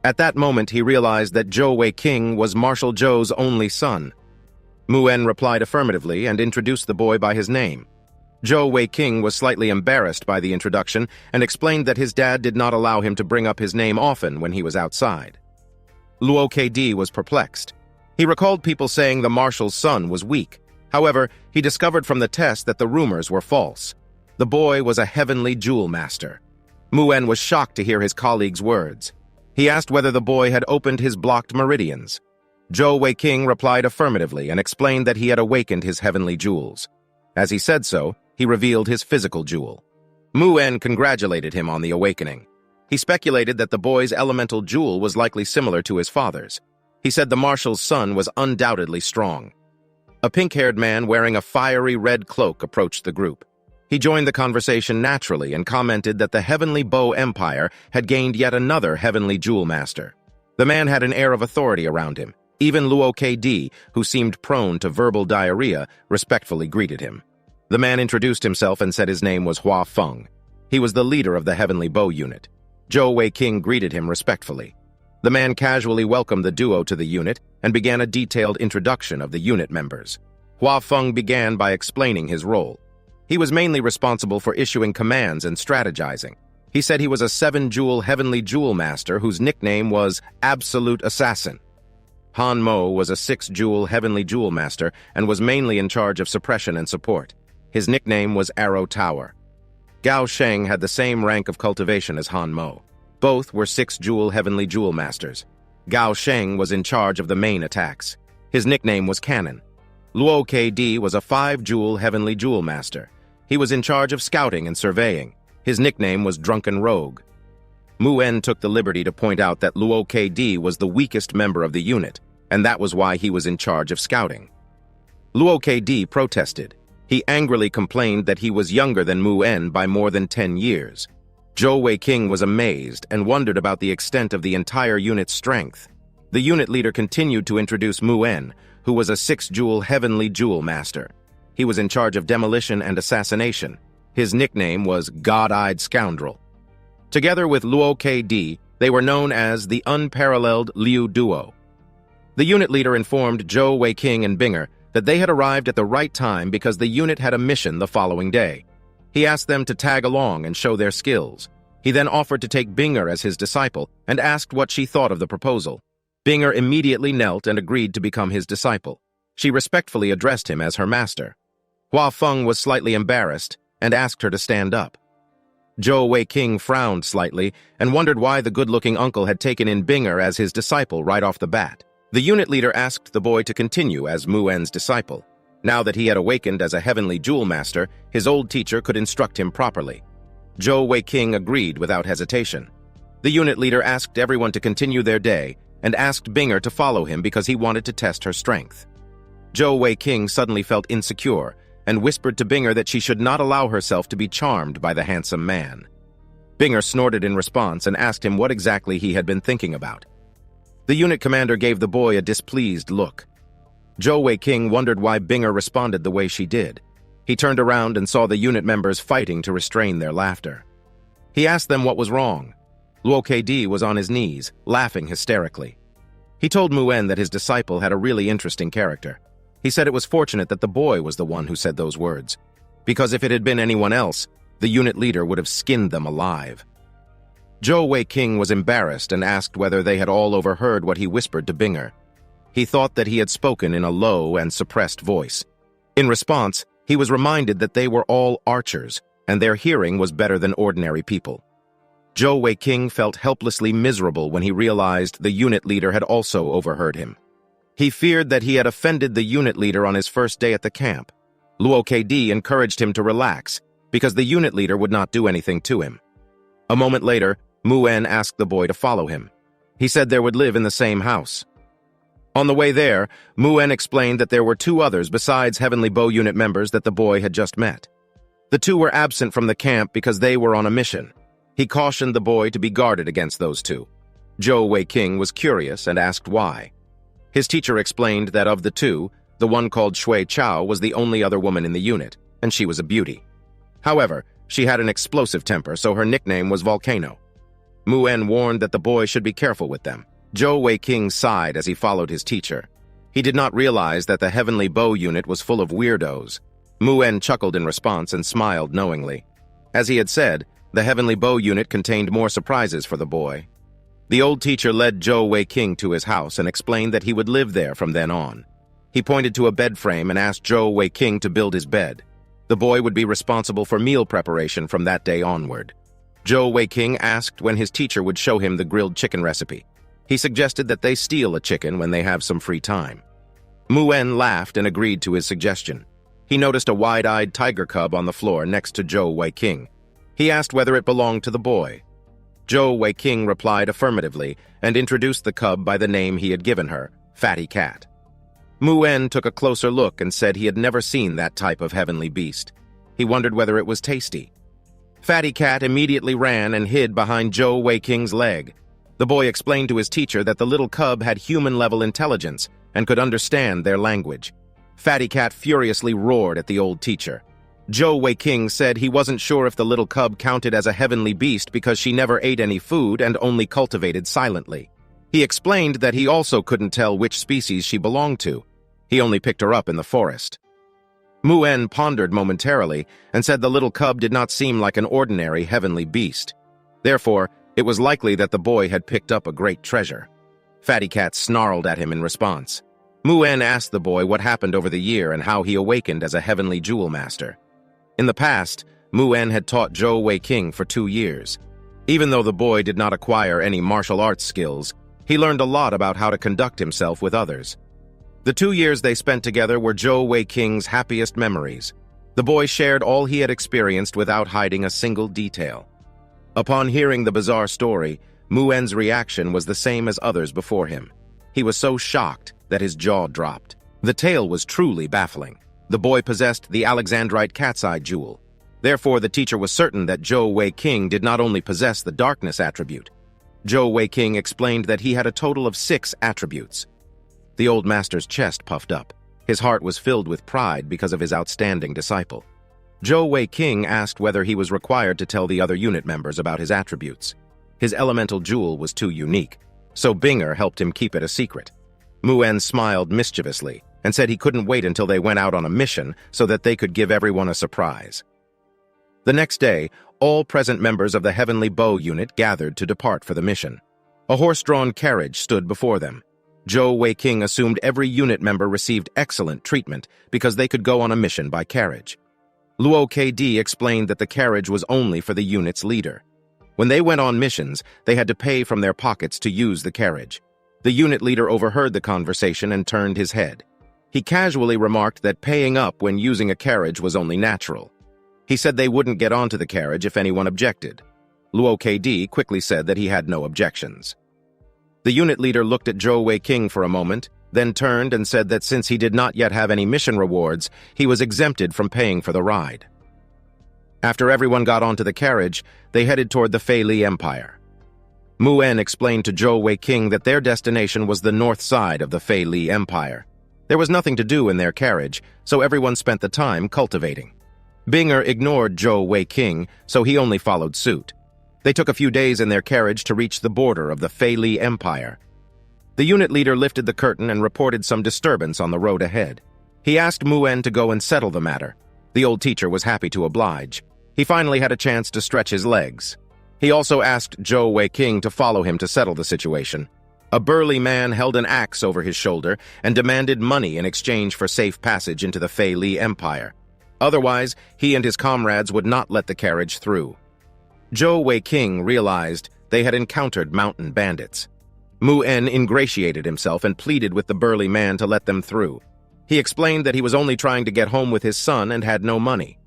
At that moment, he realized that Zhou Wei-king was Marshal Zhou's only son. Mu En replied affirmatively and introduced the boy by his name. Zhou Wei-king was slightly embarrassed by the introduction and explained that his dad did not allow him to bring up his name often when he was outside. Luo Kd was perplexed. He recalled people saying the marshal's son was weak. However, he discovered from the test that the rumors were false. The boy was a heavenly jewel master. Mu En was shocked to hear his colleague's words. He asked whether the boy had opened his blocked meridians. Zhou Wei-king replied affirmatively and explained that he had awakened his heavenly jewels. As he said so, he revealed his physical jewel. Mu En congratulated him on the awakening. He speculated that the boy's elemental jewel was likely similar to his father's. He said the marshal's son was undoubtedly strong. A pink-haired man wearing a fiery red cloak approached the group. He joined the conversation naturally and commented that the Heavenly Bow Empire had gained yet another Heavenly Jewel Master. The man had an air of authority around him. Even Luo Kd, who seemed prone to verbal diarrhea, respectfully greeted him. The man introduced himself and said his name was Hua Feng. He was the leader of the Heavenly Bow unit. Zhou Wei-king greeted him respectfully. The man casually welcomed the duo to the unit and began a detailed introduction of the unit members. Hua Feng began by explaining his role. He was mainly responsible for issuing commands and strategizing. He said he was a 7-jewel Heavenly Jewel Master whose nickname was Absolute Assassin. Han Mo was a 6-jewel Heavenly Jewel Master and was mainly in charge of suppression and support. His nickname was Arrow Tower. Gao Sheng had the same rank of cultivation as Han Mo. Both were 6-jewel Heavenly Jewel Masters. Gao Sheng was in charge of the main attacks. His nickname was Cannon. Luo Kd was a 5-jewel Heavenly Jewel Master. He was in charge of scouting and surveying. His nickname was Drunken Rogue. Mu En took the liberty to point out that Luo Kd was the weakest member of the unit, and that was why he was in charge of scouting. Luo Kd protested. He angrily complained that he was younger than Mu En by more than 10 years. Zhou Wei-king was amazed and wondered about the extent of the entire unit's strength. The unit leader continued to introduce Mu En, who was a 6-jewel Heavenly Jewel Master. He was in charge of demolition and assassination. His nickname was God-Eyed Scoundrel. Together with Luo Kd, they were known as the Unparalleled Liu Duo. The unit leader informed Zhou Wei-king and Binger that they had arrived at the right time because the unit had a mission the following day. He asked them to tag along and show their skills. He then offered to take Binger as his disciple and asked what she thought of the proposal. Binger immediately knelt and agreed to become his disciple. She respectfully addressed him as her master. Hua Feng was slightly embarrassed and asked her to stand up. Zhou Wei-king frowned slightly and wondered why the good-looking uncle had taken in Binger as his disciple right off the bat. The unit leader asked the boy to continue as Mu En's disciple. Now that he had awakened as a Heavenly Jewel Master, his old teacher could instruct him properly. Zhou Wei-king agreed without hesitation. The unit leader asked everyone to continue their day and asked Binger to follow him because he wanted to test her strength. Zhou Wei-king suddenly felt insecure and whispered to Binger that she should not allow herself to be charmed by the handsome man. Binger snorted in response and asked him what exactly he had been thinking about. The unit commander gave the boy a displeased look. Zhou Wei-king wondered why Binger responded the way she did. He turned around and saw the unit members fighting to restrain their laughter. He asked them what was wrong. Luo Kd was on his knees, laughing hysterically. He told Mu En that his disciple had a really interesting character. He said it was fortunate that the boy was the one who said those words, because if it had been anyone else, the unit leader would have skinned them alive. Zhou Wei-king was embarrassed and asked whether they had all overheard what he whispered to Binger. He thought that he had spoken in a low and suppressed voice. In response, he was reminded that they were all archers, and their hearing was better than ordinary people. Zhou Wei-king felt helplessly miserable when he realized the unit leader had also overheard him. He feared that he had offended the unit leader on his first day at the camp. Luo Kd encouraged him to relax, because the unit leader would not do anything to him. A moment later, Mu En asked the boy to follow him. He said they would live in the same house. On the way there, Mu En explained that there were 2 others besides Heavenly Bow unit members that the boy had just met. The 2 were absent from the camp because they were on a mission. He cautioned the boy to be guarded against those two. Zhou Weiqing was curious and asked why. His teacher explained that of the two, the one called Shui Chao was the only other woman in the unit, and she was a beauty. However, she had an explosive temper, so her nickname was Volcano. Mu En warned that the boy should be careful with them. Zhou Weiqing sighed as he followed his teacher. He did not realize that the Heavenly Bow unit was full of weirdos. Mu En chuckled in response and smiled knowingly. As he had said, the Heavenly Bow unit contained more surprises for the boy. The old teacher led Zhou Weiqing to his house and explained that he would live there from then on. He pointed to a bed frame and asked Zhou Weiqing to build his bed. The boy would be responsible for meal preparation from that day onward. Zhou Weiqing asked when his teacher would show him the grilled chicken recipe. He suggested that they steal a chicken when they have some free time. Mu En laughed and agreed to his suggestion. He noticed a wide-eyed tiger cub on the floor next to Zhou Weiqing. He asked whether it belonged to the boy. Zhou Weiqing replied affirmatively and introduced the cub by the name he had given her, Fatty Cat. Mu En took a closer look and said he had never seen that type of heavenly beast. He wondered whether it was tasty. Fatty Cat immediately ran and hid behind Zhou Weiqing's leg. The boy explained to his teacher that the little cub had human-level intelligence and could understand their language. Fatty Cat furiously roared at the old teacher. Zhou Weiqing said he wasn't sure if the little cub counted as a heavenly beast because she never ate any food and only cultivated silently. He explained that he also couldn't tell which species she belonged to. He only picked her up in the forest. Mu En pondered momentarily and said the little cub did not seem like an ordinary heavenly beast. Therefore, it was likely that the boy had picked up a great treasure. Fatty Cat snarled at him in response. Mu En asked the boy what happened over the year and how he awakened as a heavenly jewel master. In the past, Mu En had taught Zhou Weiqing for 2 years. Even though the boy did not acquire any martial arts skills, he learned a lot about how to conduct himself with others. The 2 years they spent together were Zhou Weiqing's happiest memories. The boy shared all he had experienced without hiding a single detail. Upon hearing the bizarre story, Mu En's reaction was the same as others before him. He was so shocked that his jaw dropped. The tale was truly baffling. The boy possessed the Alexandrite cat's eye jewel. Therefore, the teacher was certain that Zhou Weiqing did not only possess the darkness attribute. Zhou Weiqing explained that he had a total of 6 attributes. The old master's chest puffed up. His heart was filled with pride because of his outstanding disciple. Zhou Weiqing asked whether he was required to tell the other unit members about his attributes. His elemental jewel was too unique, so Binger helped him keep it a secret. Mu En smiled mischievously and said he couldn't wait until they went out on a mission so that they could give everyone a surprise. The next day, all present members of the Heavenly Bow unit gathered to depart for the mission. A horse-drawn carriage stood before them. Zhou Weiqing assumed every unit member received excellent treatment because they could go on a mission by carriage. Luo KD explained that the carriage was only for the unit's leader. When they went on missions, they had to pay from their pockets to use the carriage. The unit leader overheard the conversation and turned his head. He casually remarked that paying up when using a carriage was only natural. He said they wouldn't get onto the carriage if anyone objected. Luo KD quickly said that he had no objections. The unit leader looked at Zhou Weiqing for a moment, then turned and said that since he did not yet have any mission rewards, he was exempted from paying for the ride. After everyone got onto the carriage, they headed toward the Fei Li Empire. Mu En explained to Zhou Weiqing that their destination was the north side of the Fei Li Empire. There was nothing to do in their carriage, so everyone spent the time cultivating. Binger ignored Zhou Weiqing, so he only followed suit. They took a few days in their carriage to reach the border of the Fei Li Empire. The unit leader lifted the curtain and reported some disturbance on the road ahead. He asked Mu En to go and settle the matter. The old teacher was happy to oblige. He finally had a chance to stretch his legs. He also asked Zhou Weiqing to follow him to settle the situation. A burly man held an axe over his shoulder and demanded money in exchange for safe passage into the Fei Li Empire. Otherwise, he and his comrades would not let the carriage through. Zhou Weiqing realized they had encountered mountain bandits. Mu En ingratiated himself and pleaded with the burly man to let them through. He explained that he was only trying to get home with his son and had no money.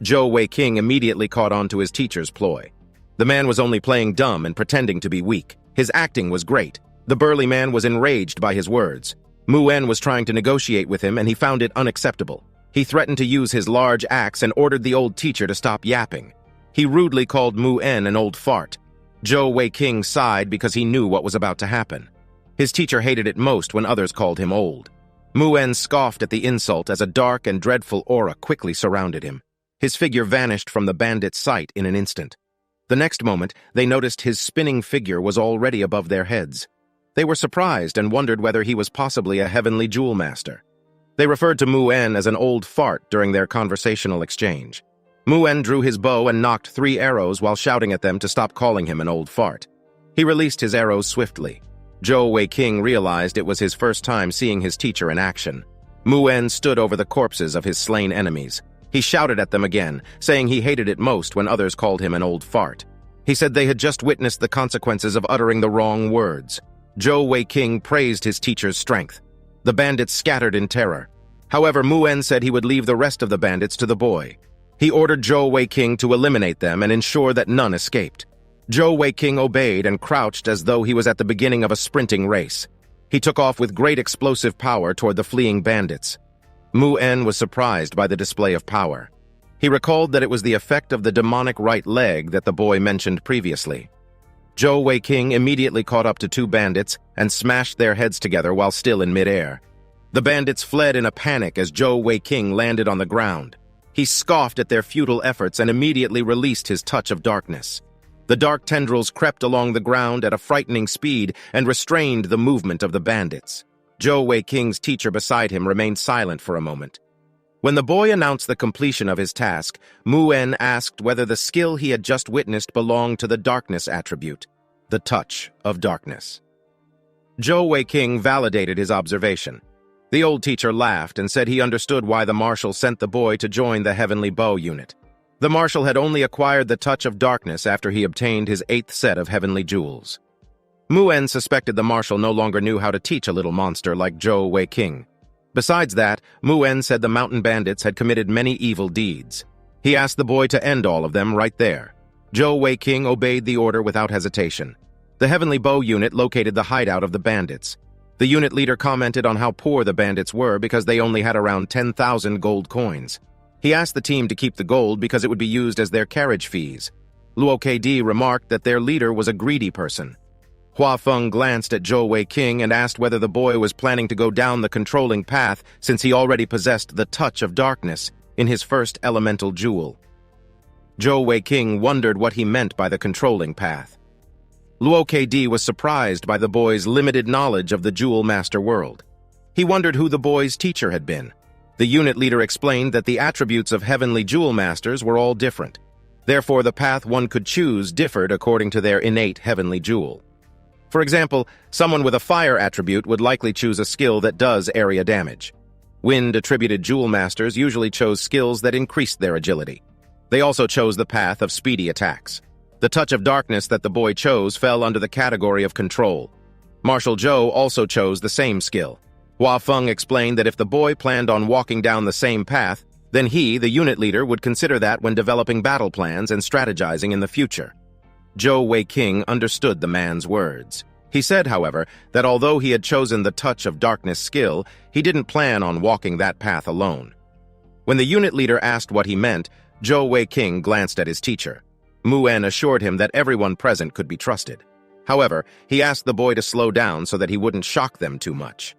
Zhou Weiqing immediately caught on to his teacher's ploy. The man was only playing dumb and pretending to be weak. His acting was great. The burly man was enraged by his words. Mu En was trying to negotiate with him and he found it unacceptable. He threatened to use his large axe and ordered the old teacher to stop yapping. He rudely called Mu En an old fart. Zhou Weiqing sighed because he knew what was about to happen. His teacher hated it most when others called him old. Mu En scoffed at the insult as a dark and dreadful aura quickly surrounded him. His figure vanished from the bandits' sight in an instant. The next moment, they noticed his spinning figure was already above their heads. They were surprised and wondered whether he was possibly a heavenly jewel master. They referred to Mu En as an old fart during their conversational exchange. Mu En drew his bow and knocked 3 arrows while shouting at them to stop calling him an old fart. He released his arrows swiftly. Zhou Weiqing realized it was his first time seeing his teacher in action. Mu En stood over the corpses of his slain enemies. He shouted at them again, saying he hated it most when others called him an old fart. He said they had just witnessed the consequences of uttering the wrong words. Zhou Weiqing praised his teacher's strength. The bandits scattered in terror. However, Mu En said he would leave the rest of the bandits to the boy. He ordered Zhou Weiqing to eliminate them and ensure that none escaped. Zhou Weiqing obeyed and crouched as though he was at the beginning of a sprinting race. He took off with great explosive power toward the fleeing bandits. Mu En was surprised by the display of power. He recalled that it was the effect of the demonic right leg that the boy mentioned previously. Zhou Weiqing immediately caught up to 2 bandits and smashed their heads together while still in midair. The bandits fled in a panic as Zhou Weiqing landed on the ground. He scoffed at their futile efforts and immediately released his touch of darkness. The dark tendrils crept along the ground at a frightening speed and restrained the movement of the bandits. Zhou Weiqing's teacher beside him remained silent for a moment. When the boy announced the completion of his task, Mu En asked whether the skill he had just witnessed belonged to the darkness attribute, the touch of darkness. Zhou Weiqing validated his observation. The old teacher laughed and said he understood why the marshal sent the boy to join the Heavenly Bow unit. The marshal had only acquired the touch of darkness after he obtained his 8th set of heavenly jewels. Mu En suspected the marshal no longer knew how to teach a little monster like Zhou Weiqing. Besides that, Mu En said the mountain bandits had committed many evil deeds. He asked the boy to end all of them right there. Zhou Weiqing obeyed the order without hesitation. The Heavenly Bow unit located the hideout of the bandits. The unit leader commented on how poor the bandits were because they only had around 10,000 gold coins. He asked the team to keep the gold because it would be used as their carriage fees. Luo KD remarked that their leader was a greedy person. Hua Feng glanced at Zhou Weiqing and asked whether the boy was planning to go down the controlling path since he already possessed the touch of darkness in his first elemental jewel. Zhou Weiqing wondered what he meant by the controlling path. Luo KD was surprised by the boy's limited knowledge of the Jewel Master world. He wondered who the boy's teacher had been. The unit leader explained that the attributes of heavenly Jewel Masters were all different. Therefore, the path one could choose differed according to their innate heavenly jewel. For example, someone with a fire attribute would likely choose a skill that does area damage. Wind-attributed Jewel Masters usually chose skills that increased their agility. They also chose the path of speedy attacks. The touch of darkness that the boy chose fell under the category of control. Marshal Zhou also chose the same skill. Hua Feng explained that if the boy planned on walking down the same path, then he, the unit leader, would consider that when developing battle plans and strategizing in the future. Zhou Weiqing understood the man's words. He said, however, that although he had chosen the touch of darkness skill, he didn't plan on walking that path alone. When the unit leader asked what he meant, Zhou Weiqing glanced at his teacher. Mu En assured him that everyone present could be trusted. However, he asked the boy to slow down so that he wouldn't shock them too much.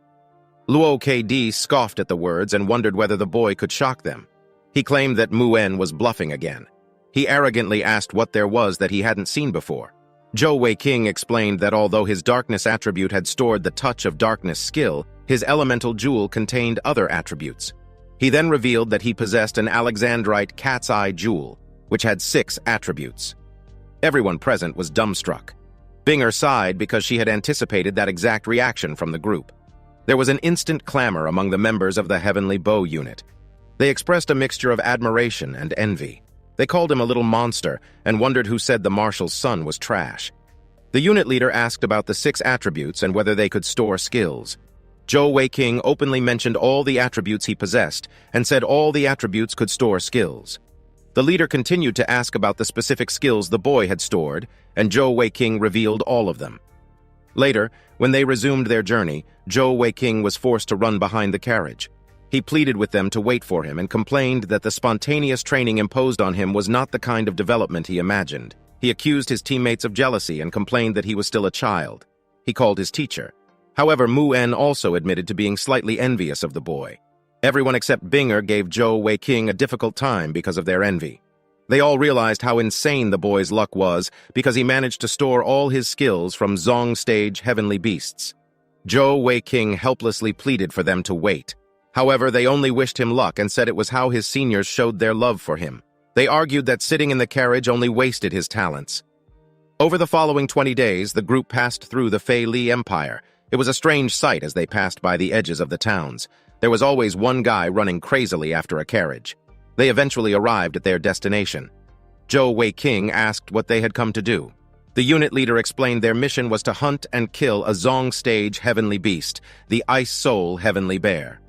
Luo KD scoffed at the words and wondered whether the boy could shock them. He claimed that Mu En was bluffing again. He arrogantly asked what there was that he hadn't seen before. Zhou Weiqing explained that although his darkness attribute had stored the touch of darkness skill, his elemental jewel contained other attributes. He then revealed that he possessed an Alexandrite cat's eye jewel, which had 6 attributes. Everyone present was dumbstruck. Binger sighed because she had anticipated that exact reaction from the group. There was an instant clamor among the members of the Heavenly Bow unit. They expressed a mixture of admiration and envy. They called him a little monster and wondered who said the marshal's son was trash. The unit leader asked about the 6 attributes and whether they could store skills. Zhou Weiqing openly mentioned all the attributes he possessed and said all the attributes could store skills. The leader continued to ask about the specific skills the boy had stored, and Zhou Weiqing revealed all of them. Later, when they resumed their journey, Zhou Weiqing was forced to run behind the carriage. He pleaded with them to wait for him and complained that the spontaneous training imposed on him was not the kind of development he imagined. He accused his teammates of jealousy and complained that he was still a child. He called his teacher. However, Mu-En also admitted to being slightly envious of the boy. Everyone except Binger gave Zhou Wei-King a difficult time because of their envy. They all realized how insane the boy's luck was because he managed to store all his skills from Zong Stage Heavenly Beasts. Zhou Wei-King helplessly pleaded for them to wait. However, they only wished him luck and said it was how his seniors showed their love for him. They argued that sitting in the carriage only wasted his talents. Over the following 20 days, the group passed through the Fei Li Empire. It was a strange sight as they passed by the edges of the towns. There was always one guy running crazily after a carriage. They eventually arrived at their destination. Zhou Wei-King asked what they had come to do. The unit leader explained their mission was to hunt and kill a Zong Stage Heavenly Beast, the Ice Soul Heavenly Bear.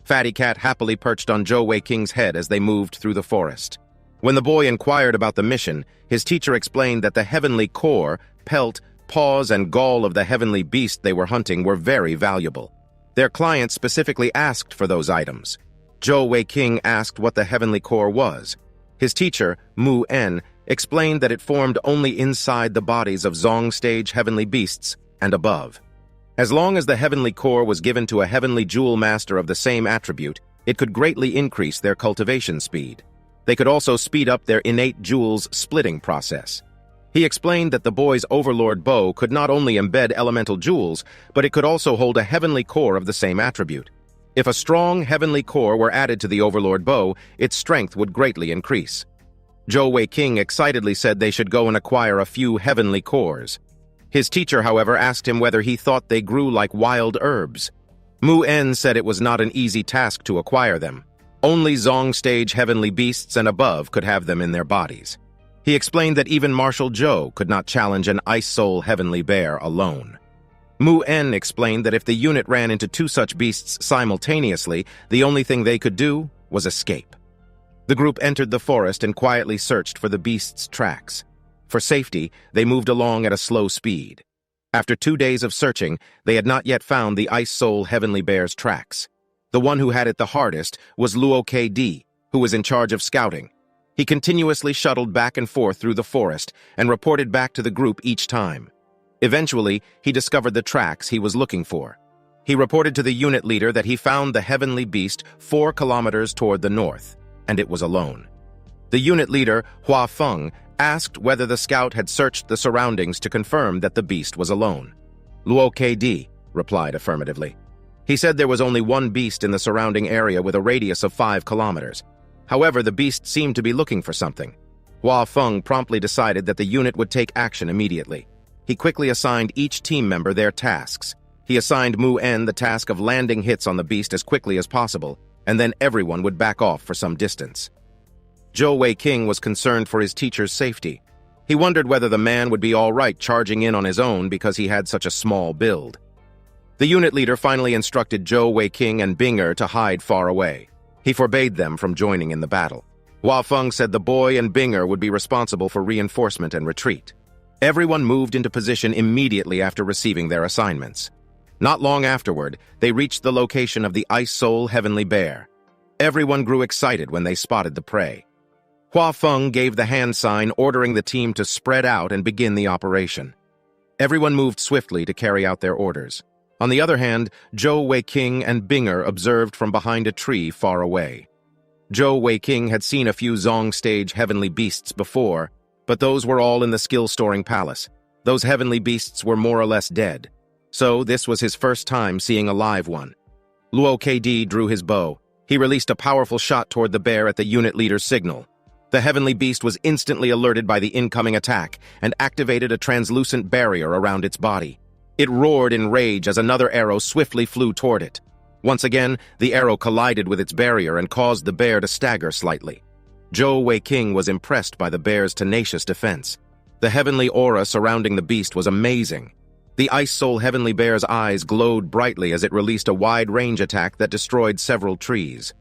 Fatty Cat happily perched on Zhou Wei-King's head as they moved through the forest. When the boy inquired about the mission, his teacher explained that the heavenly core, pelt, paws, and gall of the heavenly beast they were hunting were very valuable. Their client specifically asked for those items. Zhou Wei-King asked what the heavenly core was. His teacher, Mu-En, explained that it formed only inside the bodies of Zong Stage heavenly beasts and above. As long as the heavenly core was given to a heavenly jewel master of the same attribute, it could greatly increase their cultivation speed. They could also speed up their innate jewels splitting process. He explained that the boy's overlord bow could not only embed elemental jewels, but it could also hold a heavenly core of the same attribute. If a strong heavenly core were added to the overlord bow, its strength would greatly increase. Zhou Wei-King excitedly said they should go and acquire a few heavenly cores. His teacher, however, asked him whether he thought they grew like wild herbs. Mu-En said it was not an easy task to acquire them. Only Zong Stage heavenly beasts and above could have them in their bodies. He explained that even Marshal Zhou could not challenge an Ice Soul heavenly bear alone. Mu-En explained that if the unit ran into two such beasts simultaneously, the only thing they could do was escape. The group entered the forest and quietly searched for the beasts' tracks. For safety, they moved along at a slow speed. After 2 days of searching, they had not yet found the Ice Soul heavenly bear's tracks. The one who had it the hardest was Luo KD, who was in charge of scouting. He continuously shuttled back and forth through the forest and reported back to the group each time. Eventually, he discovered the tracks he was looking for. He reported to the unit leader that he found the heavenly beast 4 kilometers toward the north, and it was alone. The unit leader, Hua Feng, asked whether the scout had searched the surroundings to confirm that the beast was alone. Luo KD replied affirmatively. He said there was only one beast in the surrounding area with a radius of 5 kilometers. However, the beast seemed to be looking for something. Hua Feng promptly decided that the unit would take action immediately. He quickly assigned each team member their tasks. He assigned Mu-En the task of landing hits on the beast as quickly as possible, and then everyone would back off for some distance. Zhou Wei-King was concerned for his teacher's safety. He wondered whether the man would be all right charging in on his own because he had such a small build. The unit leader finally instructed Zhou Wei-King and Binger to hide far away. He forbade them from joining in the battle. Hua Feng said the boy and Binger would be responsible for reinforcement and retreat. Everyone moved into position immediately after receiving their assignments. Not long afterward, they reached the location of the Ice Soul Heavenly Bear. Everyone grew excited when they spotted the prey. Hua Feng gave the hand sign ordering the team to spread out and begin the operation. Everyone moved swiftly to carry out their orders. On the other hand, Zhou Wei-King and Binger observed from behind a tree far away. Zhou Wei-King had seen a few Zong Stage heavenly beasts before, but those were all in the skill-storing palace. Those heavenly beasts were more or less dead. So this was his first time seeing a live one. Luo KD drew his bow. He released a powerful shot toward the bear at the unit leader's signal. The heavenly beast was instantly alerted by the incoming attack and activated a translucent barrier around its body. It roared in rage as another arrow swiftly flew toward it. Once again, the arrow collided with its barrier and caused the bear to stagger slightly. Zhou Wei-King was impressed by the bear's tenacious defense. The heavenly aura surrounding the beast was amazing. The Ice Soul Heavenly Bear's eyes glowed brightly as it released a wide-range attack that destroyed several trees.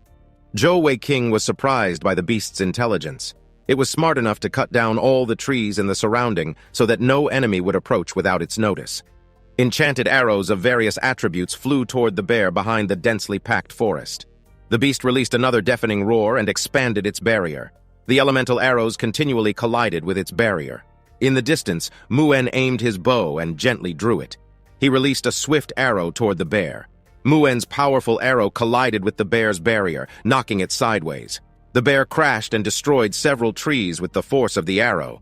Zhou Wei-King was surprised by the beast's intelligence. It was smart enough to cut down all the trees in the surrounding so that no enemy would approach without its notice. Enchanted arrows of various attributes flew toward the bear behind the densely packed forest. The beast released another deafening roar and expanded its barrier. The elemental arrows continually collided with its barrier. In the distance, Muen aimed his bow and gently drew it. He released a swift arrow toward the bear. Muen's powerful arrow collided with the bear's barrier, knocking it sideways. The bear crashed and destroyed several trees with the force of the arrow.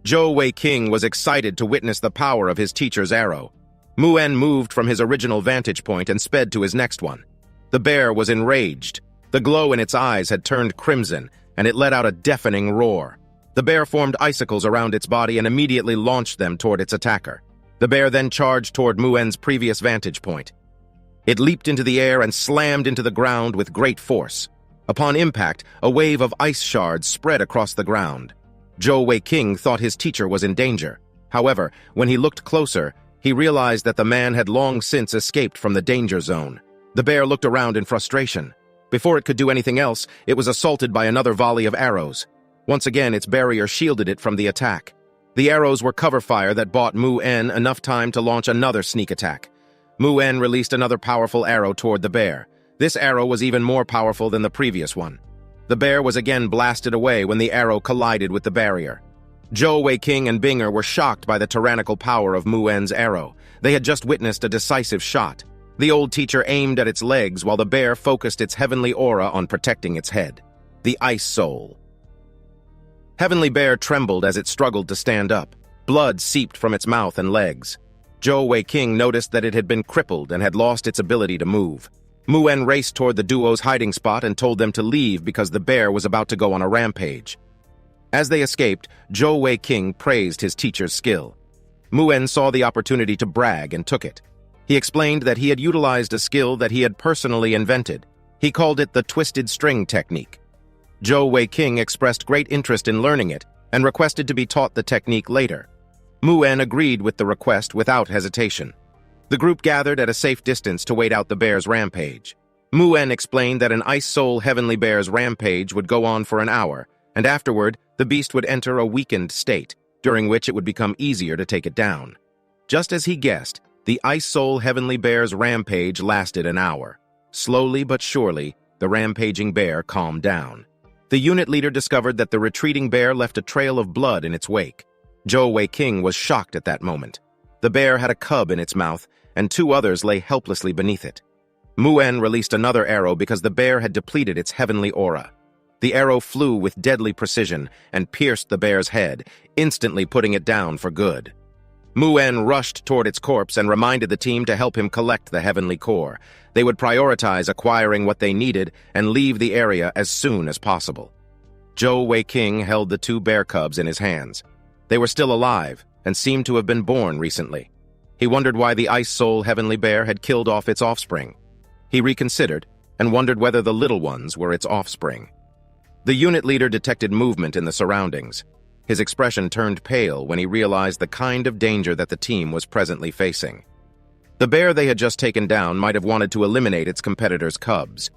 Zhou Weiqing was excited to witness the power of his teacher's arrow. Muen moved from his original vantage point and sped to his next one. The bear was enraged. The glow in its eyes had turned crimson, and it let out a deafening roar. The bear formed icicles around its body and immediately launched them toward its attacker. The bear then charged toward Muen's previous vantage point. It leaped into the air and slammed into the ground with great force. Upon impact, a wave of ice shards spread across the ground. Zhou Weiqing thought his teacher was in danger. However, when he looked closer, he realized that the man had long since escaped from the danger zone. The bear looked around in frustration. Before it could do anything else, it was assaulted by another volley of arrows. Once again, its barrier shielded it from the attack. The arrows were cover fire that bought Muen enough time to launch another sneak attack. Muen released another powerful arrow toward the bear. This arrow was even more powerful than the previous one. The bear was again blasted away when the arrow collided with the barrier. Zhou Weiqing and Binger were shocked by the tyrannical power of Muen's arrow. They had just witnessed a decisive shot. The old teacher aimed at its legs while the bear focused its heavenly aura on protecting its head. The Ice Soul. Heavenly Bear trembled as it struggled to stand up. Blood seeped from its mouth and legs. Zhou Weiqing noticed that it had been crippled and had lost its ability to move. Muen raced toward the duo's hiding spot and told them to leave because the bear was about to go on a rampage. As they escaped, Zhou Weiqing praised his teacher's skill. Muen saw the opportunity to brag and took it. He explained that he had utilized a skill that he had personally invented. He called it the twisted string technique. Zhou Weiqing expressed great interest in learning it and requested to be taught the technique later. Muen agreed with the request without hesitation. The group gathered at a safe distance to wait out the bear's rampage. Muen explained that an Ice Soul Heavenly Bear's rampage would go on for an hour, and afterward, the beast would enter a weakened state, during which it would become easier to take it down. Just as he guessed, the Ice Soul Heavenly Bear's rampage lasted an hour. Slowly but surely, the rampaging bear calmed down. The unit leader discovered that the retreating bear left a trail of blood in its wake. Zhou Weiqing was shocked at that moment. The bear had a cub in its mouth, and two others lay helplessly beneath it. Muen released another arrow because the bear had depleted its heavenly aura. The arrow flew with deadly precision and pierced the bear's head, instantly putting it down for good. Muen rushed toward its corpse and reminded the team to help him collect the heavenly core. They would prioritize acquiring what they needed and leave the area as soon as possible. Zhou Weiqing held the two bear cubs in his hands. They were still alive and seemed to have been born recently. He wondered why the Ice Soul Heavenly Bear had killed off its offspring. He reconsidered and wondered whether the little ones were its offspring. The unit leader detected movement in the surroundings. His expression turned pale when he realized the kind of danger that the team was presently facing. The bear they had just taken down might have wanted to eliminate its competitor's cubs.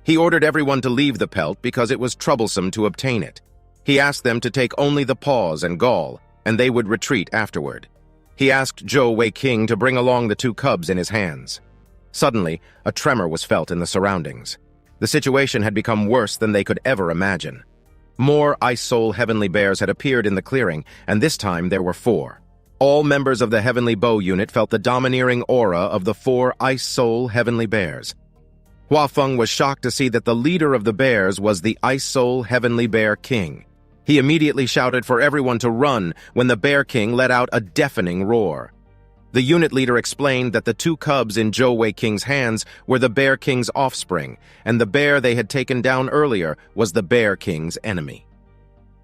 He ordered everyone to leave the pelt because it was troublesome to obtain it. He asked them to take only the paws and gall, and they would retreat afterward. He asked Zhou Weiqing to bring along the two cubs in his hands. Suddenly, a tremor was felt in the surroundings. The situation had become worse than they could ever imagine. More Ice Soul Heavenly Bears had appeared in the clearing, and this time there were 4. All members of the Heavenly Bow unit felt the domineering aura of the 4 Ice Soul Heavenly Bears. Hua Feng was shocked to see that the leader of the bears was the Ice Soul Heavenly Bear King. He immediately shouted for everyone to run when the Bear King let out a deafening roar. The unit leader explained that the 2 cubs in Zhou Weiqing's hands were the Bear King's offspring, and the bear they had taken down earlier was the Bear King's enemy.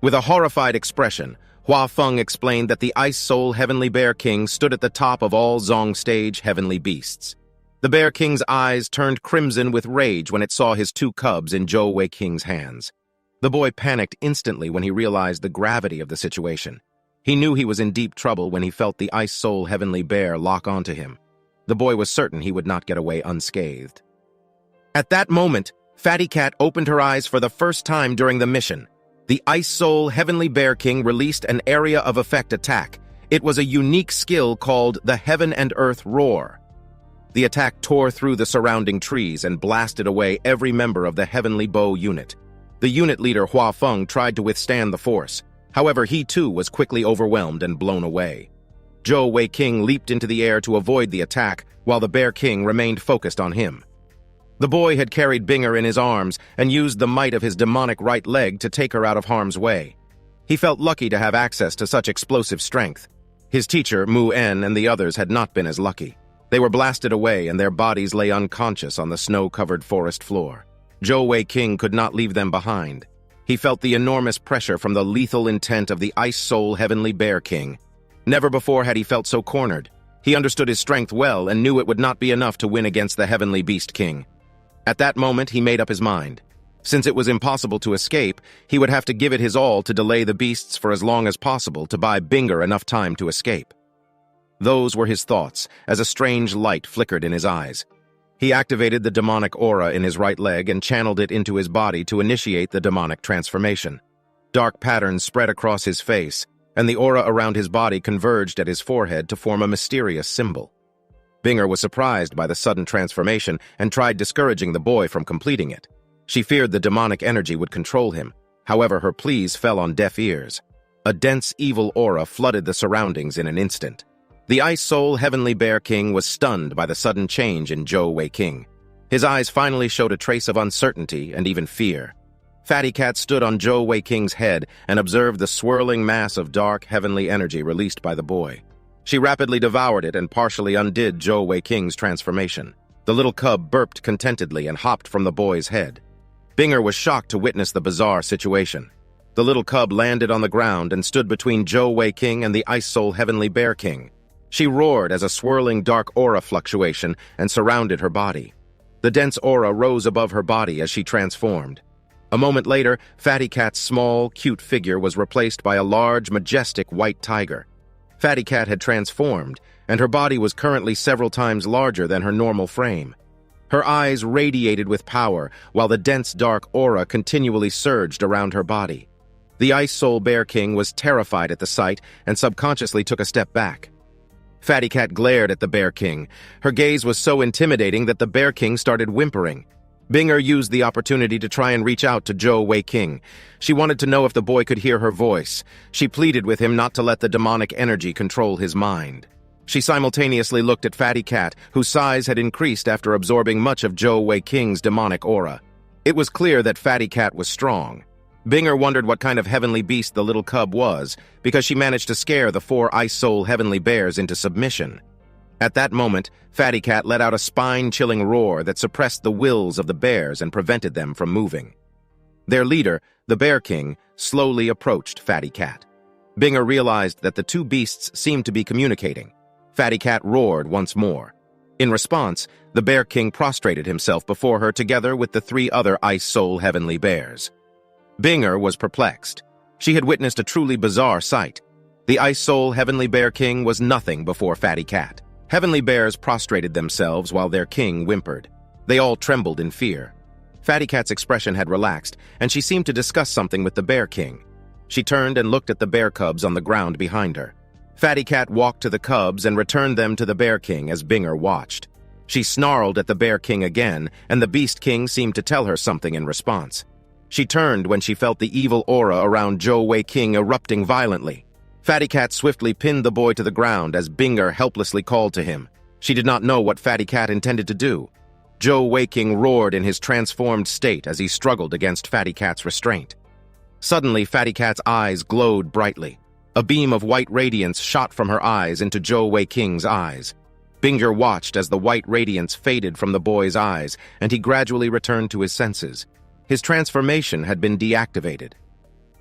With a horrified expression, Hua Feng explained that the Ice Soul Heavenly Bear King stood at the top of all Zong Stage heavenly beasts. The Bear King's eyes turned crimson with rage when it saw his 2 cubs in Zhou Weiqing's hands. The boy panicked instantly when he realized the gravity of the situation. He knew he was in deep trouble when he felt the Ice Soul Heavenly Bear lock onto him. The boy was certain he would not get away unscathed. At that moment, Fatty Cat opened her eyes for the first time during the mission. The Ice Soul Heavenly Bear King released an area of effect attack. It was a unique skill called the Heaven and Earth Roar. The attack tore through the surrounding trees and blasted away every member of the Heavenly Bow unit. The unit leader Hua Feng tried to withstand the force. However, he too was quickly overwhelmed and blown away. Zhou Weiqing leaped into the air to avoid the attack, while the Bear King remained focused on him. The boy had carried Binger in his arms and used the might of his demonic right leg to take her out of harm's way. He felt lucky to have access to such explosive strength. His teacher, Mu En, and the others had not been as lucky. They were blasted away and their bodies lay unconscious on the snow-covered forest floor. Zhou Weiqing could not leave them behind. He felt the enormous pressure from the lethal intent of the Ice Soul Heavenly Bear King. Never before had he felt so cornered. He understood his strength well and knew it would not be enough to win against the Heavenly Beast King. At that moment, he made up his mind. Since it was impossible to escape, he would have to give it his all to delay the beasts for as long as possible to buy Binger enough time to escape. Those were his thoughts, as a strange light flickered in his eyes. He activated the demonic aura in his right leg and channeled it into his body to initiate the demonic transformation. Dark patterns spread across his face, and the aura around his body converged at his forehead to form a mysterious symbol. Binger was surprised by the sudden transformation and tried discouraging the boy from completing it. She feared the demonic energy would control him. However, her pleas fell on deaf ears. A dense, evil aura flooded the surroundings in an instant. The Ice Soul Heavenly Bear King was stunned by the sudden change in Zhou Weiqing. His eyes finally showed a trace of uncertainty and even fear. Fatty Cat stood on Zhou Weiqing's head and observed the swirling mass of dark, heavenly energy released by the boy. She rapidly devoured it and partially undid Zhou Weiqing's transformation. The little cub burped contentedly and hopped from the boy's head. Binger was shocked to witness the bizarre situation. The little cub landed on the ground and stood between Zhou Weiqing and the Ice Soul Heavenly Bear King. She roared as a swirling dark aura fluctuation and surrounded her body. The dense aura rose above her body as she transformed. A moment later, Fatty Cat's small, cute figure was replaced by a large, majestic white tiger. Fatty Cat had transformed, and her body was currently several times larger than her normal frame. Her eyes radiated with power, while the dense dark aura continually surged around her body. The Ice Soul Bear King was terrified at the sight and subconsciously took a step back. Fatty Cat glared at the Bear King. Her gaze was so intimidating that the Bear King started whimpering. Binger used the opportunity to try and reach out to Zhou Weiqing. She wanted to know if the boy could hear her voice. She pleaded with him not to let the demonic energy control his mind. She simultaneously looked at Fatty Cat, whose size had increased after absorbing much of Zhou Weiqing's demonic aura. It was clear that Fatty Cat was strong. Binger wondered what kind of heavenly beast the little cub was, because she managed to scare the 4 Ice Soul Heavenly Bears into submission. At that moment, Fatty Cat let out a spine-chilling roar that suppressed the wills of the bears and prevented them from moving. Their leader, the Bear King, slowly approached Fatty Cat. Binger realized that the two beasts seemed to be communicating. Fatty Cat roared once more. In response, the Bear King prostrated himself before her together with the 3 other Ice Soul Heavenly Bears. Binger was perplexed. She had witnessed a truly bizarre sight. The Ice Soul Heavenly Bear King was nothing before Fatty Cat. Heavenly Bears prostrated themselves while their king whimpered. They all trembled in fear. Fatty Cat's expression had relaxed, and she seemed to discuss something with the Bear King. She turned and looked at the bear cubs on the ground behind her. Fatty Cat walked to the cubs and returned them to the Bear King as Binger watched. She snarled at the Bear King again, and the Beast King seemed to tell her something in response. She turned when she felt the evil aura around Zhou Weiqing erupting violently. Fatty Cat swiftly pinned the boy to the ground as Binger helplessly called to him. She did not know what Fatty Cat intended to do. Zhou Weiqing roared in his transformed state as he struggled against Fatty Cat's restraint. Suddenly, Fatty Cat's eyes glowed brightly. A beam of white radiance shot from her eyes into Zhou Weiqing's eyes. Binger watched as the white radiance faded from the boy's eyes, and he gradually returned to his senses. His transformation had been deactivated.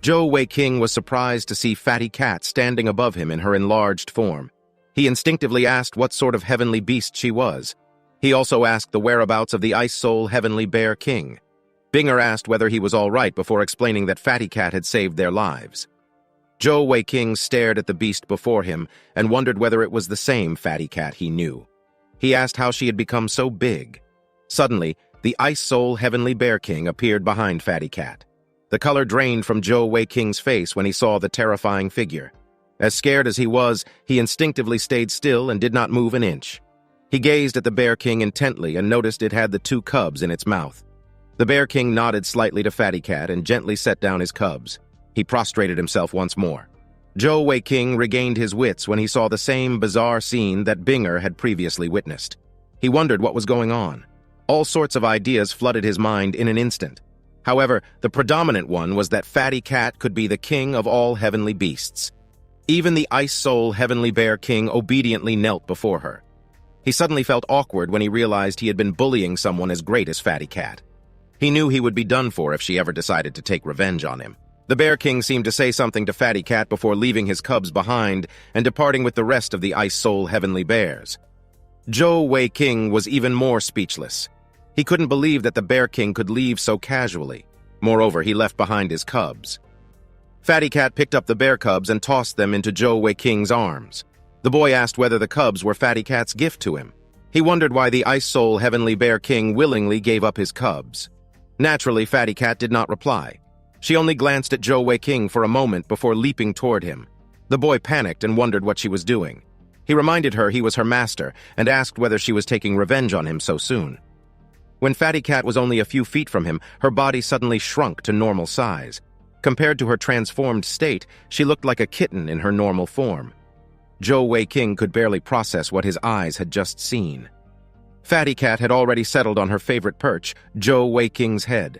Zhou Weiqing was surprised to see Fatty Cat standing above him in her enlarged form. He instinctively asked what sort of heavenly beast she was. He also asked the whereabouts of the Ice Soul Heavenly Bear King. Binger asked whether he was all right before explaining that Fatty Cat had saved their lives. Zhou Weiqing stared at the beast before him and wondered whether it was the same Fatty Cat he knew. He asked how she had become so big. Suddenly, the Ice Soul Heavenly Bear King appeared behind Fatty Cat. The color drained from Zhou Weiqing's face when he saw the terrifying figure. As scared as he was, he instinctively stayed still and did not move an inch. He gazed at the Bear King intently and noticed it had the two cubs in its mouth. The Bear King nodded slightly to Fatty Cat and gently set down his cubs. He prostrated himself once more. Zhou Wei King regained his wits when he saw the same bizarre scene that Binger had previously witnessed. He wondered what was going on. All sorts of ideas flooded his mind in an instant. However, the predominant one was that Fatty Cat could be the king of all heavenly beasts. Even the Ice Soul Heavenly Bear King obediently knelt before her. He suddenly felt awkward when he realized he had been bullying someone as great as Fatty Cat. He knew he would be done for if she ever decided to take revenge on him. The Bear King seemed to say something to Fatty Cat before leaving his cubs behind and departing with the rest of the Ice Soul Heavenly Bears. Zhou Wei King was even more speechless. He couldn't believe that the Bear King could leave so casually. Moreover, he left behind his cubs. Fatty Cat picked up the bear cubs and tossed them into Zhou Wei King's arms. The boy asked whether the cubs were Fatty Cat's gift to him. He wondered why the Ice Soul Heavenly Bear King willingly gave up his cubs. Naturally, Fatty Cat did not reply. She only glanced at Zhou Wei King for a moment before leaping toward him. The boy panicked and wondered what she was doing. He reminded her he was her master and asked whether she was taking revenge on him so soon. When Fatty Cat was only a few feet from him, her body suddenly shrunk to normal size. Compared to her transformed state, she looked like a kitten in her normal form. Zhou Wei King could barely process what his eyes had just seen. Fatty Cat had already settled on her favorite perch, Zhou Wei King's head.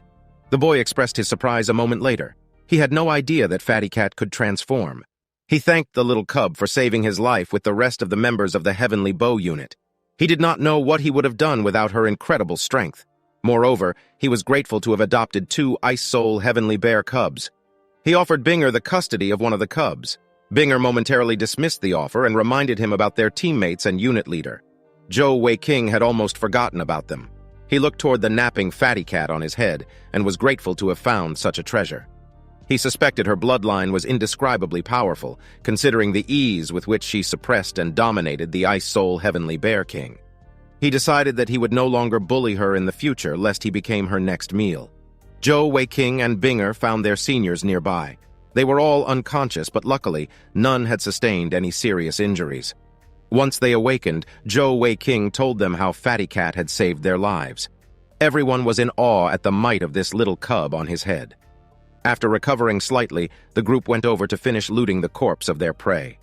The boy expressed his surprise a moment later. He had no idea that Fatty Cat could transform. He thanked the little cub for saving his life with the rest of the members of the Heavenly Bow Unit. He did not know what he would have done without her incredible strength. Moreover, he was grateful to have adopted 2 Ice Soul Heavenly Bear cubs. He offered Binger the custody of one of the cubs. Binger momentarily dismissed the offer and reminded him about their teammates and unit leader. Zhou Wei King had almost forgotten about them. He looked toward the napping Fatty Cat on his head and was grateful to have found such a treasure. He suspected her bloodline was indescribably powerful, considering the ease with which she suppressed and dominated the Ice Soul Heavenly Bear King. He decided that he would no longer bully her in the future lest he became her next meal. Zhou Wei King and Binger found their seniors nearby. They were all unconscious, but luckily, none had sustained any serious injuries. Once they awakened, Zhou Wei King told them how Fatty Cat had saved their lives. Everyone was in awe at the might of this little cub on his head. After recovering slightly, the group went over to finish looting the corpse of their prey.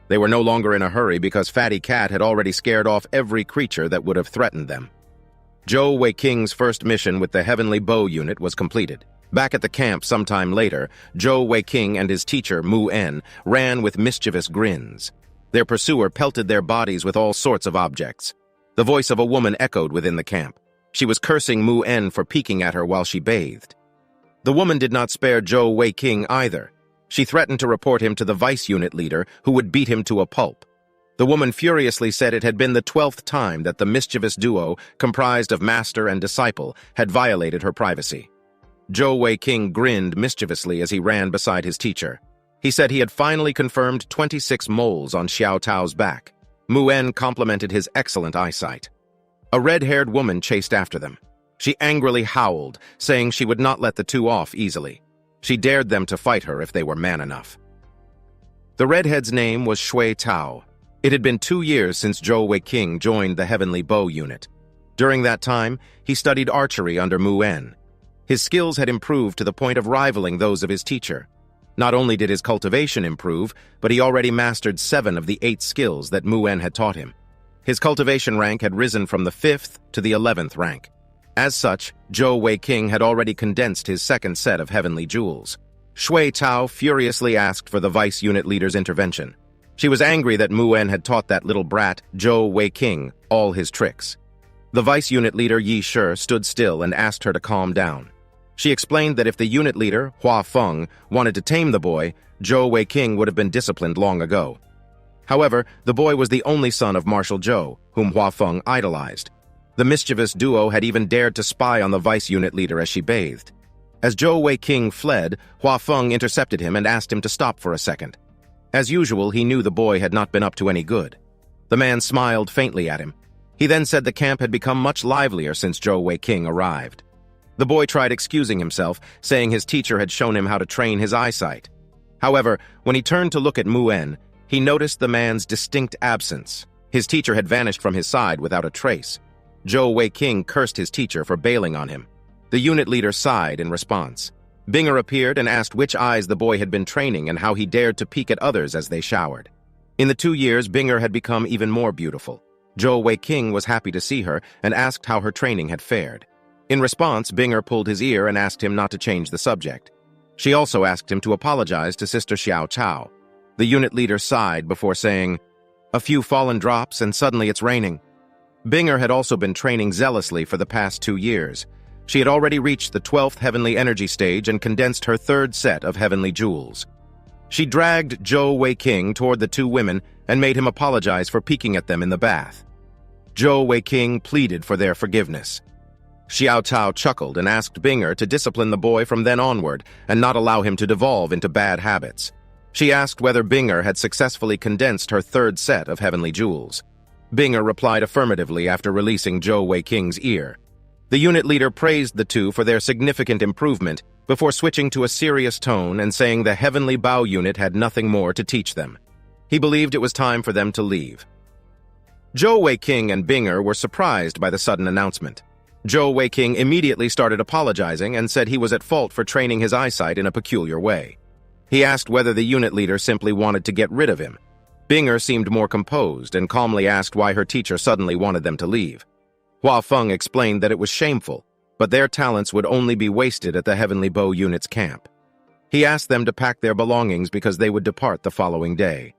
They were no longer in a hurry because Fatty Cat had already scared off every creature that would have threatened them. Zhou Wei King's first mission with the Heavenly Bow Unit was completed. Back at the camp sometime later, Zhou Wei King and his teacher, Mu En, ran with mischievous grins. Their pursuer pelted their bodies with all sorts of objects. The voice of a woman echoed within the camp. She was cursing Mu En for peeking at her while she bathed. The woman did not spare Zhou Wei King either. She threatened to report him to the vice unit leader, who would beat him to a pulp. The woman furiously said it had been the 12th time that the mischievous duo, comprised of master and disciple, had violated her privacy. Zhou Wei King grinned mischievously as he ran beside his teacher. He said he had finally confirmed 26 moles on Xiao Tao's back. Mu En complimented his excellent eyesight. A red-haired woman chased after them. She angrily howled, saying she would not let the two off easily. She dared them to fight her if they were man enough. The redhead's name was Shui Tao. It had been 2 years since Zhou Wei King joined the Heavenly Bow Unit. During that time, he studied archery under Mu En. His skills had improved to the point of rivaling those of his teacher. Not only did his cultivation improve, but he already mastered 7 of the 8 skills that Mu En had taught him. His cultivation rank had risen from the 5th to the 11th rank. As such, Zhou Wei King had already condensed his second set of heavenly jewels. Shui Tao furiously asked for the vice unit leader's intervention. She was angry that Mu En had taught that little brat, Zhou Wei King, all his tricks. The vice unit leader Yi Shi stood still and asked her to calm down. She explained that if the unit leader, Hua Feng, wanted to tame the boy, Zhou Wei King would have been disciplined long ago. However, the boy was the only son of Marshal Zhou, whom Hua Feng idolized. The mischievous duo had even dared to spy on the vice unit leader as she bathed. As Zhou Wei King fled, Hua Feng intercepted him and asked him to stop for a second. As usual, he knew the boy had not been up to any good. The man smiled faintly at him. He then said the camp had become much livelier since Zhou Wei King arrived. The boy tried excusing himself, saying his teacher had shown him how to train his eyesight. However, when he turned to look at Mu En, he noticed the man's distinct absence. His teacher had vanished from his side without a trace. Zhou Weiqing cursed his teacher for bailing on him. The unit leader sighed in response. Binger appeared and asked which eyes the boy had been training and how he dared to peek at others as they showered. In the 2 years, Binger had become even more beautiful. Zhou Weiqing was happy to see her and asked how her training had fared. In response, Binger pulled his ear and asked him not to change the subject. She also asked him to apologize to Sister Xiao Chao. The unit leader sighed before saying, "A few fallen drops and suddenly it's raining." Binger had also been training zealously for the past 2 years. She had already reached the 12th heavenly energy stage and condensed her 3rd set of heavenly jewels. She dragged Zhou Weiqing toward the 2 women and made him apologize for peeking at them in the bath. Zhou Weiqing pleaded for their forgiveness. Xiao Chao chuckled and asked Binger to discipline the boy from then onward and not allow him to devolve into bad habits. She asked whether Binger had successfully condensed her 3rd set of heavenly jewels. Binger replied affirmatively after releasing Zhou Weiqing's ear. The unit leader praised the 2 for their significant improvement before switching to a serious tone and saying the Heavenly Bao unit had nothing more to teach them. He believed it was time for them to leave. Zhou Weiqing and Binger were surprised by the sudden announcement. Zhou Weiqing immediately started apologizing and said he was at fault for training his eyesight in a peculiar way. He asked whether the unit leader simply wanted to get rid of him. Binger seemed more composed and calmly asked why her teacher suddenly wanted them to leave. Hua Feng explained that it was shameful, but their talents would only be wasted at the Heavenly Bow unit's camp. He asked them to pack their belongings because they would depart the following day.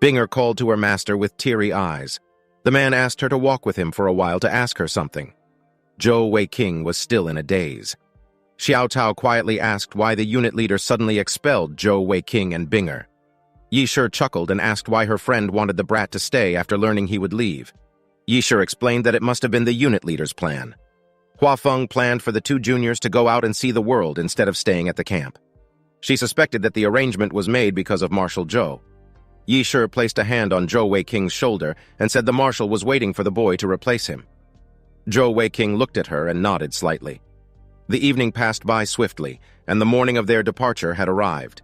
Binger called to her master with teary eyes. The man asked her to walk with him for a while to ask her something. Zhou Weiqing was still in a daze. Xiao Tao quietly asked why the unit leader suddenly expelled Zhou Weiqing and Binger. Yishir chuckled and asked why her friend wanted the brat to stay after learning he would leave. Yishir explained that it must have been the unit leader's plan. Hua Feng planned for the 2 juniors to go out and see the world instead of staying at the camp. She suspected that the arrangement was made because of Marshal Zhou. Yishir placed a hand on Zhou Weiqing's shoulder and said the marshal was waiting for the boy to replace him. Zhou Weiqing looked at her and nodded slightly. The evening passed by swiftly, and the morning of their departure had arrived.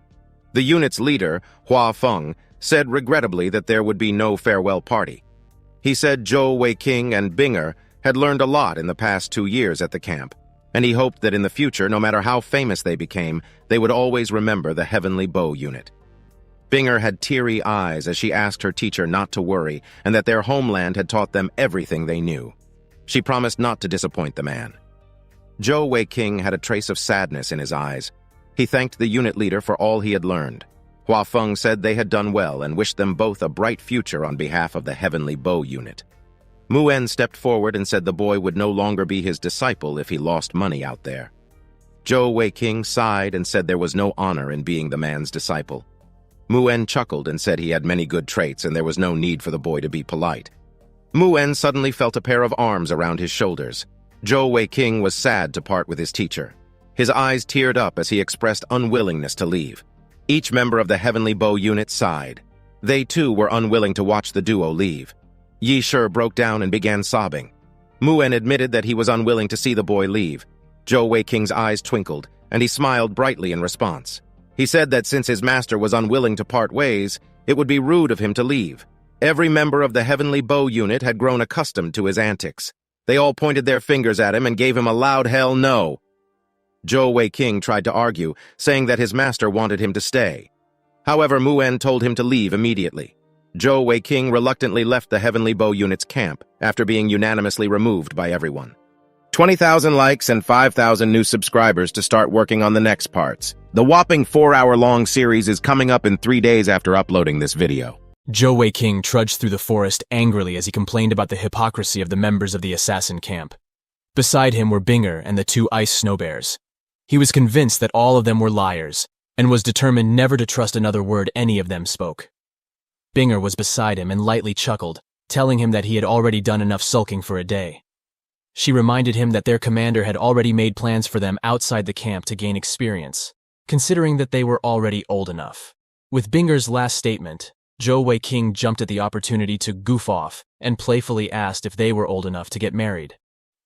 The unit's leader, Hua Feng, said regrettably that there would be no farewell party. He said Zhou Weiqing and Binger had learned a lot in the past 2 years at the camp, and he hoped that in the future, no matter how famous they became, they would always remember the Heavenly Bow unit. Binger had teary eyes as she asked her teacher not to worry and that their homeland had taught them everything they knew. She promised not to disappoint the man. Zhou Weiqing had a trace of sadness in his eyes. He thanked the unit leader for all he had learned. Hua Feng said they had done well and wished them both a bright future on behalf of the Heavenly Bow unit. Muen stepped forward and said the boy would no longer be his disciple if he lost money out there. Zhou Weiqing sighed and said there was no honor in being the man's disciple. Muen chuckled and said he had many good traits and there was no need for the boy to be polite. Muen suddenly felt a pair of arms around his shoulders. Zhou Weiqing was sad to part with his teacher. His eyes teared up as he expressed unwillingness to leave. Each member of the Heavenly Bow unit sighed. They too were unwilling to watch the duo leave. Yishir broke down and began sobbing. Muen admitted that he was unwilling to see the boy leave. Zhou Weiqing's eyes twinkled, and he smiled brightly in response. He said that since his master was unwilling to part ways, it would be rude of him to leave. Every member of the Heavenly Bow unit had grown accustomed to his antics. They all pointed their fingers at him and gave him a loud hell no. Zhou Weiqing tried to argue, saying that his master wanted him to stay. However, Muen told him to leave immediately. Zhou Weiqing reluctantly left the Heavenly Bow unit's camp after being unanimously removed by everyone. 20,000 likes and 5,000 new subscribers to start working on the next parts. The whopping 4-hour-long series is coming up in 3 days after uploading this video. Zhou Weiqing trudged through the forest angrily as he complained about the hypocrisy of the members of the assassin camp. Beside him were Binger and the 2 ice snow bears. He was convinced that all of them were liars, and was determined never to trust another word any of them spoke. Binger was beside him and lightly chuckled, telling him that he had already done enough sulking for a day. She reminded him that their commander had already made plans for them outside the camp to gain experience, considering that they were already old enough. With Binger's last statement, Zhou Weiqing jumped at the opportunity to goof off and playfully asked if they were old enough to get married.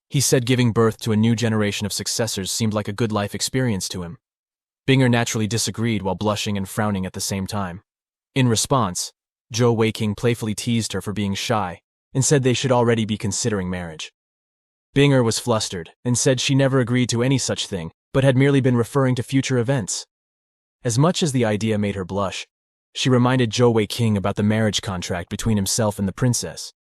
He said giving birth to a new generation of successors seemed like a good life experience to him. Binger naturally disagreed while blushing and frowning at the same time. In response, Zhou Weiqing playfully teased her for being shy and said they should already be considering marriage. Binger was flustered and said she never agreed to any such thing, but had merely been referring to future events. As much as the idea made her blush, she reminded Zhou Weiqing about the marriage contract between himself and the princess.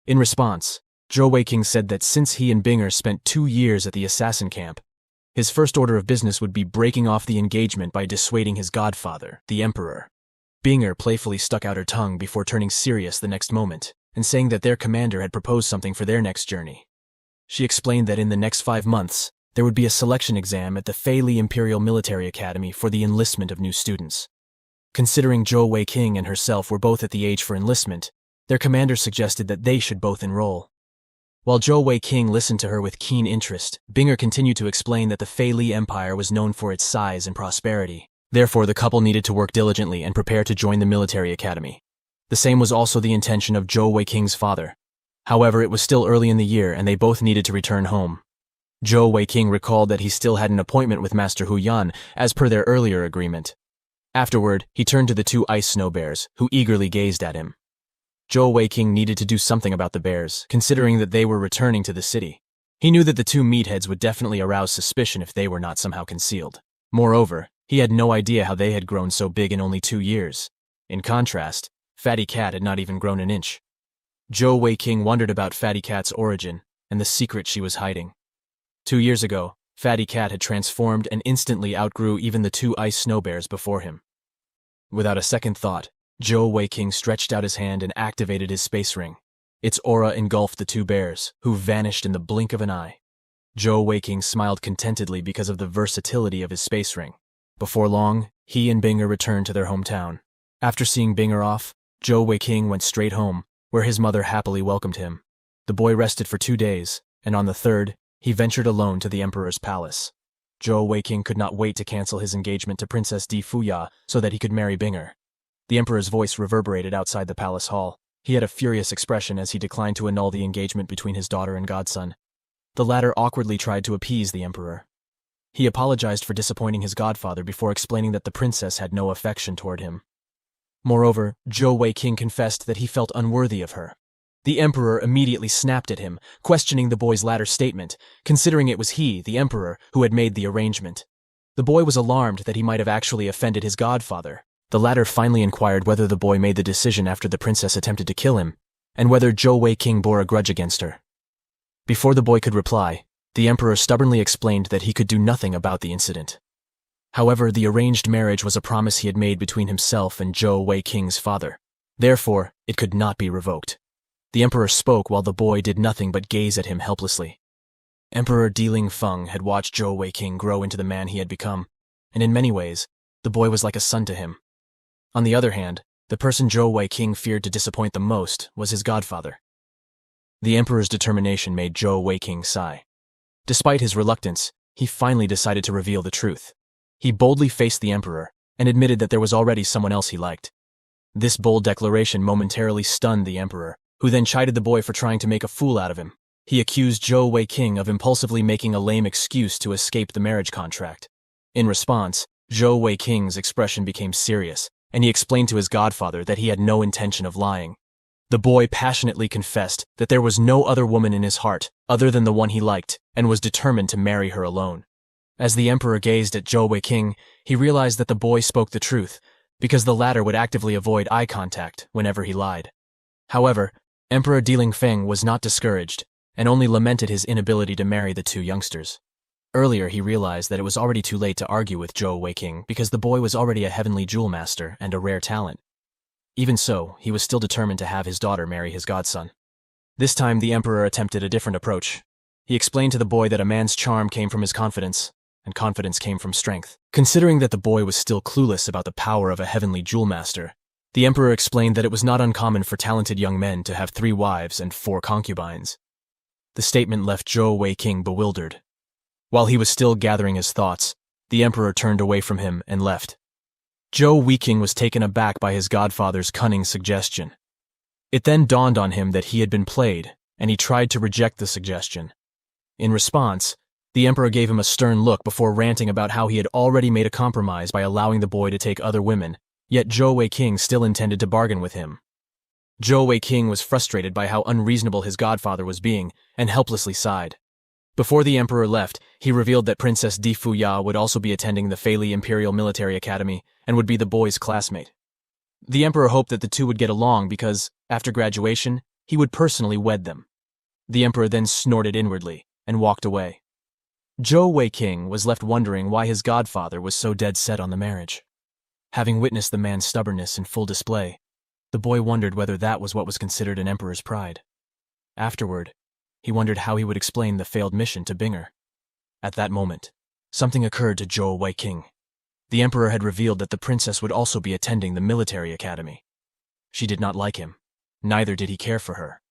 In response, Zhou Weiqing said that since he and Binger spent 2 years at the assassin camp, his first order of business would be breaking off the engagement by dissuading his godfather, the emperor. Binger playfully stuck out her tongue before turning serious the next moment and saying that their commander had proposed something for their next journey. She explained that in the next 5 months, there would be a selection exam at the Fei Li Imperial Military Academy for the enlistment of new students. Considering Zhou Weiqing and herself were both at the age for enlistment, their commander suggested that they should both enroll. While Zhou Weiqing listened to her with keen interest, Binger continued to explain that the Fei Li Empire was known for its size and prosperity. Therefore, the couple needed to work diligently and prepare to join the military academy. The same was also the intention of Zhou Weiqing's father. However, it was still early in the year and they both needed to return home. Zhou Weiqing recalled that he still had an appointment with Master Hu Yan, as per their earlier agreement. Afterward, he turned to the 2 ice snow bears, who eagerly gazed at him. Zhou Weiqing needed to do something about the bears, considering that they were returning to the city. He knew that the 2 meatheads would definitely arouse suspicion if they were not somehow concealed. Moreover, he had no idea how they had grown so big in only 2 years. In contrast, Fatty Cat had not even grown an inch. Zhou Weiqing wondered about Fatty Cat's origin and the secret she was hiding. 2 years ago, Fatty Cat had transformed and instantly outgrew even the 2 ice snow bears before him. Without a second thought, Zhou Weiqing stretched out his hand and activated his space ring. Its aura engulfed the 2 bears, who vanished in the blink of an eye. Zhou Weiqing smiled contentedly because of the versatility of his space ring. Before long, he and Binger returned to their hometown. After seeing Binger off, Zhou Weiqing went straight home, where his mother happily welcomed him. The boy rested for 2 days, and on the 3rd, he ventured alone to the emperor's palace. Zhou Weiqing could not wait to cancel his engagement to Princess Di Fuya so that he could marry Binger. The emperor's voice reverberated outside the palace hall. He had a furious expression as he declined to annul the engagement between his daughter and godson. The latter awkwardly tried to appease the emperor. He apologized for disappointing his godfather before explaining that the princess had no affection toward him. Moreover, Zhou Weiqing confessed that he felt unworthy of her. The emperor immediately snapped at him, questioning the boy's latter statement, considering it was he, the emperor, who had made the arrangement. The boy was alarmed that he might have actually offended his godfather. The latter finally inquired whether the boy made the decision after the princess attempted to kill him, and whether Zhou Weiqing bore a grudge against her. Before the boy could reply, the emperor stubbornly explained that he could do nothing about the incident. However, the arranged marriage was a promise he had made between himself and Zhou Weiqing's father. Therefore, it could not be revoked. The emperor spoke while the boy did nothing but gaze at him helplessly. Emperor Diling Feng had watched Zhou Weiqing grow into the man he had become, and in many ways, the boy was like a son to him. On the other hand, the person Zhou Weiqing feared to disappoint the most was his godfather. The emperor's determination made Zhou Weiqing sigh. Despite his reluctance, he finally decided to reveal the truth. He boldly faced the emperor and admitted that there was already someone else he liked. This bold declaration momentarily stunned the emperor, who then chided the boy for trying to make a fool out of him. He accused Zhou Weiqing of impulsively making a lame excuse to escape the marriage contract. In response, Zhou Weiqing's expression became serious, and he explained to his godfather that he had no intention of lying. The boy passionately confessed that there was no other woman in his heart other than the one he liked, and was determined to marry her alone. As the emperor gazed at Zhou Weiqing, he realized that the boy spoke the truth, because the latter would actively avoid eye contact whenever he lied. However, Emperor Diling Feng was not discouraged, and only lamented his inability to marry the 2 youngsters. Earlier, he realized that it was already too late to argue with Zhou Weiqing because the boy was already a heavenly jewel master and a rare talent. Even so, he was still determined to have his daughter marry his godson. This time, the emperor attempted a different approach. He explained to the boy that a man's charm came from his confidence, and confidence came from strength. Considering that the boy was still clueless about the power of a heavenly jewel master, the emperor explained that it was not uncommon for talented young men to have 3 wives and 4 concubines. The statement left Zhou Weiqing bewildered. While he was still gathering his thoughts, the emperor turned away from him and left. Zhou Weiqing was taken aback by his godfather's cunning suggestion. It then dawned on him that he had been played, and he tried to reject the suggestion. In response, the emperor gave him a stern look before ranting about how he had already made a compromise by allowing the boy to take other women, yet Zhou Weiqing still intended to bargain with him. Zhou Weiqing was frustrated by how unreasonable his godfather was being and helplessly sighed. Before the emperor left, he revealed that Princess Di Fuya would also be attending the Feili Imperial Military Academy and would be the boy's classmate. The emperor hoped that the two would get along because, after graduation, he would personally wed them. The emperor then snorted inwardly and walked away. Zhou Weiqing was left wondering why his godfather was so dead set on the marriage. Having witnessed the man's stubbornness in full display, the boy wondered whether that was what was considered an emperor's pride. Afterward, he wondered how he would explain the failed mission to Binger. At that moment, something occurred to Zhou Weiqing. The emperor had revealed that the princess would also be attending the military academy. She did not like him, neither did he care for her.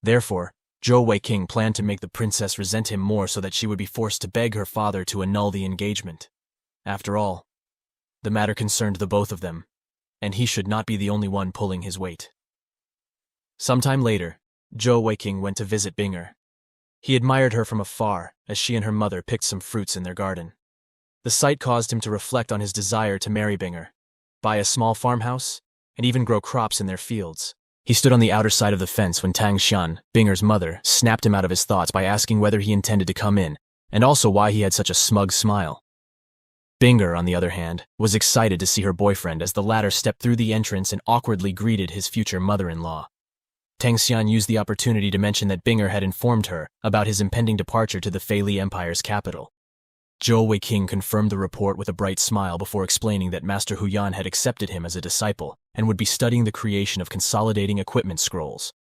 Therefore, Zhou Weiqing planned to make the princess resent him more so that she would be forced to beg her father to annul the engagement. After all, the matter concerned the both of them, and he should not be the only one pulling his weight. Sometime later, Zhou Weiqing went to visit Binger. He admired her from afar as she and her mother picked some fruits in their garden. The sight caused him to reflect on his desire to marry Binger, buy a small farmhouse, and even grow crops in their fields. He stood on the outer side of the fence when Tang Xian, Binger's mother, snapped him out of his thoughts by asking whether he intended to come in, and also why he had such a smug smile. Binger, on the other hand, was excited to see her boyfriend as the latter stepped through the entrance and awkwardly greeted his future mother-in-law. Tang Xian used the opportunity to mention that Binger had informed her about his impending departure to the Feili Empire's capital. Zhou Weiqing confirmed the report with a bright smile before explaining that Master Huyan had accepted him as a disciple and would be studying the creation of consolidating equipment scrolls.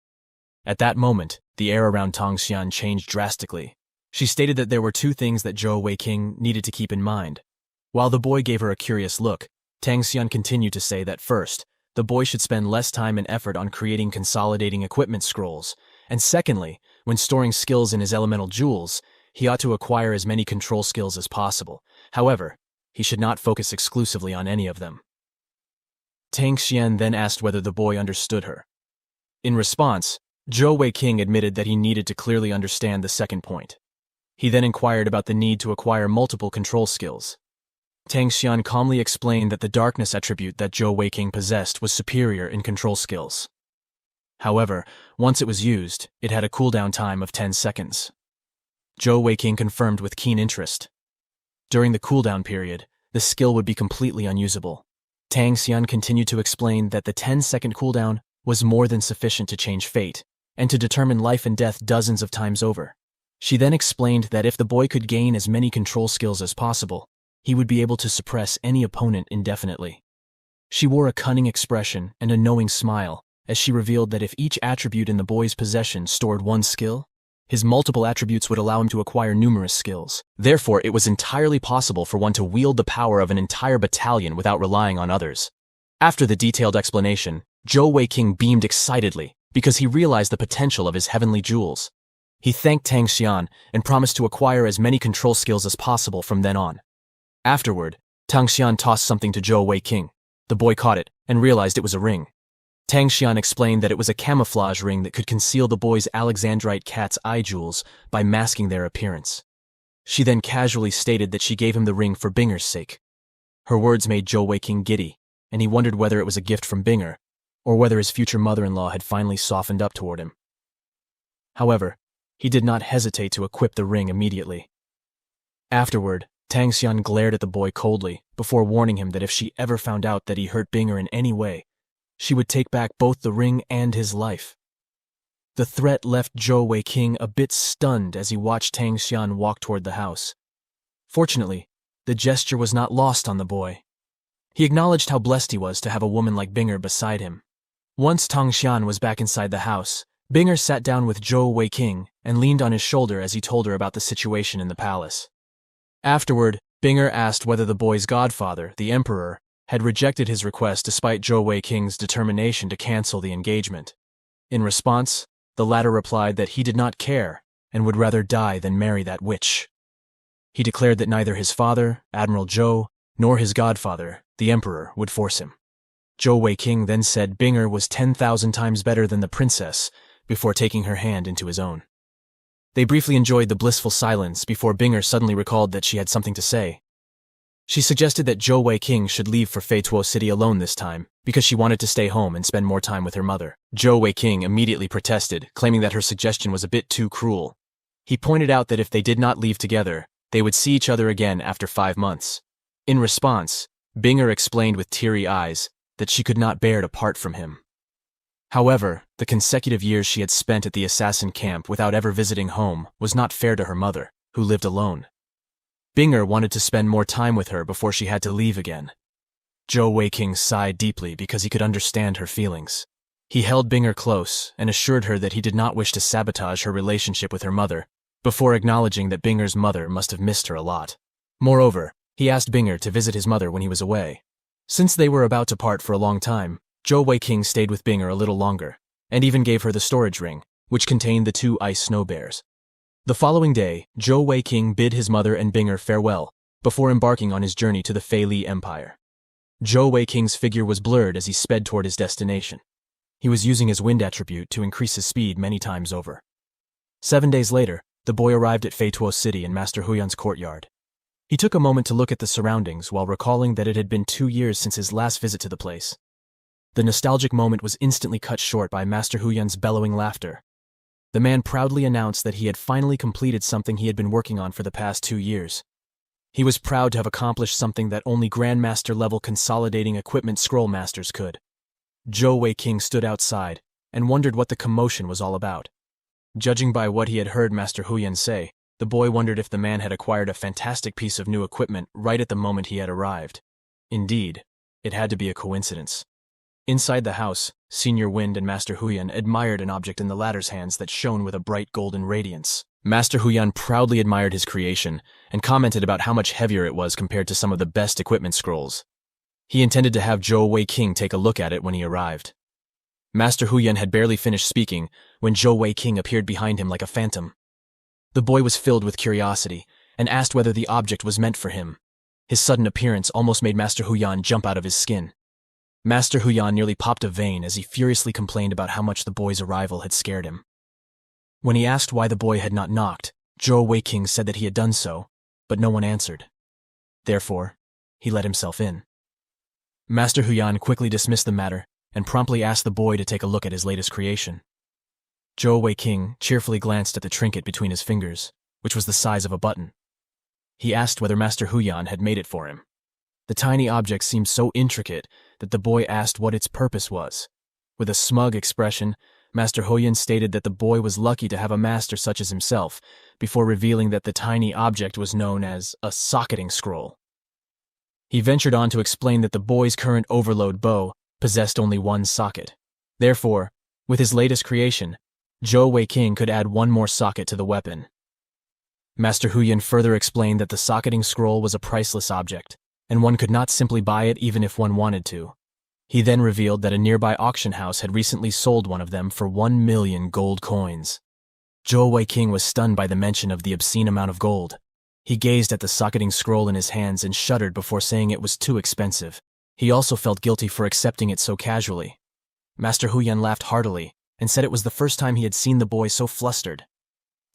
At that moment, the air around Tang Xian changed drastically. She stated that there were two things that Zhou Weiqing needed to keep in mind. While the boy gave her a curious look, Tang Xian continued to say that first, the boy should spend less time and effort on creating consolidating equipment scrolls, and secondly, when storing skills in his elemental jewels, he ought to acquire as many control skills as possible. However, he should not focus exclusively on any of them. Tang Xian then asked whether the boy understood her. In response, Zhou Weiqing admitted that he needed to clearly understand the second point. He then inquired about the need to acquire multiple control skills. Tang Xian calmly explained that the darkness attribute that Zhou Weiqing possessed was superior in control skills. However, once it was used, it had a cooldown time of 10 seconds. Zhou Weiqing confirmed with keen interest. During the cooldown period, the skill would be completely unusable. Tang Xian continued to explain that the 10-second cooldown was more than sufficient to change fate, and to determine life and death dozens of times over. She then explained that if the boy could gain as many control skills as possible, he would be able to suppress any opponent indefinitely. She wore a cunning expression and a knowing smile as she revealed that if each attribute in the boy's possession stored one skill, his multiple attributes would allow him to acquire numerous skills. Therefore, it was entirely possible for one to wield the power of an entire battalion without relying on others. After the detailed explanation, Zhou Weiqing beamed excitedly because he realized the potential of his heavenly jewels. He thanked Tang Xian and promised to acquire as many control skills as possible from then on. Afterward, Tang Xian tossed something to Zhou Weiqing. The boy caught it and realized it was a ring. Tang Xian explained that it was a camouflage ring that could conceal the boy's Alexandrite cat's eye jewels by masking their appearance. She then casually stated that she gave him the ring for Binger's sake. Her words made Zhou Weiqing giddy, and he wondered whether it was a gift from Binger, or whether his future mother-in-law had finally softened up toward him. However, he did not hesitate to equip the ring immediately. Afterward, Tang Xian glared at the boy coldly before warning him that if she ever found out that he hurt Binger in any way, she would take back both the ring and his life. The threat left Zhou Weiqing a bit stunned as he watched Tang Xian walk toward the house. Fortunately, the gesture was not lost on the boy. He acknowledged how blessed he was to have a woman like Binger beside him. Once Tang Xian was back inside the house, Binger sat down with Zhou Weiqing and leaned on his shoulder as he told her about the situation in the palace. Afterward, Binger asked whether the boy's godfather, the emperor, had rejected his request despite Zhou Weiqing's determination to cancel the engagement. In response, the latter replied that he did not care and would rather die than marry that witch. He declared that neither his father, Admiral Zhou, nor his godfather, the emperor, would force him. Zhou Weiqing then said Binger was 10,000 times better than the princess before taking her hand into his own. They briefly enjoyed the blissful silence before Binger suddenly recalled that she had something to say. She suggested that Zhou Weiqing should leave for Feituo City alone this time, because she wanted to stay home and spend more time with her mother. Zhou Weiqing immediately protested, claiming that her suggestion was a bit too cruel. He pointed out that if they did not leave together, they would see each other again after 5 months. In response, Binger explained with teary eyes that she could not bear to part from him. However, the consecutive years she had spent at the assassin camp without ever visiting home was not fair to her mother, who lived alone. Binger wanted to spend more time with her before she had to leave again. Zhou Weiqing sighed deeply because he could understand her feelings. He held Binger close and assured her that he did not wish to sabotage her relationship with her mother, before acknowledging that Binger's mother must have missed her a lot. Moreover, he asked Binger to visit his mother when he was away. Since they were about to part for a long time, Zhou Weiqing stayed with Binger a little longer, and even gave her the storage ring, which contained the 2 ice snow bears. The following day, Zhou Weiqing bid his mother and Binger farewell, before embarking on his journey to the Fei Li Empire. Zhou Weiqing's figure was blurred as he sped toward his destination. He was using his wind attribute to increase his speed many times over. 7 days later, the boy arrived at Fei Tuo City in Master Huyan's courtyard. He took a moment to look at the surroundings while recalling that it had been 2 years since his last visit to the place. The nostalgic moment was instantly cut short by Master Huyan's bellowing laughter. The man proudly announced that he had finally completed something he had been working on for the past 2 years. He was proud to have accomplished something that only Grandmaster-level consolidating equipment scroll masters could. Zhou Weiqing stood outside and wondered what the commotion was all about. Judging by what he had heard Master Huyan say, the boy wondered if the man had acquired a fantastic piece of new equipment right at the moment he had arrived. Indeed, it had to be a coincidence. Inside the house, Senior Wind and Master Huyan admired an object in the latter's hands that shone with a bright golden radiance. Master Huyan proudly admired his creation and commented about how much heavier it was compared to some of the best equipment scrolls. He intended to have Zhou Weiqing take a look at it when he arrived. Master Huyan had barely finished speaking when Zhou Weiqing appeared behind him like a phantom. The boy was filled with curiosity and asked whether the object was meant for him. His sudden appearance almost made Master Huyan jump out of his skin. Master Huyan nearly popped a vein as he furiously complained about how much the boy's arrival had scared him. When he asked why the boy had not knocked, Zhou Weiqing said that he had done so, but no one answered. Therefore, he let himself in. Master Huyan quickly dismissed the matter and promptly asked the boy to take a look at his latest creation. Zhou Weiqing cheerfully glanced at the trinket between his fingers, which was the size of a button. He asked whether Master Huyan had made it for him. The tiny object seemed so intricate that the boy asked what its purpose was. With a smug expression, Master Huyan stated that the boy was lucky to have a master such as himself, before revealing that the tiny object was known as a socketing scroll. He ventured on to explain that the boy's current overload bow possessed only 1 socket. Therefore, with his latest creation, Zhou Weiqing could add 1 more socket to the weapon. Master Huyan further explained that the socketing scroll was a priceless object, and one could not simply buy it even if one wanted to. He then revealed that a nearby auction house had recently sold one of them for 1 million gold coins. Zhou Weiqing was stunned by the mention of the obscene amount of gold. He gazed at the socketing scroll in his hands and shuddered before saying it was too expensive. He also felt guilty for accepting it so casually. Master Huyan laughed heartily and said it was the first time he had seen the boy so flustered.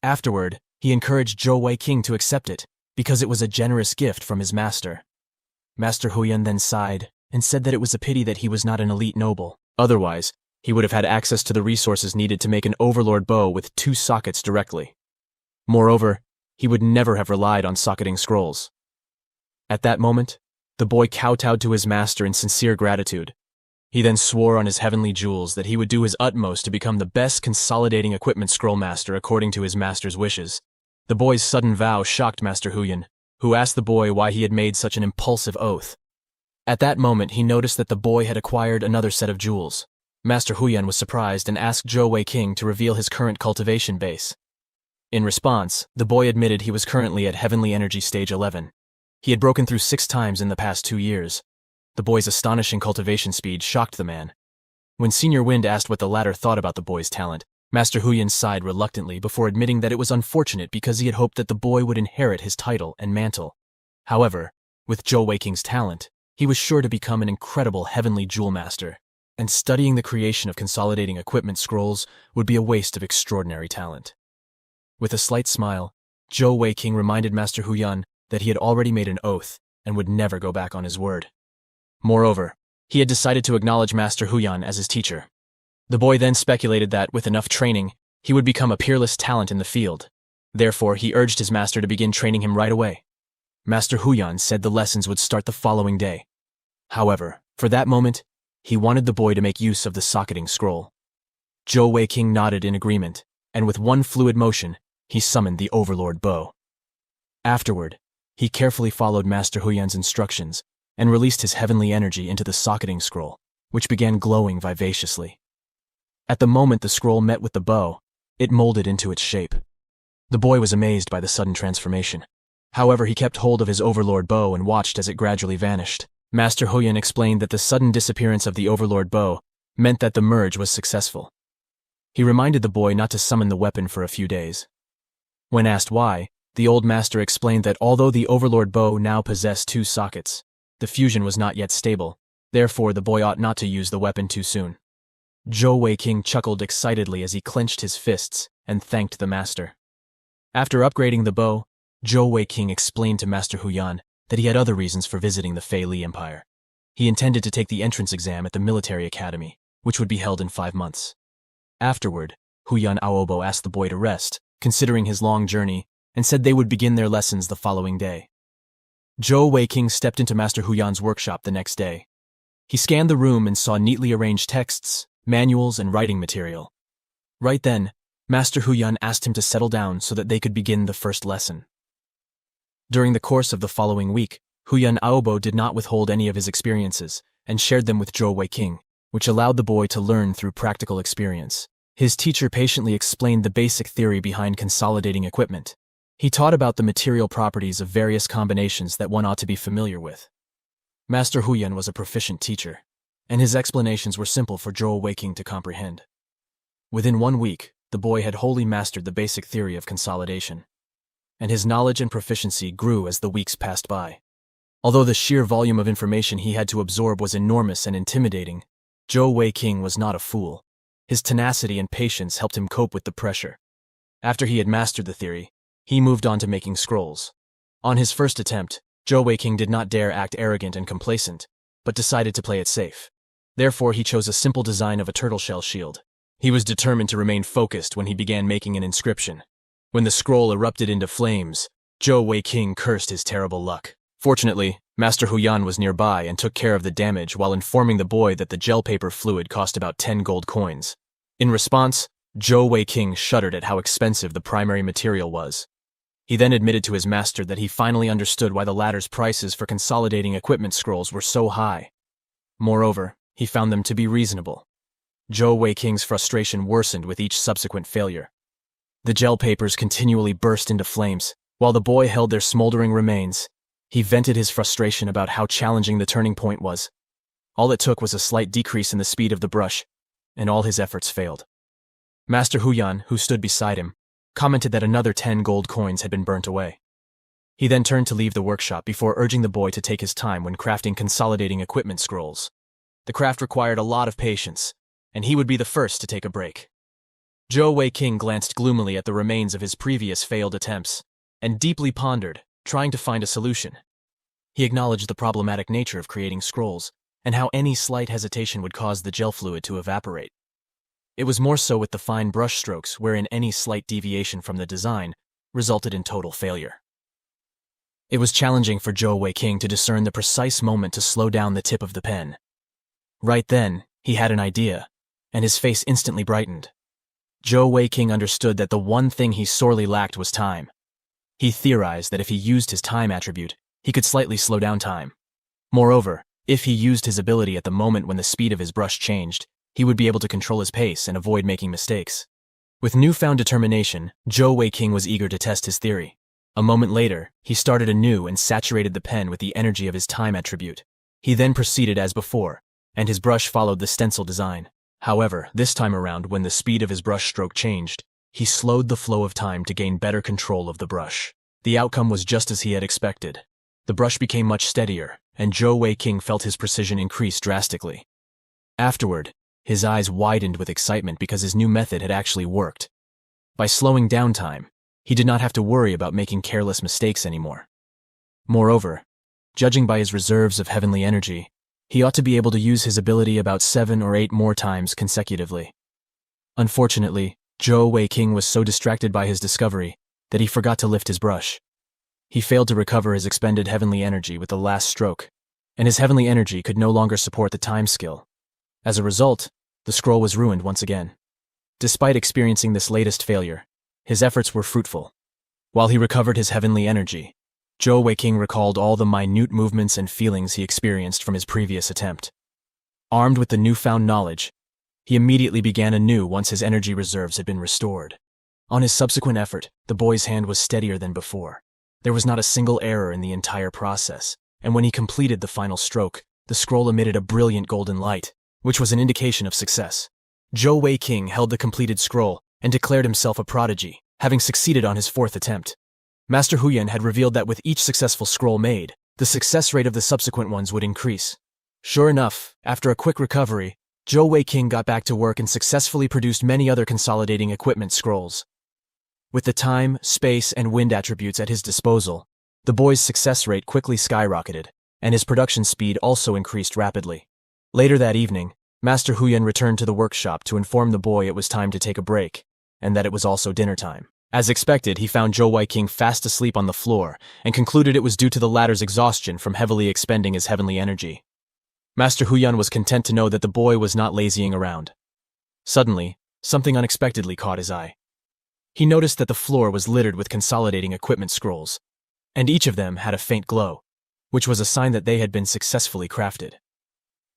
Afterward, he encouraged Zhou Weiqing to accept it, because it was a generous gift from his master. Master Huyan then sighed and said that it was a pity that he was not an elite noble. Otherwise, he would have had access to the resources needed to make an overlord bow with 2 sockets directly. Moreover, he would never have relied on socketing scrolls. At that moment, the boy kowtowed to his master in sincere gratitude. He then swore on his heavenly jewels that he would do his utmost to become the best consolidating equipment scroll master according to his master's wishes. The boy's sudden vow shocked Master Huyan, who asked the boy why he had made such an impulsive oath. At that moment, he noticed that the boy had acquired another set of jewels. Master Huyan was surprised and asked Zhou Weiqing to reveal his current cultivation base. In response, the boy admitted he was currently at Heavenly Energy Stage 11. He had broken through 6 times in the past 2 years. The boy's astonishing cultivation speed shocked the man. When Senior Wind asked what the latter thought about the boy's talent, Master Huyan sighed reluctantly before admitting that it was unfortunate because he had hoped that the boy would inherit his title and mantle. However, with Zhou Weiqing's talent, he was sure to become an incredible heavenly jewel master, and studying the creation of consolidating equipment scrolls would be a waste of extraordinary talent. With a slight smile, Zhou Weiqing reminded Master Huyan that he had already made an oath and would never go back on his word. Moreover, He had decided to acknowledge Master Huyan as his teacher. The boy then speculated that, with enough training, he would become a peerless talent in the field. Therefore, he urged his master to begin training him right away. Master Huyan said the lessons would start the following day. However, for that moment, he wanted the boy to make use of the socketing scroll. Zhou Weiqing nodded in agreement, and with one fluid motion, he summoned the Overlord Bow. Afterward, he carefully followed Master Huyan's instructions and released his heavenly energy into the socketing scroll, which began glowing vivaciously. At the moment the scroll met with the bow, it molded into its shape. The boy was amazed by the sudden transformation. However, he kept hold of his Overlord Bow and watched as it gradually vanished. Master Huyan explained that the sudden disappearance of the Overlord Bow meant that the merge was successful. He reminded the boy not to summon the weapon for a few days. When asked why, the old master explained that although the Overlord Bow now possessed 2 sockets, the fusion was not yet stable, therefore the boy ought not to use the weapon too soon. Zhou Weiqing chuckled excitedly as he clenched his fists and thanked the master. After upgrading the bow, Zhou Weiqing explained to Master Huyan that he had other reasons for visiting the Fei Li Empire. He intended to take the entrance exam at the military academy, which would be held in 5 months. Afterward, Huyan Aobo asked the boy to rest, considering his long journey, and said they would begin their lessons the following day. Zhou Weiqing stepped into Master Huyan's workshop the next day. He scanned the room and saw neatly arranged texts, manuals, and writing material. Right then, Master Huyan asked him to settle down so that they could begin the first lesson. During the course of the following week, Huyan Aobo did not withhold any of his experiences and shared them with Zhou Weiqing, which allowed the boy to learn through practical experience. His teacher patiently explained the basic theory behind consolidating equipment. He taught about the material properties of various combinations that one ought to be familiar with. Master Huyan was a proficient teacher, and his explanations were simple for Zhou Weiqing to comprehend. Within 1 week, the boy had wholly mastered the basic theory of consolidation, and his knowledge and proficiency grew as the weeks passed by. Although the sheer volume of information he had to absorb was enormous and intimidating, Zhou Weiqing was not a fool. His tenacity and patience helped him cope with the pressure. After he had mastered the theory, he moved on to making scrolls. On his first attempt, Zhou Weiqing did not dare act arrogant and complacent, but decided to play it safe. Therefore, he chose a simple design of a turtle shell shield. He was determined to remain focused when he began making an inscription. When the scroll erupted into flames, Zhou Weiqing cursed his terrible luck. Fortunately, Master Huyan was nearby and took care of the damage while informing the boy that the gel paper fluid cost about 10 gold coins. In response, Zhou Weiqing shuddered at how expensive the primary material was. He then admitted to his master that he finally understood why the latter's prices for consolidating equipment scrolls were so high. Moreover, he found them to be reasonable. Zhou Weiqing's frustration worsened with each subsequent failure. The gel papers continually burst into flames, while the boy held their smoldering remains. He vented his frustration about how challenging the turning point was. All it took was a slight decrease in the speed of the brush, and all his efforts failed. Master Huyan, who stood beside him, commented that another 10 gold coins had been burnt away. He then turned to leave the workshop before urging the boy to take his time when crafting consolidating equipment scrolls. The craft required a lot of patience, and he would be the first to take a break. Zhou Weiqing glanced gloomily at the remains of his previous failed attempts, and deeply pondered, trying to find a solution. He acknowledged the problematic nature of creating scrolls, and how any slight hesitation would cause the gel fluid to evaporate. It was more so with the fine brush strokes wherein any slight deviation from the design resulted in total failure. It was challenging for Zhou Weiqing to discern the precise moment to slow down the tip of the pen. Right then, he had an idea, and his face instantly brightened. Zhou Weiqing understood that the one thing he sorely lacked was time. He theorized that if he used his time attribute, he could slightly slow down time. Moreover, if he used his ability at the moment when the speed of his brush changed, he would be able to control his pace and avoid making mistakes. With newfound determination, Zhou Weiqing was eager to test his theory. A moment later, he started anew and saturated the pen with the energy of his time attribute. He then proceeded as before, and his brush followed the stencil design. However, this time around, when the speed of his brush stroke changed, he slowed the flow of time to gain better control of the brush. The outcome was just as he had expected. The brush became much steadier, and Zhou Weiqing felt his precision increase drastically. Afterward, his eyes widened with excitement because his new method had actually worked. By slowing down time, he did not have to worry about making careless mistakes anymore. Moreover, judging by his reserves of heavenly energy, He ought to be able to use his ability about 7 or 8 more times consecutively. Unfortunately, Zhou Weiqing was so distracted by his discovery that he forgot to lift his brush. He failed to recover his expended heavenly energy with the last stroke, and his heavenly energy could no longer support the time skill. As a result, the scroll was ruined once again. Despite experiencing this latest failure, his efforts were fruitful. While he recovered his heavenly energy, Zhou Weiqing recalled all the minute movements and feelings he experienced from his previous attempt. Armed with the newfound knowledge, he immediately began anew once his energy reserves had been restored. On his subsequent effort, the boy's hand was steadier than before. There was not a single error in the entire process, and when he completed the final stroke, the scroll emitted a brilliant golden light, which was an indication of success. Zhou Weiqing held the completed scroll and declared himself a prodigy, having succeeded on his 4th attempt. Master Huyan had revealed that with each successful scroll made, the success rate of the subsequent ones would increase. Sure enough, after a quick recovery, Zhou Weiqing got back to work and successfully produced many other consolidating equipment scrolls. With the time, space, and wind attributes at his disposal, the boy's success rate quickly skyrocketed, and his production speed also increased rapidly. Later that evening, Master Huyan returned to the workshop to inform the boy it was time to take a break, and that it was also dinner time. As expected, he found Zhou Weiqing fast asleep on the floor and concluded it was due to the latter's exhaustion from heavily expending his heavenly energy. Master Huyan was content to know that the boy was not lazying around. Suddenly, something unexpectedly caught his eye. He noticed that the floor was littered with consolidating equipment scrolls, and each of them had a faint glow, which was a sign that they had been successfully crafted.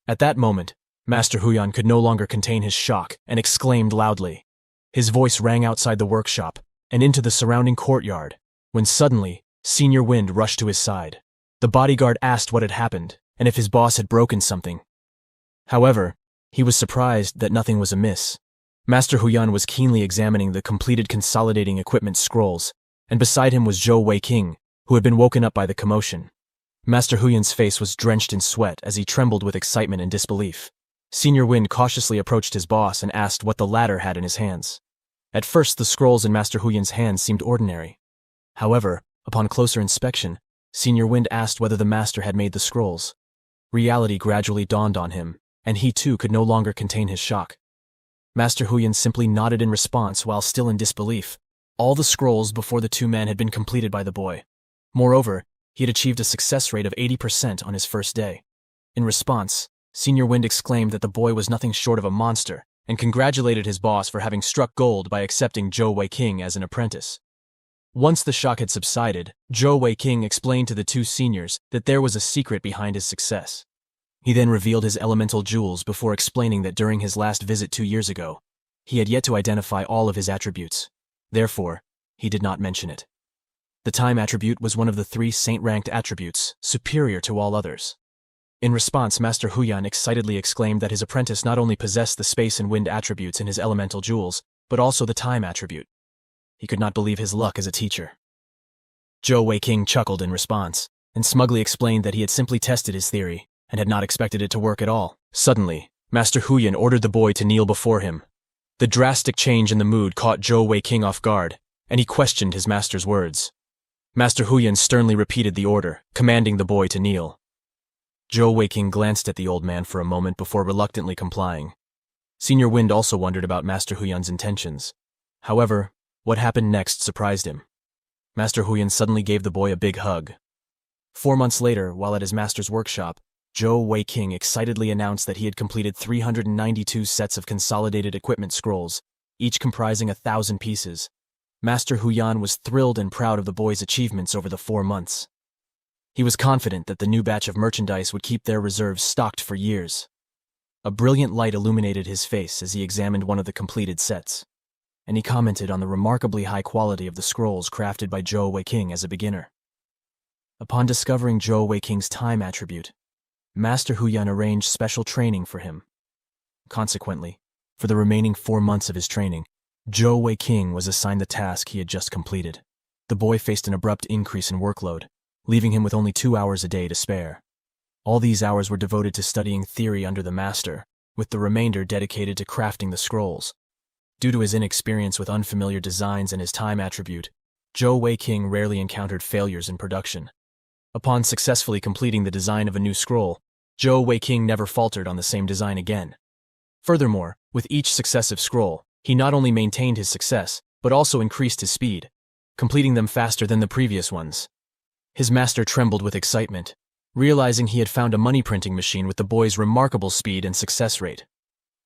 At that moment, Master Huyan could no longer contain his shock and exclaimed loudly. His voice rang outside the workshop and into the surrounding courtyard, when suddenly, Senior Wind rushed to his side. The bodyguard asked what had happened and if his boss had broken something. However, he was surprised that nothing was amiss. Master Huyan was keenly examining the completed consolidating equipment scrolls, and beside him was Zhou Weiqing, who had been woken up by the commotion. Master Huyan's face was drenched in sweat as he trembled with excitement and disbelief. Senior Wind cautiously approached his boss and asked what the latter had in his hands. At first, the scrolls in Master Huyan's hands seemed ordinary. However, upon closer inspection, Senior Wind asked whether the master had made the scrolls. Reality gradually dawned on him, and he too could no longer contain his shock. Master Huyan simply nodded in response while still in disbelief. All the scrolls before the 2 men had been completed by the boy. Moreover, he had achieved a success rate of 80% on his first day. In response, Senior Wind exclaimed that the boy was nothing short of a monster, and congratulated his boss for having struck gold by accepting Zhou Weiqing as an apprentice. Once the shock had subsided, Zhou Weiqing explained to the 2 seniors that there was a secret behind his success. He then revealed his elemental jewels before explaining that during his last visit 2 years ago, he had yet to identify all of his attributes. Therefore, he did not mention it. The time attribute was one of the 3 saint-ranked attributes, superior to all others. In response, Master Huyan excitedly exclaimed that his apprentice not only possessed the space and wind attributes in his elemental jewels, but also the time attribute. He could not believe his luck as a teacher. Zhou Weiqing chuckled in response, and smugly explained that he had simply tested his theory, and had not expected it to work at all. Suddenly, Master Huyan ordered the boy to kneel before him. The drastic change in the mood caught Zhou Weiqing off guard, and he questioned his master's words. Master Huyan sternly repeated the order, commanding the boy to kneel. Zhou Weiqing glanced at the old man for a moment before reluctantly complying. Senior Wind also wondered about Master Huyan's intentions. However, what happened next surprised him. Master Huyan suddenly gave the boy a big hug. 4 months later, while at his master's workshop, Zhou Weiqing excitedly announced that he had completed 392 sets of consolidated equipment scrolls, each comprising 1,000 pieces. Master Huyan was thrilled and proud of the boy's achievements over the 4 months. He was confident that the new batch of merchandise would keep their reserves stocked for years. A brilliant light illuminated his face as he examined one of the completed sets, and he commented on the remarkably high quality of the scrolls crafted by Zhou Weiqing as a beginner. Upon discovering Zhou Weiqing's time attribute, Master Huyan arranged special training for him. Consequently, for the remaining 4 months of his training, Zhou Weiqing was assigned the task he had just completed. The boy faced an abrupt increase in workload, leaving him with only 2 hours a day to spare. All these hours were devoted to studying theory under the master, with the remainder dedicated to crafting the scrolls. Due to his inexperience with unfamiliar designs and his time attribute, Zhou Weiqing rarely encountered failures in production. Upon successfully completing the design of a new scroll, Zhou Weiqing never faltered on the same design again. Furthermore, with each successive scroll, he not only maintained his success, but also increased his speed, completing them faster than the previous ones. His master trembled with excitement, realizing he had found a money-printing machine with the boy's remarkable speed and success rate.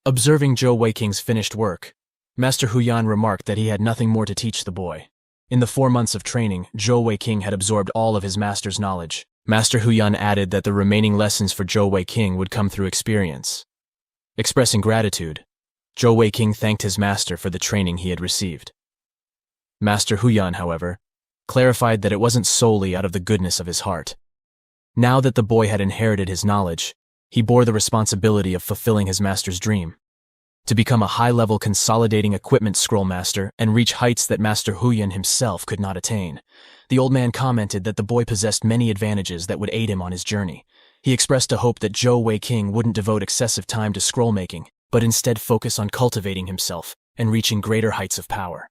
Observing Zhou Weiqing's finished work, Master Huyan remarked that he had nothing more to teach the boy. In the 4 months of training, Zhou Weiqing had absorbed all of his master's knowledge. Master Huyan added that the remaining lessons for Zhou Weiqing would come through experience. Expressing gratitude, Zhou Weiqing thanked his master for the training he had received. Master Huyan, however, clarified that it wasn't solely out of the goodness of his heart. Now that the boy had inherited his knowledge, he bore the responsibility of fulfilling his master's dream, to become a high-level consolidating equipment scroll master and reach heights that Master Huyan himself could not attain. The old man commented that the boy possessed many advantages that would aid him on his journey. He expressed a hope that Zhou Weiqing wouldn't devote excessive time to scroll making, but instead focus on cultivating himself and reaching greater heights of power.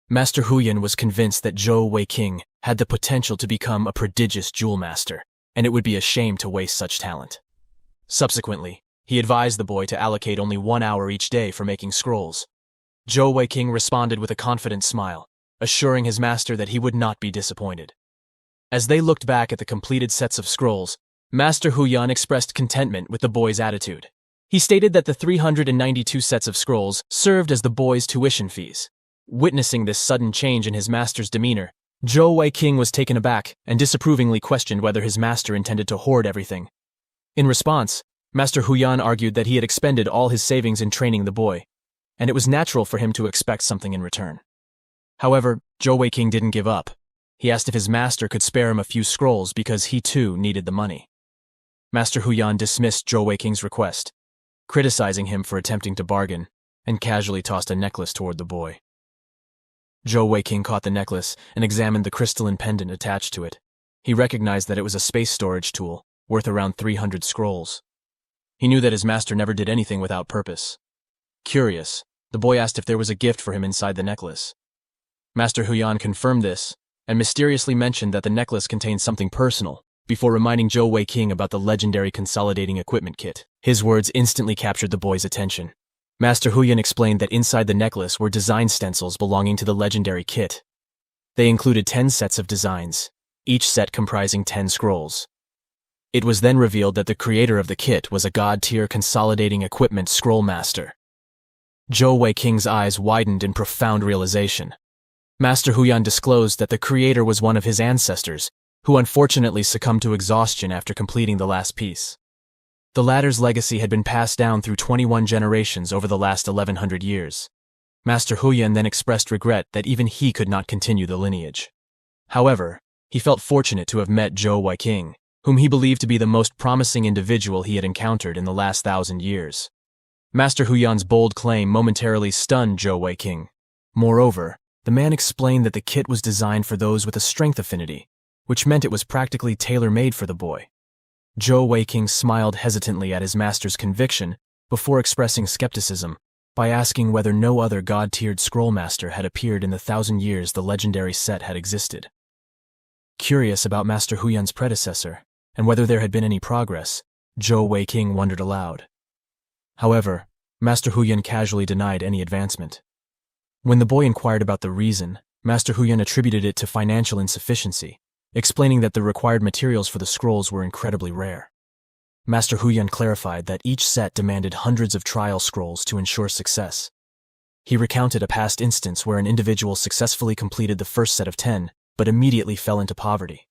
Master Huyan was convinced that Zhou Weiqing had the potential to become a prodigious jewel master, and it would be a shame to waste such talent. Subsequently, he advised the boy to allocate only 1 hour each day for making scrolls. Zhou Weiqing responded with a confident smile, assuring his master that he would not be disappointed. As they looked back at the completed sets of scrolls, Master Huyan expressed contentment with the boy's attitude. He stated that the 392 sets of scrolls served as the boy's tuition fees. Witnessing this sudden change in his master's demeanor, Zhou Weiqing was taken aback and disapprovingly questioned whether his master intended to hoard everything. In response, Master Huyan argued that he had expended all his savings in training the boy, and it was natural for him to expect something in return. However, Zhou Weiqing didn't give up. He asked if his master could spare him a few scrolls because he too needed the money. Master Huyan dismissed Zhou Weiqing's request, criticizing him for attempting to bargain, and casually tossed a necklace toward the boy. Zhou Weiqing caught the necklace and examined the crystalline pendant attached to it. He recognized that it was a space storage tool, worth around 300 scrolls. He knew that his master never did anything without purpose. Curious, the boy asked if there was a gift for him inside the necklace. Master Huyan confirmed this, and mysteriously mentioned that the necklace contained something personal, before reminding Zhou Weiqing about the legendary consolidating equipment kit. His words instantly captured the boy's attention. Master Huyan explained that inside the necklace were design stencils belonging to the legendary kit. They included 10 sets of designs, each set comprising 10 scrolls. It was then revealed that the creator of the kit was a god-tier consolidating equipment scroll master. Zhou Weiqing's eyes widened in profound realization. Master Huyan disclosed that the creator was one of his ancestors, who unfortunately succumbed to exhaustion after completing the last piece. The latter's legacy had been passed down through 21 generations over the last 1100 years. Master Huyan then expressed regret that even he could not continue the lineage. However, he felt fortunate to have met Zhou Weiqing, whom he believed to be the most promising individual he had encountered in the last 1,000 years. Master Huyan's bold claim momentarily stunned Zhou Weiqing. Moreover, the man explained that the kit was designed for those with a strength affinity, which meant it was practically tailor-made for the boy. Zhou Weiqing smiled hesitantly at his master's conviction before expressing skepticism by asking whether no other god-tiered scroll master had appeared in the 1,000 years the legendary set had existed. Curious about Master Huyan's predecessor, and whether there had been any progress, Zhou Weiqing wondered aloud. However, Master Huyan casually denied any advancement. When the boy inquired about the reason, Master Huyan attributed it to financial insufficiency, explaining that the required materials for the scrolls were incredibly rare. Master Huyan clarified that each set demanded hundreds of trial scrolls to ensure success. He recounted a past instance where an individual successfully completed the first set of 10, but immediately fell into poverty.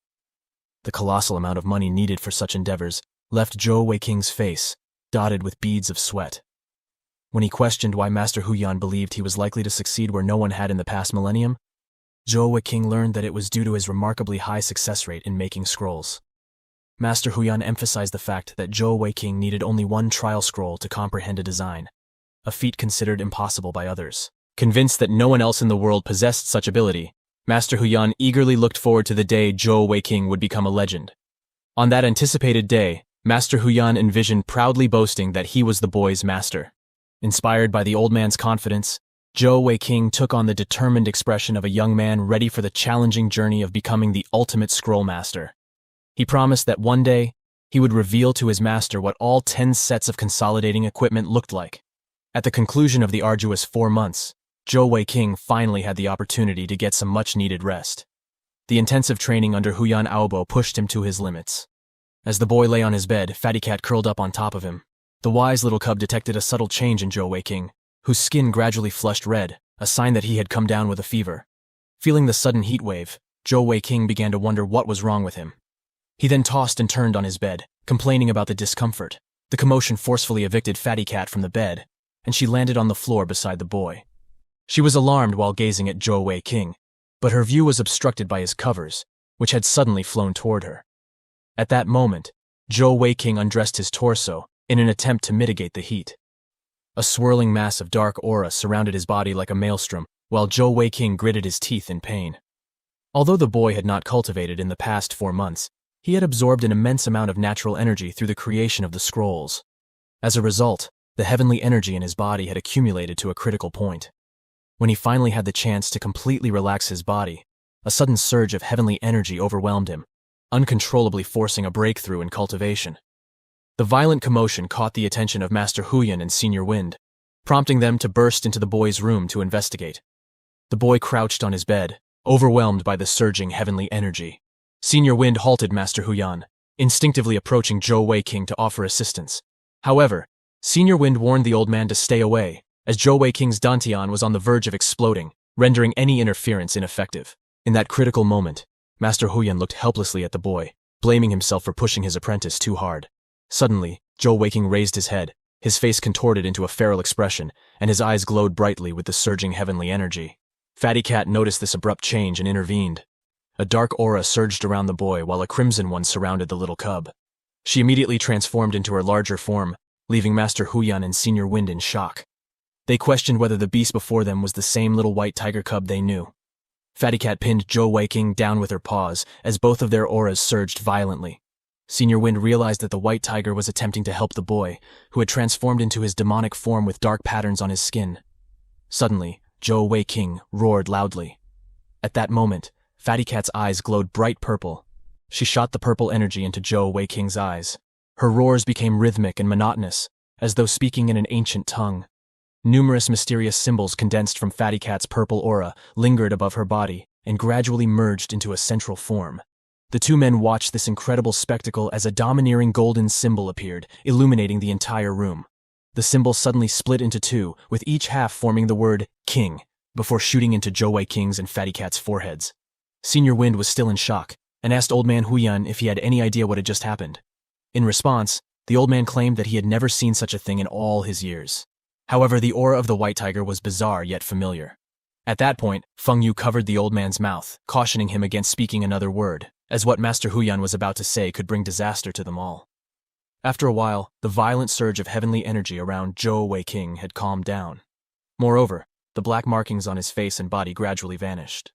The colossal amount of money needed for such endeavors left Zhou Weiqing's face dotted with beads of sweat. When he questioned why Master Huyan believed he was likely to succeed where no one had in the past millennium, Zhou Weiqing learned that it was due to his remarkably high success rate in making scrolls. Master Huyan emphasized the fact that Zhou Weiqing needed only 1 trial scroll to comprehend a design, a feat considered impossible by others. Convinced that no one else in the world possessed such ability, Master Huyan eagerly looked forward to the day Zhou Weiqing would become a legend. On that anticipated day, Master Huyan envisioned proudly boasting that he was the boy's master. Inspired by the old man's confidence, Zhou Weiqing took on the determined expression of a young man ready for the challenging journey of becoming the ultimate scroll master. He promised that one day, he would reveal to his master what all 10 sets of consolidating equipment looked like. At the conclusion of the arduous 4 months, Zhou Weiqing finally had the opportunity to get some much-needed rest. The intensive training under Huyan Aobo pushed him to his limits. As the boy lay on his bed, Fatty Cat curled up on top of him. The wise little cub detected a subtle change in Zhou Weiqing, whose skin gradually flushed red, a sign that he had come down with a fever. Feeling the sudden heat wave, Zhou Weiqing began to wonder what was wrong with him. He then tossed and turned on his bed, complaining about the discomfort. The commotion forcefully evicted Fatty Cat from the bed, and she landed on the floor beside the boy. She was alarmed while gazing at Zhou Weiqing, but her view was obstructed by his covers, which had suddenly flown toward her. At that moment, Zhou Weiqing undressed his torso in an attempt to mitigate the heat. A swirling mass of dark aura surrounded his body like a maelstrom, while Zhou Weiqing gritted his teeth in pain. Although the boy had not cultivated in the past 4 months, he had absorbed an immense amount of natural energy through the creation of the scrolls. As a result, the heavenly energy in his body had accumulated to a critical point. When he finally had the chance to completely relax his body, a sudden surge of heavenly energy overwhelmed him, uncontrollably forcing a breakthrough in cultivation. The violent commotion caught the attention of Master Huyan and Senior Wind, prompting them to burst into the boy's room to investigate. The boy crouched on his bed, overwhelmed by the surging heavenly energy. Senior Wind halted Master Huyan, instinctively approaching Zhou Weiqing to offer assistance. However, Senior Wind warned the old man to stay away, as Zhou Weiqing's Dantian was on the verge of exploding, rendering any interference ineffective. In that critical moment, Master Huyan looked helplessly at the boy, blaming himself for pushing his apprentice too hard. Suddenly, Zhou Weiqing raised his head, his face contorted into a feral expression, and his eyes glowed brightly with the surging heavenly energy. Fatty Cat noticed this abrupt change and intervened. A dark aura surged around the boy while a crimson one surrounded the little cub. She immediately transformed into her larger form, leaving Master Huyan and Senior Wind in shock. They questioned whether the beast before them was the same little white tiger cub they knew. Fatty Cat pinned Zhou Weiqing down with her paws as both of their auras surged violently. Senior Wind realized that the white tiger was attempting to help the boy, who had transformed into his demonic form with dark patterns on his skin. Suddenly, Zhou Weiqing roared loudly. At that moment, Fatty Cat's eyes glowed bright purple. She shot the purple energy into Zhou Weiqing's eyes. Her roars became rhythmic and monotonous, as though speaking in an ancient tongue. Numerous mysterious symbols condensed from Fatty Cat's purple aura lingered above her body and gradually merged into a central form. The two men watched this incredible spectacle as a domineering golden symbol appeared, illuminating the entire room. The symbol suddenly split into two, with each half forming the word King, before shooting into Zhou Weiqing's and Fatty Cat's foreheads. Senior Wind was still in shock, and asked Old Man Huyan if he had any idea what had just happened. In response, the old man claimed that he had never seen such a thing in all his years. However, the aura of the white tiger was bizarre yet familiar. At that point, Feng Yu covered the old man's mouth, cautioning him against speaking another word, as what Master Huyan was about to say could bring disaster to them all. After a while, the violent surge of heavenly energy around Zhou Weiqing had calmed down. Moreover, the black markings on his face and body gradually vanished.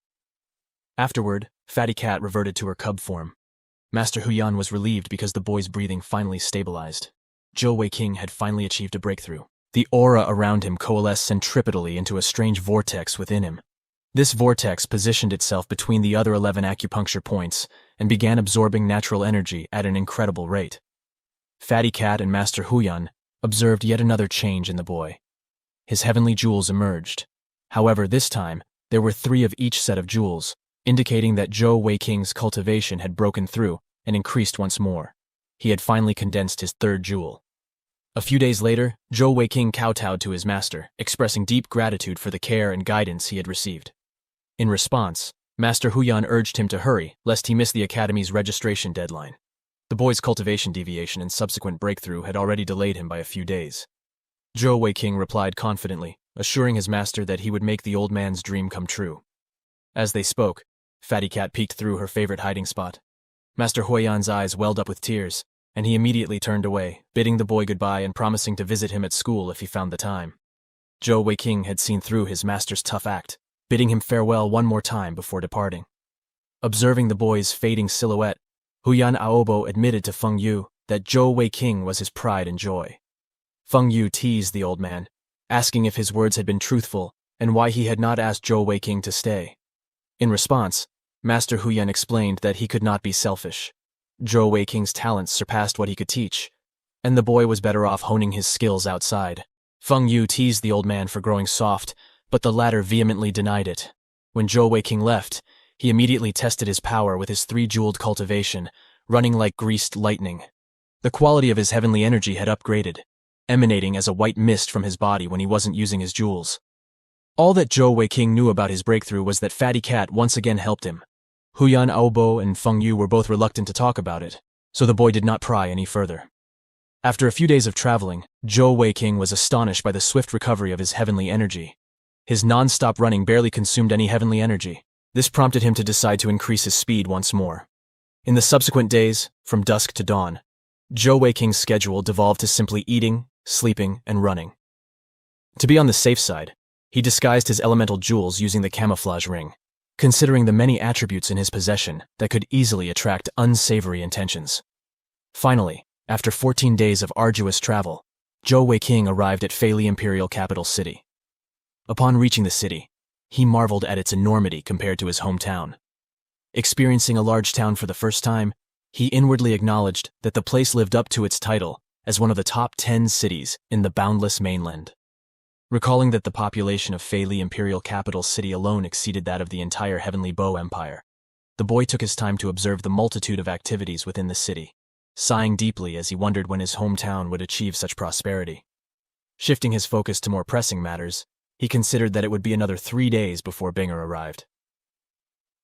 Afterward, Fatty Cat reverted to her cub form. Master Huyan was relieved because the boy's breathing finally stabilized. Zhou Weiqing had finally achieved a breakthrough. The aura around him coalesced centripetally into a strange vortex within him. This vortex positioned itself between the other 11 acupuncture points and began absorbing natural energy at an incredible rate. Fatty Cat and Master Huyan observed yet another change in the boy. His heavenly jewels emerged. However, this time, there were 3 of each set of jewels, indicating that Zhou Weiqing's cultivation had broken through and increased once more. He had finally condensed his 3rd jewel. A few days later, Zhou Weiqing kowtowed to his master, expressing deep gratitude for the care and guidance he had received. In response, Master Huyan urged him to hurry, lest he miss the academy's registration deadline. The boy's cultivation deviation and subsequent breakthrough had already delayed him by a few days. Zhou Weiqing replied confidently, assuring his master that he would make the old man's dream come true. As they spoke, Fatty Cat peeked through her favorite hiding spot. Master Huyan's eyes welled up with tears, and he immediately turned away, bidding the boy goodbye and promising to visit him at school if he found the time. Zhou Weiqing had seen through his master's tough act, bidding him farewell one more time before departing. Observing the boy's fading silhouette, Huyan Aobo admitted to Feng Yu that Zhou Weiqing was his pride and joy. Feng Yu teased the old man, asking if his words had been truthful and why he had not asked Zhou Weiqing to stay. In response, Master Huyan explained that he could not be selfish. Zhou Weiking's talents surpassed what he could teach, and the boy was better off honing his skills outside. Feng Yu teased the old man for growing soft, but the latter vehemently denied it. When Zhou Weiking left, he immediately tested his power with his 3-jeweled cultivation, running like greased lightning. The quality of his heavenly energy had upgraded, emanating as a white mist from his body when he wasn't using his jewels. All that Zhou Weiking knew about his breakthrough was that Fatty Cat once again helped him. Huyan Aobo and Feng Yu were both reluctant to talk about it, so the boy did not pry any further. After a few days of traveling, Zhou Weiking was astonished by the swift recovery of his heavenly energy. His non-stop running barely consumed any heavenly energy. This prompted him to decide to increase his speed once more. In the subsequent days, from dusk to dawn, Zhou Weiking's schedule devolved to simply eating, sleeping, and running. To be on the safe side, he disguised his elemental jewels using the camouflage ring, considering the many attributes in his possession that could easily attract unsavory intentions. Finally, after 14 days of arduous travel, Zhou Weiking arrived at Feili Imperial Capital City. Upon reaching the city, he marveled at its enormity compared to his hometown. Experiencing a large town for the first time, he inwardly acknowledged that the place lived up to its title as one of the top 10 cities in the boundless mainland. Recalling that the population of Feili Imperial Capital City alone exceeded that of the entire Heavenly Bow Empire, the boy took his time to observe the multitude of activities within the city, sighing deeply as he wondered when his hometown would achieve such prosperity. Shifting his focus to more pressing matters, he considered that it would be another 3 days before Binger arrived.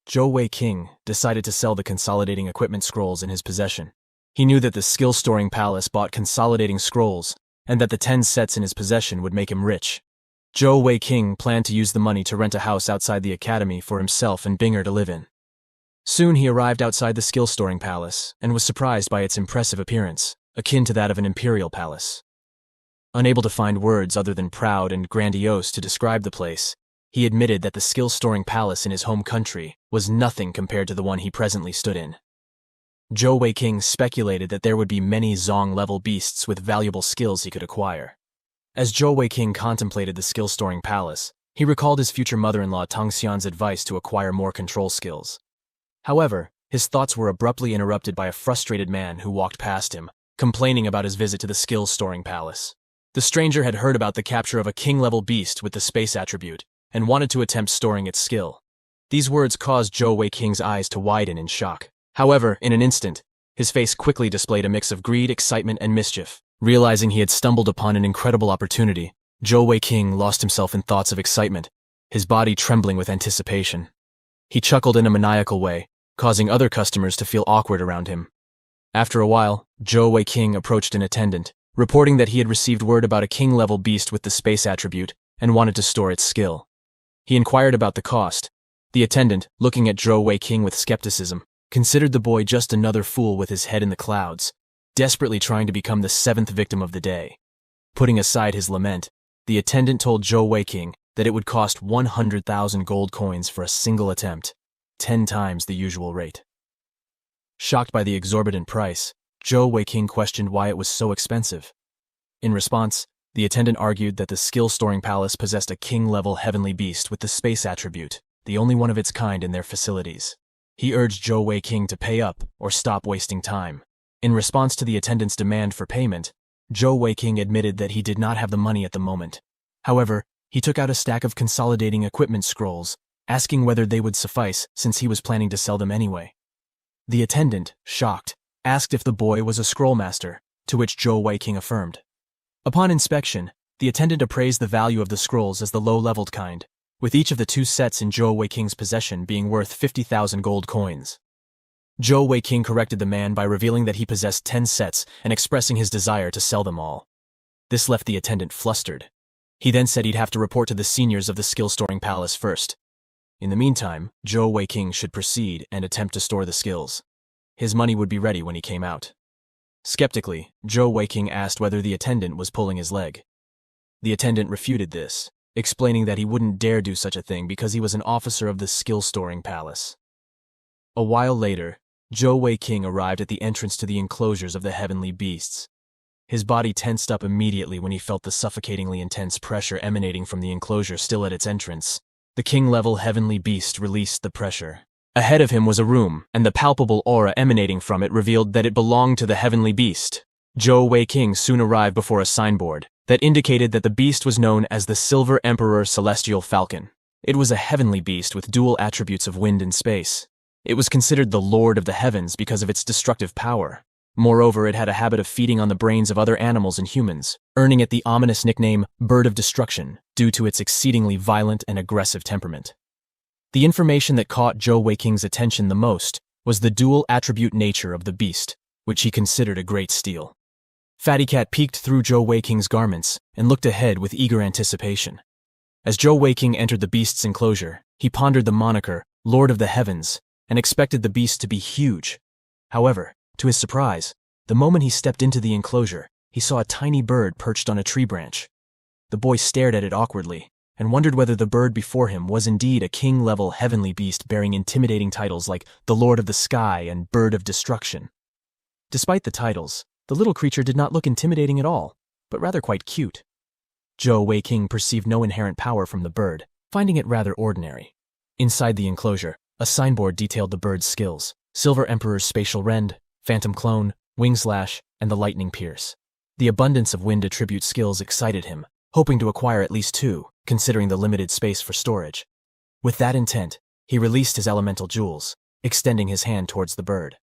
Zhou Weiking decided to sell the consolidating equipment scrolls in his possession. He knew that the skill storing palace bought consolidating scrolls, and that the 10 sets in his possession would make him rich. Zhou Weiking planned to use the money to rent a house outside the academy for himself and Binger to live in. Soon he arrived outside the skill storing palace and was surprised by its impressive appearance, akin to that of an imperial palace. Unable to find words other than proud and grandiose to describe the place, he admitted that the skill-storing palace in his home country was nothing compared to the one he presently stood in. Zhou Weiking speculated that there would be many Zong-level beasts with valuable skills he could acquire. As Zhou Weiking contemplated the skill-storing palace, he recalled his future mother-in-law Tang Xian's advice to acquire more control skills. However, his thoughts were abruptly interrupted by a frustrated man who walked past him, complaining about his visit to the skill-storing palace. The stranger had heard about the capture of a king-level beast with the space attribute, and wanted to attempt storing its skill. These words caused Zhou Weiking's eyes to widen in shock. However, in an instant, his face quickly displayed a mix of greed, excitement, and mischief. Realizing he had stumbled upon an incredible opportunity, Zhou Weiking lost himself in thoughts of excitement, his body trembling with anticipation. He chuckled in a maniacal way, causing other customers to feel awkward around him. After a while, Zhou Weiking approached an attendant, reporting that he had received word about a king-level beast with the space attribute and wanted to store its skill. He inquired about the cost. The attendant, looking at Zhou Weiking with skepticism, considered the boy just another fool with his head in the clouds, desperately trying to become the 7th victim of the day. Putting aside his lament, the attendant told Zhou Weiking that it would cost 100,000 gold coins for a single attempt, 10 times the usual rate. Shocked by the exorbitant price, Zhou Weiking questioned why it was so expensive. In response, the attendant argued that the skill-storing palace possessed a king-level heavenly beast with the space attribute, the only one of its kind in their facilities. He urged Zhou Weiking to pay up or stop wasting time. In response to the attendant's demand for payment, Zhou Weiking admitted that he did not have the money at the moment. However, he took out a stack of consolidating equipment scrolls, asking whether they would suffice since he was planning to sell them anyway. The attendant, shocked, asked if the boy was a scrollmaster, to which Zhou Weiking affirmed. Upon inspection, the attendant appraised the value of the scrolls as the low-leveled kind, with each of the 2 sets in Zhou Weiking's possession being worth 50,000 gold coins. Zhou Weiking corrected the man by revealing that he possessed 10 sets and expressing his desire to sell them all. This left the attendant flustered. He then said he'd have to report to the seniors of the skill-storing palace first. In the meantime, Zhou Weiking should proceed and attempt to store the skills. His money would be ready when he came out. Skeptically, Zhou Weiking asked whether the attendant was pulling his leg. The attendant refuted this, explaining that he wouldn't dare do such a thing because he was an officer of the skill-storing palace. A while later, Zhou Weiking arrived at the entrance to the enclosures of the heavenly beasts. His body tensed up immediately when he felt the suffocatingly intense pressure emanating from the enclosure still at its entrance. The king-level heavenly beast released the pressure, Ahead of him was a room, and the palpable aura emanating from it revealed that it belonged to the heavenly beast. Zhou Weiqing soon arrived before a signboard that indicated that the beast was known as the Silver Emperor Celestial Falcon. It was a heavenly beast with dual attributes of wind and space. It was considered the Lord of the Heavens because of its destructive power. Moreover, it had a habit of feeding on the brains of other animals and humans, earning it the ominous nickname Bird of Destruction due to its exceedingly violent and aggressive temperament. The information that caught Zhou Weiqing's attention the most was the dual attribute nature of the beast, which he considered a great steal. Fatty Cat peeked through Zhou Weiqing's garments and looked ahead with eager anticipation. As Zhou Weiqing entered the beast's enclosure, he pondered the moniker Lord of the Heavens and expected the beast to be huge. However, to his surprise, the moment he stepped into the enclosure, he saw a tiny bird perched on a tree branch. The boy stared at it awkwardly and wondered whether the bird before him was indeed a king-level heavenly beast bearing intimidating titles like the Lord of the Sky and Bird of Destruction. Despite the titles, the little creature did not look intimidating at all, but rather quite cute. Zhou Weiqing perceived no inherent power from the bird, finding it rather ordinary. Inside the enclosure, a signboard detailed the bird's skills: Silver Emperor's Spatial Rend, Phantom Clone, Wing Slash, and the Lightning Pierce. The abundance of wind attribute skills excited him, hoping to acquire at least 2, considering the limited space for storage. With that intent, he released his elemental jewels, extending his hand towards the bird.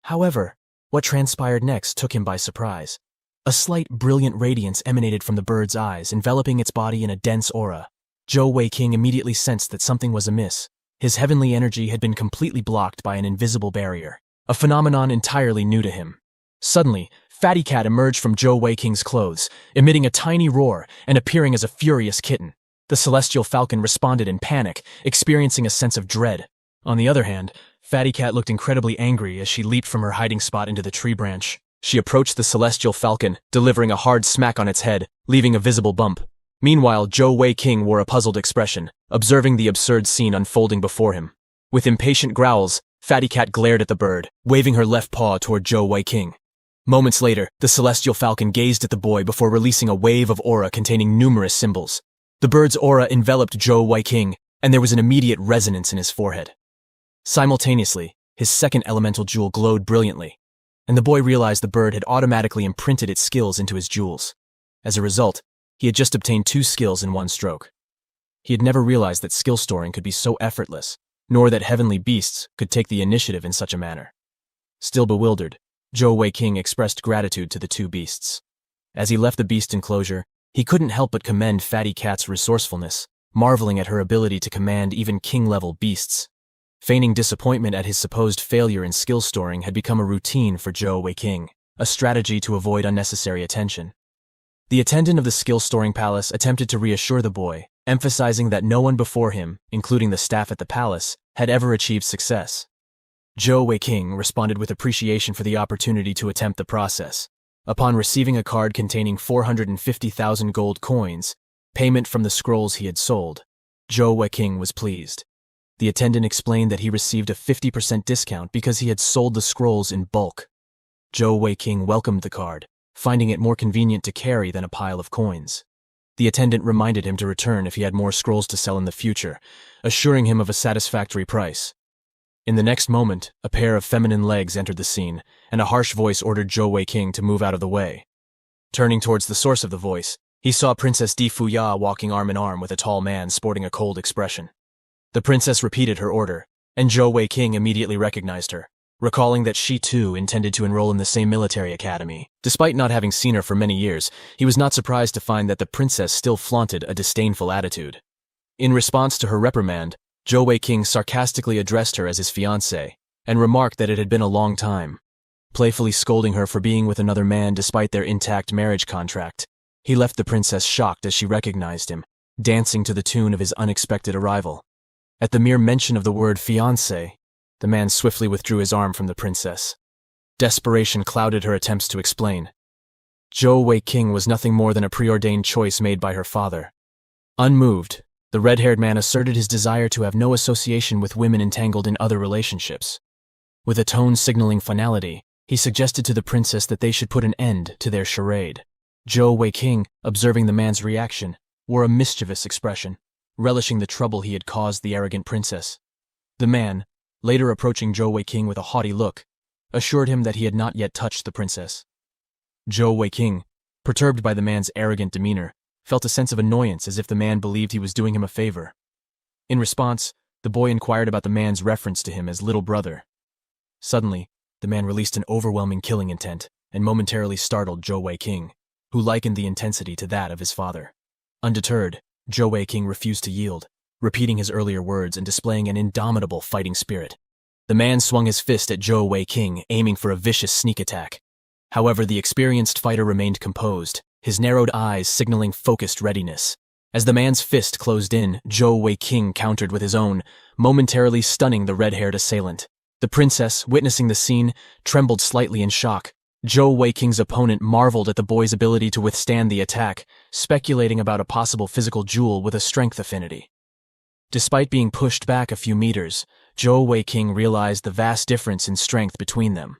However, what transpired next took him by surprise. A slight, brilliant radiance emanated from the bird's eyes, enveloping its body in a dense aura. Zhou Weiqing immediately sensed that something was amiss. His heavenly energy had been completely blocked by an invisible barrier, a phenomenon entirely new to him. Suddenly, Fatty Cat emerged from Zhou Weiqing's clothes, emitting a tiny roar and appearing as a furious kitten. The Celestial Falcon responded in panic, experiencing a sense of dread. On the other hand, Fatty Cat looked incredibly angry as she leaped from her hiding spot into the tree branch. She approached the Celestial Falcon, delivering a hard smack on its head, leaving a visible bump. Meanwhile, Zhou Weiqing wore a puzzled expression, observing the absurd scene unfolding before him. With impatient growls, Fatty Cat glared at the bird, waving her left paw toward Zhou Weiqing. Moments later, the Celestial Falcon gazed at the boy before releasing a wave of aura containing numerous symbols. The bird's aura enveloped Zhou Weiqing, and there was an immediate resonance in his forehead. Simultaneously, his second elemental jewel glowed brilliantly, and the boy realized the bird had automatically imprinted its skills into his jewels. As a result, he had just obtained 2 skills in one stroke. He had never realized that skill storing could be so effortless, nor that heavenly beasts could take the initiative in such a manner. Still bewildered, Zhou Weiqing expressed gratitude to the 2 beasts. As he left the beast enclosure, he couldn't help but commend Fatty Cat's resourcefulness, marveling at her ability to command even king-level beasts. Feigning disappointment at his supposed failure in skill storing had become a routine for Zhou Weiqing, a strategy to avoid unnecessary attention. The attendant of the skill-storing palace attempted to reassure the boy, emphasizing that no one before him, including the staff at the palace, had ever achieved success. Zhou Weiqing responded with appreciation for the opportunity to attempt the process. Upon receiving a card containing 450,000 gold coins, payment from the scrolls he had sold, Zhou Weiqing was pleased. The attendant explained that he received a 50% discount because he had sold the scrolls in bulk. Zhou Weiqing welcomed the card, finding it more convenient to carry than a pile of coins. The attendant reminded him to return if he had more scrolls to sell in the future, assuring him of a satisfactory price. In the next moment, a pair of feminine legs entered the scene, and a harsh voice ordered Zhou Weiqing to move out of the way. Turning towards the source of the voice, he saw Princess Di Fuya walking arm in arm with a tall man sporting a cold expression. The princess repeated her order, and Zhou Weiqing immediately recognized her, recalling that she too intended to enroll in the same military academy. Despite not having seen her for many years, he was not surprised to find that the princess still flaunted a disdainful attitude. In response to her reprimand, Zhou Weiqing sarcastically addressed her as his fiancée, and remarked that it had been a long time. Playfully scolding her for being with another man despite their intact marriage contract, he left the princess shocked as she recognized him, dancing to the tune of his unexpected arrival. At the mere mention of the word fiancé, the man swiftly withdrew his arm from the princess. Desperation clouded her attempts to explain. Zhou Weiqing was nothing more than a preordained choice made by her father. Unmoved, the red-haired man asserted his desire to have no association with women entangled in other relationships. With a tone signaling finality, he suggested to the princess that they should put an end to their charade. Zhou Weiqing, observing the man's reaction, wore a mischievous expression, relishing the trouble he had caused the arrogant princess. The man, later approaching Zhou Weiqing with a haughty look, assured him that he had not yet touched the princess. Zhou Weiqing, perturbed by the man's arrogant demeanor, felt a sense of annoyance as if the man believed he was doing him a favor. In response, the boy inquired about the man's reference to him as little brother. Suddenly, the man released an overwhelming killing intent and momentarily startled Zhou Weiqing, who likened the intensity to that of his father. Undeterred, Zhou Weiqing refused to yield, repeating his earlier words and displaying an indomitable fighting spirit. The man swung his fist at Zhou Weiqing, aiming for a vicious sneak attack. However, the experienced fighter remained composed, his narrowed eyes signaling focused readiness. As the man's fist closed in, Zhou Weiqing countered with his own, momentarily stunning the red-haired assailant. The princess, witnessing the scene, trembled slightly in shock. Zhou Weiqing's opponent marveled at the boy's ability to withstand the attack, speculating about a possible physical duel with a strength affinity. Despite being pushed back a few meters, Zhou Weiqing realized the vast difference in strength between them.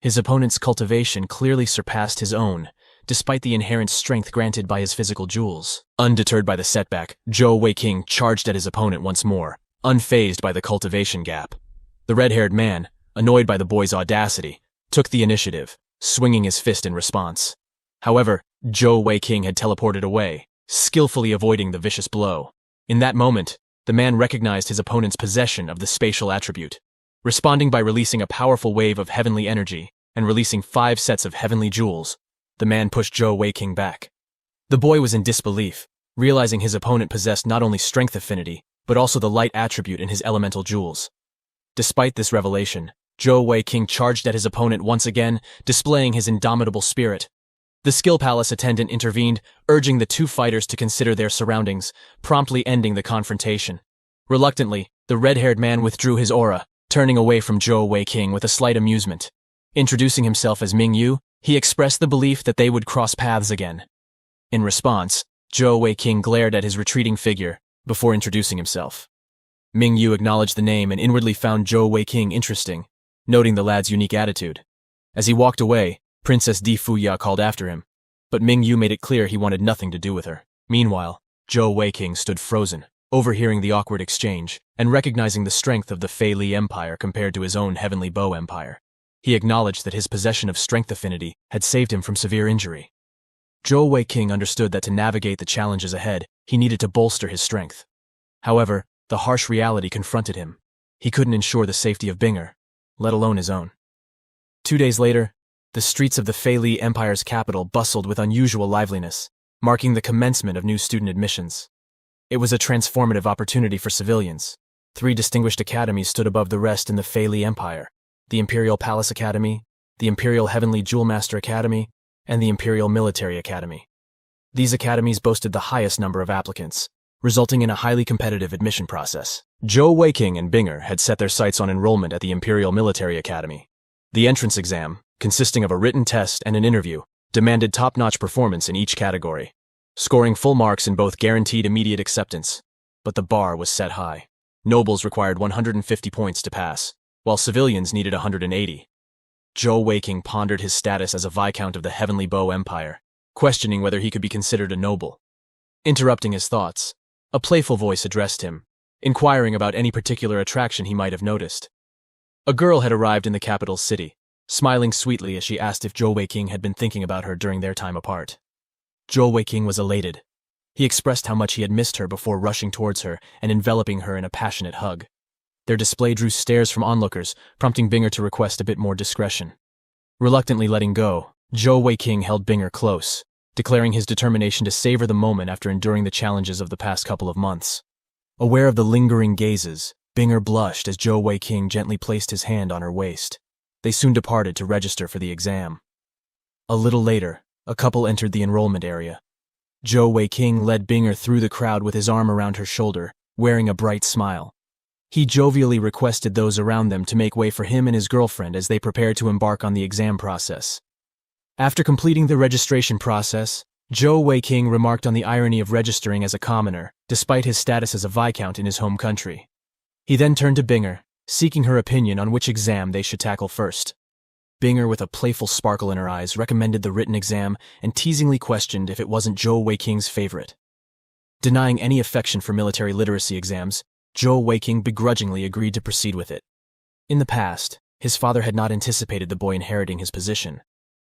His opponent's cultivation clearly surpassed his own, despite the inherent strength granted by his physical jewels. Undeterred by the setback, Zhou Weiqing charged at his opponent once more, unfazed by the cultivation gap. The red-haired man, annoyed by the boy's audacity, took the initiative, swinging his fist in response. However, Zhou Weiqing had teleported away, skillfully avoiding the vicious blow. In that moment, the man recognized his opponent's possession of the spatial attribute. Responding by releasing a powerful wave of heavenly energy and releasing 5 sets of heavenly jewels, the man pushed Zhou Weiqing back. The boy was in disbelief, realizing his opponent possessed not only strength affinity, but also the light attribute in his elemental jewels. Despite this revelation, Zhou Weiqing charged at his opponent once again, displaying his indomitable spirit. The skill palace attendant intervened, urging the two fighters to consider their surroundings, promptly ending the confrontation. Reluctantly, the red-haired man withdrew his aura, turning away from Zhou Weiqing with a slight amusement. Introducing himself as Ming Yu, he expressed the belief that they would cross paths again. In response, Zhou Weiqing glared at his retreating figure before introducing himself. Ming Yu acknowledged the name and inwardly found Zhou Weiqing interesting, noting the lad's unique attitude. As he walked away, Princess Di Fuya called after him, but Ming Yu made it clear he wanted nothing to do with her. Meanwhile, Zhou Weiqing stood frozen, overhearing the awkward exchange and recognizing the strength of the Fei Li Empire compared to his own Heavenly Bow Empire. He acknowledged that his possession of strength affinity had saved him from severe injury. Zhou Weiqing understood that to navigate the challenges ahead, he needed to bolster his strength. However, the harsh reality confronted him. He couldn't ensure the safety of Binger, let alone his own. 2 days later, the streets of the Fei Li Empire's capital bustled with unusual liveliness, marking the commencement of new student admissions. It was a transformative opportunity for civilians. 3 distinguished academies stood above the rest in the Fei Li Empire: the Imperial Palace Academy, the Imperial Heavenly Jewel Master Academy, and the Imperial Military Academy. These academies boasted the highest number of applicants, resulting in a highly competitive admission process. Zhou Weiqing and Binger had set their sights on enrollment at the Imperial Military Academy. The entrance exam, consisting of a written test and an interview, demanded top-notch performance in each category, scoring full marks in both guaranteed immediate acceptance. But the bar was set high. Nobles required 150 points to pass, while civilians needed 180. Zhou Weiqing pondered his status as a Viscount of the Heavenly Bow Empire, questioning whether he could be considered a noble. Interrupting his thoughts, a playful voice addressed him, inquiring about any particular attraction he might have noticed. A girl had arrived in the capital city, smiling sweetly as she asked if Zhou Weiqing had been thinking about her during their time apart. Zhou Weiqing was elated. He expressed how much he had missed her before rushing towards her and enveloping her in a passionate hug. Their display drew stares from onlookers, prompting Binger to request a bit more discretion. Reluctantly letting go, Zhou Weiqing held Binger close, declaring his determination to savor the moment after enduring the challenges of the past couple of months. Aware of the lingering gazes, Binger blushed as Zhou Weiqing gently placed his hand on her waist. They soon departed to register for the exam. A little later, a couple entered the enrollment area. Zhou Weiqing led Binger through the crowd with his arm around her shoulder, wearing a bright smile. He jovially requested those around them to make way for him and his girlfriend as they prepared to embark on the exam process. After completing the registration process, Zhou Weiqing remarked on the irony of registering as a commoner, despite his status as a Viscount in his home country. He then turned to Binger, seeking her opinion on which exam they should tackle first. Binger, with a playful sparkle in her eyes, recommended the written exam and teasingly questioned if it wasn't Zhou Weiqing's favorite. Denying any affection for military literacy exams, Zhou Weiqing begrudgingly agreed to proceed with it. In the past, his father had not anticipated the boy inheriting his position,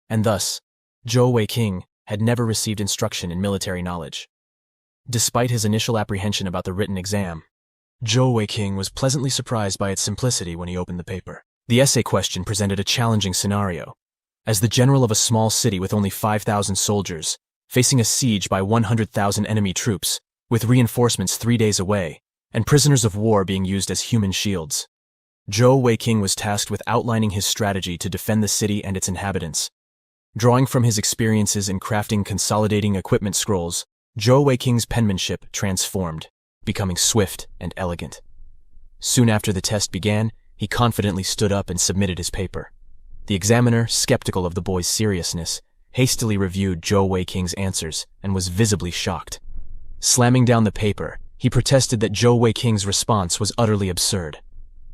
and thus, Zhou Weiqing had never received instruction in military knowledge. Despite his initial apprehension about the written exam, Zhou Weiqing was pleasantly surprised by its simplicity when he opened the paper. The essay question presented a challenging scenario. As the general of a small city with only 5,000 soldiers, facing a siege by 100,000 enemy troops, with reinforcements 3 days away, and prisoners of war being used as human shields, Zhou Weiqing was tasked with outlining his strategy to defend the city and its inhabitants. Drawing from his experiences in crafting consolidating equipment scrolls, Zhou Weiqing's penmanship transformed, becoming swift and elegant. Soon after the test began, he confidently stood up and submitted his paper. The examiner, skeptical of the boy's seriousness, hastily reviewed Zhou Weiqing's answers and was visibly shocked. Slamming down the paper, he protested that Zhou Weiqing's response was utterly absurd.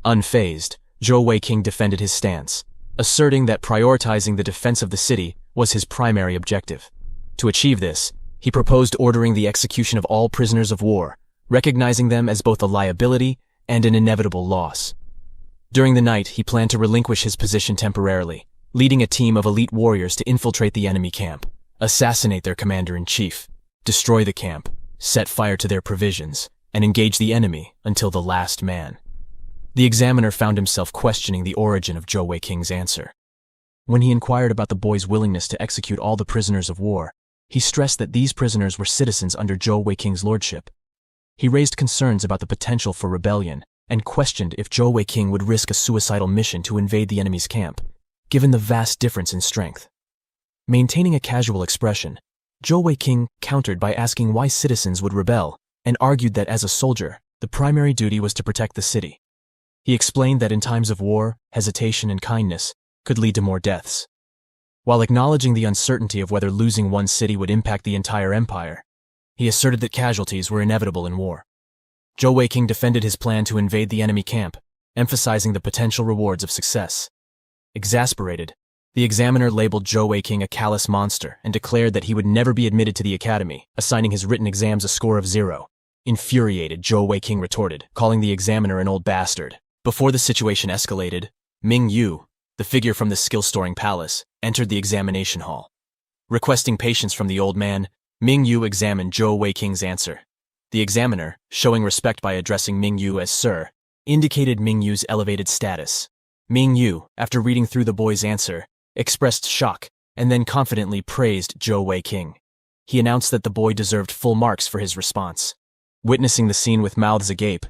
Unfazed, Zhou Weiqing defended his stance, asserting that prioritizing the defense of the city was his primary objective. To achieve this, he proposed ordering the execution of all prisoners of war, recognizing them as both a liability and an inevitable loss. During the night, he planned to relinquish his position temporarily, leading a team of elite warriors to infiltrate the enemy camp, assassinate their commander-in-chief, destroy the camp, set fire to their provisions, and engage the enemy until the last man. The examiner found himself questioning the origin of Zhou Weiqing's answer. When he inquired about the boy's willingness to execute all the prisoners of war, he stressed that these prisoners were citizens under Zhou Weiqing's lordship. He raised concerns about the potential for rebellion and questioned if Zhou Weiqing would risk a suicidal mission to invade the enemy's camp, given the vast difference in strength. Maintaining a casual expression, Zhou Weiqing countered by asking why citizens would rebel and argued that as a soldier, the primary duty was to protect the city. He explained that in times of war, hesitation and kindness could lead to more deaths. While acknowledging the uncertainty of whether losing one city would impact the entire empire, he asserted that casualties were inevitable in war. Zhou Weiqing defended his plan to invade the enemy camp, emphasizing the potential rewards of success. Exasperated, the examiner labeled Zhou Weiqing a callous monster and declared that he would never be admitted to the academy, assigning his written exams a score of 0. Infuriated, Zhou Weiqing retorted, calling the examiner an old bastard. Before the situation escalated, Ming Yu, the figure from the skill-storing palace, entered the examination hall. Requesting patience from the old man, Ming Yu examined Zhou Weiqing's answer. The examiner, showing respect by addressing Ming Yu as Sir, indicated Ming Yu's elevated status. Ming Yu, after reading through the boy's answer, expressed shock and then confidently praised Zhou Weiqing. He announced that the boy deserved full marks for his response. Witnessing the scene with mouths agape,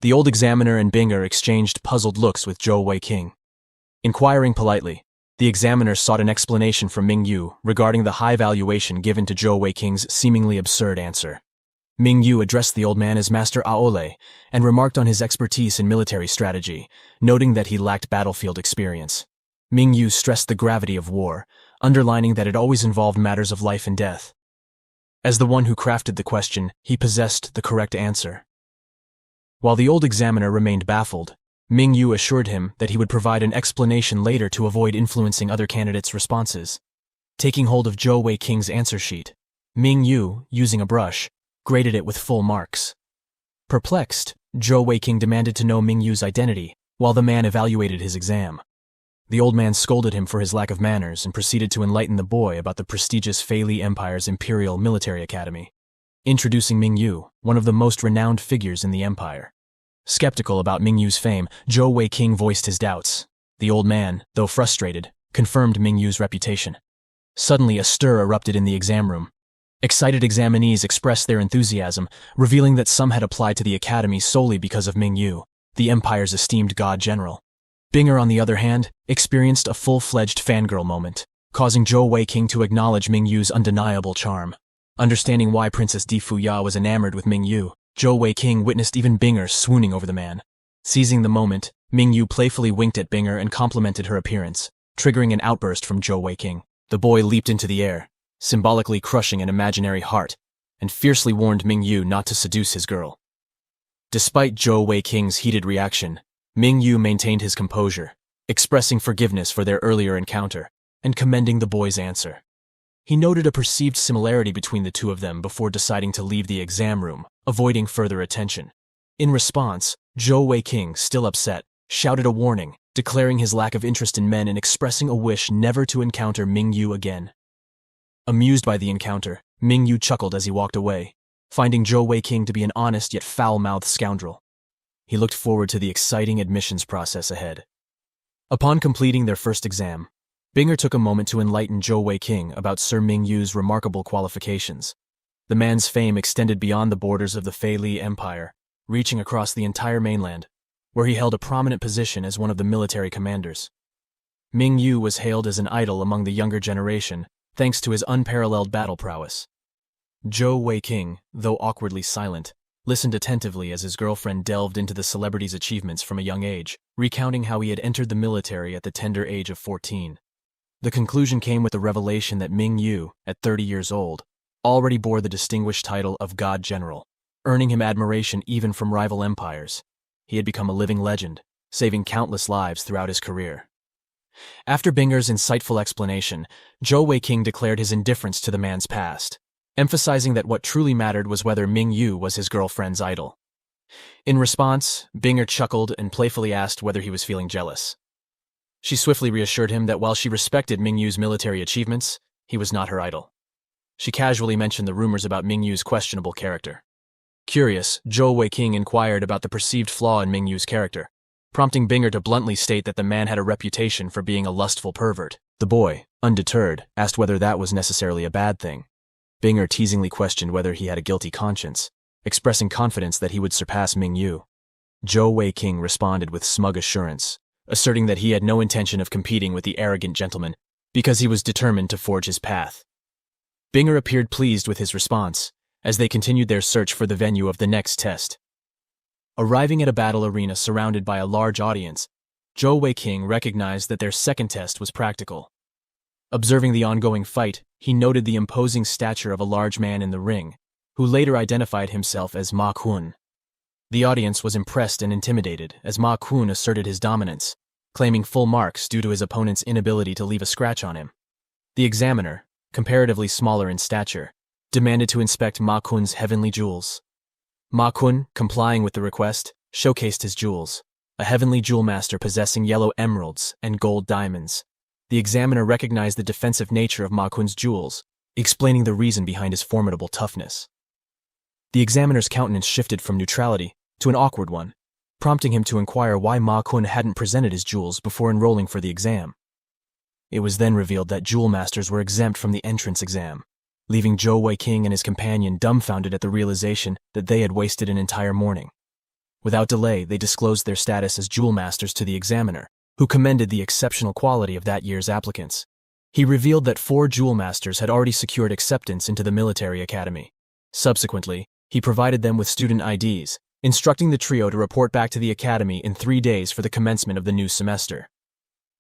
the old examiner and Binger exchanged puzzled looks with Zhou Weiqing. Inquiring politely, the examiner sought an explanation from Ming Yu regarding the high valuation given to Zhou Weiqing's seemingly absurd answer. Ming Yu addressed the old man as Master Aole and remarked on his expertise in military strategy, noting that he lacked battlefield experience. Ming Yu stressed the gravity of war, underlining that it always involved matters of life and death. As the one who crafted the question, he possessed the correct answer. While the old examiner remained baffled, Ming Yu assured him that he would provide an explanation later to avoid influencing other candidates' responses. Taking hold of Zhou Weiqing's answer sheet, Ming Yu, using a brush, graded it with full marks. Perplexed, Zhou Weiqing demanded to know Ming Yu's identity, while the man evaluated his exam. The old man scolded him for his lack of manners and proceeded to enlighten the boy about the prestigious Fei Li Empire's Imperial Military Academy, introducing Ming Yu, one of the most renowned figures in the empire. Skeptical about Ming Yu's fame, Zhou Weiqing voiced his doubts. The old man, though frustrated, confirmed Ming Yu's reputation. Suddenly, a stir erupted in the exam room. Excited examinees expressed their enthusiasm, revealing that some had applied to the academy solely because of Ming Yu, the empire's esteemed god general. Binger, on the other hand, experienced a full-fledged fangirl moment, causing Zhou Weiqing to acknowledge Ming Yu's undeniable charm. Understanding why Princess Di Fuya was enamored with Ming Yu, Zhou Weiqing witnessed even Binger swooning over the man. Seizing the moment, Ming Yu playfully winked at Binger and complimented her appearance, triggering an outburst from Zhou Weiqing. The boy leaped into the air, symbolically crushing an imaginary heart, and fiercely warned Ming Yu not to seduce his girl. Despite Zhou Weiqing's heated reaction, Ming Yu maintained his composure, expressing forgiveness for their earlier encounter and commending the boy's answer. He noted a perceived similarity between the two of them before deciding to leave the exam room, avoiding further attention. In response, Zhou Weiqing, still upset, shouted a warning, declaring his lack of interest in men and expressing a wish never to encounter Mingyu again. Amused by the encounter, Mingyu chuckled as he walked away, finding Zhou Weiqing to be an honest yet foul-mouthed scoundrel. He looked forward to the exciting admissions process ahead. Upon completing their first exam, Binger took a moment to enlighten Zhou Weiqing about Sir Mingyu's remarkable qualifications. The man's fame extended beyond the borders of the Fei Li Empire, reaching across the entire mainland, where he held a prominent position as one of the military commanders. Mingyu was hailed as an idol among the younger generation, thanks to his unparalleled battle prowess. Zhou Weiqing, though awkwardly silent, listened attentively as his girlfriend delved into the celebrity's achievements from a young age, recounting how he had entered the military at the tender age of 14. The conclusion came with the revelation that Mingyu, at 30 years old, already bore the distinguished title of God General, earning him admiration even from rival empires. He had become a living legend, saving countless lives throughout his career. After Binger's insightful explanation, Zhou Weiqing declared his indifference to the man's past, emphasizing that what truly mattered was whether Mingyu was his girlfriend's idol. In response, Binger chuckled and playfully asked whether he was feeling jealous. She swiftly reassured him that while she respected Mingyu's military achievements, he was not her idol. She casually mentioned the rumors about Mingyu's questionable character. Curious, Zhou Weiqing inquired about the perceived flaw in Mingyu's character, prompting Binger to bluntly state that the man had a reputation for being a lustful pervert. The boy, undeterred, asked whether that was necessarily a bad thing. Binger teasingly questioned whether he had a guilty conscience, expressing confidence that he would surpass Mingyu. Zhou Weiqing responded with smug assurance, asserting that he had no intention of competing with the arrogant gentleman because he was determined to forge his path. Binger appeared pleased with his response as they continued their search for the venue of the next test. Arriving at a battle arena surrounded by a large audience, Zhou Weiqing recognized that their second test was practical. Observing the ongoing fight, he noted the imposing stature of a large man in the ring, who later identified himself as Ma Kun. The audience was impressed and intimidated as Ma Kun asserted his dominance, claiming full marks due to his opponent's inability to leave a scratch on him. The examiner, comparatively smaller in stature, demanded to inspect Ma Kun's heavenly jewels. Ma Kun, complying with the request, showcased his jewels, a heavenly jewel master possessing yellow emeralds and gold diamonds. The examiner recognized the defensive nature of Ma Kun's jewels, explaining the reason behind his formidable toughness. The examiner's countenance shifted from neutrality to an awkward one, prompting him to inquire why Ma Kun hadn't presented his jewels before enrolling for the exam. It was then revealed that jewel masters were exempt from the entrance exam, leaving Zhou Weiqing and his companion dumbfounded at the realization that they had wasted an entire morning. Without delay, they disclosed their status as jewel masters to the examiner, who commended the exceptional quality of that year's applicants. He revealed that 4 jewel masters had already secured acceptance into the military academy. Subsequently, he provided them with student IDs, instructing the trio to report back to the academy in 3 days for the commencement of the new semester.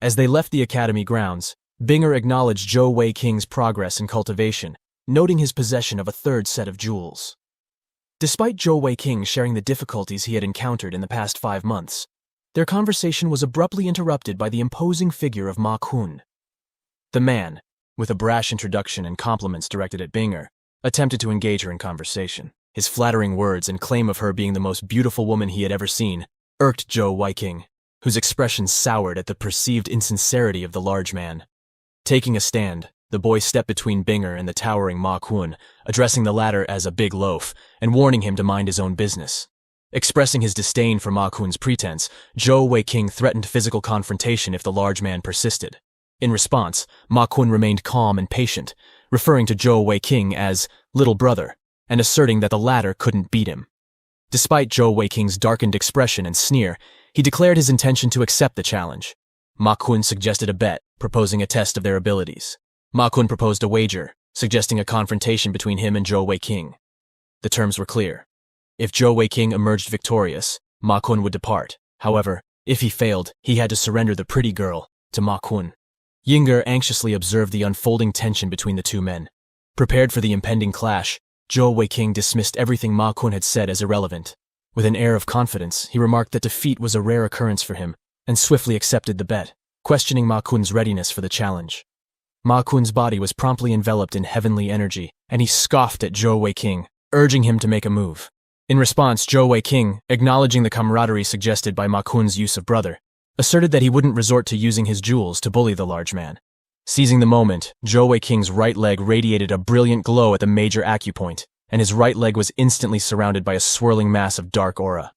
As they left the academy grounds, Binger acknowledged Zhou Weiqing's progress in cultivation, noting his possession of a 3rd set of jewels. Despite Zhou Weiqing sharing the difficulties he had encountered in the past 5 months, their conversation was abruptly interrupted by the imposing figure of Ma Kun. The man, with a brash introduction and compliments directed at Binger, attempted to engage her in conversation. His flattering words and claim of her being the most beautiful woman he had ever seen irked Zhou Weiqing, whose expression soured at the perceived insincerity of the large man. Taking a stand, the boy stepped between Binger and the towering Ma Kun, addressing the latter as a big loaf and warning him to mind his own business. Expressing his disdain for Ma Kun's pretense, Zhou Weiqing threatened physical confrontation if the large man persisted. In response, Ma Kun remained calm and patient, referring to Zhou Weiqing as little brother, and asserting that the latter couldn't beat him. Despite Zhou Weiqing's darkened expression and sneer, he declared his intention to accept the challenge. Ma Kun suggested a bet, proposing a test of their abilities. Ma Kun proposed a wager, suggesting a confrontation between him and Zhou Weiqing. The terms were clear. If Zhou Weiqing emerged victorious, Ma Kun would depart. However, if he failed, he had to surrender the pretty girl to Ma Kun. Yinger anxiously observed the unfolding tension between the two men. Prepared for the impending clash, Zhou Weiqing dismissed everything Ma Kun had said as irrelevant. With an air of confidence, he remarked that defeat was a rare occurrence for him, and swiftly accepted the bet, questioning Ma Kun's readiness for the challenge. Ma Kun's body was promptly enveloped in heavenly energy, and he scoffed at Zhou Weiqing, urging him to make a move. In response, Zhou Weiqing, acknowledging the camaraderie suggested by Ma Kun's use of brother, asserted that he wouldn't resort to using his jewels to bully the large man. Seizing the moment, Zhou Weiking's right leg radiated a brilliant glow at the major acupoint, and his right leg was instantly surrounded by a swirling mass of dark aura.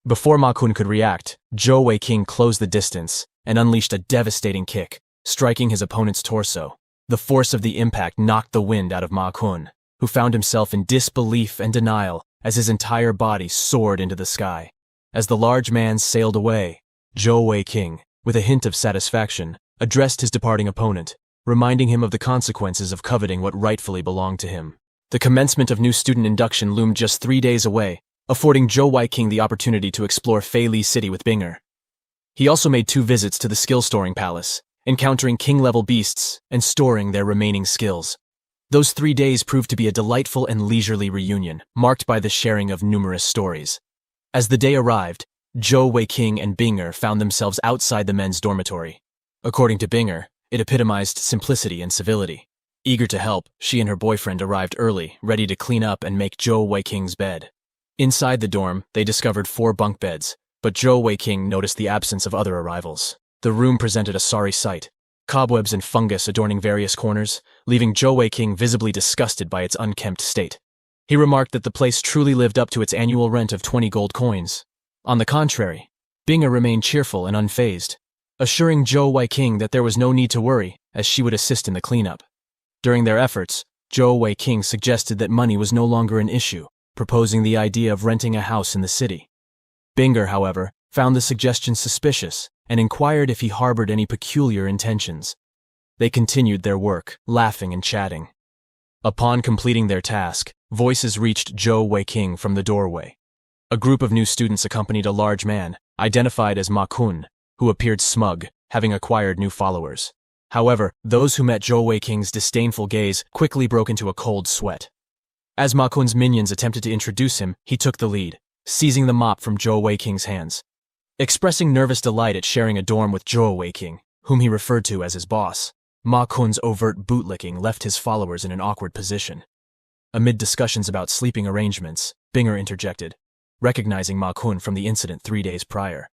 Before Ma Kun could react, Zhou Weiking closed the distance and unleashed a devastating kick, striking his opponent's torso. The force of the impact knocked the wind out of Ma Kun, who found himself in disbelief and denial as his entire body soared into the sky. As the large man sailed away, Zhou Weiking, with a hint of satisfaction, addressed his departing opponent, reminding him of the consequences of coveting what rightfully belonged to him. The commencement of new student induction loomed just 3 days away, affording Zhou Weiking the opportunity to explore Fei Li City with Binger. He also made 2 visits to the skill-storing palace, encountering king-level beasts and storing their remaining skills. Those 3 days proved to be a delightful and leisurely reunion, marked by the sharing of numerous stories. As the day arrived, Zhou Weiking and Binger found themselves outside the men's dormitory. According to Binger, it epitomized simplicity and civility. Eager to help, she and her boyfriend arrived early, ready to clean up and make Zhou Weiking's bed. Inside the dorm, they discovered 4 bunk beds, but Zhou Weiking noticed the absence of other arrivals. The room presented a sorry sight, cobwebs and fungus adorning various corners, leaving Zhou Weiking visibly disgusted by its unkempt state. He remarked that the place truly lived up to its annual rent of 20 gold coins. On the contrary, Binger remained cheerful and unfazed, assuring Zhou Weiking that there was no need to worry, as she would assist in the cleanup. During their efforts, Zhou Weiking suggested that money was no longer an issue, proposing the idea of renting a house in the city. Binger, however, found the suggestion suspicious and inquired if he harbored any peculiar intentions. They continued their work, laughing and chatting. Upon completing their task, voices reached Zhou Weiking from the doorway. A group of new students accompanied a large man, identified as Ma Kun, who appeared smug, having acquired new followers. However, those who met Zhou Weiking's disdainful gaze quickly broke into a cold sweat. As Ma Kun's minions attempted to introduce him, he took the lead, seizing the mop from Zhou Weiking's hands. Expressing nervous delight at sharing a dorm with Zhou Weiking, whom he referred to as his boss, Ma Kun's overt bootlicking left his followers in an awkward position. Amid discussions about sleeping arrangements, Binger interjected, recognizing Ma Kun from the incident 3 days prior.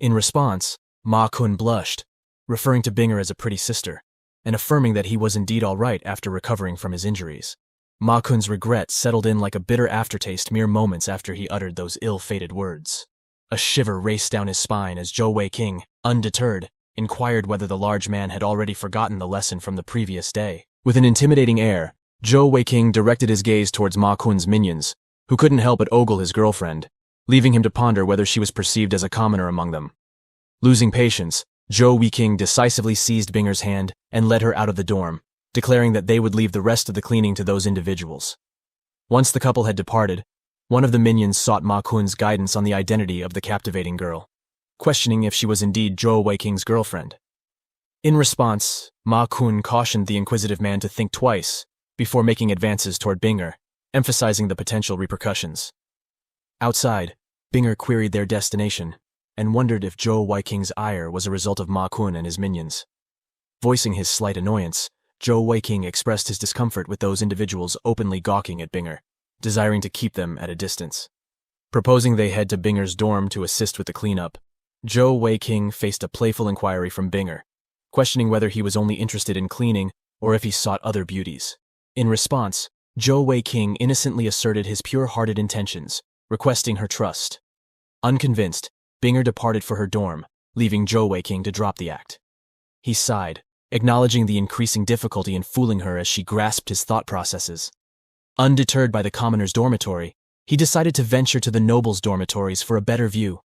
In response, Ma Kun blushed, referring to Binger as a pretty sister, and affirming that he was indeed all right after recovering from his injuries. Ma Kun's regret settled in like a bitter aftertaste mere moments after he uttered those ill-fated words. A shiver raced down his spine as Zhou Weiking, undeterred, inquired whether the large man had already forgotten the lesson from the previous day. With an intimidating air, Zhou Weiking directed his gaze towards Ma Kun's minions, who couldn't help but ogle his girlfriend, leaving him to ponder whether she was perceived as a commoner among them. Losing patience, Zhou Weiking decisively seized Binger's hand and led her out of the dorm, declaring that they would leave the rest of the cleaning to those individuals. Once the couple had departed, one of the minions sought Ma Kun's guidance on the identity of the captivating girl, questioning if she was indeed Zhou Weiking's girlfriend. In response, Ma Kun cautioned the inquisitive man to think twice before making advances toward Binger, emphasizing the potential repercussions. Outside, Binger queried their destination and wondered if Zhou Weiking's ire was a result of Ma Kun and his minions. Voicing his slight annoyance, Zhou Weiking expressed his discomfort with those individuals openly gawking at Binger, desiring to keep them at a distance. Proposing they head to Binger's dorm to assist with the cleanup, Zhou Weiking faced a playful inquiry from Binger, questioning whether he was only interested in cleaning or if he sought other beauties. In response, Zhou Weiking innocently asserted his pure-hearted intentions, requesting her trust. Unconvinced, Binger departed for her dorm, leaving Zhou Weiking to drop the act. He sighed, acknowledging the increasing difficulty in fooling her as she grasped his thought processes. Undeterred by the commoner's dormitory, he decided to venture to the nobles' dormitories for a better view,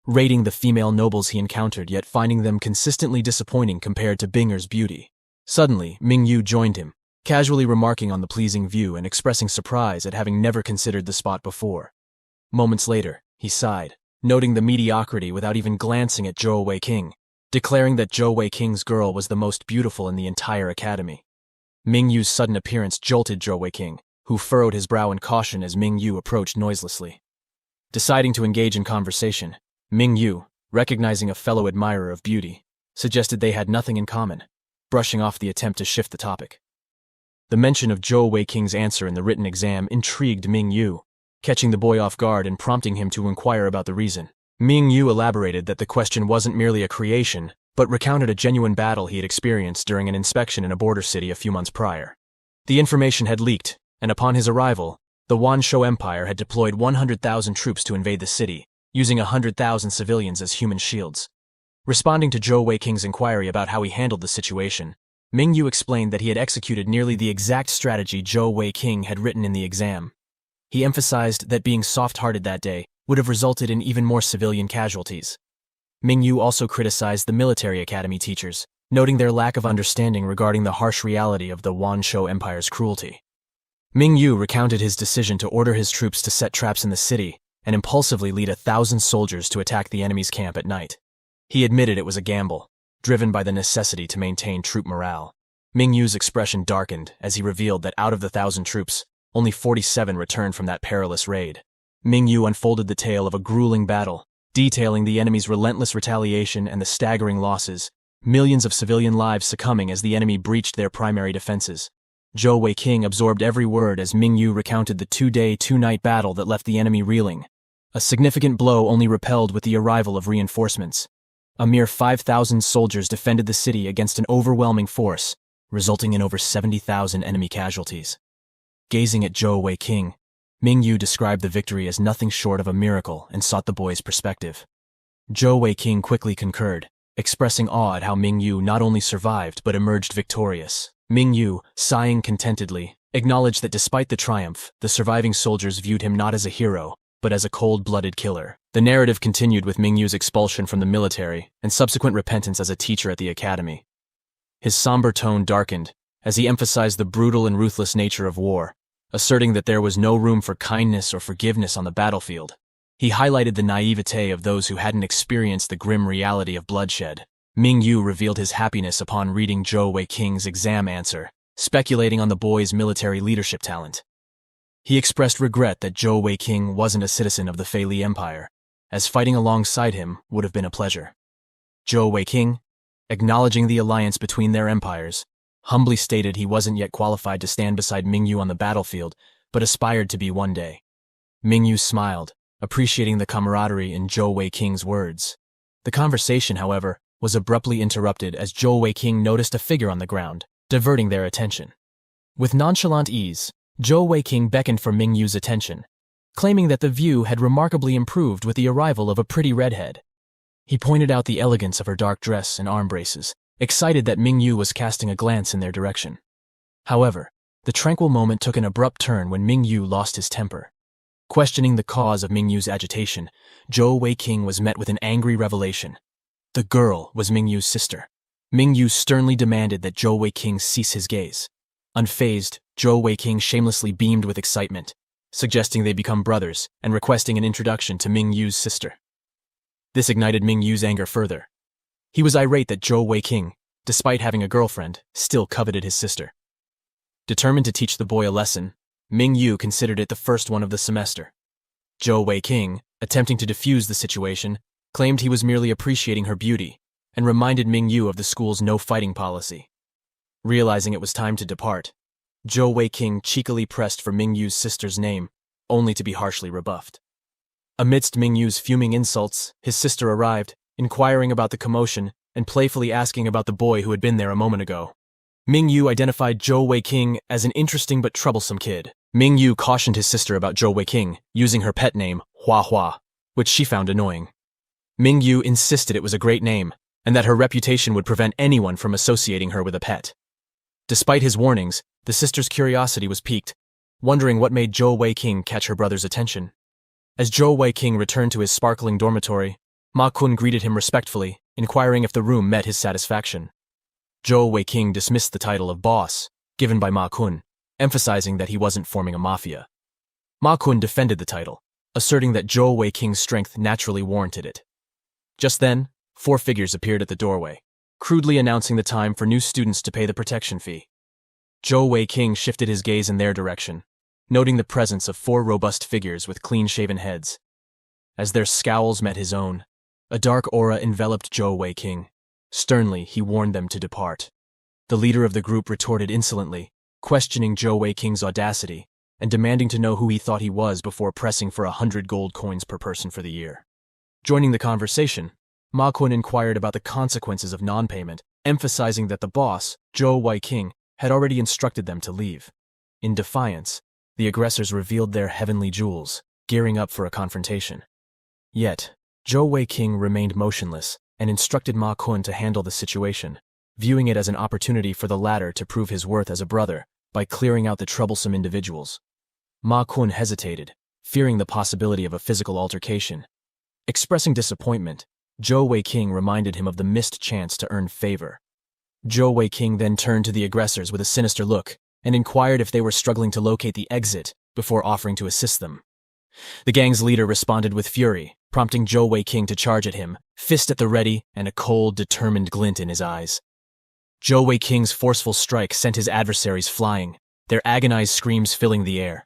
rating the female nobles he encountered yet finding them consistently disappointing compared to Binger's beauty. Suddenly, Mingyu joined him, casually remarking on the pleasing view and expressing surprise at having never considered the spot before. Moments later, he sighed, noting the mediocrity without even glancing at Zhou Weiking, declaring that Zhou Weiking's girl was the most beautiful in the entire academy. Mingyu's sudden appearance jolted Zhou Weiking, who furrowed his brow in caution as Mingyu approached noiselessly. Deciding to engage in conversation, Mingyu, recognizing a fellow admirer of beauty, suggested they had nothing in common, brushing off the attempt to shift the topic. The mention of Zhou Weiking's answer in the written exam intrigued Mingyu, catching the boy off guard and prompting him to inquire about the reason. Ming Yu elaborated that the question wasn't merely a creation, but recounted a genuine battle he had experienced during an inspection in a border city a few months prior. The information had leaked, and upon his arrival, the Wanshou Empire had deployed 100,000 troops to invade the city, using 100,000 civilians as human shields. Responding to Zhou Weiking's inquiry about how he handled the situation, Ming Yu explained that he had executed nearly the exact strategy Zhou Weiking had written in the exam. He emphasized that being soft-hearted that day would have resulted in even more civilian casualties. Ming Yu also criticized the military academy teachers, noting their lack of understanding regarding the harsh reality of the Wanshou Empire's cruelty. Ming Yu recounted his decision to order his troops to set traps in the city and impulsively lead 1,000 soldiers to attack the enemy's camp at night. He admitted it was a gamble, driven by the necessity to maintain troop morale. Ming Yu's expression darkened as he revealed that out of the 1,000 troops, only 47 returned from that perilous raid. Ming Yu unfolded the tale of a grueling battle, detailing the enemy's relentless retaliation and the staggering losses, millions of civilian lives succumbing as the enemy breached their primary defenses. Zhou Weiking absorbed every word as Ming Yu recounted the 2-day, 2-night battle that left the enemy reeling. A significant blow only repelled with the arrival of reinforcements. A mere 5,000 soldiers defended the city against an overwhelming force, resulting in over 70,000 enemy casualties. Gazing at Zhou Weiking, Ming Yu described the victory as nothing short of a miracle and sought the boy's perspective. Zhou Weiking quickly concurred, expressing awe at how Ming Yu not only survived but emerged victorious. Ming Yu, sighing contentedly, acknowledged that despite the triumph, the surviving soldiers viewed him not as a hero, but as a cold-blooded killer. The narrative continued with Ming Yu's expulsion from the military and subsequent repentance as a teacher at the academy. His somber tone darkened as he emphasized the brutal and ruthless nature of war, asserting that there was no room for kindness or forgiveness on the battlefield. He highlighted the naivete of those who hadn't experienced the grim reality of bloodshed. Ming Yu revealed his happiness upon reading Zhou Weiking's exam answer, speculating on the boy's military leadership talent. He expressed regret that Zhou Weiking wasn't a citizen of the Fei Li Empire, as fighting alongside him would have been a pleasure. Zhou Weiking, acknowledging the alliance between their empires, humbly stated he wasn't yet qualified to stand beside Ming Yu on the battlefield, but aspired to be one day. Ming Yu smiled, appreciating the camaraderie in Zhou Weiking's words. The conversation, however, was abruptly interrupted as Zhou Weiking noticed a figure on the ground, diverting their attention. With nonchalant ease, Zhou Weiking beckoned for Ming Yu's attention, claiming that the view had remarkably improved with the arrival of a pretty redhead. He pointed out the elegance of her dark dress and arm braces, excited that Ming Yu was casting a glance in their direction. However, the tranquil moment took an abrupt turn when Ming Yu lost his temper. Questioning the cause of Ming Yu's agitation, Zhou Weiking was met with an angry revelation. The girl was Ming Yu's sister. Ming Yu sternly demanded that Zhou Weiking cease his gaze. Unfazed, Zhou Weiking shamelessly beamed with excitement, suggesting they become brothers and requesting an introduction to Ming Yu's sister. This ignited Ming Yu's anger further. He was irate that Zhou Weiking, despite having a girlfriend, still coveted his sister. Determined to teach the boy a lesson, Ming Yu considered it the first one of the semester. Zhou Weiking, attempting to defuse the situation, claimed he was merely appreciating her beauty, and reminded Ming Yu of the school's no-fighting policy. Realizing it was time to depart, Zhou Weiking cheekily pressed for Ming Yu's sister's name, only to be harshly rebuffed. Amidst Ming Yu's fuming insults, his sister arrived, inquiring about the commotion and playfully asking about the boy who had been there a moment ago. Ming Yu identified Zhou Weiking as an interesting but troublesome kid. Ming Yu cautioned his sister about Zhou Weiking, using her pet name, Hua Hua, which she found annoying. Ming Yu insisted it was a great name, and that her reputation would prevent anyone from associating her with a pet. Despite his warnings, the sister's curiosity was piqued, wondering what made Zhou Weiking catch her brother's attention. As Zhou Weiking returned to his sparkling dormitory, Ma Kun greeted him respectfully, inquiring if the room met his satisfaction. Zhou Weiking dismissed the title of boss, given by Ma Kun, emphasizing that he wasn't forming a mafia. Ma Kun defended the title, asserting that Zhou Weiking's strength naturally warranted it. Just then, 4 figures appeared at the doorway, crudely announcing the time for new students to pay the protection fee. Zhou Weiking shifted his gaze in their direction, noting the presence of 4 robust figures with clean-shaven heads. As their scowls met his own, a dark aura enveloped Zhou Weiking. Sternly, he warned them to depart. The leader of the group retorted insolently, questioning Zhou Weiking's audacity and demanding to know who he thought he was before pressing for 100 gold coins per person for the year. Joining the conversation, Ma Kun inquired about the consequences of non-payment, emphasizing that the boss, Zhou Weiqing, had already instructed them to leave. In defiance, the aggressors revealed their heavenly jewels, gearing up for a confrontation. Yet, Zhou Weiqing remained motionless and instructed Ma Kun to handle the situation, viewing it as an opportunity for the latter to prove his worth as a brother by clearing out the troublesome individuals. Ma Kun hesitated, fearing the possibility of a physical altercation. Expressing disappointment, Zhou Weiqing reminded him of the missed chance to earn favor. Zhou Weiqing then turned to the aggressors with a sinister look and inquired if they were struggling to locate the exit before offering to assist them. The gang's leader responded with fury, prompting Zhou Weiqing to charge at him, fist at the ready and a cold, determined glint in his eyes. Zhou Weiqing's forceful strike sent his adversaries flying, their agonized screams filling the air.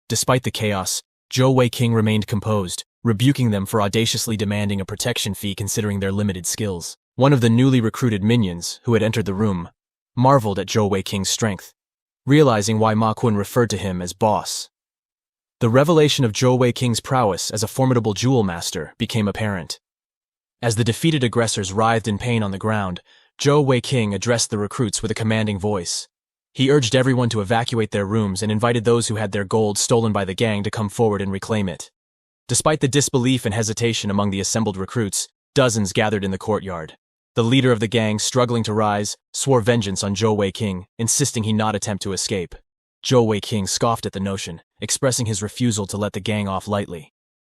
Despite the chaos, Zhou Weiqing remained composed, rebuking them for audaciously demanding a protection fee considering their limited skills. One of the newly recruited minions, who had entered the room, marveled at Zhou Weiqing's strength, realizing why Ma Kun referred to him as boss. The revelation of Zhou Weiqing's prowess as a formidable jewel master became apparent. As the defeated aggressors writhed in pain on the ground, Zhou Weiqing addressed the recruits with a commanding voice. He urged everyone to evacuate their rooms and invited those who had their gold stolen by the gang to come forward and reclaim it. Despite the disbelief and hesitation among the assembled recruits, dozens gathered in the courtyard. The leader of the gang, struggling to rise, swore vengeance on Zhou Weiqing, insisting he not attempt to escape. Zhou Weiqing scoffed at the notion, expressing his refusal to let the gang off lightly.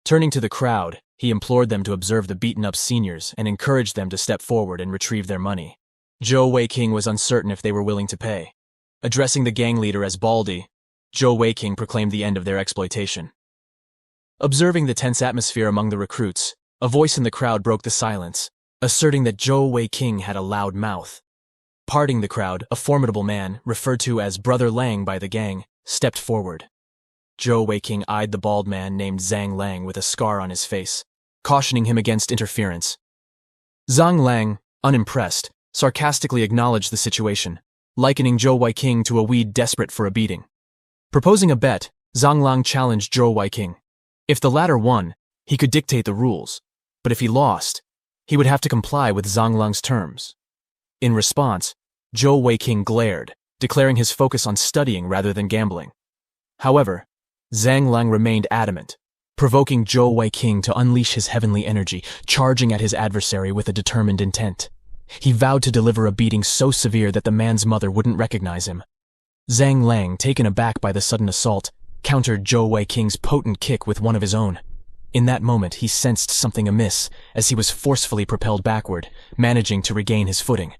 Turning to the crowd, he implored them to observe the beaten-up seniors and encouraged them to step forward and retrieve their money. Zhou Weiqing was uncertain if they were willing to pay. Addressing the gang leader as Baldy, Zhou Weiqing proclaimed the end of their exploitation. Observing the tense atmosphere among the recruits, a voice in the crowd broke the silence, asserting that Zhou Weiqing had a loud mouth. Parting the crowd, a formidable man, referred to as Brother Lang by the gang, stepped forward. Zhou Weiqing eyed the bald man named Zhang Lang with a scar on his face, cautioning him against interference. Zhang Lang, unimpressed, sarcastically acknowledged the situation, likening Zhou Weiqing to a weed desperate for a beating. Proposing a bet, Zhang Lang challenged Zhou Weiqing. If the latter won, he could dictate the rules, but if he lost, he would have to comply with Zhang Lang's terms. In response, Zhou Weiqing glared, declaring his focus on studying rather than gambling. However, Zhang Lang remained adamant, provoking Zhou Weiqing to unleash his heavenly energy, charging at his adversary with a determined intent. He vowed to deliver a beating so severe that the man's mother wouldn't recognize him. Zhang Lang, taken aback by the sudden assault, countered Zhou Weiqing's potent kick with one of his own. In that moment, he sensed something amiss as he was forcefully propelled backward, managing to regain his footing.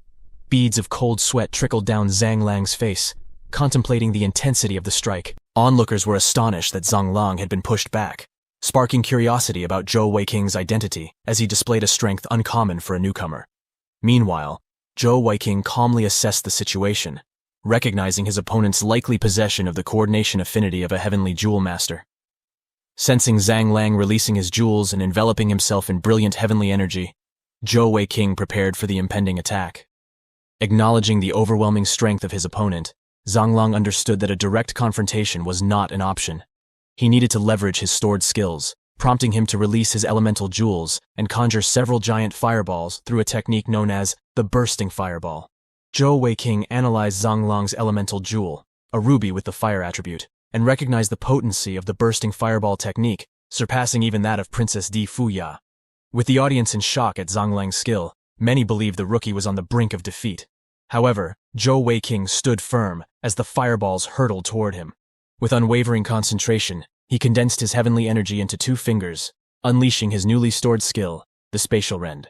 Beads of cold sweat trickled down Zhang Lang's face, contemplating the intensity of the strike. Onlookers were astonished that Zhang Lang had been pushed back, sparking curiosity about Zhou Weiqing's identity as he displayed a strength uncommon for a newcomer. Meanwhile, Zhou Weiqing calmly assessed the situation, recognizing his opponent's likely possession of the coordination affinity of a heavenly jewel master. Sensing Zhang Lang releasing his jewels and enveloping himself in brilliant heavenly energy, Zhou Weiqing prepared for the impending attack. Acknowledging the overwhelming strength of his opponent, Zhang Lang understood that a direct confrontation was not an option. He needed to leverage his stored skills, prompting him to release his elemental jewels and conjure several giant fireballs through a technique known as the bursting fireball. Zhou Weiqing analyzed Zhang Lang's elemental jewel, a ruby with the fire attribute, and recognized the potency of the bursting fireball technique, surpassing even that of Princess Di Fuya. With the audience in shock at Zhang Lang's skill, many believed the rookie was on the brink of defeat. However, Zhou Weiqing stood firm as the fireballs hurtled toward him. With unwavering concentration, he condensed his heavenly energy into 2 fingers, unleashing his newly stored skill, the spatial rend.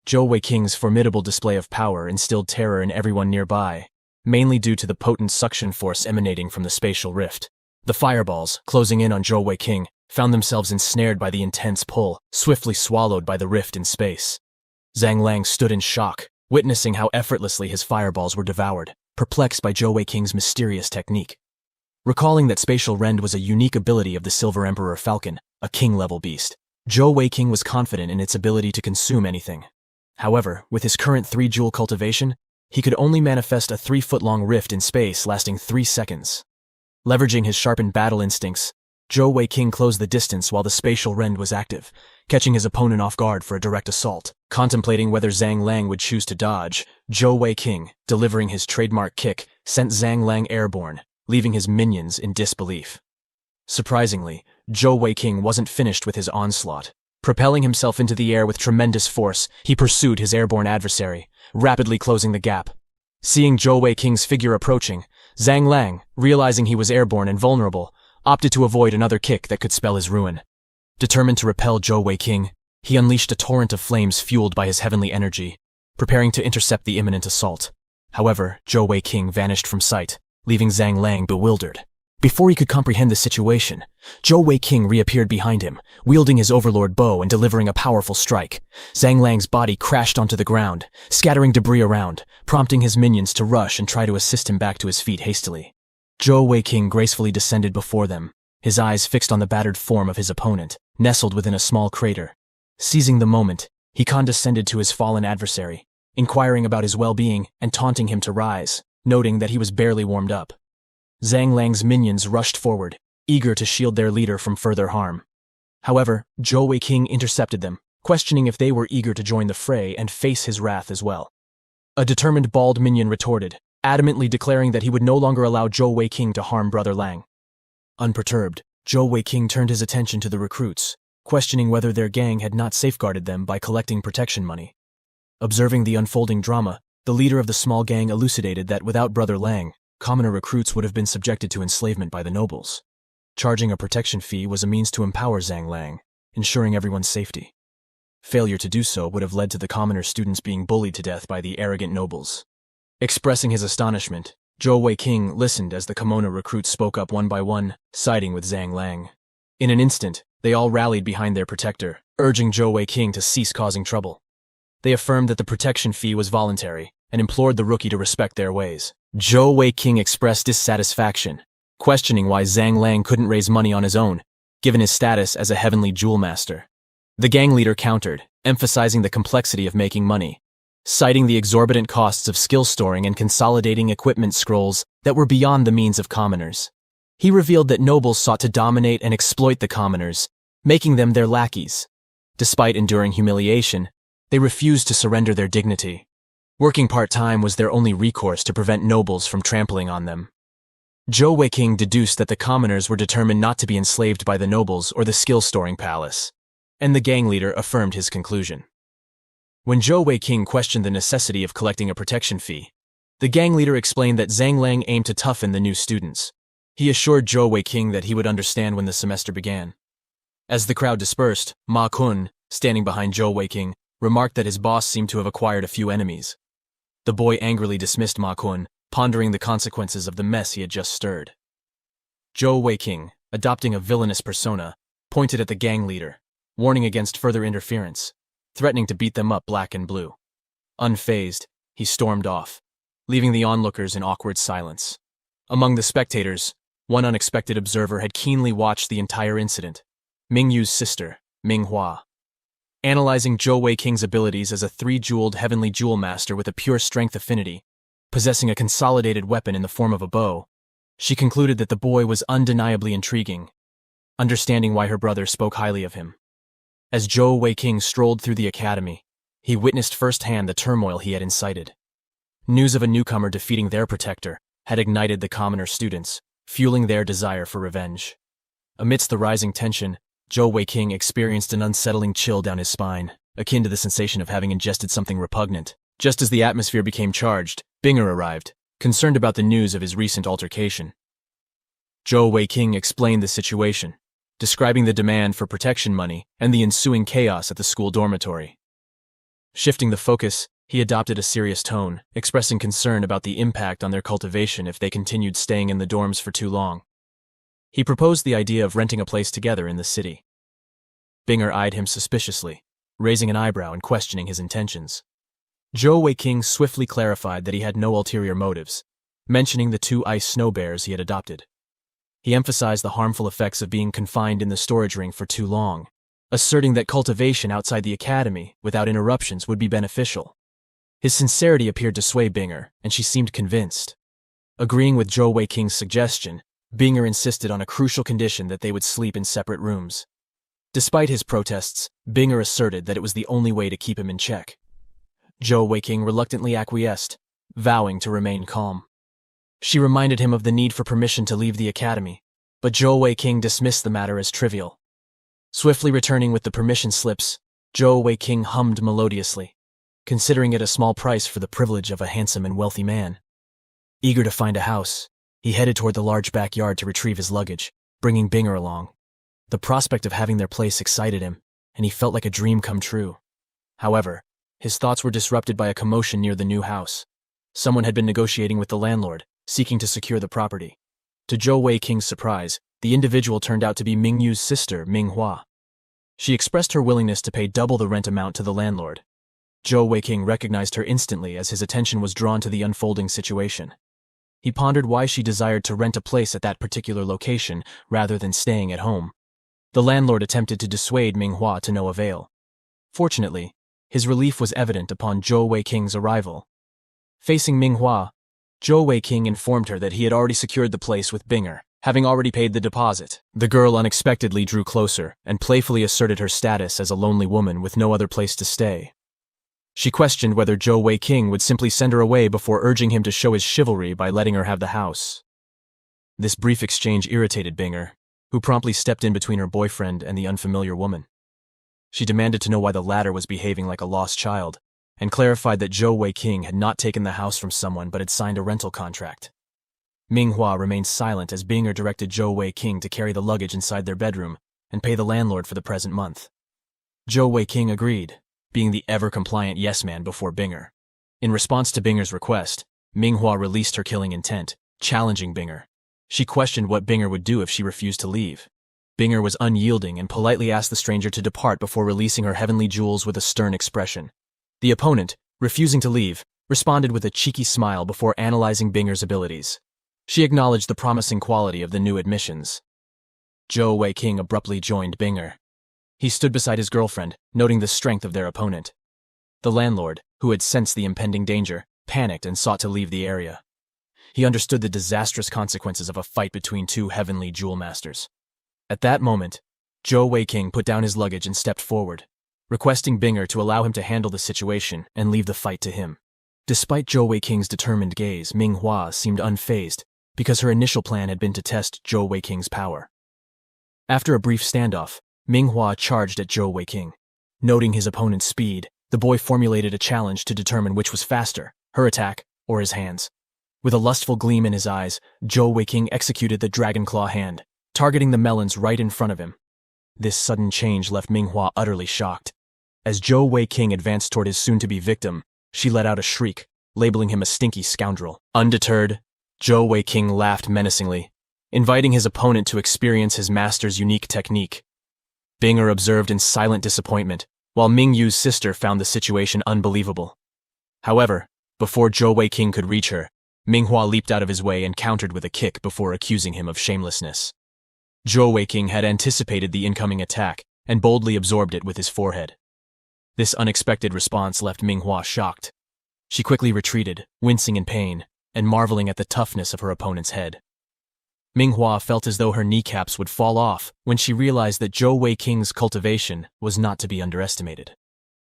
Zhou Weiqing's formidable display of power instilled terror in everyone nearby, mainly due to the potent suction force emanating from the spatial rift. The fireballs, closing in on Zhou Weiqing, found themselves ensnared by the intense pull, swiftly swallowed by the rift in space. Zhang Lang stood in shock, witnessing how effortlessly his fireballs were devoured, perplexed by Zhou Weiqing's mysterious technique. Recalling that spatial rend was a unique ability of the Silver Emperor Falcon, a king-level beast, Zhou Weiqing was confident in its ability to consume anything. However, with his current 3-jewel cultivation, he could only manifest a 3-foot-long rift in space lasting 3 seconds. Leveraging his sharpened battle instincts, Zhou Weiqing closed the distance while the spatial rend was active, catching his opponent off guard for a direct assault. Contemplating whether Zhang Lang would choose to dodge, Zhou Weiqing, delivering his trademark kick, sent Zhang Lang airborne, leaving his minions in disbelief. Surprisingly, Zhou Weiqing wasn't finished with his onslaught. Propelling himself into the air with tremendous force, he pursued his airborne adversary, rapidly closing the gap. Seeing Zhou Weiqing's figure approaching, Zhang Lang, realizing he was airborne and vulnerable, opted to avoid another kick that could spell his ruin. Determined to repel Zhou Weiqing, he unleashed a torrent of flames fueled by his heavenly energy, preparing to intercept the imminent assault. However, Zhou Weiqing vanished from sight, leaving Zhang Lang bewildered. Before he could comprehend the situation, Zhou Weiqing reappeared behind him, wielding his overlord bow and delivering a powerful strike. Zhang Lang's body crashed onto the ground, scattering debris around, prompting his minions to rush and try to assist him back to his feet hastily. Zhou Weiqing gracefully descended before them, his eyes fixed on the battered form of his opponent, nestled within a small crater. Seizing the moment, he condescended to his fallen adversary, inquiring about his well-being and taunting him to rise, noting that he was barely warmed up. Zhang Lang's minions rushed forward, eager to shield their leader from further harm. However, Zhou Weiqing intercepted them, questioning if they were eager to join the fray and face his wrath as well. A determined bald minion retorted, adamantly declaring that he would no longer allow Zhou Weiqing to harm Brother Lang. Unperturbed, Zhou Weiqing turned his attention to the recruits, questioning whether their gang had not safeguarded them by collecting protection money. Observing the unfolding drama, the leader of the small gang elucidated that without Brother Lang, commoner recruits would have been subjected to enslavement by the nobles. Charging a protection fee was a means to empower Zhang Lang, ensuring everyone's safety. Failure to do so would have led to the commoner students being bullied to death by the arrogant nobles. Expressing his astonishment, Zhou Weiqing listened as the kimono recruits spoke up one by one, siding with Zhang Lang. In an instant, they all rallied behind their protector, urging Zhou Weiqing to cease causing trouble. They affirmed that the protection fee was voluntary and implored the rookie to respect their ways. Zhou Weiqing expressed dissatisfaction, questioning why Zhang Lang couldn't raise money on his own, given his status as a heavenly jewel master. The gang leader countered, emphasizing the complexity of making money, citing the exorbitant costs of skill storing and consolidating equipment scrolls that were beyond the means of commoners. He revealed that nobles sought to dominate and exploit the commoners, making them their lackeys. Despite enduring humiliation, they refused to surrender their dignity. Working part-time was their only recourse to prevent nobles from trampling on them. Zhou Weiqing deduced that the commoners were determined not to be enslaved by the nobles or the skill-storing palace, and the gang leader affirmed his conclusion. When Zhou Weiqing questioned the necessity of collecting a protection fee, the gang leader explained that Zhang Lang aimed to toughen the new students. He assured Zhou Weiqing that he would understand when the semester began. As the crowd dispersed, Ma Kun, standing behind Zhou Weiqing, remarked that his boss seemed to have acquired a few enemies. The boy angrily dismissed Ma Kun, pondering the consequences of the mess he had just stirred. Zhou Weiqing, adopting a villainous persona, pointed at the gang leader, warning against further interference, threatening to beat them up black and blue. Unfazed, he stormed off, leaving the onlookers in awkward silence. Among the spectators, one unexpected observer had keenly watched the entire incident: Mingyu's sister, Manhua. Analyzing Zhou Weiqing's abilities as a three-jeweled heavenly jewel master with a pure strength affinity, possessing a consolidated weapon in the form of a bow, she concluded that the boy was undeniably intriguing, understanding why her brother spoke highly of him. As Zhou Weiqing strolled through the academy, he witnessed firsthand the turmoil he had incited. News of a newcomer defeating their protector had ignited the commoner students, fueling their desire for revenge. Amidst the rising tension, Zhou Weiqing experienced an unsettling chill down his spine, akin to the sensation of having ingested something repugnant. Just as the atmosphere became charged, Binger arrived, concerned about the news of his recent altercation. Zhou Weiqing explained the situation, describing the demand for protection money and the ensuing chaos at the school dormitory. Shifting the focus, he adopted a serious tone, expressing concern about the impact on their cultivation if they continued staying in the dorms for too long. He proposed the idea of renting a place together in the city. Binger eyed him suspiciously, raising an eyebrow and questioning his intentions. Zhou Weiqing swiftly clarified that he had no ulterior motives, mentioning the 2 ice snow bears he had adopted. He emphasized the harmful effects of being confined in the storage ring for too long, asserting that cultivation outside the academy, without interruptions, would be beneficial. His sincerity appeared to sway Binger, and she seemed convinced. Agreeing with Zhou Weiqing's suggestion, Binger insisted on a crucial condition: that they would sleep in separate rooms. Despite his protests, Binger asserted that it was the only way to keep him in check. Zhou Weiqing reluctantly acquiesced, vowing to remain calm. She reminded him of the need for permission to leave the academy, but Zhou Weiqing dismissed the matter as trivial. Swiftly returning with the permission slips, Zhou Weiqing hummed melodiously, considering it a small price for the privilege of a handsome and wealthy man. Eager to find a house, he headed toward the large backyard to retrieve his luggage, bringing Binger along. The prospect of having their place excited him, and he felt like a dream come true. However, his thoughts were disrupted by a commotion near the new house. Someone had been negotiating with the landlord, seeking to secure the property. To Zhou Weiqing's surprise, the individual turned out to be Mingyu's sister, Manhua. She expressed her willingness to pay double the rent amount to the landlord. Zhou Weiqing recognized her instantly as his attention was drawn to the unfolding situation. He pondered why she desired to rent a place at that particular location rather than staying at home. The landlord attempted to dissuade Manhua to no avail. Fortunately, his relief was evident upon Zhou Weiqing's arrival. Facing Manhua, Zhou Weiqing informed her that he had already secured the place with Binger, having already paid the deposit. The girl unexpectedly drew closer and playfully asserted her status as a lonely woman with no other place to stay. She questioned whether Zhou Weiqing would simply send her away before urging him to show his chivalry by letting her have the house. This brief exchange irritated Binger, who promptly stepped in between her boyfriend and the unfamiliar woman. She demanded to know why the latter was behaving like a lost child, and clarified that Zhou Weiqing had not taken the house from someone but had signed a rental contract. Manhua remained silent as Binger directed Zhou Weiqing to carry the luggage inside their bedroom and pay the landlord for the present month. Zhou Weiqing agreed, being the ever-compliant yes-man before Binger. In response to Binger's request, Manhua released her killing intent, challenging Binger. She questioned what Binger would do if she refused to leave. Binger was unyielding and politely asked the stranger to depart before releasing her heavenly jewels with a stern expression. The opponent, refusing to leave, responded with a cheeky smile before analyzing Binger's abilities. She acknowledged the promising quality of the new admissions. Zhou Weiqing abruptly joined Binger. He stood beside his girlfriend, noting the strength of their opponent. The landlord, who had sensed the impending danger, panicked and sought to leave the area. He understood the disastrous consequences of a fight between two heavenly jewel masters. At that moment, Zhou Weiqing put down his luggage and stepped forward, requesting Binger to allow him to handle the situation and leave the fight to him. Despite Zhou Weiqing's determined gaze, Manhua seemed unfazed, because her initial plan had been to test Zhou Weiqing's power. After a brief standoff, Manhua charged at Zhou Weiqing. Noting his opponent's speed, the boy formulated a challenge to determine which was faster, her attack or his hands. With a lustful gleam in his eyes, Zhou Weiqing executed the dragon claw hand, targeting the melons right in front of him. This sudden change left Manhua utterly shocked. As Zhou Weiqing advanced toward his soon-to-be victim, she let out a shriek, labeling him a stinky scoundrel. Undeterred, Zhou Weiqing laughed menacingly, inviting his opponent to experience his master's unique technique. Binger observed in silent disappointment, while Mingyu's sister found the situation unbelievable. However, before Zhou Weiqing could reach her, Manhua leaped out of his way and countered with a kick before accusing him of shamelessness. Zhou Weiqing had anticipated the incoming attack and boldly absorbed it with his forehead. This unexpected response left Manhua shocked. She quickly retreated, wincing in pain, and marveling at the toughness of her opponent's head. Manhua felt as though her kneecaps would fall off when she realized that Zhou Weiqing's cultivation was not to be underestimated.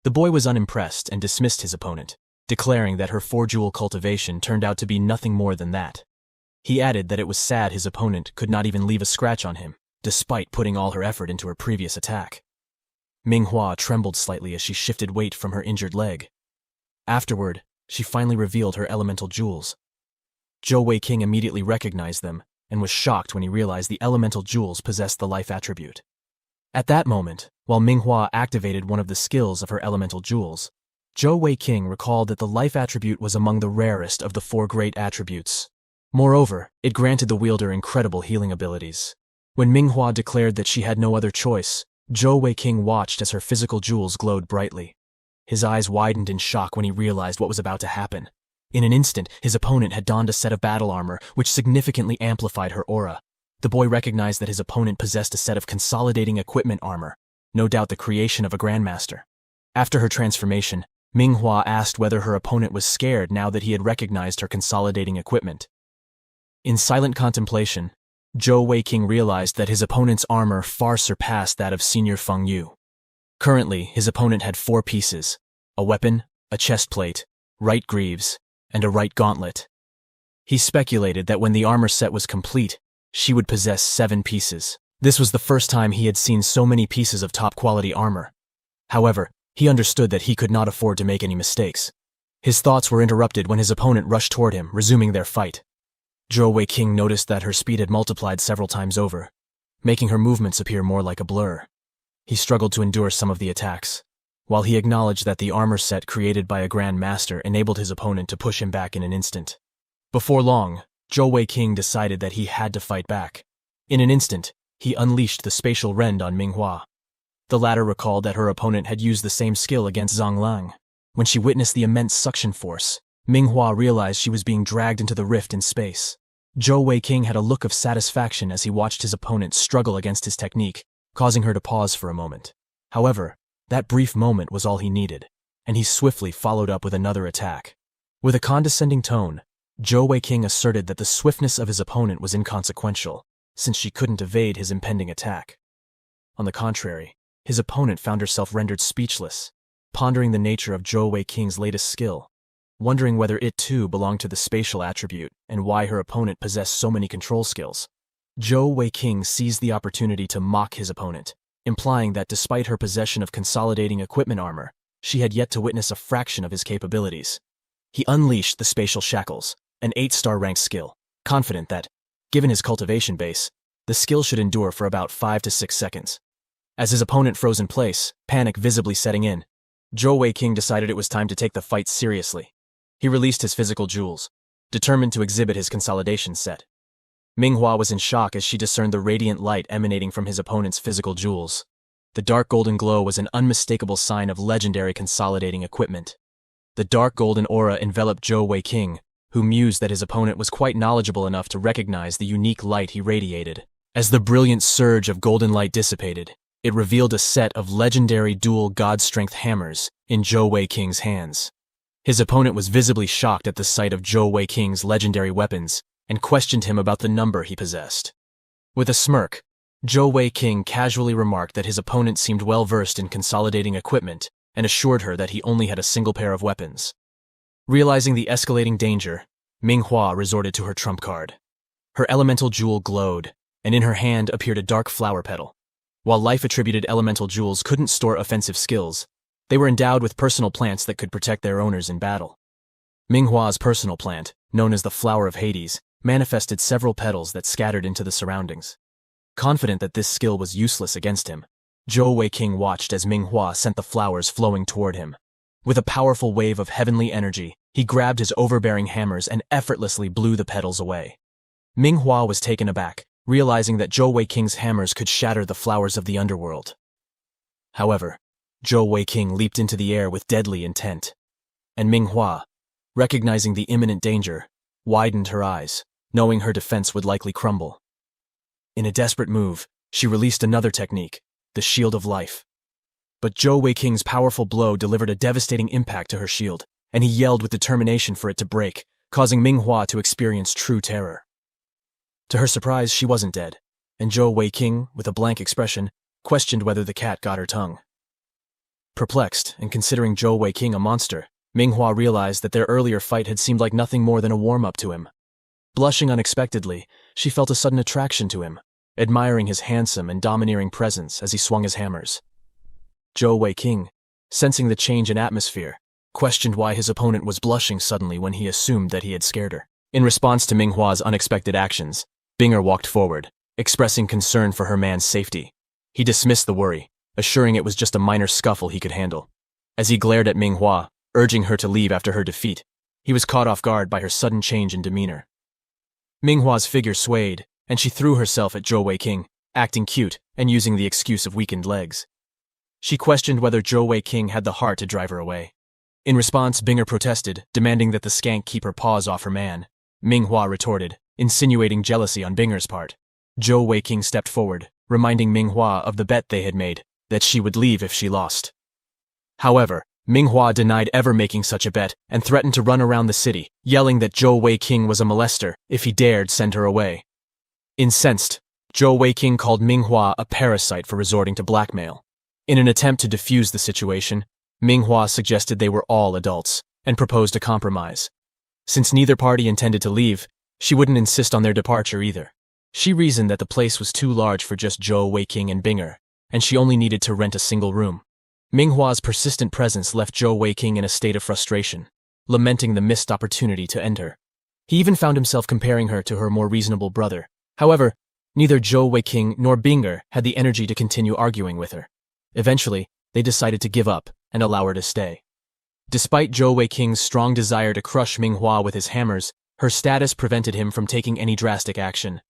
The boy was unimpressed and dismissed his opponent, declaring that her 4-jewel cultivation turned out to be nothing more than that. He added that it was sad his opponent could not even leave a scratch on him, despite putting all her effort into her previous attack. Manhua trembled slightly as she shifted weight from her injured leg. Afterward, she finally revealed her elemental jewels. Zhou Weiqing immediately recognized them and was shocked when he realized the elemental jewels possessed the life attribute. At that moment, while Manhua activated one of the skills of her elemental jewels, Zhou Weiqing recalled that the life attribute was among the rarest of the 4 great attributes. Moreover, it granted the wielder incredible healing abilities. When Manhua declared that she had no other choice, Zhou Weiqing watched as her physical jewels glowed brightly. His eyes widened in shock when he realized what was about to happen. In an instant, his opponent had donned a set of battle armor, which significantly amplified her aura. The boy recognized that his opponent possessed a set of consolidating equipment armor, no doubt the creation of a grandmaster. After her transformation, Manhua asked whether her opponent was scared now that he had recognized her consolidating equipment. In silent contemplation, Zhou Weiqing realized that his opponent's armor far surpassed that of Senior Feng Yu. Currently, his opponent had 4 pieces: a weapon, a chest plate, right greaves, and a right gauntlet. He speculated that when the armor set was complete, she would possess 7 pieces. This was the first time he had seen so many pieces of top-quality armor. However, he understood that he could not afford to make any mistakes. His thoughts were interrupted when his opponent rushed toward him, resuming their fight. Zhou Weiqing noticed that her speed had multiplied several times over, making her movements appear more like a blur. He struggled to endure some of the attacks, while he acknowledged that the armor set created by a Grand Master enabled his opponent to push him back in an instant. Before long, Zhou Weiqing decided that he had to fight back. In an instant, he unleashed the spatial rend on Manhua. The latter recalled that her opponent had used the same skill against Zhang Lang. When she witnessed the immense suction force, Manhua realized she was being dragged into the rift in space. Zhou Weiqing had a look of satisfaction as he watched his opponent struggle against his technique, causing her to pause for a moment. However, that brief moment was all he needed, and he swiftly followed up with another attack. With a condescending tone, Zhou Weiqing asserted that the swiftness of his opponent was inconsequential, since she couldn't evade his impending attack. On the contrary, his opponent found herself rendered speechless, pondering the nature of Zhou Weiqing's latest skill, wondering whether it too belonged to the spatial attribute and why her opponent possessed so many control skills. Zhou Weiqing seized the opportunity to mock his opponent, implying that despite her possession of consolidating equipment armor, she had yet to witness a fraction of his capabilities. He unleashed the spatial shackles, an 8-star ranked skill, confident that, given his cultivation base, the skill should endure for about 5 to 6 seconds. As his opponent froze in place, panic visibly setting in, Zhou Weiqing decided it was time to take the fight seriously. He released his physical jewels, determined to exhibit his consolidation set. Manhua was in shock as she discerned the radiant light emanating from his opponent's physical jewels. The dark golden glow was an unmistakable sign of legendary consolidating equipment. The dark golden aura enveloped Zhou Weiqing, who mused that his opponent was quite knowledgeable enough to recognize the unique light he radiated. As the brilliant surge of golden light dissipated, it revealed a set of legendary dual god-strength hammers in Zhou Weiqing's hands. His opponent was visibly shocked at the sight of Zhou Weiqing's legendary weapons and questioned him about the number he possessed. With a smirk, Zhou Weiqing casually remarked that his opponent seemed well-versed in consolidating equipment and assured her that he only had a single pair of weapons. Realizing the escalating danger, Manhua resorted to her trump card. Her elemental jewel glowed, and in her hand appeared a dark flower petal. While life-attributed elemental jewels couldn't store offensive skills, they were endowed with personal plants that could protect their owners in battle. Minghua's personal plant, known as the Flower of Hades, manifested several petals that scattered into the surroundings. Confident that this skill was useless against him, Zhou Weiqing watched as Manhua sent the flowers flowing toward him. With a powerful wave of heavenly energy, he grabbed his overbearing hammers and effortlessly blew the petals away. Manhua was taken aback, realizing that Zhou Weiqing's hammers could shatter the flowers of the underworld. However, Zhou Weiqing leaped into the air with deadly intent, and Manhua, recognizing the imminent danger, widened her eyes, knowing her defense would likely crumble. In a desperate move, she released another technique, the Shield of Life. But Zhou Weiqing's powerful blow delivered a devastating impact to her shield, and he yelled with determination for it to break, causing Manhua to experience true terror. To her surprise, she wasn't dead, and Zhou Weiqing, with a blank expression, questioned whether the cat got her tongue. Perplexed, and considering Zhou Weiqing a monster, Manhua realized that their earlier fight had seemed like nothing more than a warm-up to him. Blushing unexpectedly, she felt a sudden attraction to him, admiring his handsome and domineering presence as he swung his hammers. Zhou Weiqing, sensing the change in atmosphere, questioned why his opponent was blushing suddenly when he assumed that he had scared her. In response to Minghua's unexpected actions, Binger walked forward, expressing concern for her man's safety. He dismissed the worry, assuring it was just a minor scuffle he could handle. As he glared at Manhua, urging her to leave after her defeat, he was caught off guard by her sudden change in demeanor. Minghua's figure swayed, and she threw herself at Zhou Weiqing, acting cute and using the excuse of weakened legs. She questioned whether Zhou Weiqing had the heart to drive her away. In response, Binger protested, demanding that the skank keep her paws off her man. Manhua retorted, insinuating jealousy on Binger's part. Zhou Weiqing stepped forward, reminding Manhua of the bet they had made, that she would leave if she lost. However, Manhua denied ever making such a bet and threatened to run around the city, yelling that Zhou Weiqing was a molester if he dared send her away. Incensed, Zhou Weiqing called Manhua a parasite for resorting to blackmail. In an attempt to defuse the situation, Manhua suggested they were all adults and proposed a compromise. Since neither party intended to leave, she wouldn't insist on their departure either. She reasoned that the place was too large for just Zhou Weiqing and Binger, and she only needed to rent a single room. Minghua's persistent presence left Zhou Weiqing in a state of frustration, lamenting the missed opportunity to end her. He even found himself comparing her to her more reasonable brother. However, neither Zhou Weiqing nor Binger had the energy to continue arguing with her. Eventually, they decided to give up and allow her to stay. Despite Zhou Weiqing's strong desire to crush Manhua with his hammers, her status prevented him from taking any drastic action.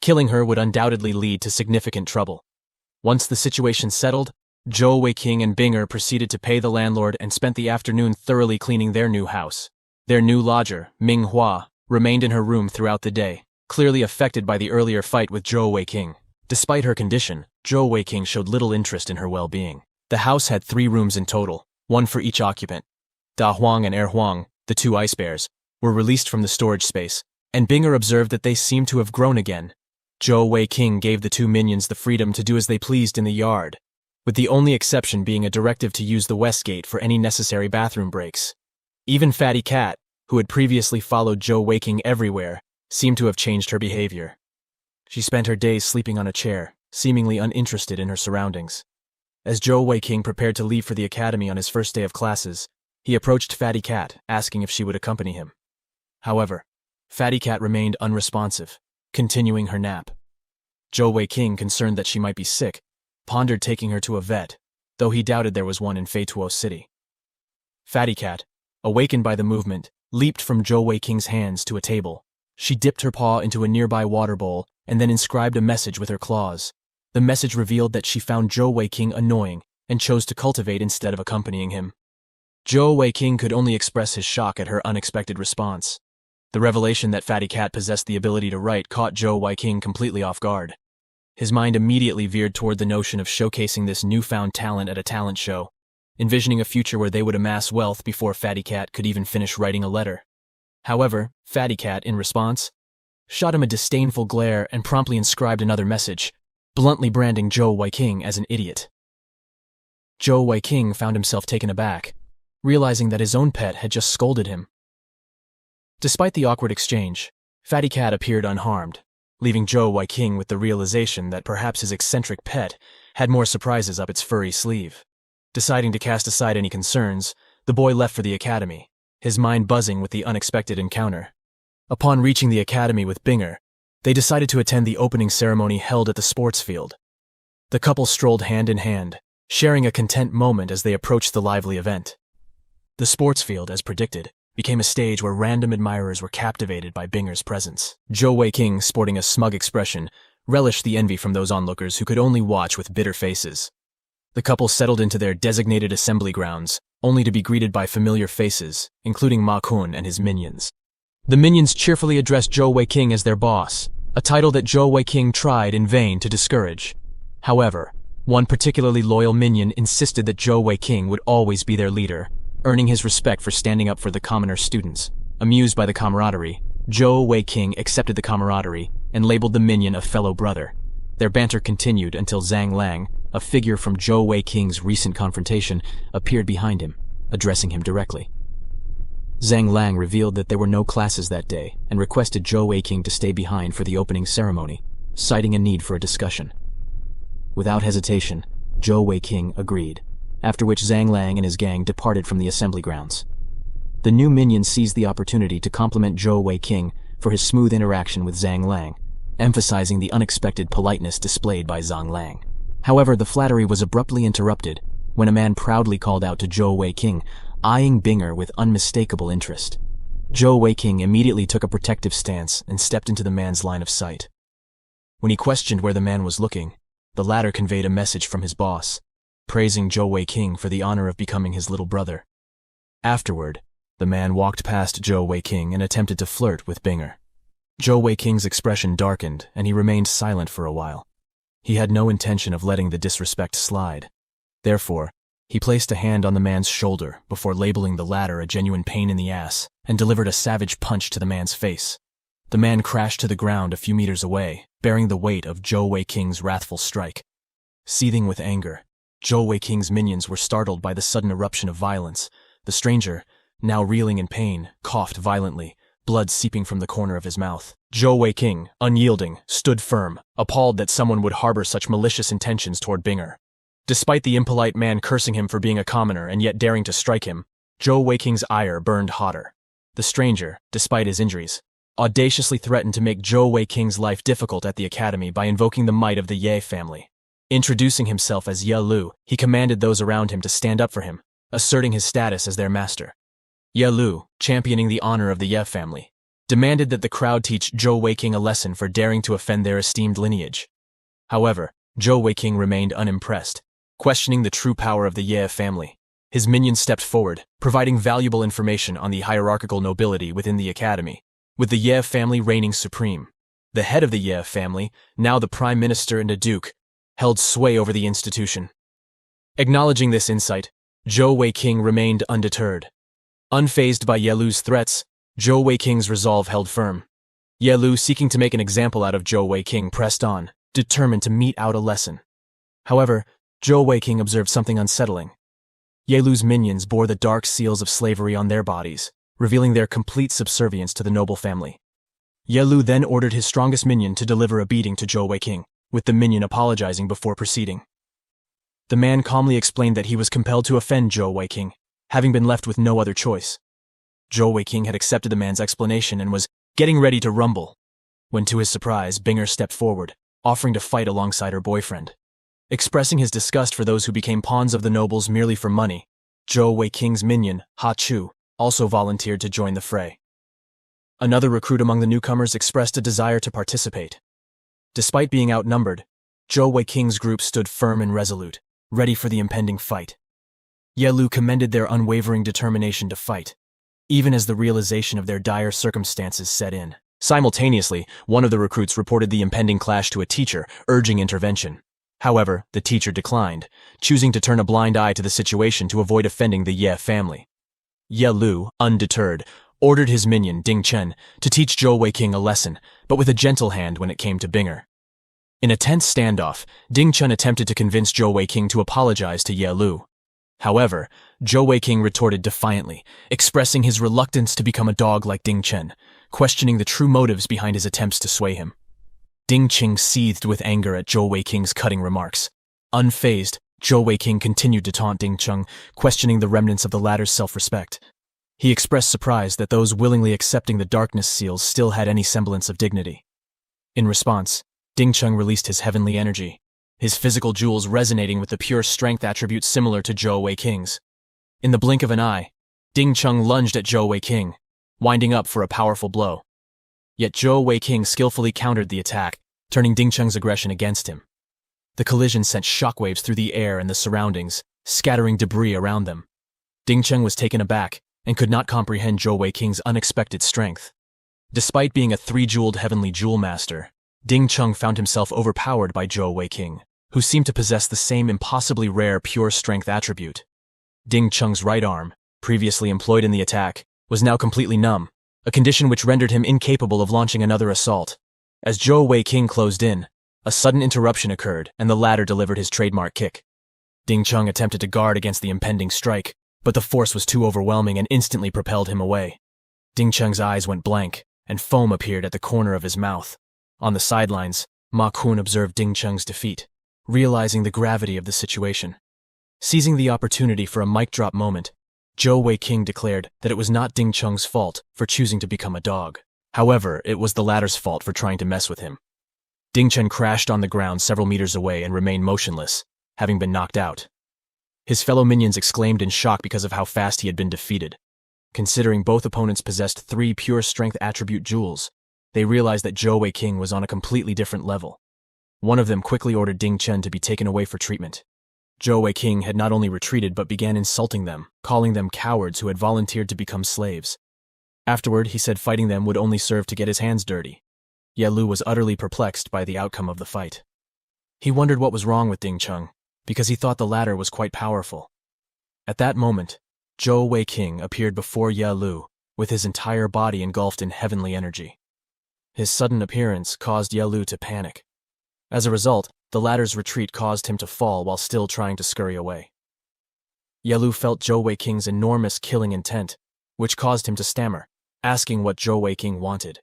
Killing her would undoubtedly lead to significant trouble. Once the situation settled, Zhou Weiqing and Binger proceeded to pay the landlord and spent the afternoon thoroughly cleaning their new house. Their new lodger, Manhua, remained in her room throughout the day, clearly affected by the earlier fight with Zhou Weiqing. Despite her condition, Zhou Weiqing showed little interest in her well-being. The house had 3 rooms in total, one for each occupant. Da Huang and Er Huang, the 2 ice bears, were released from the storage space, and Binger observed that they seemed to have grown again. Zhou Weiqing gave the 2 minions the freedom to do as they pleased in the yard, with the only exception being a directive to use the west gate for any necessary bathroom breaks. Even Fatty Cat, who had previously followed Zhou Weiqing everywhere, seemed to have changed her behavior. She spent her days sleeping on a chair, seemingly uninterested in her surroundings. As Zhou Weiqing prepared to leave for the academy on his first day of classes, he approached Fatty Cat, asking if she would accompany him. However, Fatty Cat remained unresponsive, continuing her nap. Zhou Weiqing, concerned that she might be sick, pondered taking her to a vet, though he doubted there was one in Feituo City. Fatty Cat, awakened by the movement, leaped from Zhou Weiqing's hands to a table. She dipped her paw into a nearby water bowl and then inscribed a message with her claws. The message revealed that she found Zhou Weiqing annoying and chose to cultivate instead of accompanying him. Zhou Weiqing could only express his shock at her unexpected response. The revelation that Fatty Cat possessed the ability to write caught Zhou Weiqing completely off guard. His mind immediately veered toward the notion of showcasing this newfound talent at a talent show, envisioning a future where they would amass wealth before Fatty Cat could even finish writing a letter. However, Fatty Cat, in response, shot him a disdainful glare and promptly inscribed another message, bluntly branding Zhou Weiqing as an idiot. Zhou Weiqing found himself taken aback, realizing that his own pet had just scolded him. Despite the awkward exchange, Fatty Cat appeared unharmed, leaving Zhou Weiqing with the realization that perhaps his eccentric pet had more surprises up its furry sleeve. Deciding to cast aside any concerns, the boy left for the academy, his mind buzzing with the unexpected encounter. Upon reaching the academy with Binger, they decided to attend the opening ceremony held at the sports field. The couple strolled hand in hand, sharing a content moment as they approached the lively event. The sports field, as predicted, became a stage where random admirers were captivated by Binger's presence. Zhou Weiqing, sporting a smug expression, relished the envy from those onlookers who could only watch with bitter faces. The couple settled into their designated assembly grounds, only to be greeted by familiar faces, including Ma Kun and his minions. The minions cheerfully addressed Zhou Weiqing as their boss, a title that Zhou Weiqing tried in vain to discourage. However, one particularly loyal minion insisted that Zhou Weiqing would always be their leader, earning his respect for standing up for the commoner students. Amused by the camaraderie, Zhou Weiqing accepted the camaraderie and labeled the minion a fellow brother. Their banter continued until Zhang Lang, a figure from Zhou Weiqing's recent confrontation, appeared behind him, addressing him directly. Zhang Lang revealed that there were no classes that day and requested Zhou Weiqing to stay behind for the opening ceremony, citing a need for a discussion. Without hesitation, Zhou Weiqing agreed, after which Zhang Lang and his gang departed from the assembly grounds. The new minion seized the opportunity to compliment Zhou Weiqing for his smooth interaction with Zhang Lang, emphasizing the unexpected politeness displayed by Zhang Lang. However, the flattery was abruptly interrupted when a man proudly called out to Zhou Weiqing, eyeing Binger with unmistakable interest. Zhou Weiqing immediately took a protective stance and stepped into the man's line of sight. When he questioned where the man was looking, the latter conveyed a message from his boss, praising Zhou Weiqing for the honor of becoming his little brother. Afterward, the man walked past Zhou Weiqing and attempted to flirt with Binger. Zhou Weiqing's expression darkened, and he remained silent for a while. He had no intention of letting the disrespect slide. Therefore, he placed a hand on the man's shoulder before labeling the latter a genuine pain in the ass and delivered a savage punch to the man's face. The man crashed to the ground a few meters away, bearing the weight of Zhou Wei King's wrathful strike. Seething with anger, Zhou Wei King's minions were startled by the sudden eruption of violence. The stranger, now reeling in pain, coughed violently, blood seeping from the corner of his mouth. Zhou Wei King, unyielding, stood firm, appalled that someone would harbor such malicious intentions toward Binger. Despite the impolite man cursing him for being a commoner and yet daring to strike him, Zhou Wei King's ire burned hotter. The stranger, despite his injuries, audaciously threatened to make Zhou Wei King's life difficult at the academy by invoking the might of the Ye family. Introducing himself as Ye Lu, he commanded those around him to stand up for him, asserting his status as their master. Ye Lu, championing the honor of the Ye family, demanded that the crowd teach Zhou Wei King a lesson for daring to offend their esteemed lineage. However, Zhou Wei King remained unimpressed, questioning the true power of the Ye family. His minions stepped forward, providing valuable information on the hierarchical nobility within the academy, with the Ye family reigning supreme. The head of the Ye family, now the prime minister and a duke, held sway over the institution. Acknowledging this insight, Zhou Wei King remained undeterred. Unfazed by Ye Lu's threats, Zhou Wei King's resolve held firm. Ye Lu, seeking to make an example out of Zhou Wei King, pressed on, determined to mete out a lesson. However, Zhou Wei King observed something unsettling. Ye Lu's minions bore the dark seals of slavery on their bodies, revealing their complete subservience to the noble family. Ye Lu then ordered his strongest minion to deliver a beating to Zhou Wei King, with the minion apologizing before proceeding. The man calmly explained that he was compelled to offend Zhou Wei King, having been left with no other choice. Zhou Wei King had accepted the man's explanation and was getting ready to rumble, when to his surprise, Binger stepped forward, offering to fight alongside her boyfriend. Expressing his disgust for those who became pawns of the nobles merely for money, Zhou Wei King's minion, Ha Chu, also volunteered to join the fray. Another recruit among the newcomers expressed a desire to participate. Despite being outnumbered, Zhou Wei King's group stood firm and resolute, ready for the impending fight. Ye Lu commended their unwavering determination to fight, even as the realization of their dire circumstances set in. Simultaneously, one of the recruits reported the impending clash to a teacher, urging intervention. However, the teacher declined, choosing to turn a blind eye to the situation to avoid offending the Ye family. Ye Lu, undeterred, ordered his minion, Ding Chen, to teach Zhou Wei King a lesson, but with a gentle hand when it came to Binger. In a tense standoff, Ding Chen attempted to convince Zhou Wei King to apologize to Ye Lu. However, Zhou Wei King retorted defiantly, expressing his reluctance to become a dog like Ding Chen, questioning the true motives behind his attempts to sway him. Ding Chen seethed with anger at Zhou Wei King's cutting remarks. Unfazed, Zhou Wei King continued to taunt Ding Chen, questioning the remnants of the latter's self-respect. He expressed surprise that those willingly accepting the darkness seals still had any semblance of dignity. In response, Ding Chen released his heavenly energy, his physical jewels resonating with the pure strength attribute similar to Zhou Wei King's. In the blink of an eye, Ding Chen lunged at Zhou Wei King, winding up for a powerful blow. Yet Zhou Wei King skillfully countered the attack, turning Ding Chen's aggression against him. The collision sent shockwaves through the air and the surroundings, scattering debris around them. Ding Chen was taken aback and could not comprehend Zhou Wei King's unexpected strength. Despite being a three-jeweled heavenly jewel master, Ding Chen found himself overpowered by Zhou Wei King, who seemed to possess the same impossibly rare pure strength attribute. Ding Chen's right arm, previously employed in the attack, was now completely numb, a condition which rendered him incapable of launching another assault. As Zhou Wei King closed in, a sudden interruption occurred and the latter delivered his trademark kick. Ding Chen attempted to guard against the impending strike, but the force was too overwhelming and instantly propelled him away. Ding Chen's eyes went blank, and foam appeared at the corner of his mouth. On the sidelines, Ma Kun observed Ding Chen's defeat, realizing the gravity of the situation. Seizing the opportunity for a mic drop moment, Zhou Wei King declared that it was not Ding Chen's fault for choosing to become a dog. However, it was the latter's fault for trying to mess with him. Ding Chen crashed on the ground several meters away and remained motionless, having been knocked out. His fellow minions exclaimed in shock because of how fast he had been defeated. Considering both opponents possessed 3 pure strength attribute jewels, they realized that Zhou Wei King was on a completely different level. One of them quickly ordered Ding Chen to be taken away for treatment. Zhou Wei King had not only retreated but began insulting them, calling them cowards who had volunteered to become slaves. Afterward, he said fighting them would only serve to get his hands dirty. Ye Lu was utterly perplexed by the outcome of the fight. He wondered what was wrong with Ding Chen, because he thought the latter was quite powerful. At that moment, Zhou Wei King appeared before Ye Lu, with his entire body engulfed in heavenly energy. His sudden appearance caused Yelu to panic. As a result, the latter's retreat caused him to fall while still trying to scurry away. Yelu felt Zhou Weiking's enormous killing intent, which caused him to stammer, asking what Zhou Weiking wanted.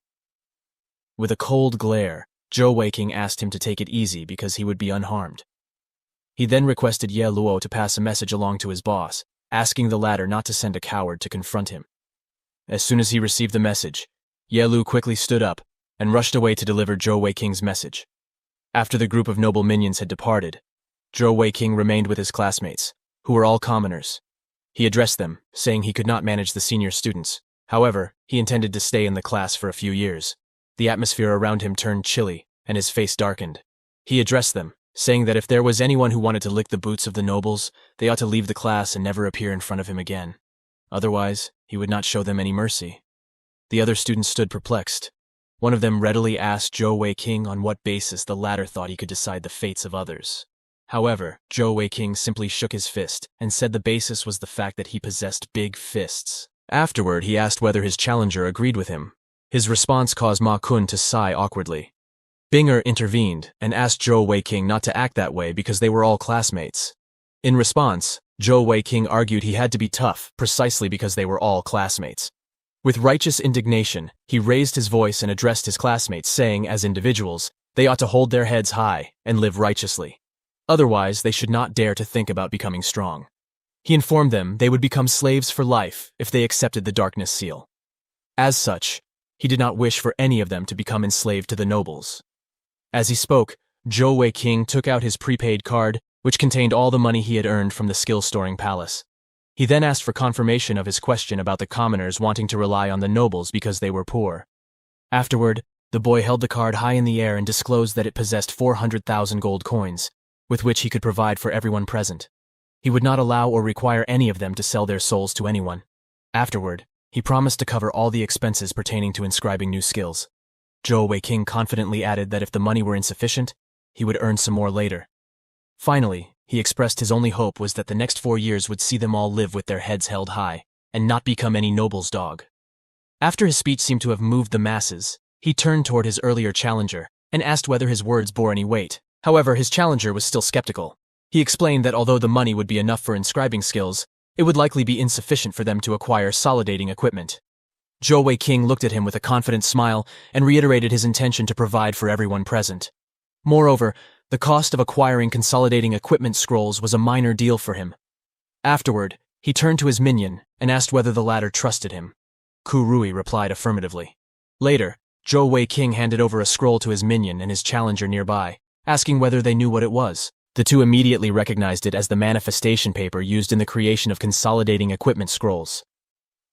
With a cold glare, Zhou Weiking asked him to take it easy because he would be unharmed. He then requested Ye Luo to pass a message along to his boss, asking the latter not to send a coward to confront him. As soon as he received the message, Ye Lu quickly stood up and rushed away to deliver Zhou Weiking's message. After the group of noble minions had departed, Zhou Weiking remained with his classmates, who were all commoners. He addressed them, saying he could not manage the senior students. However, he intended to stay in the class for a few years. The atmosphere around him turned chilly, and his face darkened. He addressed them, saying that if there was anyone who wanted to lick the boots of the nobles, they ought to leave the class and never appear in front of him again. Otherwise, he would not show them any mercy. The other students stood perplexed. One of them readily asked Zhou Weiking on what basis the latter thought he could decide the fates of others. However, Zhou Weiking simply shook his fist and said the basis was the fact that he possessed big fists. Afterward, he asked whether his challenger agreed with him. His response caused Ma Kun to sigh awkwardly. Binger intervened and asked Zhou Weiking not to act that way because they were all classmates. In response, Zhou Weiking argued he had to be tough precisely because they were all classmates. With righteous indignation, he raised his voice and addressed his classmates, saying, as individuals, they ought to hold their heads high and live righteously. Otherwise, they should not dare to think about becoming strong. He informed them they would become slaves for life if they accepted the darkness seal. As such, he did not wish for any of them to become enslaved to the nobles. As he spoke, Zhou Weiking took out his prepaid card, which contained all the money he had earned from the skill-storing palace. He then asked for confirmation of his question about the commoners wanting to rely on the nobles because they were poor. Afterward, the boy held the card high in the air and disclosed that it possessed 400,000 gold coins, with which he could provide for everyone present. He would not allow or require any of them to sell their souls to anyone. Afterward, he promised to cover all the expenses pertaining to inscribing new skills. Zhou Weiking confidently added that if the money were insufficient, he would earn some more later. Finally, he expressed his only hope was that the next 4 years would see them all live with their heads held high, and not become any noble's dog. After his speech seemed to have moved the masses, he turned toward his earlier challenger, and asked whether his words bore any weight. However, his challenger was still skeptical. He explained that although the money would be enough for inscribing skills, it would likely be insufficient for them to acquire solidating equipment. Zhou Weiking looked at him with a confident smile and reiterated his intention to provide for everyone present. Moreover, the cost of acquiring consolidating equipment scrolls was a minor deal for him. Afterward, he turned to his minion and asked whether the latter trusted him. Ku Rui replied affirmatively. Later, Zhou Weiking handed over a scroll to his minion and his challenger nearby, asking whether they knew what it was. The two immediately recognized it as the manifestation paper used in the creation of consolidating equipment scrolls.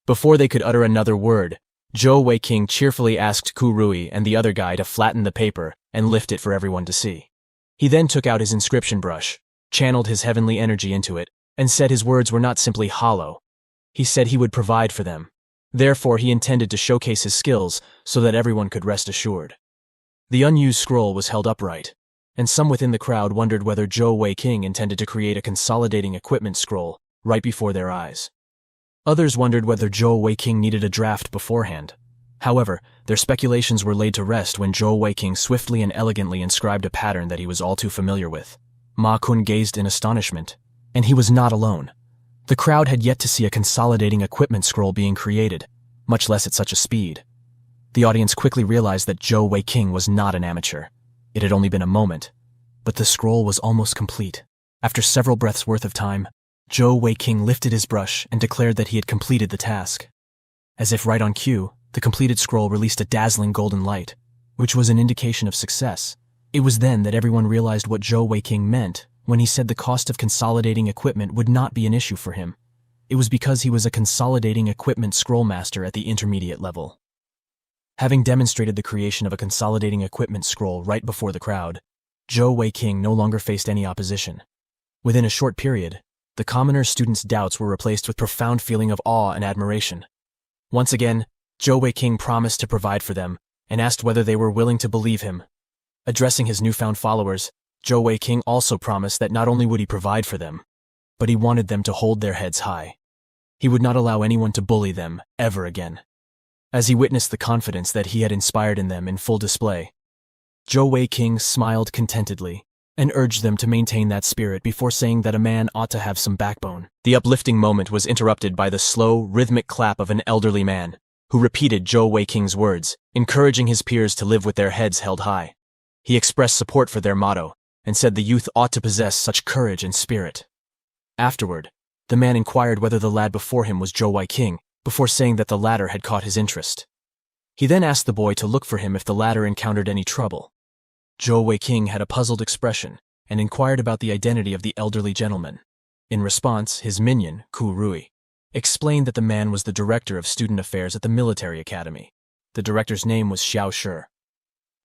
Before they could utter another word, Zhou Weiking cheerfully asked Ku Rui and the other guy to flatten the paper and lift it for everyone to see. He then took out his inscription brush, channeled his heavenly energy into it, and said his words were not simply hollow. He said he would provide for them. Therefore, he intended to showcase his skills so that everyone could rest assured. The unused scroll was held upright, and some within the crowd wondered whether Zhou Weiking intended to create a consolidating equipment scroll right before their eyes. Others wondered whether Zhou Weiking needed a draft beforehand. However, their speculations were laid to rest when Zhou Weiking swiftly and elegantly inscribed a pattern that he was all too familiar with. Ma Kun gazed in astonishment, and he was not alone. The crowd had yet to see a consolidating equipment scroll being created, much less at such a speed. The audience quickly realized that Zhou Weiking was not an amateur. It had only been a moment, but the scroll was almost complete. After several breaths' worth of time, Zhou Weiking lifted his brush and declared that he had completed the task. As if right on cue, the completed scroll released a dazzling golden light, which was an indication of success. It was then that everyone realized what Zhou Weiking meant when he said the cost of consolidating equipment would not be an issue for him. It was because he was a consolidating equipment scroll master at the intermediate level. Having demonstrated the creation of a consolidating equipment scroll right before the crowd, Zhou Weiking no longer faced any opposition. Within a short period, the commoner students' doubts were replaced with profound feeling of awe and admiration. Once again, Zhou Weiking promised to provide for them and asked whether they were willing to believe him. Addressing his newfound followers, Zhou Weiking also promised that not only would he provide for them, but he wanted them to hold their heads high. He would not allow anyone to bully them ever again. as he witnessed the confidence that he had inspired in them in full display. Zhou Wei-King smiled contentedly and urged them to maintain that spirit before saying that a man ought to have some backbone. The uplifting moment was interrupted by the slow, rhythmic clap of an elderly man, who repeated Zhou Wei-King's words, encouraging his peers to live with their heads held high. He expressed support for their motto and said the youth ought to possess such courage and spirit. Afterward, the man inquired whether the lad before him was Zhou Wei-King, before saying that the latter had caught his interest. He then asked the boy to look for him if the latter encountered any trouble. Zhou Wei-King had a puzzled expression and inquired about the identity of the elderly gentleman. In response, his minion, Ku Rui, explained that the man was the director of student affairs at the military academy. The director's name was Xiao Shi.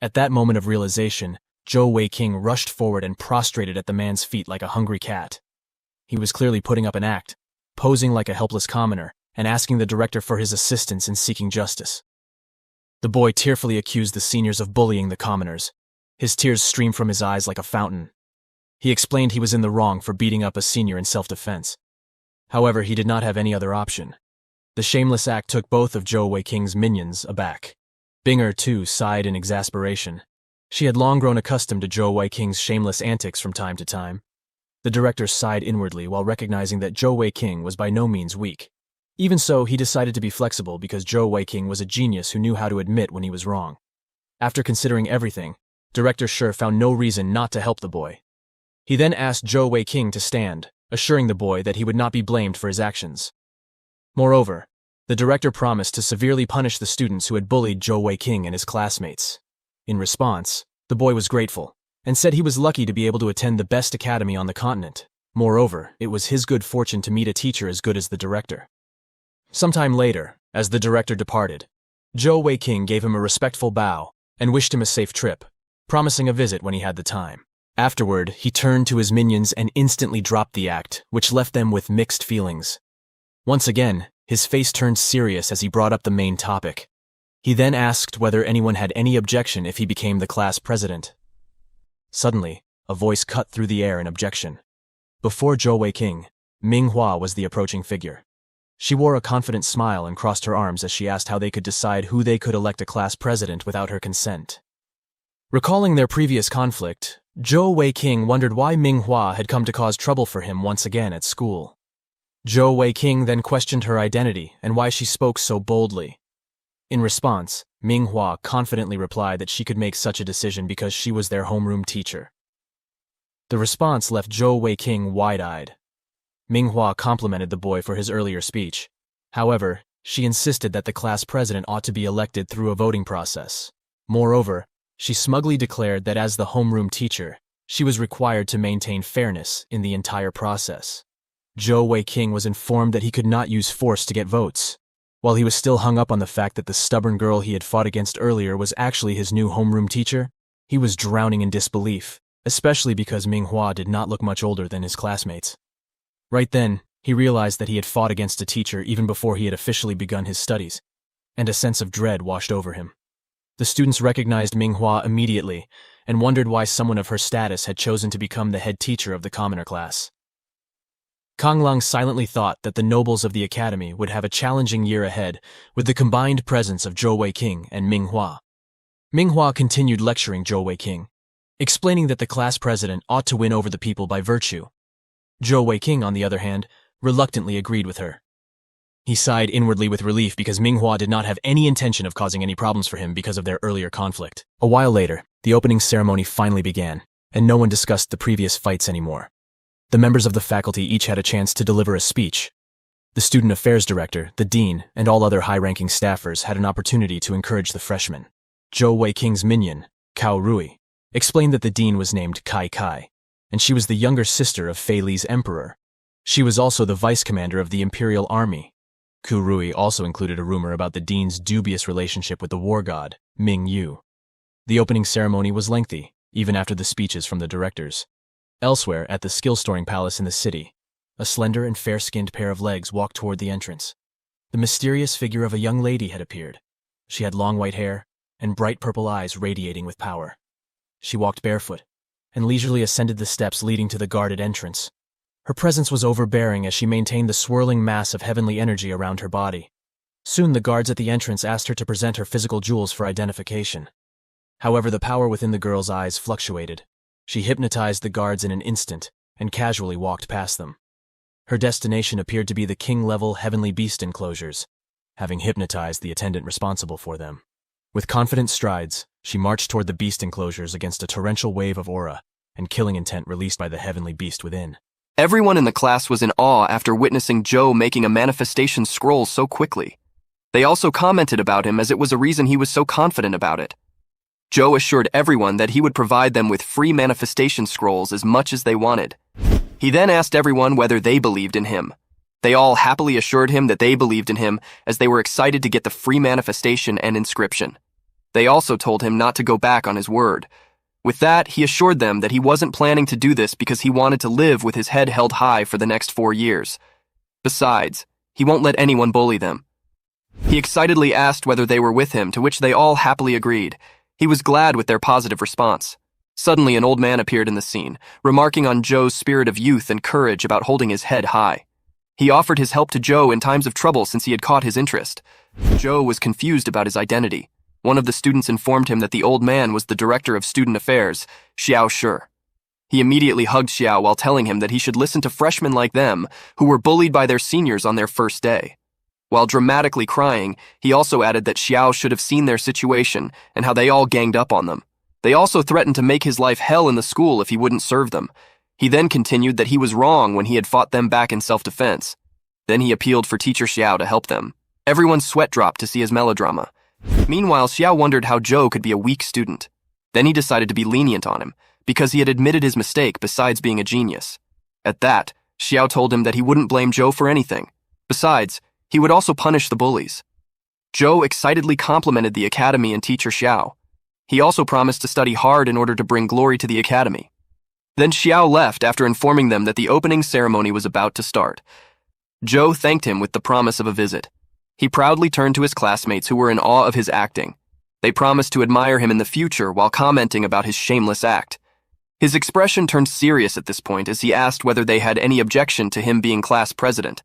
At that moment of realization, Zhou Wei-King rushed forward and prostrated at the man's feet like a hungry cat. He was clearly putting up an act, posing like a helpless commoner and asking the director for his assistance in seeking justice. The boy tearfully accused the seniors of bullying the commoners. His tears streamed from his eyes like a fountain. He explained he was in the wrong for beating up a senior in self-defense. However, he did not have any other option. The shameless act took both of Zhou Wei-King's minions aback. Binger, too, sighed in exasperation. She had long grown accustomed to Zhou Wei-King's shameless antics from time to time. The director sighed inwardly while recognizing that Zhou Wei-King was by no means weak. Even so, he decided to be flexible because Zhou Wei-King was a genius who knew how to admit when he was wrong. After considering everything, Director Shi found no reason not to help the boy. He then asked Zhou Wei-King to stand, assuring the boy that he would not be blamed for his actions. Moreover, the director promised to severely punish the students who had bullied Zhou Wei-King and his classmates. In response, the boy was grateful and said he was lucky to be able to attend the best academy on the continent. Moreover, it was his good fortune to meet a teacher as good as the director. Sometime later, as the director departed, Zhou Wei-King gave him a respectful bow and wished him a safe trip, promising a visit when he had the time. Afterward, he turned to his minions and instantly dropped the act, which left them with mixed feelings. Once again, his face turned serious as he brought up the main topic. He then asked whether anyone had any objection if he became the class president. Suddenly, a voice cut through the air in objection. Before Zhou Wei-King, Manhua was the approaching figure. She wore a confident smile and crossed her arms as she asked how they could decide who they could elect a class president without her consent. Recalling their previous conflict, Zhou Wei-King wondered why Manhua had come to cause trouble for him once again at school. Zhou Wei-King then questioned her identity and why she spoke so boldly. In response, Manhua confidently replied that she could make such a decision because she was their homeroom teacher. The response left Zhou Wei-King wide-eyed. Manhua complimented the boy for his earlier speech. However, she insisted that the class president ought to be elected through a voting process. Moreover, she smugly declared that as the homeroom teacher, she was required to maintain fairness in the entire process. Zhou Wei-King was informed that he could not use force to get votes. While he was still hung up on the fact that the stubborn girl he had fought against earlier was actually his new homeroom teacher, he was drowning in disbelief, especially because Manhua did not look much older than his classmates. Right then, he realized that he had fought against a teacher even before he had officially begun his studies, and a sense of dread washed over him. The students recognized Manhua immediately and wondered why someone of her status had chosen to become the head teacher of the commoner class. Kang Lang silently thought that the nobles of the academy would have a challenging year ahead with the combined presence of Zhou Wei-King and Manhua. Manhua continued lecturing Zhou Wei-King, explaining that the class president ought to win over the people by virtue. Zhou Wei-King, on the other hand, reluctantly agreed with her. He sighed inwardly with relief because Manhua did not have any intention of causing any problems for him because of their earlier conflict. A while later, the opening ceremony finally began, and no one discussed the previous fights anymore. The members of the faculty each had a chance to deliver a speech. The student affairs director, the dean, and all other high-ranking staffers had an opportunity to encourage the freshmen. Zhou Wei-King's minion, Cao Rui, explained that the dean was named Kai Kai, and she was the younger sister of Fei Li's emperor. She was also the vice commander of the imperial army. Ku Rui also included a rumor about the dean's dubious relationship with the war god, Ming Yu. The opening ceremony was lengthy, even after the speeches from the directors. Elsewhere, at the skill-storing palace in the city, a slender and fair-skinned pair of legs walked toward the entrance. The mysterious figure of a young lady had appeared. She had long white hair and bright purple eyes radiating with power. She walked barefoot and leisurely ascended the steps leading to the guarded entrance. Her presence was overbearing as she maintained the swirling mass of heavenly energy around her body. Soon the guards at the entrance asked her to present her physical jewels for identification. However, the power within the girl's eyes fluctuated. She hypnotized the guards in an instant and casually walked past them. Her destination appeared to be the king-level heavenly beast enclosures, having hypnotized the attendant responsible for them. With confident strides, she marched toward the beast enclosures against a torrential wave of aura and killing intent released by the heavenly beast within. Everyone in the class was in awe after witnessing Joe making a manifestation scroll so quickly. They also commented about him as it was a reason he was so confident about it. Joe assured everyone that he would provide them with free manifestation scrolls as much as they wanted. He then asked everyone whether they believed in him. They all happily assured him that they believed in him as they were excited to get the free manifestation and inscription. They also told him not to go back on his word. With that, he assured them that he wasn't planning to do this because he wanted to live with his head held high for the next 4 years. Besides, he won't let anyone bully them. He excitedly asked whether they were with him, to which they all happily agreed. He was glad with their positive response. Suddenly, an old man appeared in the scene, remarking on Joe's spirit of youth and courage about holding his head high. He offered his help to Joe in times of trouble since he had caught his interest. Joe was confused about his identity. One of the students informed him that the old man was the director of student affairs, Xiao Shi. He immediately hugged Xiao while telling him that he should listen to freshmen like them who were bullied by their seniors on their first day. While dramatically crying, he also added that Xiao should have seen their situation and how they all ganged up on them. They also threatened to make his life hell in the school if he wouldn't serve them. He then continued that he was wrong when he had fought them back in self-defense. Then he appealed for teacher Xiao to help them. Everyone's sweat dropped to see his melodrama. Meanwhile, Xiao wondered how Joe could be a weak student. Then he decided to be lenient on him, because he had admitted his mistake besides being a genius. At that, Xiao told him that he wouldn't blame Joe for anything. Besides, he would also punish the bullies. Joe excitedly complimented the academy and teacher Xiao. He also promised to study hard in order to bring glory to the academy. Then Xiao left after informing them that the opening ceremony was about to start. Joe thanked him with the promise of a visit. He proudly turned to his classmates who were in awe of his acting. They promised to admire him in the future while commenting about his shameless act. His expression turned serious at this point as he asked whether they had any objection to him being class president.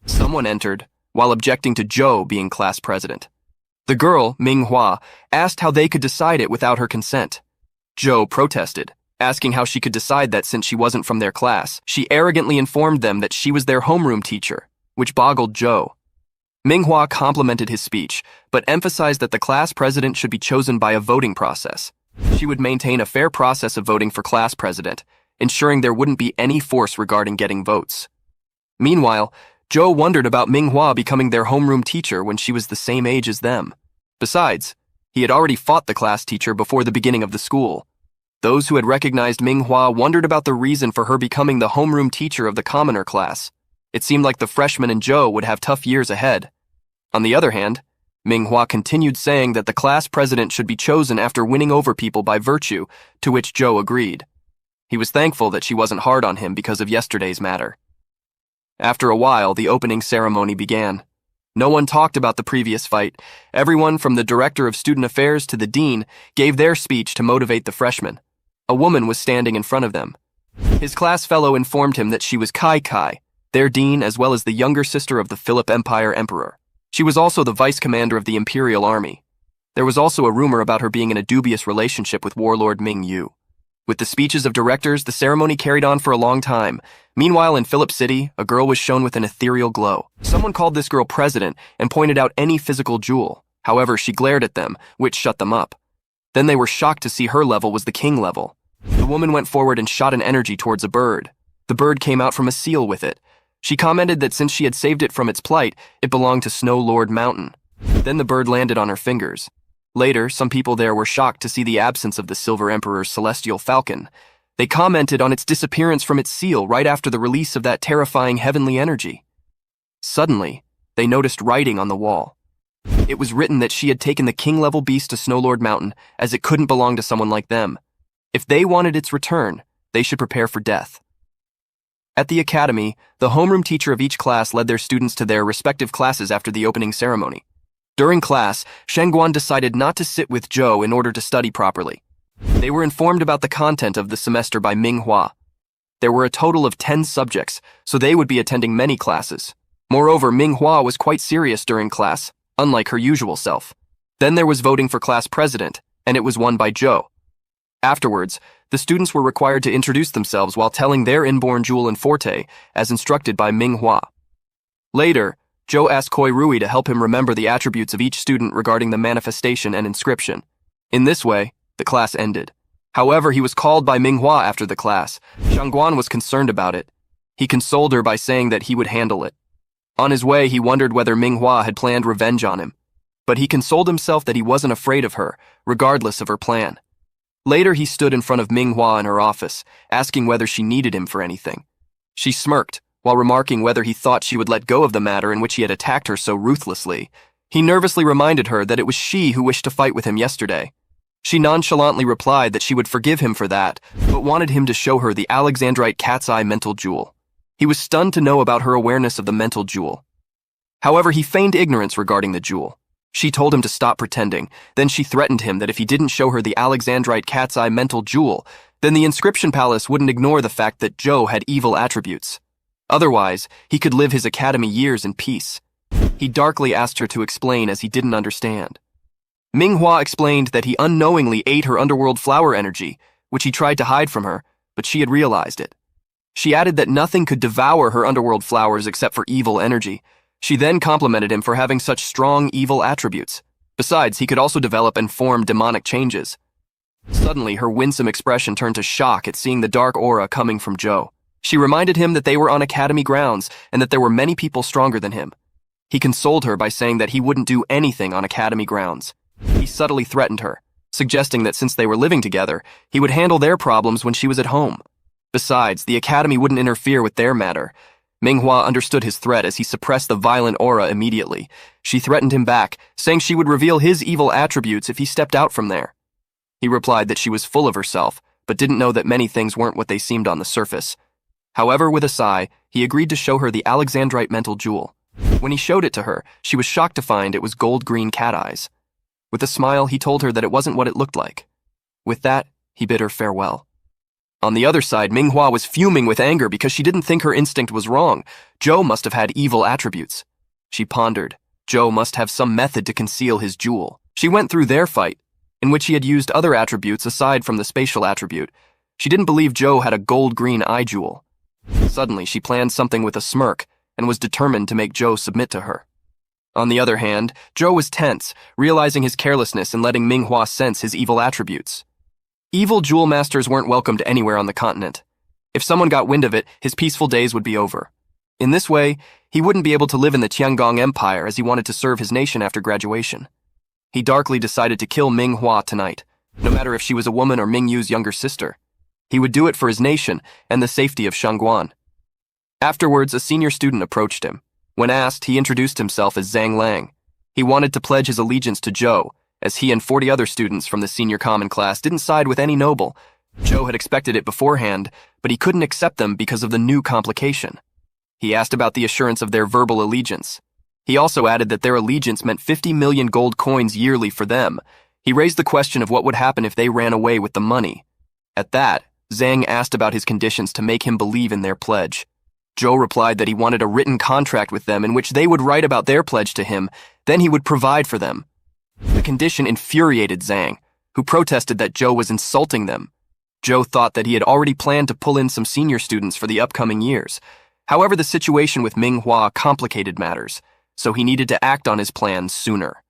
Someone entered, while objecting to Joe being class president. The girl, Manhua, asked how they could decide it without her consent. Joe protested, asking how she could decide that since she wasn't from their class. She arrogantly informed them that she was their homeroom teacher, which boggled Joe. Manhua complimented his speech, but emphasized that the class president should be chosen by a voting process. She would maintain a fair process of voting for class president, ensuring there wouldn't be any force regarding getting votes. Meanwhile, Joe wondered about Manhua becoming their homeroom teacher when she was the same age as them. Besides, he had already fought the class teacher before the beginning of the school. Those who had recognized Manhua wondered about the reason for her becoming the homeroom teacher of the commoner class. It seemed like the freshmen and Joe would have tough years ahead. On the other hand, Manhua continued saying that the class president should be chosen after winning over people by virtue, to which Joe agreed. He was thankful that she wasn't hard on him because of yesterday's matter. After a while, the opening ceremony began. No one talked about the previous fight. Everyone from the director of student affairs to the dean gave their speech to motivate the freshmen. A woman was standing in front of them. His class fellow informed him that she was Kai Kai, their dean as well as the younger sister of the Philip Empire emperor. She was also the vice commander of the imperial army. There was also a rumor about her being in a dubious relationship with warlord Ming Yu. With the speeches of directors, the ceremony carried on for a long time. Meanwhile, in Philip City, a girl was shown with an ethereal glow. Someone called this girl president and pointed out any physical jewel. However, she glared at them, which shut them up. Then they were shocked to see her level was the king level. The woman went forward and shot an energy towards a bird. The bird came out from a seal with it. She commented that since she had saved it from its plight, it belonged to Snow Lord Mountain. Then the bird landed on her fingers. Later, some people there were shocked to see the absence of the Silver Emperor's celestial falcon. They commented on its disappearance from its seal right after the release of that terrifying heavenly energy. Suddenly, they noticed writing on the wall. It was written that she had taken the king-level beast to Snow Lord Mountain as it couldn't belong to someone like them. If they wanted its return, they should prepare for death. At the academy, the homeroom teacher of each class led their students to their respective classes after the opening ceremony. During class, Shengguan decided not to sit with Joe in order to study properly. They were informed about the content of the semester by Manhua. There were a total of 10 subjects, so they would be attending many classes. Moreover, Manhua was quite serious during class. unlike her usual self. Then there was voting for class president, and it was won by Zhou. Afterwards, the students were required to introduce themselves while telling their inborn jewel and forte, as instructed by Manhua. Later, Zhou asked Koirui to help him remember the attributes of each student regarding the manifestation and inscription. In this way, the class ended. However, he was called by Manhua after the class. Shangguan was concerned about it. He consoled her by saying that he would handle it. On his way, he wondered whether Manhua had planned revenge on him. But he consoled himself that he wasn't afraid of her, regardless of her plan. Later, he stood in front of Manhua in her office, asking whether she needed him for anything. She smirked, while remarking whether he thought she would let go of the matter in which he had attacked her so ruthlessly. He nervously reminded her that it was she who wished to fight with him yesterday. She nonchalantly replied that she would forgive him for that, but wanted him to show her the Alexandrite cat's eye mental jewel. He was stunned to know about her awareness of the mental jewel. However, he feigned ignorance regarding the jewel. She told him to stop pretending, then she threatened him that if he didn't show her the Alexandrite cat's eye mental jewel, then the inscription palace wouldn't ignore the fact that Zhou had evil attributes. Otherwise, he could live his academy years in peace. He darkly asked her to explain as he didn't understand. Manhua explained that he unknowingly ate her underworld flower energy, which he tried to hide from her, but she had realized it. She added that nothing could devour her underworld flowers except for evil energy. She then complimented him for having such strong evil attributes. Besides, he could also develop and form demonic changes. Suddenly, her winsome expression turned to shock at seeing the dark aura coming from Zhou. She reminded him that they were on academy grounds and that there were many people stronger than him. He consoled her by saying that he wouldn't do anything on academy grounds. He subtly threatened her, suggesting that since they were living together, he would handle their problems when she was at home. Besides, the academy wouldn't interfere with their matter. Manhua understood his threat as he suppressed the violent aura immediately. She threatened him back, saying she would reveal his evil attributes if he stepped out from there. He replied that she was full of herself, but didn't know that many things weren't what they seemed on the surface. However, with a sigh, he agreed to show her the Alexandrite mental jewel. When he showed it to her, she was shocked to find it was gold-green cat eyes. With a smile, he told her that it wasn't what it looked like. With that, he bid her farewell. On the other side, Manhua was fuming with anger because she didn't think her instinct was wrong. Zhou must have had evil attributes. She pondered. Zhou must have some method to conceal his jewel. She went through their fight, in which he had used other attributes aside from the spatial attribute. She didn't believe Zhou had a gold-green eye jewel. Suddenly, she planned something with a smirk and was determined to make Zhou submit to her. On the other hand, Zhou was tense, realizing his carelessness and letting Manhua sense his evil attributes. Evil jewel masters weren't welcomed anywhere on the continent. If someone got wind of it, his peaceful days would be over. In this way, he wouldn't be able to live in the Tiangong Empire as he wanted to serve his nation after graduation. He darkly decided to kill Manhua tonight, no matter if she was a woman or Mingyu's younger sister. He would do it for his nation and the safety of Shangguan. Afterwards, a senior student approached him. When asked, he introduced himself as Zhang Lang. He wanted to pledge his allegiance to Zhou, as he and 40 other students from the senior common class didn't side with any noble. Zhou had expected it beforehand, but he couldn't accept them because of the new complication. He asked about the assurance of their verbal allegiance. He also added that their allegiance meant 50 million gold coins yearly for them. He raised the question of what would happen if they ran away with the money. At that, Zhang asked about his conditions to make him believe in their pledge. Zhou replied that he wanted a written contract with them in which they would write about their pledge to him, then he would provide for them. The condition infuriated Zhang, who protested that Zhou was insulting them. Zhou thought that he had already planned to pull in some senior students for the upcoming years. However, the situation with Manhua complicated matters, so he needed to act on his plan sooner.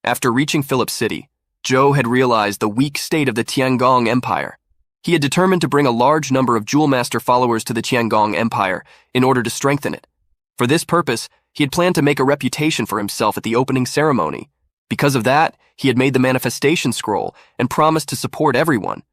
After reaching Philip City, Zhou had realized the weak state of the Tiangong Empire. He had determined to bring a large number of Jewel Master followers to the Tiangong Empire in order to strengthen it. For this purpose, he had planned to make a reputation for himself at the opening ceremony. Because of that, he had made the manifestation scroll and promised to support everyone.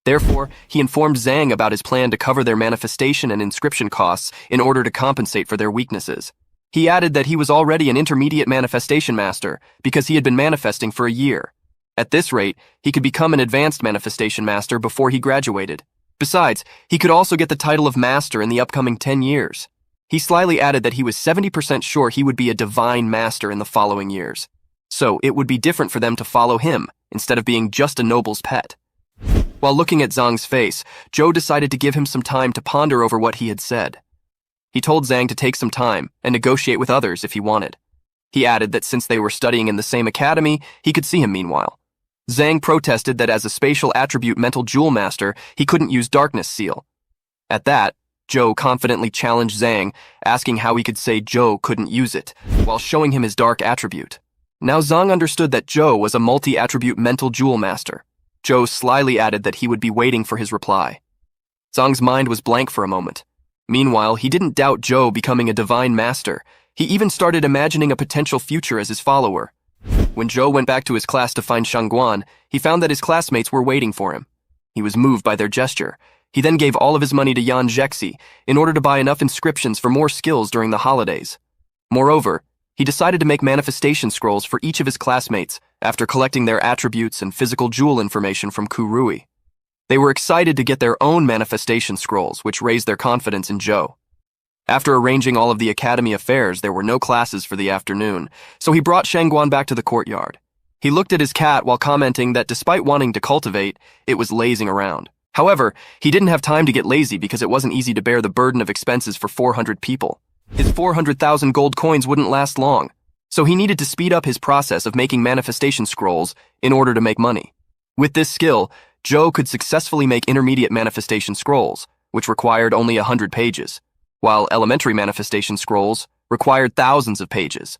Therefore, he informed Zhang about his plan to cover their manifestation and inscription costs in order to compensate for their weaknesses. He added that he was already an intermediate manifestation master because he had been manifesting for a year. At this rate, he could become an advanced manifestation master before he graduated. Besides, he could also get the title of master in the upcoming 10 years. He slyly added that he was 70% sure he would be a divine master in the following years. So it would be different for them to follow him, instead of being just a noble's pet. While looking at Zhang's face, Zhou decided to give him some time to ponder over what he had said. He told Zhang to take some time and negotiate with others if he wanted. He added that since they were studying in the same academy, he could see him meanwhile. Zhang protested that as a spatial attribute mental jewel master, he couldn't use darkness seal. At that, Zhou confidently challenged Zhang, asking how he could say Zhou couldn't use it, while showing him his dark attribute. Now Zhang understood that Zhou was a multi-attribute mental jewel master. Zhou slyly added that he would be waiting for his reply. Zhang's mind was blank for a moment. Meanwhile, he didn't doubt Zhou becoming a divine master. He even started imagining a potential future as his follower. When Zhou went back to his class to find Shangguan, he found that his classmates were waiting for him. He was moved by their gesture. He then gave all of his money to Yan Zhexi in order to buy enough inscriptions for more skills during the holidays. Moreover, he decided to make manifestation scrolls for each of his classmates after collecting their attributes and physical jewel information from Kurui. They were excited to get their own manifestation scrolls, which raised their confidence in Zhou. After arranging all of the academy affairs, there were no classes for the afternoon, so he brought Shangguan back to the courtyard. He looked at his cat while commenting that despite wanting to cultivate, it was lazing around. However, he didn't have time to get lazy because it wasn't easy to bear the burden of expenses for 400 people. His 400,000 gold coins wouldn't last long, so he needed to speed up his process of making manifestation scrolls in order to make money. With this skill, Zhou could successfully make intermediate manifestation scrolls, which required only 100 pages, while elementary manifestation scrolls required thousands of pages.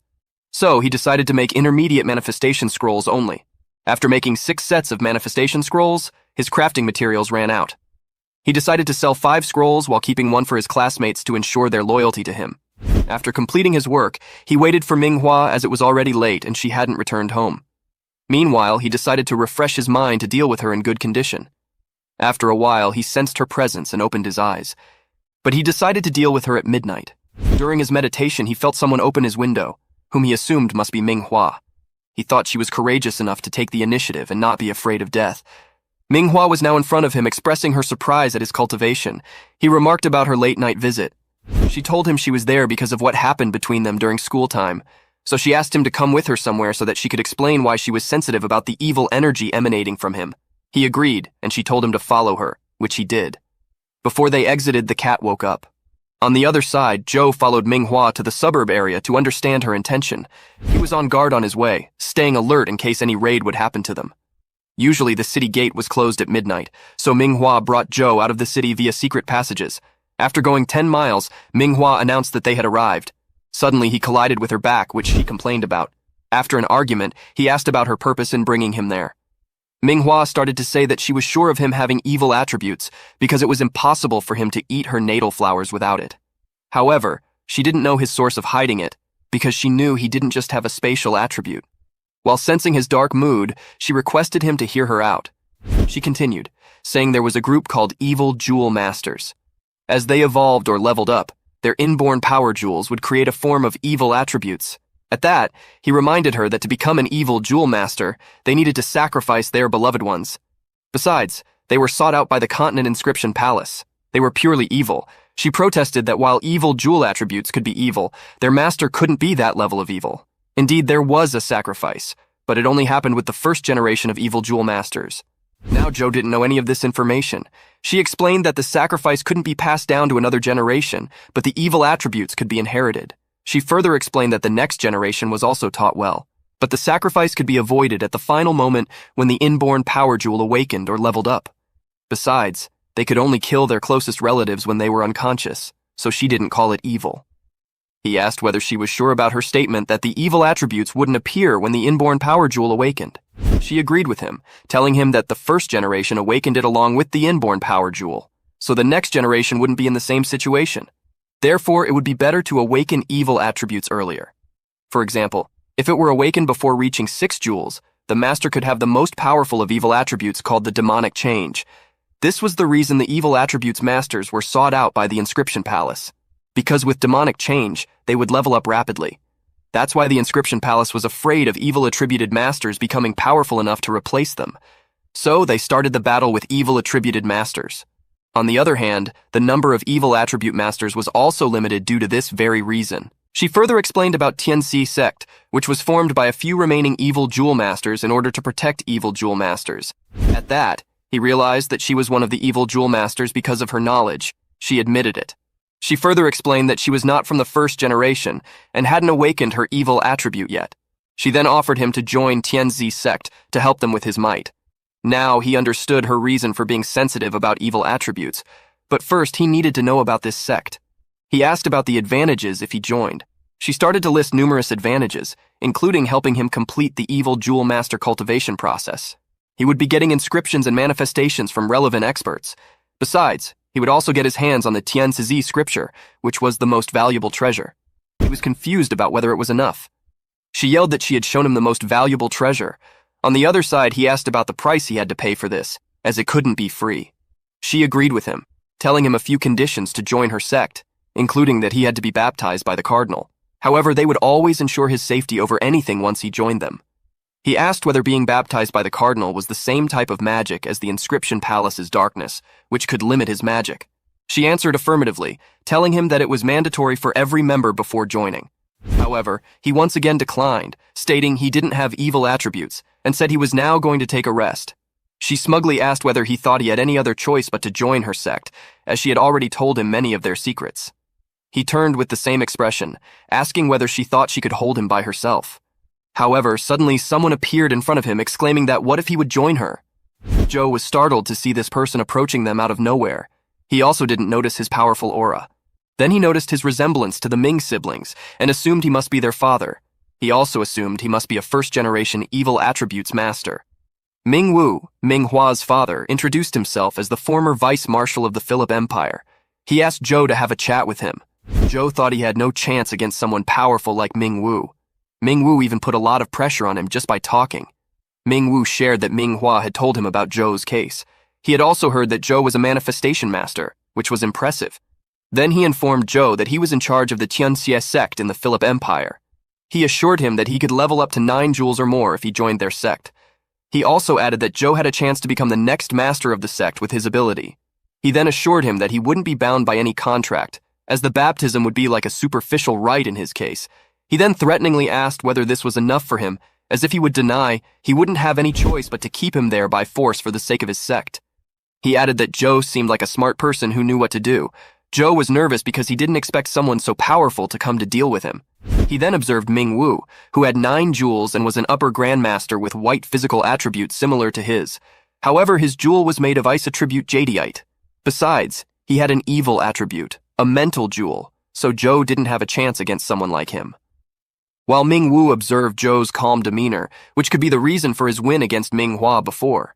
So he decided to make intermediate manifestation scrolls only. After making 6 sets of manifestation scrolls, his crafting materials ran out. He decided to sell 5 scrolls while keeping one for his classmates to ensure their loyalty to him. After completing his work, he waited for Manhua as it was already late and she hadn't returned home. Meanwhile, he decided to refresh his mind to deal with her in good condition. After a while, he sensed her presence and opened his eyes. But he decided to deal with her at midnight. During his meditation, he felt someone open his window, whom he assumed must be Manhua. He thought she was courageous enough to take the initiative and not be afraid of death. Manhua was now in front of him, expressing her surprise at his cultivation. He remarked about her late-night visit. She told him she was there because of what happened between them during school time, so she asked him to come with her somewhere so that she could explain why she was sensitive about the evil energy emanating from him. He agreed, and she told him to follow her, which he did. Before they exited, the cat woke up. On the other side, Zhou followed Manhua to the suburb area to understand her intention. He was on guard on his way, staying alert in case any raid would happen to them. Usually the city gate was closed at midnight, so Manhua brought Zhou out of the city via secret passages. After going 10 miles, Manhua announced that they had arrived. Suddenly he collided with her back, which she complained about. After an argument, he asked about her purpose in bringing him there. Manhua started to say that she was sure of him having evil attributes because it was impossible for him to eat her natal flowers without it. However, she didn't know his source of hiding it because she knew he didn't just have a spatial attribute. While sensing his dark mood, she requested him to hear her out. She continued, saying there was a group called Evil Jewel Masters. As they evolved or leveled up, their inborn power jewels would create a form of evil attributes. At that, he reminded her that to become an evil jewel master, they needed to sacrifice their beloved ones. Besides, they were sought out by the Continent Inscription Palace. They were purely evil. She protested that while evil jewel attributes could be evil, their master couldn't be that level of evil. Indeed, there was a sacrifice, but it only happened with the first generation of evil jewel masters. Now Zhou didn't know any of this information. She explained that the sacrifice couldn't be passed down to another generation, but the evil attributes could be inherited. She further explained that the next generation was also taught well, but the sacrifice could be avoided at the final moment when the inborn power jewel awakened or leveled up. Besides, they could only kill their closest relatives when they were unconscious, so she didn't call it evil. He asked whether she was sure about her statement that the evil attributes wouldn't appear when the inborn power jewel awakened. She agreed with him, telling him that the first generation awakened it along with the inborn power jewel, so the next generation wouldn't be in the same situation. Therefore, it would be better to awaken evil attributes earlier. For example, if it were awakened before reaching 6 jewels, the master could have the most powerful of evil attributes called the demonic change. This was the reason the evil attributes masters were sought out by the Inscription Palace. Because with demonic change, they would level up rapidly. That's why the Inscription Palace was afraid of evil attributed masters becoming powerful enough to replace them. So they started the battle with evil attributed masters. On the other hand, the number of evil attribute masters was also limited due to this very reason. She further explained about Tianxi sect, which was formed by a few remaining evil jewel masters in order to protect evil jewel masters. At that, he realized that she was one of the evil jewel masters because of her knowledge. She admitted it. She further explained that she was not from the first generation and hadn't awakened her evil attribute yet. She then offered him to join Tianzi's sect to help them with his might. Now he understood her reason for being sensitive about evil attributes, but first he needed to know about this sect. He asked about the advantages if he joined. She started to list numerous advantages, including helping him complete the evil jewel master cultivation process. He would be getting inscriptions and manifestations from relevant experts. Besides, he would also get his hands on the Tianzi scripture, which was the most valuable treasure. He was confused about whether it was enough. She yelled that she had shown him the most valuable treasure. On the other side, he asked about the price he had to pay for this, as it couldn't be free. She agreed with him, telling him a few conditions to join her sect, including that he had to be baptized by the cardinal. However, they would always ensure his safety over anything once he joined them. He asked whether being baptized by the cardinal was the same type of magic as the inscription palace's darkness, which could limit his magic. She answered affirmatively, telling him that it was mandatory for every member before joining. However, he once again declined, stating he didn't have evil attributes, and said he was now going to take a rest. She smugly asked whether he thought he had any other choice but to join her sect, as she had already told him many of their secrets. He turned with the same expression, asking whether she thought she could hold him by herself. However, suddenly someone appeared in front of him exclaiming that what if he would join her? Joe was startled to see this person approaching them out of nowhere. He also didn't notice his powerful aura. Then he noticed his resemblance to the Ming siblings and assumed he must be their father. He also assumed he must be a first-generation evil attributes master. Ming Wu, Minghua's father, introduced himself as the former vice marshal of the Philip Empire. He asked Joe to have a chat with him. Joe thought he had no chance against someone powerful like Ming Wu. Ming Wu even put a lot of pressure on him just by talking. Ming Wu shared that Minghua had told him about Joe's case. He had also heard that Joe was a manifestation master, which was impressive. Then he informed Joe that he was in charge of the Tianxie sect in the Philip Empire. He assured him that he could level up to 9 jewels or more if he joined their sect. He also added that Joe had a chance to become the next master of the sect with his ability. He then assured him that he wouldn't be bound by any contract, as the baptism would be like a superficial rite in his case. He then threateningly asked whether this was enough for him, as if he would deny, he wouldn't have any choice but to keep him there by force for the sake of his sect. He added that Joe seemed like a smart person who knew what to do. Joe was nervous because he didn't expect someone so powerful to come to deal with him. He then observed Ming Wu, who had 9 jewels and was an upper grandmaster with white physical attributes similar to his. However, his jewel was made of ice attribute jadeite. Besides, he had an evil attribute, a mental jewel, so Joe didn't have a chance against someone like him. While Ming Wu observed Joe's calm demeanor, which could be the reason for his win against Minghua before.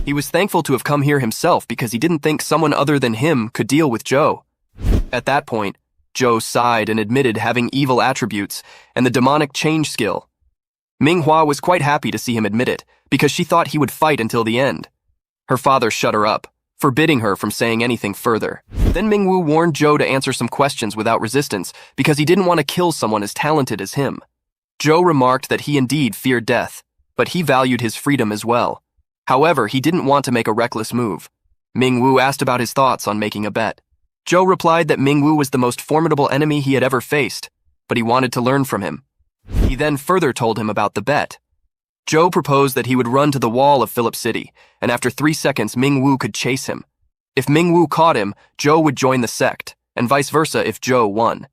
He was thankful to have come here himself because he didn't think someone other than him could deal with Joe. At that point, Joe sighed and admitted having evil attributes and the demonic change skill. Minghua was quite happy to see him admit it, because she thought he would fight until the end. Her father shut her up, forbidding her from saying anything further. Then Mingwu warned Joe to answer some questions without resistance because he didn't want to kill someone as talented as him. Joe remarked that he indeed feared death, but he valued his freedom as well. However, he didn't want to make a reckless move. Mingwu asked about his thoughts on making a bet. Joe replied that Mingwu was the most formidable enemy he had ever faced, but he wanted to learn from him. He then further told him about the bet. Joe proposed that he would run to the wall of Philip City, and after 3 seconds Mingwu could chase him. If Mingwu caught him, Joe would join the sect, and vice versa if Joe won.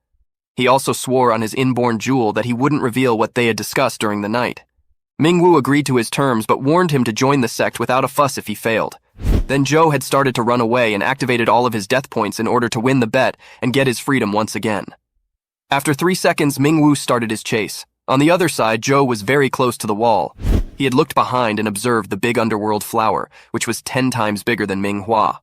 He also swore on his inborn jewel that he wouldn't reveal what they had discussed during the night. Mingwu agreed to his terms but warned him to join the sect without a fuss if he failed. Then Joe had started to run away and activated all of his death points in order to win the bet and get his freedom once again. After 3 seconds, Mingwu started his chase. On the other side, Joe was very close to the wall. He had looked behind and observed the big underworld flower, which was 10 times bigger than Minghua.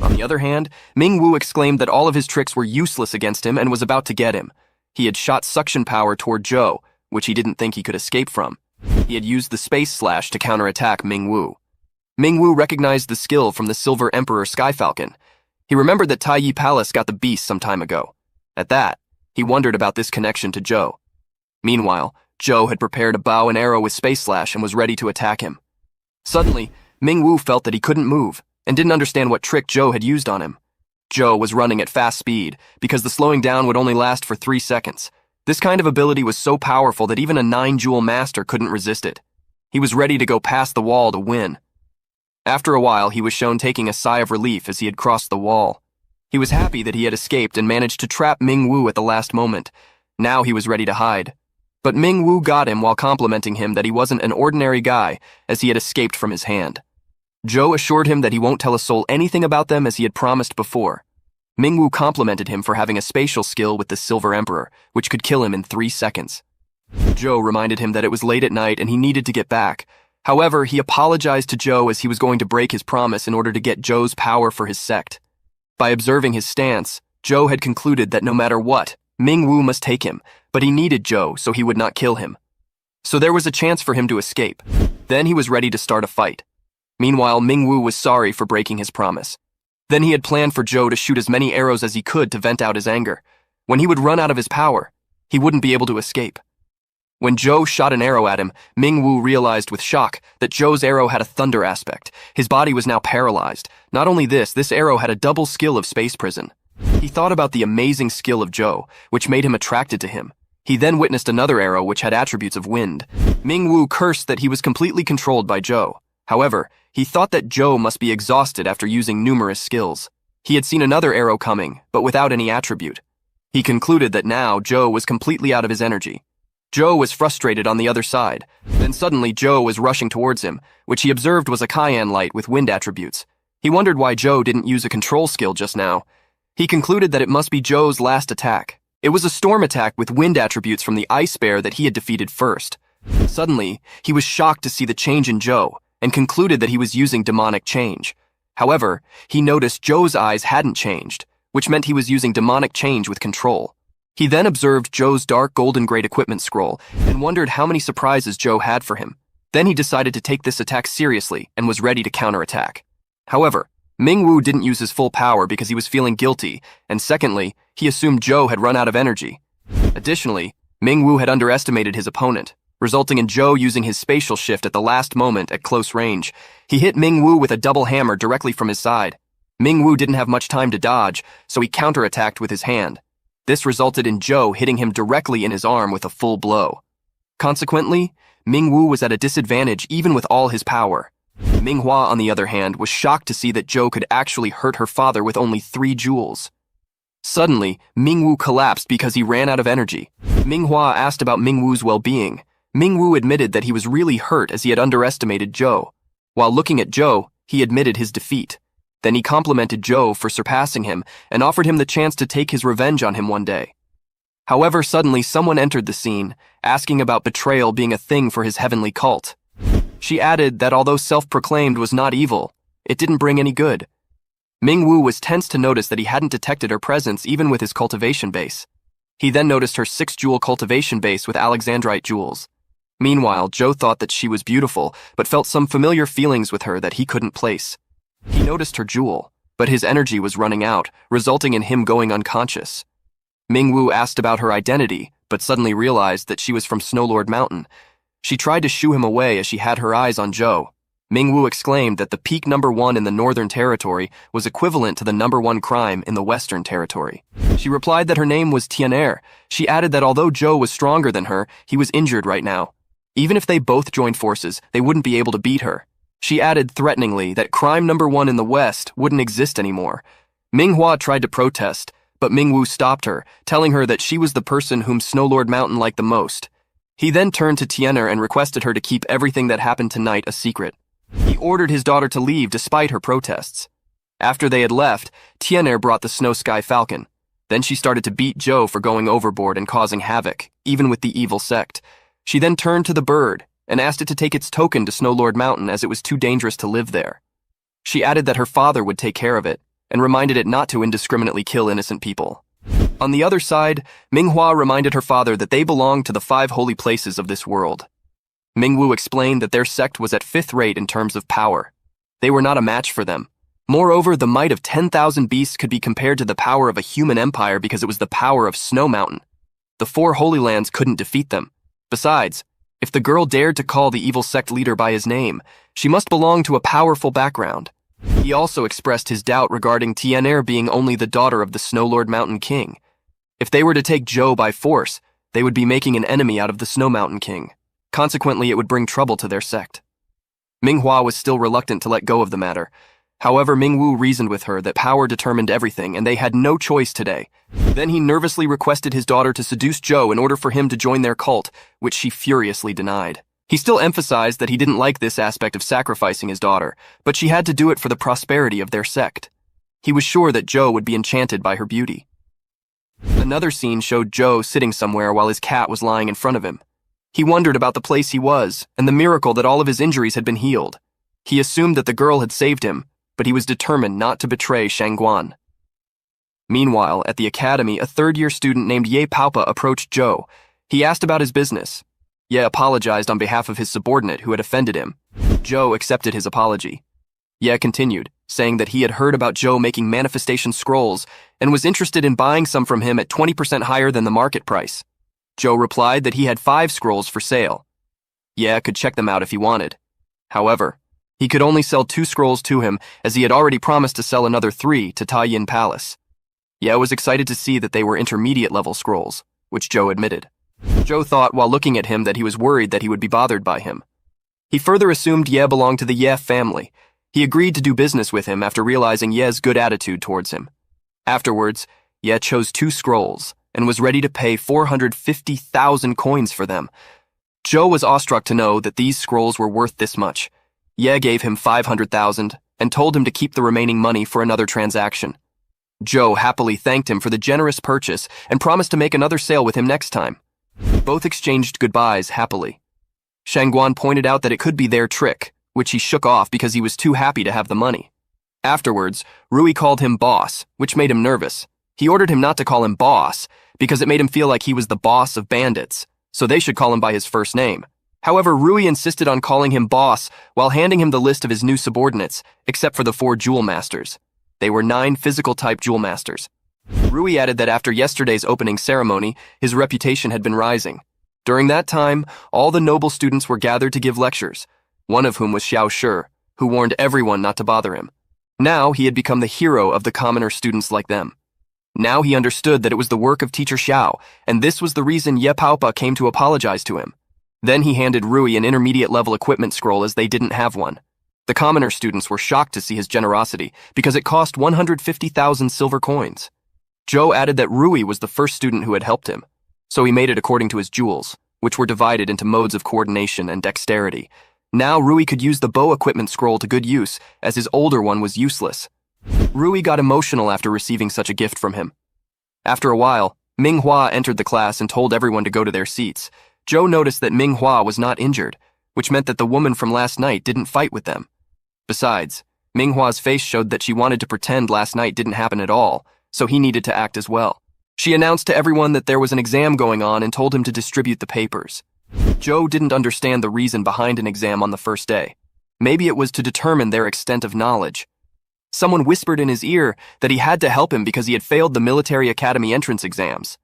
On the other hand, Mingwu exclaimed that all of his tricks were useless against him and was about to get him. He had shot suction power toward Joe, which he didn't think he could escape from. He had used the space slash to counterattack Mingwu. Mingwu recognized the skill from the Silver Emperor Skyfalcon. He remembered that Taiyi Palace got the beast some time ago. At that, he wondered about this connection to Joe. Meanwhile, Joe had prepared a bow and arrow with space slash and was ready to attack him. Suddenly, Mingwu felt that he couldn't move and didn't understand what trick Joe had used on him. Joe was running at fast speed because the slowing down would only last for 3 seconds. This kind of ability was so powerful that even a 9-jewel master couldn't resist it. He was ready to go past the wall to win. After a while, he was shown taking a sigh of relief as he had crossed the wall. He was happy that he had escaped and managed to trap Ming-Wu at the last moment. Now he was ready to hide. But Ming-Wu got him while complimenting him that he wasn't an ordinary guy, as he had escaped from his hand. Zhou assured him that he won't tell a soul anything about them as he had promised before. Ming-Wu complimented him for having a spatial skill with the Silver Emperor, which could kill him in 3 seconds. Zhou reminded him that it was late at night and he needed to get back. However, he apologized to Zhou as he was going to break his promise in order to get Zhou's power for his sect. By observing his stance, Zhou had concluded that no matter what, Ming-Wu must take him, but he needed Zhou so he would not kill him. So there was a chance for him to escape. Then he was ready to start a fight. Meanwhile, Ming-Wu was sorry for breaking his promise. Then he had planned for Zhou to shoot as many arrows as he could to vent out his anger. When he would run out of his power, he wouldn't be able to escape. When Zhou shot an arrow at him, Ming-Wu realized with shock that Zhou's arrow had a thunder aspect. His body was now paralyzed. Not only this arrow had a double skill of space prison. He thought about the amazing skill of Zhou, which made him attracted to him. He then witnessed another arrow which had attributes of wind. Ming-Wu cursed that he was completely controlled by Zhou. However, he thought that Zhou must be exhausted after using numerous skills. He had seen another arrow coming, but without any attribute. He concluded that now Zhou was completely out of his energy. Zhou was frustrated on the other side. Then suddenly Zhou was rushing towards him, which he observed was a cayenne light with wind attributes. He wondered why Zhou didn't use a control skill just now. He concluded that it must be Zhou's last attack. It was a storm attack with wind attributes from the ice bear that he had defeated first. Suddenly, he was shocked to see the change in Zhou, and concluded that he was using demonic change. However, he noticed Zhou's eyes hadn't changed, which meant he was using demonic change with control. He then observed Zhou's dark golden great equipment scroll and wondered how many surprises Zhou had for him. Then he decided to take this attack seriously and was ready to counterattack. However, Ming-Wu didn't use his full power because he was feeling guilty, and secondly, he assumed Zhou had run out of energy. Additionally, Ming-Wu had underestimated his opponent, resulting in Zhou using his spatial shift at the last moment at close range. He hit Ming-Wu with a double hammer directly from his side. Ming-Wu didn't have much time to dodge, so he counterattacked with his hand. This resulted in Zhou hitting him directly in his arm with a full blow. Consequently, Ming-Wu was at a disadvantage even with all his power. Manhua, on the other hand, was shocked to see that Zhou could actually hurt her father with only 3 jewels. Suddenly, Ming-Wu collapsed because he ran out of energy. Manhua asked about Ming-Wu's well-being. Ming-Wu admitted that he was really hurt as he had underestimated Zhou. While looking at Zhou, he admitted his defeat. Then he complimented Zhou for surpassing him and offered him the chance to take his revenge on him one day. However, suddenly someone entered the scene, asking about betrayal being a thing for his heavenly cult. She added that although self-proclaimed was not evil, it didn't bring any good. Ming-Wu was tense to notice that he hadn't detected her presence even with his cultivation base. He then noticed her 6-jewel cultivation base with Alexandrite jewels. Meanwhile, Zhou thought that she was beautiful, but felt some familiar feelings with her that he couldn't place. He noticed her jewel, but his energy was running out, resulting in him going unconscious. Ming-Wu asked about her identity, but suddenly realized that she was from Snowlord Mountain. She tried to shoo him away as she had her eyes on Zhou. Ming-Wu exclaimed that the peak #1 in the Northern Territory was equivalent to the #1 crime in the Western Territory. She replied that her name was Tian'er. She added that although Zhou was stronger than her, he was injured right now. Even if they both joined forces, they wouldn't be able to beat her. She added threateningly that crime #1 in the West wouldn't exist anymore. Manhua tried to protest, but Ming-Wu stopped her, telling her that she was the person whom Snowlord Mountain liked the most. He then turned to Tian'er and requested her to keep everything that happened tonight a secret. He ordered his daughter to leave despite her protests. After they had left, Tian'er brought the Snow Sky Falcon. Then she started to beat Zhou for going overboard and causing havoc, even with the evil sect. She then turned to the bird and asked it to take its token to Snowlord Mountain as it was too dangerous to live there. She added that her father would take care of it, and reminded it not to indiscriminately kill innocent people. On the other side, Manhua reminded her father that they belonged to the 5 holy places of this world. Ming-Wu explained that their sect was at 5th rate in terms of power. They were not a match for them. Moreover, the might of 10,000 beasts could be compared to the power of a human empire because it was the power of Snow Mountain. The 4 holy lands couldn't defeat them. Besides, if the girl dared to call the evil sect leader by his name, she must belong to a powerful background. He also expressed his doubt regarding Tian'er being only the daughter of the Snowlord Mountain King. If they were to take Zhou by force, they would be making an enemy out of the Snow Mountain King. Consequently, it would bring trouble to their sect. Manhua was still reluctant to let go of the matter. However, Mingwu reasoned with her that power determined everything and they had no choice today. Then he nervously requested his daughter to seduce Zhou in order for him to join their cult, which she furiously denied. He still emphasized that he didn't like this aspect of sacrificing his daughter, but she had to do it for the prosperity of their sect. He was sure that Zhou would be enchanted by her beauty. Another scene showed Zhou sitting somewhere while his cat was lying in front of him. He wondered about the place he was and the miracle that all of his injuries had been healed. He assumed that the girl had saved him, but he was determined not to betray Shangguan. Meanwhile, at the academy, a third-year student named Ye Paopa approached Zhou. He asked about his business. Ye apologized on behalf of his subordinate who had offended him. Zhou accepted his apology. Ye continued, saying that he had heard about Zhou making manifestation scrolls and was interested in buying some from him at 20% higher than the market price. Zhou replied that he had 5 scrolls for sale. Ye could check them out if he wanted. However, he could only sell 2 scrolls to him as he had already promised to sell another 3 to Taiyin Palace. Ye was excited to see that they were intermediate-level scrolls, which Zhou admitted. Zhou thought while looking at him that he was worried that he would be bothered by him. He further assumed Ye belonged to the Ye family. He agreed to do business with him after realizing Ye's good attitude towards him. Afterwards, Ye chose 2 scrolls and was ready to pay 450,000 coins for them. Zhou was awestruck to know that these scrolls were worth this much. Ye gave him 500,000 and told him to keep the remaining money for another transaction. Zhou happily thanked him for the generous purchase and promised to make another sale with him next time. Both exchanged goodbyes happily. Shangguan pointed out that it could be their trick, which he shook off because he was too happy to have the money. Afterwards, Rui called him boss, which made him nervous. He ordered him not to call him boss because it made him feel like he was the boss of bandits, so they should call him by his first name. However, Rui insisted on calling him boss while handing him the list of his new subordinates, except for the 4 jewel masters. They were 9 physical-type jewel masters. Rui added that after yesterday's opening ceremony, his reputation had been rising. During that time, all the noble students were gathered to give lectures, one of whom was Xiao Shi, who warned everyone not to bother him. Now he had become the hero of the commoner students like them. Now he understood that it was the work of teacher Xiao, and this was the reason Ye Paopa came to apologize to him. Then he handed Rui an intermediate-level equipment scroll as they didn't have one. The commoner students were shocked to see his generosity because it cost 150,000 silver coins. Zhou added that Rui was the first student who had helped him, so he made it according to his jewels, which were divided into modes of coordination and dexterity. Now Rui could use the bow equipment scroll to good use, as his older one was useless. Rui got emotional after receiving such a gift from him. After a while, Manhua entered the class and told everyone to go to their seats. Zhou noticed that Manhua was not injured, which meant that the woman from last night didn't fight with them. Besides, Minghua's face showed that she wanted to pretend last night didn't happen at all, so he needed to act as well. She announced to everyone that there was an exam going on and told him to distribute the papers. Zhou didn't understand the reason behind an exam on the first day. Maybe it was to determine their extent of knowledge. Someone whispered in his ear that he had to help him because he had failed the military academy entrance exams.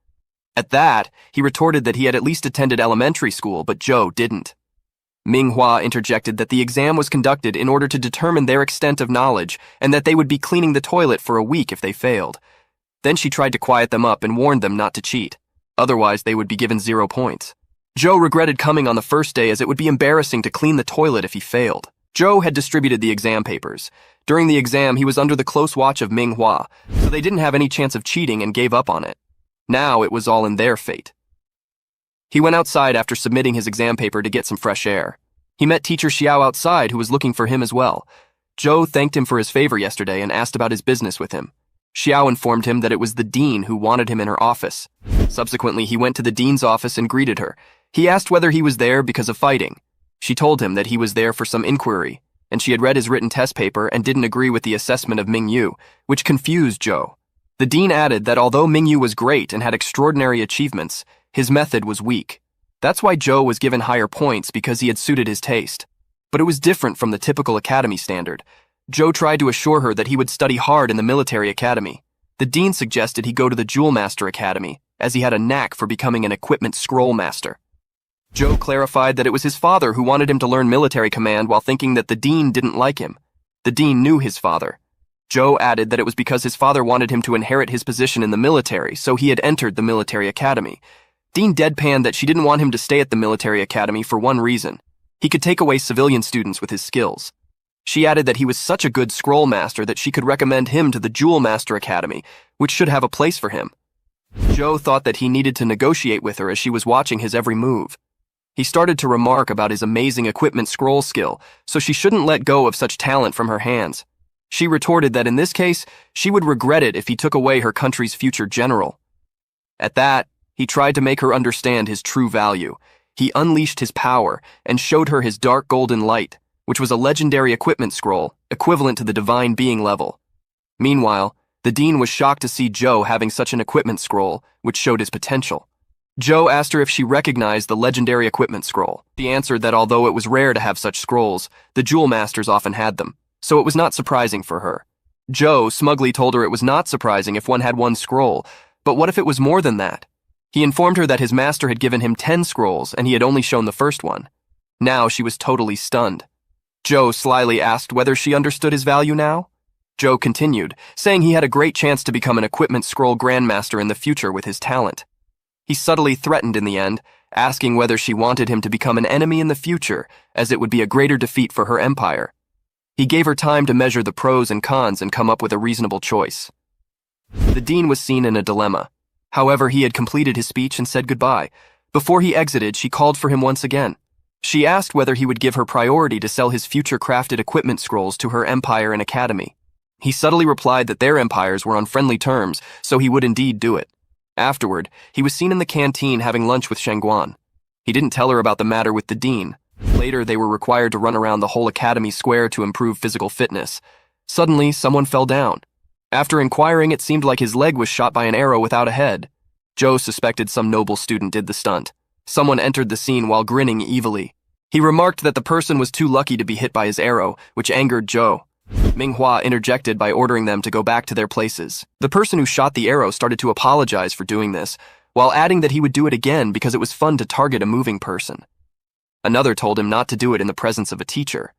At that, he retorted that he had at least attended elementary school, but Zhou didn't. Manhua interjected that the exam was conducted in order to determine their extent of knowledge and that they would be cleaning the toilet for a week if they failed. Then she tried to quiet them up and warned them not to cheat. Otherwise, they would be given 0 points. Zhou regretted coming on the first day as it would be embarrassing to clean the toilet if he failed. Zhou had distributed the exam papers. During the exam, he was under the close watch of Manhua, so they didn't have any chance of cheating and gave up on it. Now it was all in their fate. He went outside after submitting his exam paper to get some fresh air. He met teacher Xiao outside, who was looking for him as well. Zhou thanked him for his favor yesterday and asked about his business with him. Xiao informed him that it was the dean who wanted him in her office. Subsequently, he went to the dean's office and greeted her. He asked whether he was there because of fighting. She told him that he was there for some inquiry, and she had read his written test paper and didn't agree with the assessment of Mingyu, which confused Zhou. The dean added that although Mingyu was great and had extraordinary achievements, his method was weak. That's why Zhou was given higher points, because he had suited his taste. But it was different from the typical academy standard. Zhou tried to assure her that he would study hard in the military academy. The dean suggested he go to the Jewel Master Academy, as he had a knack for becoming an equipment scroll master. Zhou clarified that it was his father who wanted him to learn military command while thinking that the dean didn't like him. The dean knew his father. Zhou added that it was because his father wanted him to inherit his position in the military, so he had entered the military academy. Dean deadpanned that she didn't want him to stay at the military academy for one reason. He could take away civilian students with his skills. She added that he was such a good scroll master that she could recommend him to the Jewel Master Academy, which should have a place for him. Joe thought that he needed to negotiate with her as she was watching his every move. He started to remark about his amazing equipment scroll skill, so she shouldn't let go of such talent from her hands. She retorted that in this case, she would regret it if he took away her country's future general. At that, he tried to make her understand his true value. He unleashed his power and showed her his dark golden light, which was a legendary equipment scroll, equivalent to the divine being level. Meanwhile, the dean was shocked to see Joe having such an equipment scroll, which showed his potential. Joe asked her if she recognized the legendary equipment scroll. She answered that although it was rare to have such scrolls, the Jewel Masters often had them, so it was not surprising for her. Joe smugly told her it was not surprising if one had one scroll, but what if it was more than that? He informed her that his master had given him 10 scrolls and he had only shown the first one. Now she was totally stunned. Joe slyly asked whether she understood his value now. Joe continued, saying he had a great chance to become an equipment scroll grandmaster in the future with his talent. He subtly threatened in the end, asking whether she wanted him to become an enemy in the future, as it would be a greater defeat for her empire. He gave her time to measure the pros and cons and come up with a reasonable choice. The dean was seen in a dilemma. However, he had completed his speech and said goodbye. Before he exited, she called for him once again. She asked whether he would give her priority to sell his future crafted equipment scrolls to her empire and academy. He subtly replied that their empires were on friendly terms, so he would indeed do it. Afterward, he was seen in the canteen having lunch with Shangguan. He didn't tell her about the matter with the dean. Later, they were required to run around the whole academy square to improve physical fitness. Suddenly, someone fell down. After inquiring, it seemed like his leg was shot by an arrow without a head. Joe suspected some noble student did the stunt. Someone entered the scene while grinning evilly. He remarked that the person was too lucky to be hit by his arrow, which angered Joe. Manhua interjected by ordering them to go back to their places. The person who shot the arrow started to apologize for doing this, while adding that he would do it again because it was fun to target a moving person. Another told him not to do it in the presence of a teacher.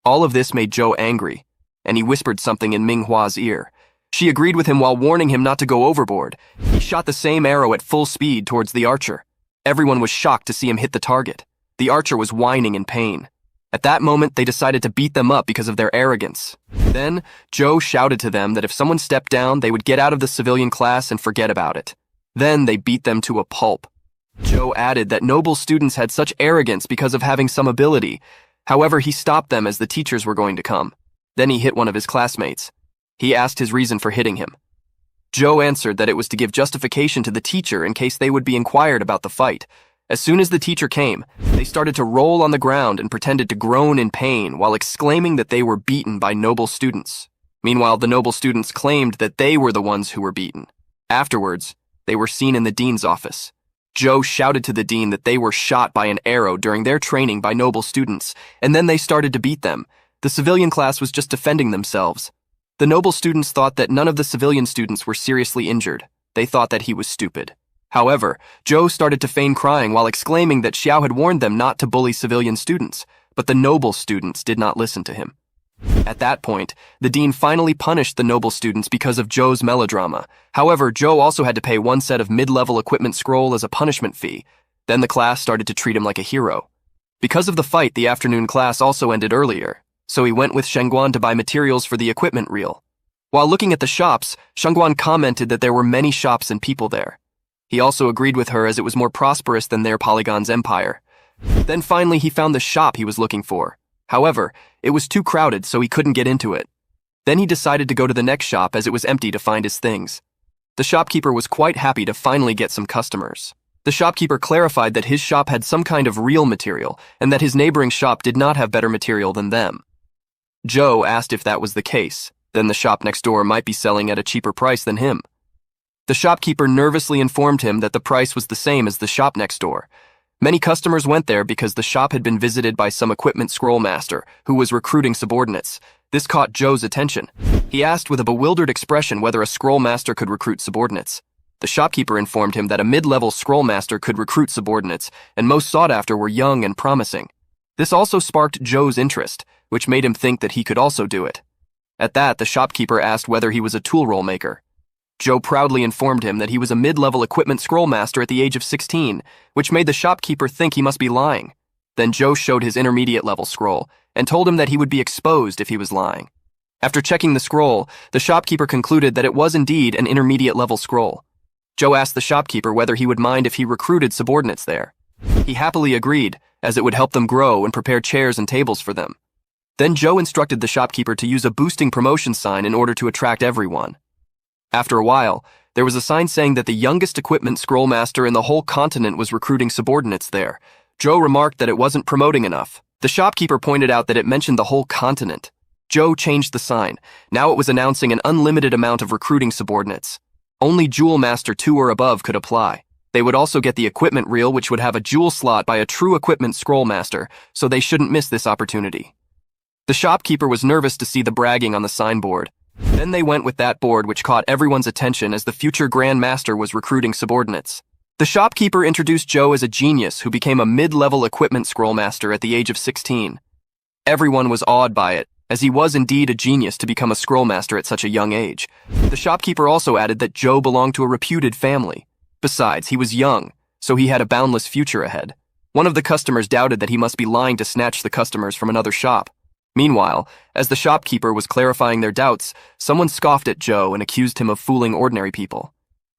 All of this made Joe angry, and he whispered something in Minghua's ear. She agreed with him while warning him not to go overboard. He shot the same arrow at full speed towards the archer. Everyone was shocked to see him hit the target. The archer was whining in pain. At that moment, they decided to beat them up because of their arrogance. Then, Joe shouted to them that if someone stepped down, they would get out of the civilian class and forget about it. Then they beat them to a pulp. Joe added that noble students had such arrogance because of having some ability. However, he stopped them as the teachers were going to come. Then he hit one of his classmates. He asked his reason for hitting him. Joe answered that it was to give justification to the teacher in case they would be inquired about the fight. As soon as the teacher came, they started to roll on the ground and pretended to groan in pain while exclaiming that they were beaten by noble students. Meanwhile, the noble students claimed that they were the ones who were beaten. Afterwards, they were seen in the dean's office. Joe shouted to the dean that they were shot by an arrow during their training by noble students, and then they started to beat them. The civilian class was just defending themselves. The noble students thought that none of the civilian students were seriously injured. They thought that he was stupid. However, Joe started to feign crying while exclaiming that Xiao had warned them not to bully civilian students, but the noble students did not listen to him. At that point, the dean finally punished the noble students because of Joe's melodrama. However, Joe also had to pay one set of mid-level equipment scroll as a punishment fee. Then the class started to treat him like a hero. Because of the fight, the afternoon class also ended earlier, so he went with Shangguan to buy materials for the equipment reel. While looking at the shops, Shangguan commented that there were many shops and people there. He also agreed with her as it was more prosperous than their Polygon's empire. Then finally he found the shop he was looking for. However, it was too crowded, so he couldn't get into it. Then he decided to go to the next shop as it was empty to find his things. The shopkeeper was quite happy to finally get some customers. The shopkeeper clarified that his shop had some kind of real material and that his neighboring shop did not have better material than them. Joe asked if that was the case, then the shop next door might be selling at a cheaper price than him. The shopkeeper nervously informed him that the price was the same as the shop next door. Many customers went there because the shop had been visited by some equipment scroll master who was recruiting subordinates. This caught Joe's attention. He asked with a bewildered expression whether a scroll master could recruit subordinates. The shopkeeper informed him that a mid-level scroll master could recruit subordinates, and most sought after were young and promising. This also sparked Joe's interest, which made him think that he could also do it. At that, the shopkeeper asked whether he was a tool roll maker. Joe proudly informed him that he was a mid-level equipment scroll master at the age of 16, which made the shopkeeper think he must be lying. Then Joe showed his intermediate level scroll, and told him that he would be exposed if he was lying. After checking the scroll, the shopkeeper concluded that it was indeed an intermediate-level scroll. Joe asked the shopkeeper whether he would mind if he recruited subordinates there. He happily agreed, as it would help them grow and prepare chairs and tables for them. Then Joe instructed the shopkeeper to use a boosting promotion sign in order to attract everyone. After a while, there was a sign saying that the youngest equipment scroll master in the whole continent was recruiting subordinates there. Joe remarked that it wasn't promoting enough. The shopkeeper pointed out that it mentioned the whole continent. Joe changed the sign. Now it was announcing an unlimited amount of recruiting subordinates. Only Jewel Master 2 or above could apply. They would also get the equipment reel, which would have a jewel slot by a true equipment scroll master, so they shouldn't miss this opportunity. The shopkeeper was nervous to see the bragging on the signboard. Then they went with that board, which caught everyone's attention as the future Grand Master was recruiting subordinates. The shopkeeper introduced Joe as a genius who became a mid-level equipment scroll master at the age of 16. Everyone was awed by it, as he was indeed a genius to become a scroll master at such a young age. The shopkeeper also added that Joe belonged to a reputed family. Besides, he was young, so he had a boundless future ahead. One of the customers doubted that he must be lying to snatch the customers from another shop. Meanwhile, as the shopkeeper was clarifying their doubts, someone scoffed at Joe and accused him of fooling ordinary people.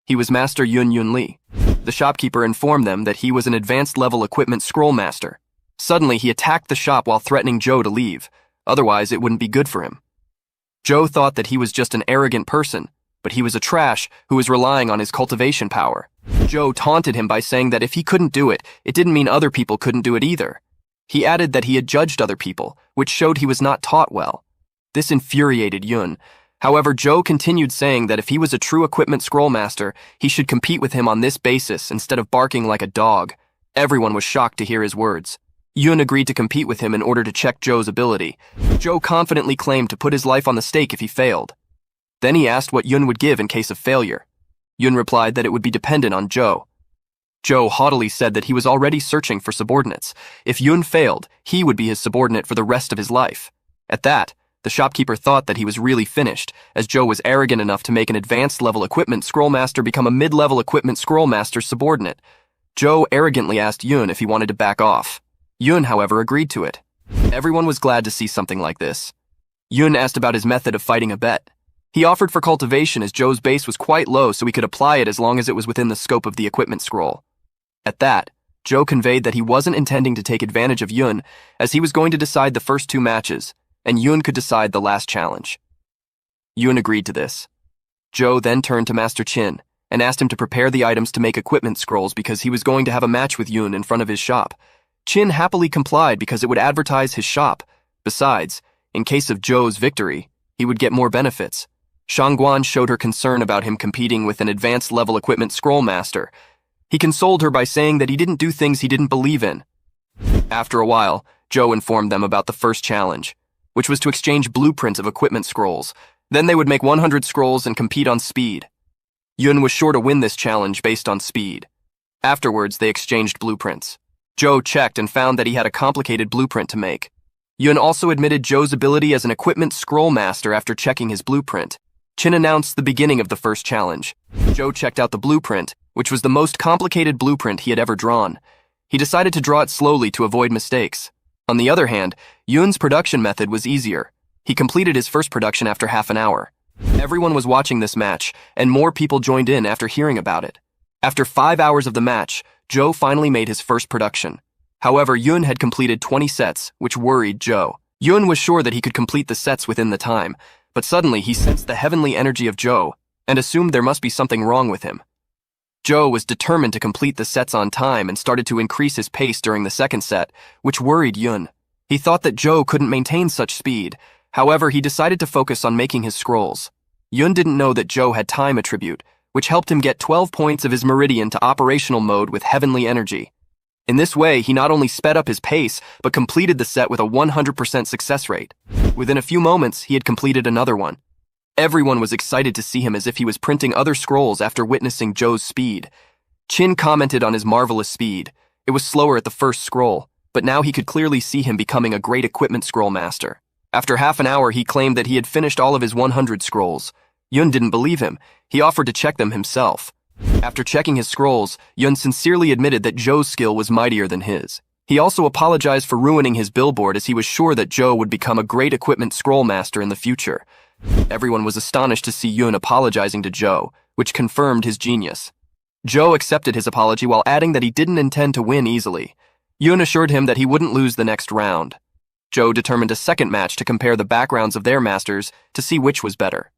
He was Master Yun Li. The shopkeeper informed them that he was an advanced-level equipment scroll master. Suddenly, he attacked the shop while threatening Joe to leave. Otherwise, it wouldn't be good for him. Joe thought that he was just an arrogant person, but he was a trash who was relying on his cultivation power. Joe taunted him by saying that if he couldn't do it, it didn't mean other people couldn't do it either. He added that he had judged other people, which showed he was not taught well. This infuriated Yun. However, Joe continued saying that if he was a true equipment scroll master, he should compete with him on this basis instead of barking like a dog. Everyone was shocked to hear his words. Yun agreed to compete with him in order to check Joe's ability. Joe confidently claimed to put his life on the stake if he failed. Then he asked what Yun would give in case of failure. Yun replied that it would be dependent on Joe. Joe haughtily said that he was already searching for subordinates. If Yun failed, he would be his subordinate for the rest of his life. At that, the shopkeeper thought that he was really finished, as Joe was arrogant enough to make an advanced-level equipment scroll master become a mid-level equipment scroll master subordinate. Joe arrogantly asked Yun if he wanted to back off. Yun, however, agreed to it. Everyone was glad to see something like this. Yun asked about his method of fighting a bet. He offered for cultivation as Joe's base was quite low, so he could apply it as long as it was within the scope of the equipment scroll. At that, Joe conveyed that he wasn't intending to take advantage of Yun, as he was going to decide the first 2 matches, and Yun could decide the last challenge. Yun agreed to this. Joe then turned to Master Qin and asked him to prepare the items to make equipment scrolls because he was going to have a match with Yun in front of his shop. Qin happily complied because it would advertise his shop. Besides, in case of Joe's victory, he would get more benefits. Shangguan showed her concern about him competing with an advanced-level equipment scroll master. He consoled her by saying that he didn't do things he didn't believe in. After a while, Joe informed them about the first challenge, which was to exchange blueprints of equipment scrolls. Then they would make 100 scrolls and compete on speed. Yun was sure to win this challenge based on speed. Afterwards, they exchanged blueprints. Joe checked and found that he had a complicated blueprint to make. Yun also admitted Joe's ability as an equipment scroll master after checking his blueprint. Qin announced the beginning of the first challenge. Joe checked out the blueprint, which was the most complicated blueprint he had ever drawn. He decided to draw it slowly to avoid mistakes. On the other hand, Yun's production method was easier. He completed his first production after half an hour. Everyone was watching this match, and more people joined in after hearing about it. After 5 hours of the match, Joe finally made his first production. However, Yun had completed 20 sets, which worried Joe. Yun was sure that he could complete the sets within the time, but suddenly he sensed the heavenly energy of Joe and assumed there must be something wrong with him. Joe was determined to complete the sets on time and started to increase his pace during the second set, which worried Yun. He thought that Joe couldn't maintain such speed. However, he decided to focus on making his scrolls. Yun didn't know that Joe had time attribute, which helped him get 12 points of his meridian to operational mode with heavenly energy. In this way, he not only sped up his pace, but completed the set with a 100% success rate. Within a few moments, he had completed another one. Everyone was excited to see him as if he was printing other scrolls after witnessing Joe's speed. Qin commented on his marvelous speed. It was slower at the first scroll, but now he could clearly see him becoming a great equipment scroll master. After half an hour, he claimed that he had finished all of his 100 scrolls. Yun didn't believe him. He offered to check them himself. After checking his scrolls, Yun sincerely admitted that Joe's skill was mightier than his. He also apologized for ruining his billboard as he was sure that Joe would become a great equipment scroll master in the future. Everyone was astonished to see Yun apologizing to Joe, which confirmed his genius. Joe accepted his apology while adding that he didn't intend to win easily. Yun assured him that he wouldn't lose the next round. Joe determined a second match to compare the backgrounds of their masters to see which was better.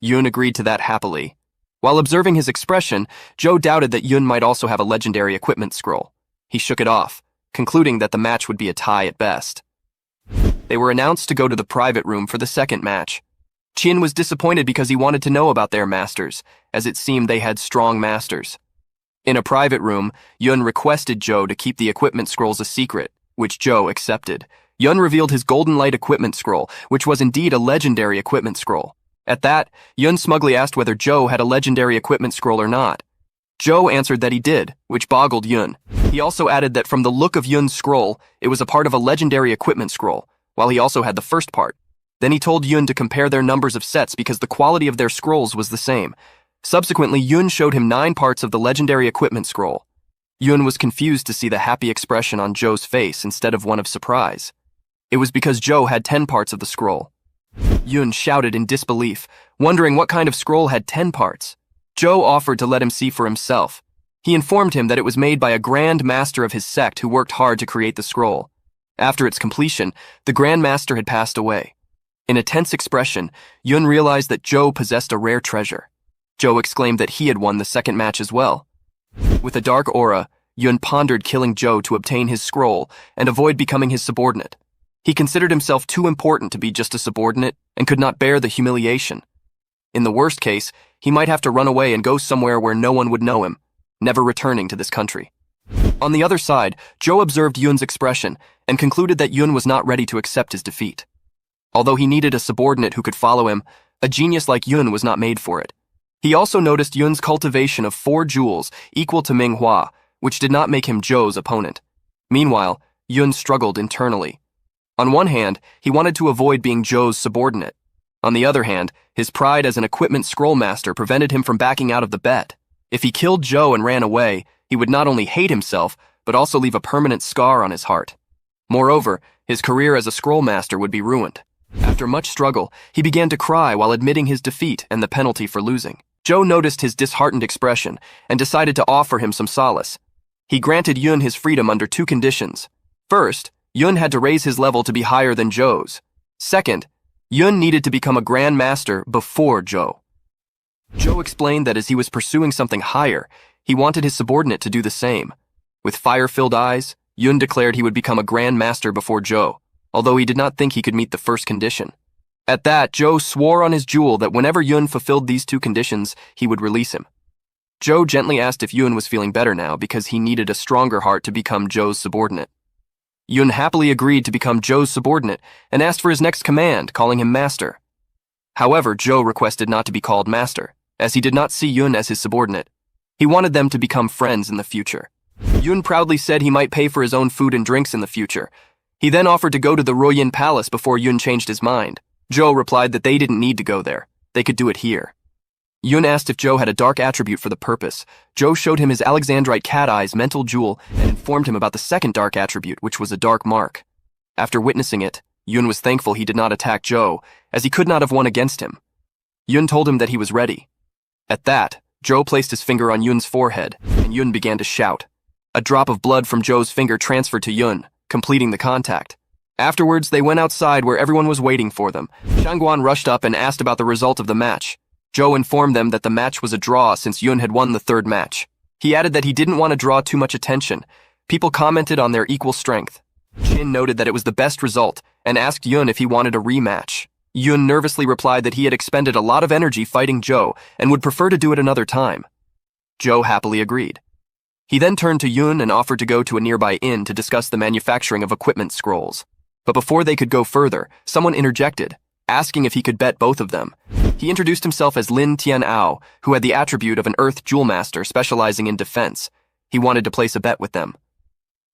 Yun agreed to that happily. While observing his expression, Joe doubted that Yun might also have a legendary equipment scroll. He shook it off, concluding that the match would be a tie at best. They were announced to go to the private room for the second match. Qin was disappointed because he wanted to know about their masters, as it seemed they had strong masters. In a private room, Yun requested Joe to keep the equipment scrolls a secret, which Joe accepted. Yun revealed his Golden Light equipment scroll, which was indeed a legendary equipment scroll. At that, Yun smugly asked whether Joe had a legendary equipment scroll or not. Joe answered that he did, which boggled Yun. He also added that from the look of Yun's scroll, it was a part of a legendary equipment scroll, while he also had the first part. Then he told Yun to compare their numbers of sets because the quality of their scrolls was the same. Subsequently, Yun showed him 9 parts of the legendary equipment scroll. Yun was confused to see the happy expression on Joe's face instead of one of surprise. It was because Joe had 10 parts of the scroll. Yun shouted in disbelief, wondering what kind of scroll had 10 parts. Joe offered to let him see for himself. He informed him that it was made by a grand master of his sect who worked hard to create the scroll. After its completion, the grand master had passed away. In a tense expression, Yun realized that Joe possessed a rare treasure. Joe exclaimed that he had won the second match as well. With a dark aura, Yun pondered killing Joe to obtain his scroll and avoid becoming his subordinate. He considered himself too important to be just a subordinate and could not bear the humiliation. In the worst case, he might have to run away and go somewhere where no one would know him, never returning to this country. On the other side, Joe observed Yun's expression and concluded that Yun was not ready to accept his defeat. Although he needed a subordinate who could follow him, a genius like Yun was not made for it. He also noticed Yun's cultivation of 4 jewels equal to Manhua, which did not make him Joe's opponent. Meanwhile, Yun struggled internally. On one hand, he wanted to avoid being Joe's subordinate. On the other hand, his pride as an equipment scroll master prevented him from backing out of the bet. If he killed Joe and ran away, he would not only hate himself, but also leave a permanent scar on his heart. Moreover, his career as a scroll master would be ruined. After much struggle, he began to cry while admitting his defeat and the penalty for losing. Joe noticed his disheartened expression and decided to offer him some solace. He granted Yun his freedom under 2 conditions. First, Yun had to raise his level to be higher than Joe's. Second, Yun needed to become a Grand Master before Joe. Joe explained that as he was pursuing something higher, he wanted his subordinate to do the same. With fire-filled eyes, Yun declared he would become a Grand Master before Joe, although he did not think he could meet the first condition. At that, Joe swore on his jewel that whenever Yun fulfilled these 2 conditions, he would release him. Joe gently asked if Yun was feeling better now because he needed a stronger heart to become Joe's subordinate. Yun happily agreed to become Joe's subordinate and asked for his next command, calling him Master. However, Joe requested not to be called Master, as he did not see Yun as his subordinate. He wanted them to become friends in the future. Yun proudly said he might pay for his own food and drinks in the future. He then offered to go to the Royin Palace before Yun changed his mind. Joe replied that they didn't need to go there. They could do it here. Yun asked if Joe had a dark attribute for the purpose. Joe showed him his Alexandrite cat eyes mental jewel and informed him about the second dark attribute, which was a dark mark. After witnessing it, Yun was thankful he did not attack Joe, as he could not have won against him. Yun told him that he was ready. At that, Joe placed his finger on Yun's forehead, and Yun began to shout. A drop of blood from Joe's finger transferred to Yun, completing the contact. Afterwards, they went outside where everyone was waiting for them. Shangguan rushed up and asked about the result of the match. Joe informed them that the match was a draw since Yun had won the third match. He added that he didn't want to draw too much attention. People commented on their equal strength. Qin noted that it was the best result and asked Yun if he wanted a rematch. Yun nervously replied that he had expended a lot of energy fighting Joe and would prefer to do it another time. Joe happily agreed. He then turned to Yun and offered to go to a nearby inn to discuss the manufacturing of equipment scrolls. But before they could go further, someone interjected, asking if he could bet both of them. He introduced himself as Lin Tian'ao, who had the attribute of an Earth Jewel Master specializing in defense. He wanted to place a bet with them.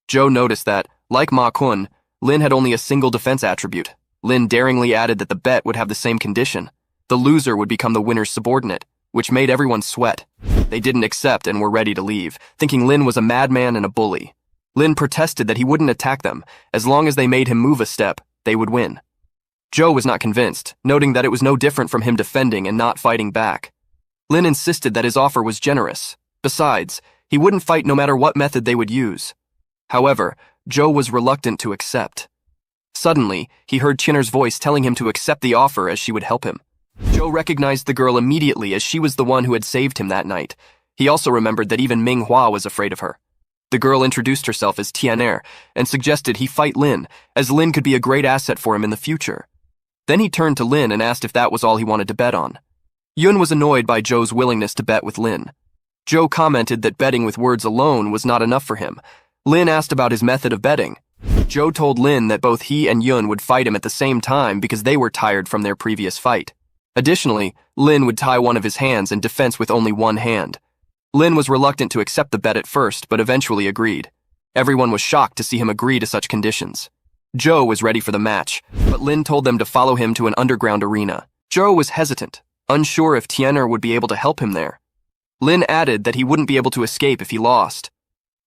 Joe noticed that, like Ma Kun, Lin had only a single defense attribute. Lin daringly added that the bet would have the same condition. The loser would become the winner's subordinate, which made everyone sweat. They didn't accept and were ready to leave, thinking Lin was a madman and a bully. Lin protested that he wouldn't attack them. As long as they made him move a step, they would win. Joe was not convinced, noting that it was no different from him defending and not fighting back. Lin insisted that his offer was generous. Besides, he wouldn't fight no matter what method they would use. However, Joe was reluctant to accept. Suddenly, he heard Chinner's voice telling him to accept the offer as she would help him. Joe recognized the girl immediately as she was the one who had saved him that night. He also remembered that even Manhua was afraid of her. The girl introduced herself as Tian'er and suggested he fight Lin, as Lin could be a great asset for him in the future. Then he turned to Lin and asked if that was all he wanted to bet on. Yun was annoyed by Joe's willingness to bet with Lin. Joe commented that betting with words alone was not enough for him. Lin asked about his method of betting. Joe told Lin that both he and Yun would fight him at the same time because they were tired from their previous fight. Additionally, Lin would tie one of his hands in defense with only one hand. Lin was reluctant to accept the bet at first, but eventually agreed. Everyone was shocked to see him agree to such conditions. Joe was ready for the match, but Lin told them to follow him to an underground arena. Joe was hesitant, unsure if Tian'er would be able to help him there. Lin added that he wouldn't be able to escape if he lost.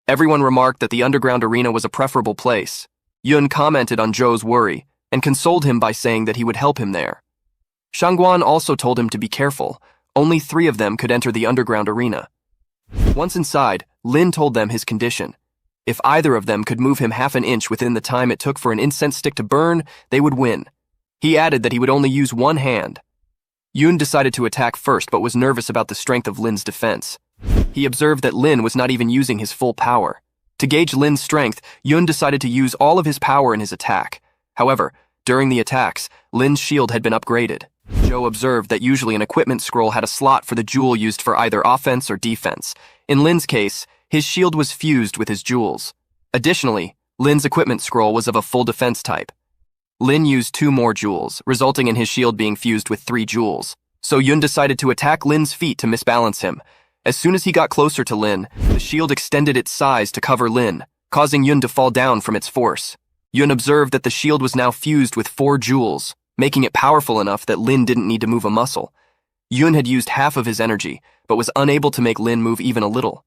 Everyone remarked that the underground arena was a preferable place. Yun commented on Joe's worry and consoled him by saying that he would help him there. Shangguan also told him to be careful. Only 3 of them could enter the underground arena. Once inside, Lin told them his condition. If either of them could move him half an inch within the time it took for an incense stick to burn, they would win. He added that he would only use one hand. Yun decided to attack first but was nervous about the strength of Lin's defense. He observed that Lin was not even using his full power. To gauge Lin's strength, Yun decided to use all of his power in his attack. However, during the attacks, Lin's shield had been upgraded. Joe observed that usually an equipment scroll had a slot for the jewel used for either offense or defense. In Lin's case, his shield was fused with his jewels. Additionally, Lin's equipment scroll was of a full defense type. Lin used 2 more jewels, resulting in his shield being fused with 3 jewels. So Yun decided to attack Lin's feet to misbalance him. As soon as he got closer to Lin, the shield extended its size to cover Lin, causing Yun to fall down from its force. Yun observed that the shield was now fused with 4 jewels, making it powerful enough that Lin didn't need to move a muscle. Yun had used half of his energy, but was unable to make Lin move even a little.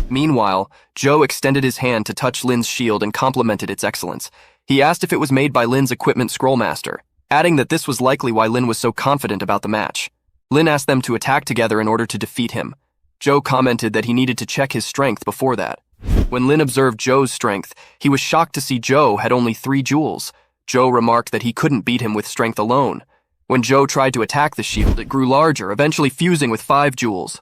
Meanwhile, Joe extended his hand to touch Lin's shield and complimented its excellence. He asked if it was made by Lin's equipment scrollmaster, adding that this was likely why Lin was so confident about the match. Lin asked them to attack together in order to defeat him. Joe commented that he needed to check his strength before that. When Lin observed Joe's strength, he was shocked to see Joe had only 3 jewels. Joe remarked that he couldn't beat him with strength alone. When Joe tried to attack the shield, it grew larger, eventually fusing with 5 jewels.